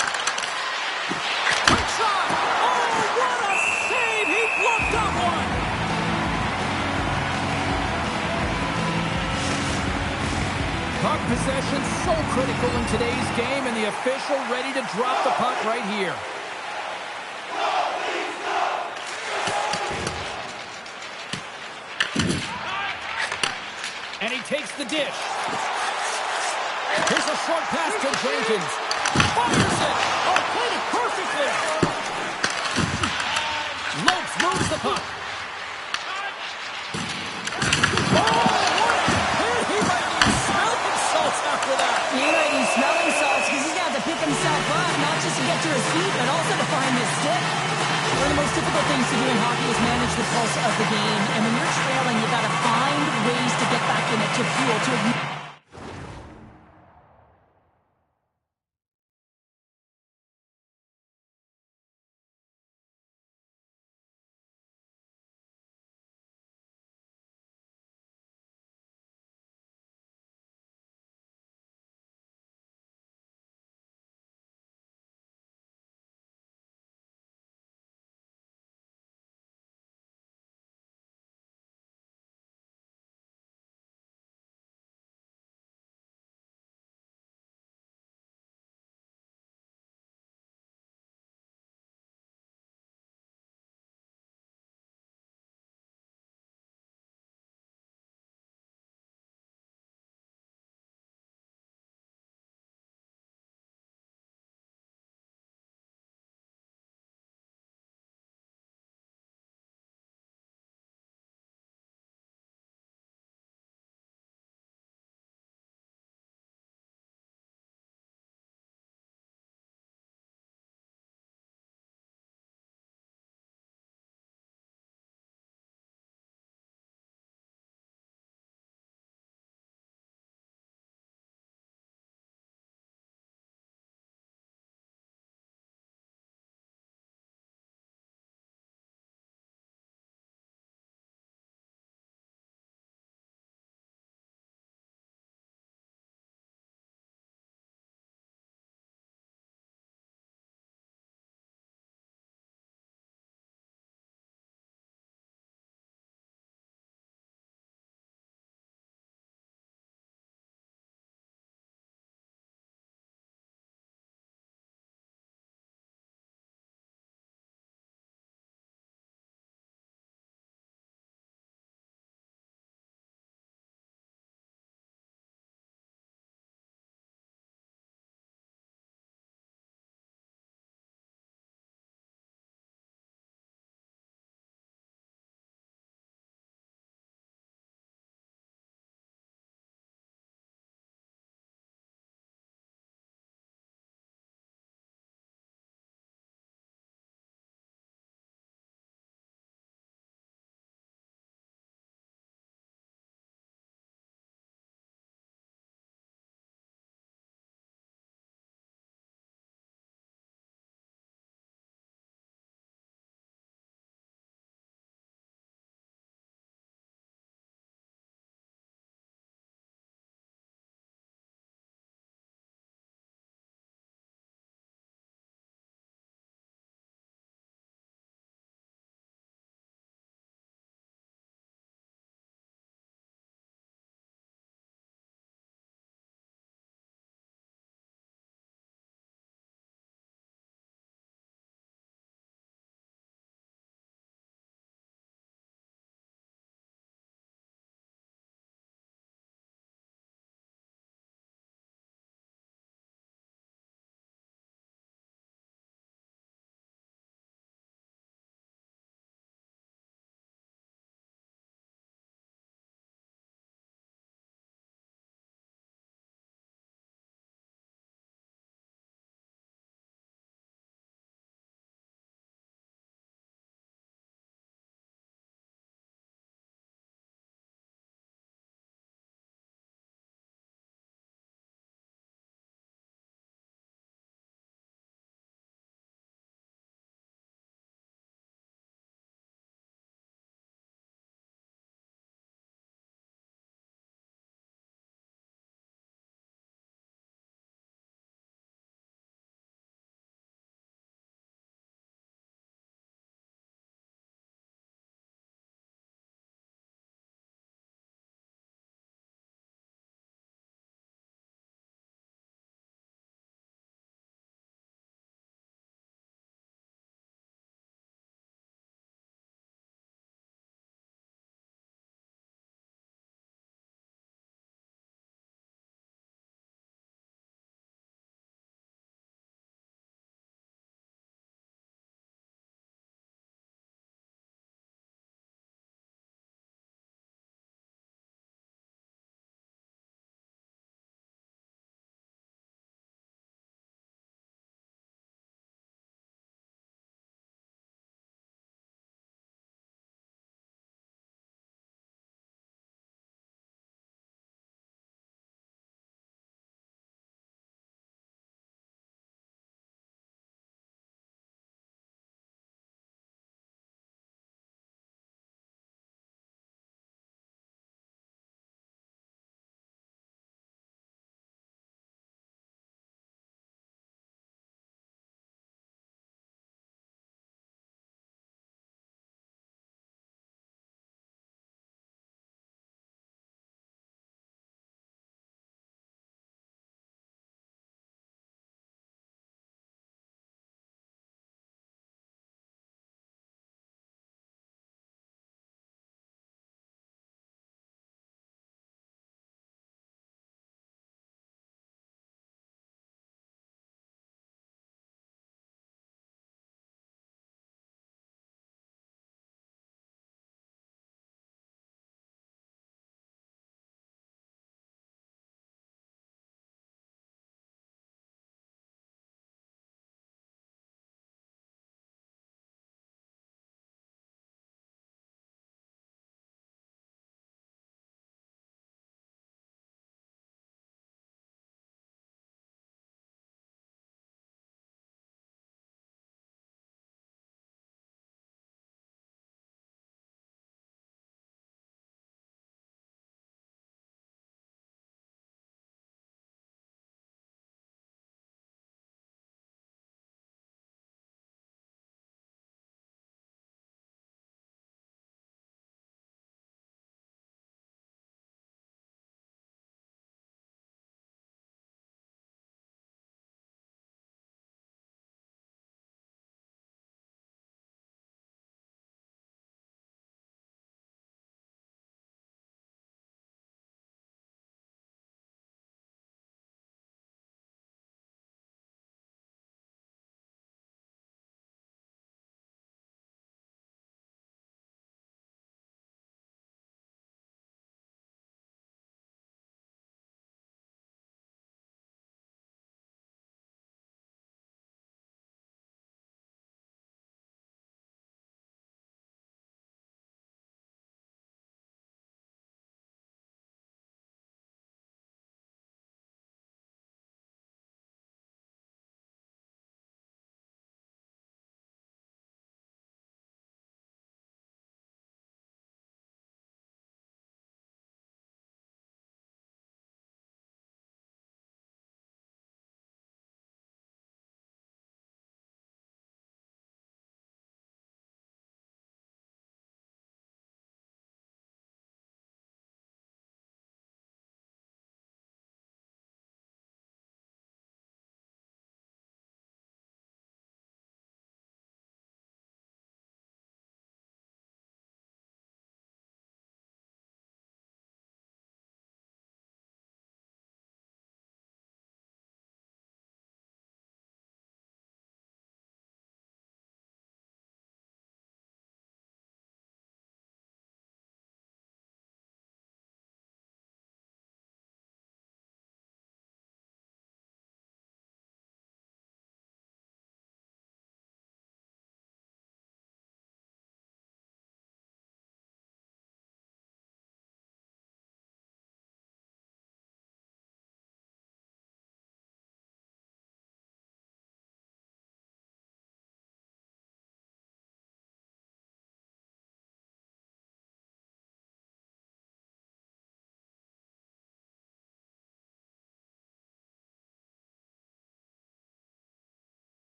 Quick shot. Oh, what a save. He bluffed up one. Puck possession so critical in today's game, and the official ready to drop the puck right here. And he takes the dish. Here's a short pass to Jenkins. Fires it. Oh, played it perfectly. Lopes moves the puck. Oh, what a hit. He might need smelling salts after that. He might be smelling salts because he's got to pick himself up, not just to get to his feet, but also to find his stick. One of the most difficult things to do in hockey is manage the pulse of the game. And when you're trailing, you got to find ways to get back in it, to fuel, to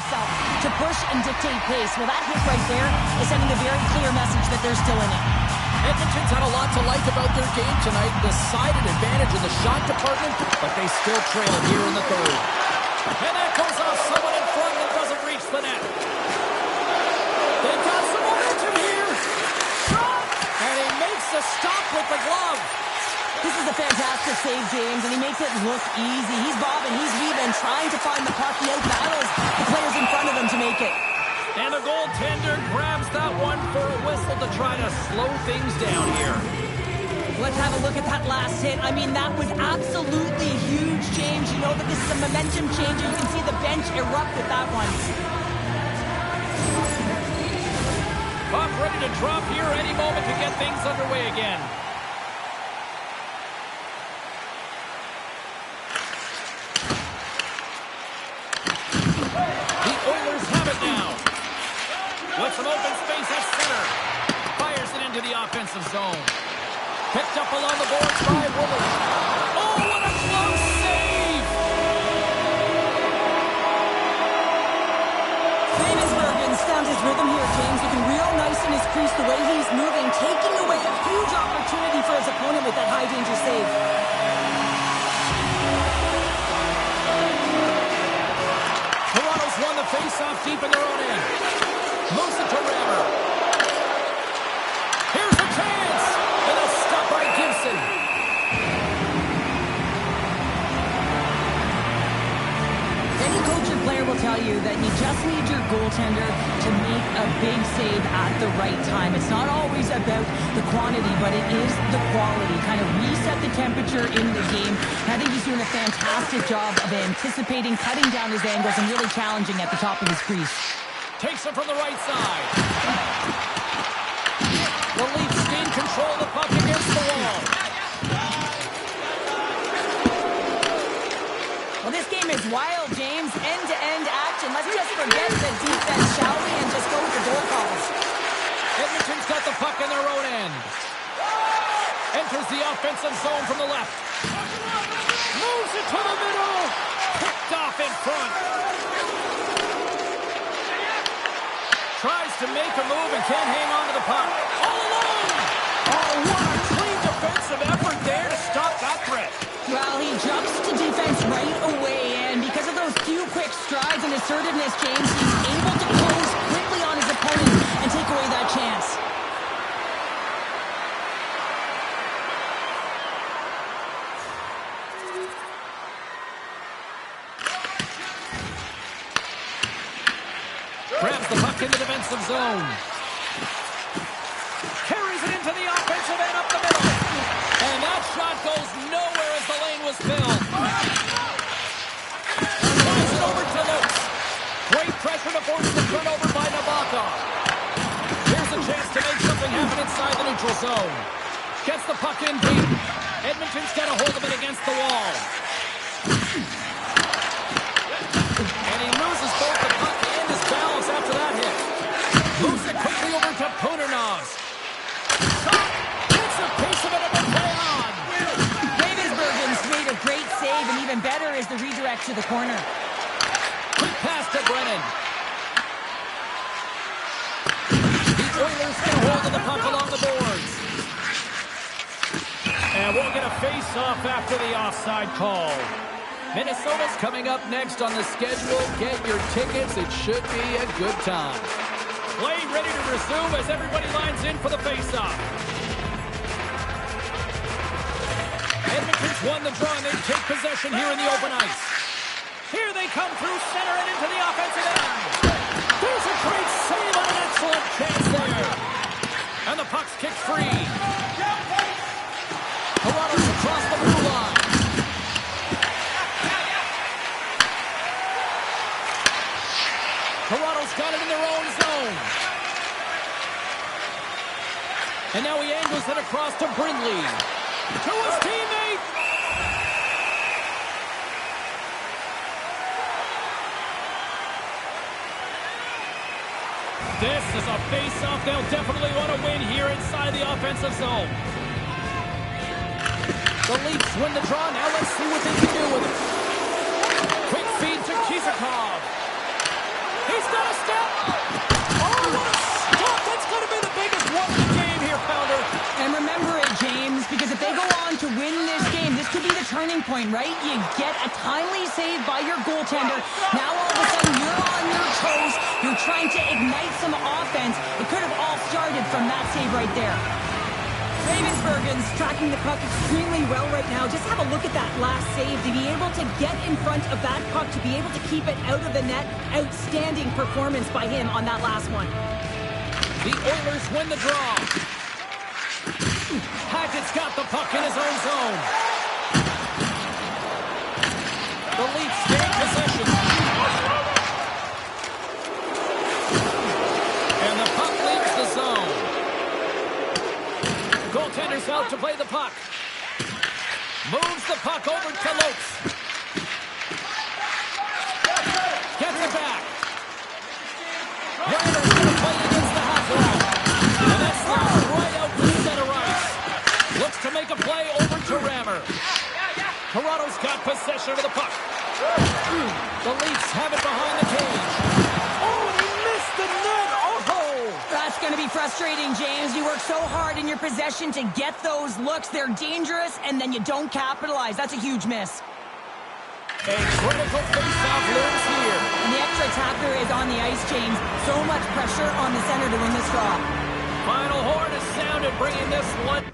yourself, to push and dictate pace. Well, that hit right there is sending a very clear message that they're still in it. Edmonton's had a lot to like about their game tonight. Decided advantage in the shot department, but they still trail here in the third. And that goes off someone in front that doesn't reach the net. They've got some momentum here. Shot! And he makes the stop with the glove. This is a fantastic save, James, and he makes it look easy. He's bobbing, he's weaving, trying to find the puck. He outbattles the players in front of him to make it. And the goaltender grabs that one for a whistle to try to slow things down here. Let's have a look at that last hit. I mean, that was absolutely huge, James. You know that this is a momentum changer. You can see the bench erupt with that one. Puck ready to drop here any moment to get things underway again. The Oilers have it now. With some open space at center. Fires it into the offensive zone. Picked up along the boards by Woodley. Oh, what a close save! Davis found his rhythm here, James. Looking real nice in his crease, the way he's moving, taking away a huge opportunity for his opponent with that high-danger save. Toronto's won the face-off deep in their own end. Moves it to Rammer. Here's a chance! And a stop by Gibson. Any coach or player will tell you that you just need your goaltender to make a big save at the right time. It's not always about the quantity, but it is the quality. Kind of reset the temperature in the game. And I think he's doing a fantastic job of anticipating, cutting down his angles, and really challenging at the top of his crease. Takes him from the right side. The Leafs gain control of the puck against the wall. Well, this game is wild, James. End-to-end action. Let's just forget the defense, shall we, and just go with the goal calls. Edmonton's got the puck in their own end. Enters the offensive zone from the left. Moves it to the middle. Picked off in front. Tries to make a move and can't hang on to the puck. All alone! Oh, what a clean defensive effort there to stop that threat. Well, he jumps to defense right away, and because of those few quick strides and assertiveness, James, he's able to close quickly on his opponent and take away that chance. Grabs the puck in the defensive zone. Carries it into the offensive end up the middle. And that shot goes nowhere as the lane was filled. Pass it over to Luke. Great pressure to force the turnover by Nabokov. Here's a chance to make something happen inside the neutral zone. Gets the puck in deep. Edmonton's got a hold of it against the wall. And he loses both the puck and his balance after that hit. Moves it quickly over to Punernovs. Shot! Gets a piece of it and play on! Davis made a great save, and even better is the redirect to the corner. Quick pass to Brennan. The Oilers get a hold of the puck along the boards. And we'll get a face-off after the offside call. Minnesota's coming up next on the schedule. Get your tickets. It should be a good time. Play ready to resume as everybody lines in for the face-off. Edmonton's won the draw and they take possession here in the open ice. Here they come through center and into the offensive end. There's a great save on an excellent chance there. And the puck's kicked free. Toronto's across the blue line. Toronto's got it in their own zone. And now he angles it across to Brindley. To his teammate. This is a face-off they'll definitely want to win here inside the offensive zone. The Leafs win the draw. Now let's see what they can do with it. Quick feed to Kizikov. point, right? You get a timely save by your goaltender. Now all of a sudden you're on your toes. You're trying to ignite some offense. It could have all started from that save right there. Ravensburgen's tracking the puck extremely well right now. Just have a look at that last save. To be able to get in front of that puck, to be able to keep it out of the net, outstanding performance by him on that last one. The Oilers win the draw. Hackett's got the puck in his own zone. The Leafs gain possession. And the puck leaves the zone. Goaltender's out to play the puck. Moves the puck over to Lopes. Gets it back. Ryder's going to play against the half wall. And that slides right out to center ice. Looks to make a play over to Rammer. Toronto's got possession of the puck. The Leafs have it behind the cage. Oh, he missed the net. Oh! That's going to be frustrating, James. You work so hard in your possession to get those looks. They're dangerous, and then you don't capitalize. That's a huge miss. A critical face-off looms here. And the extra attacker is on the ice, James. So much pressure on the center to win this draw. Final horn is sounded, bringing this one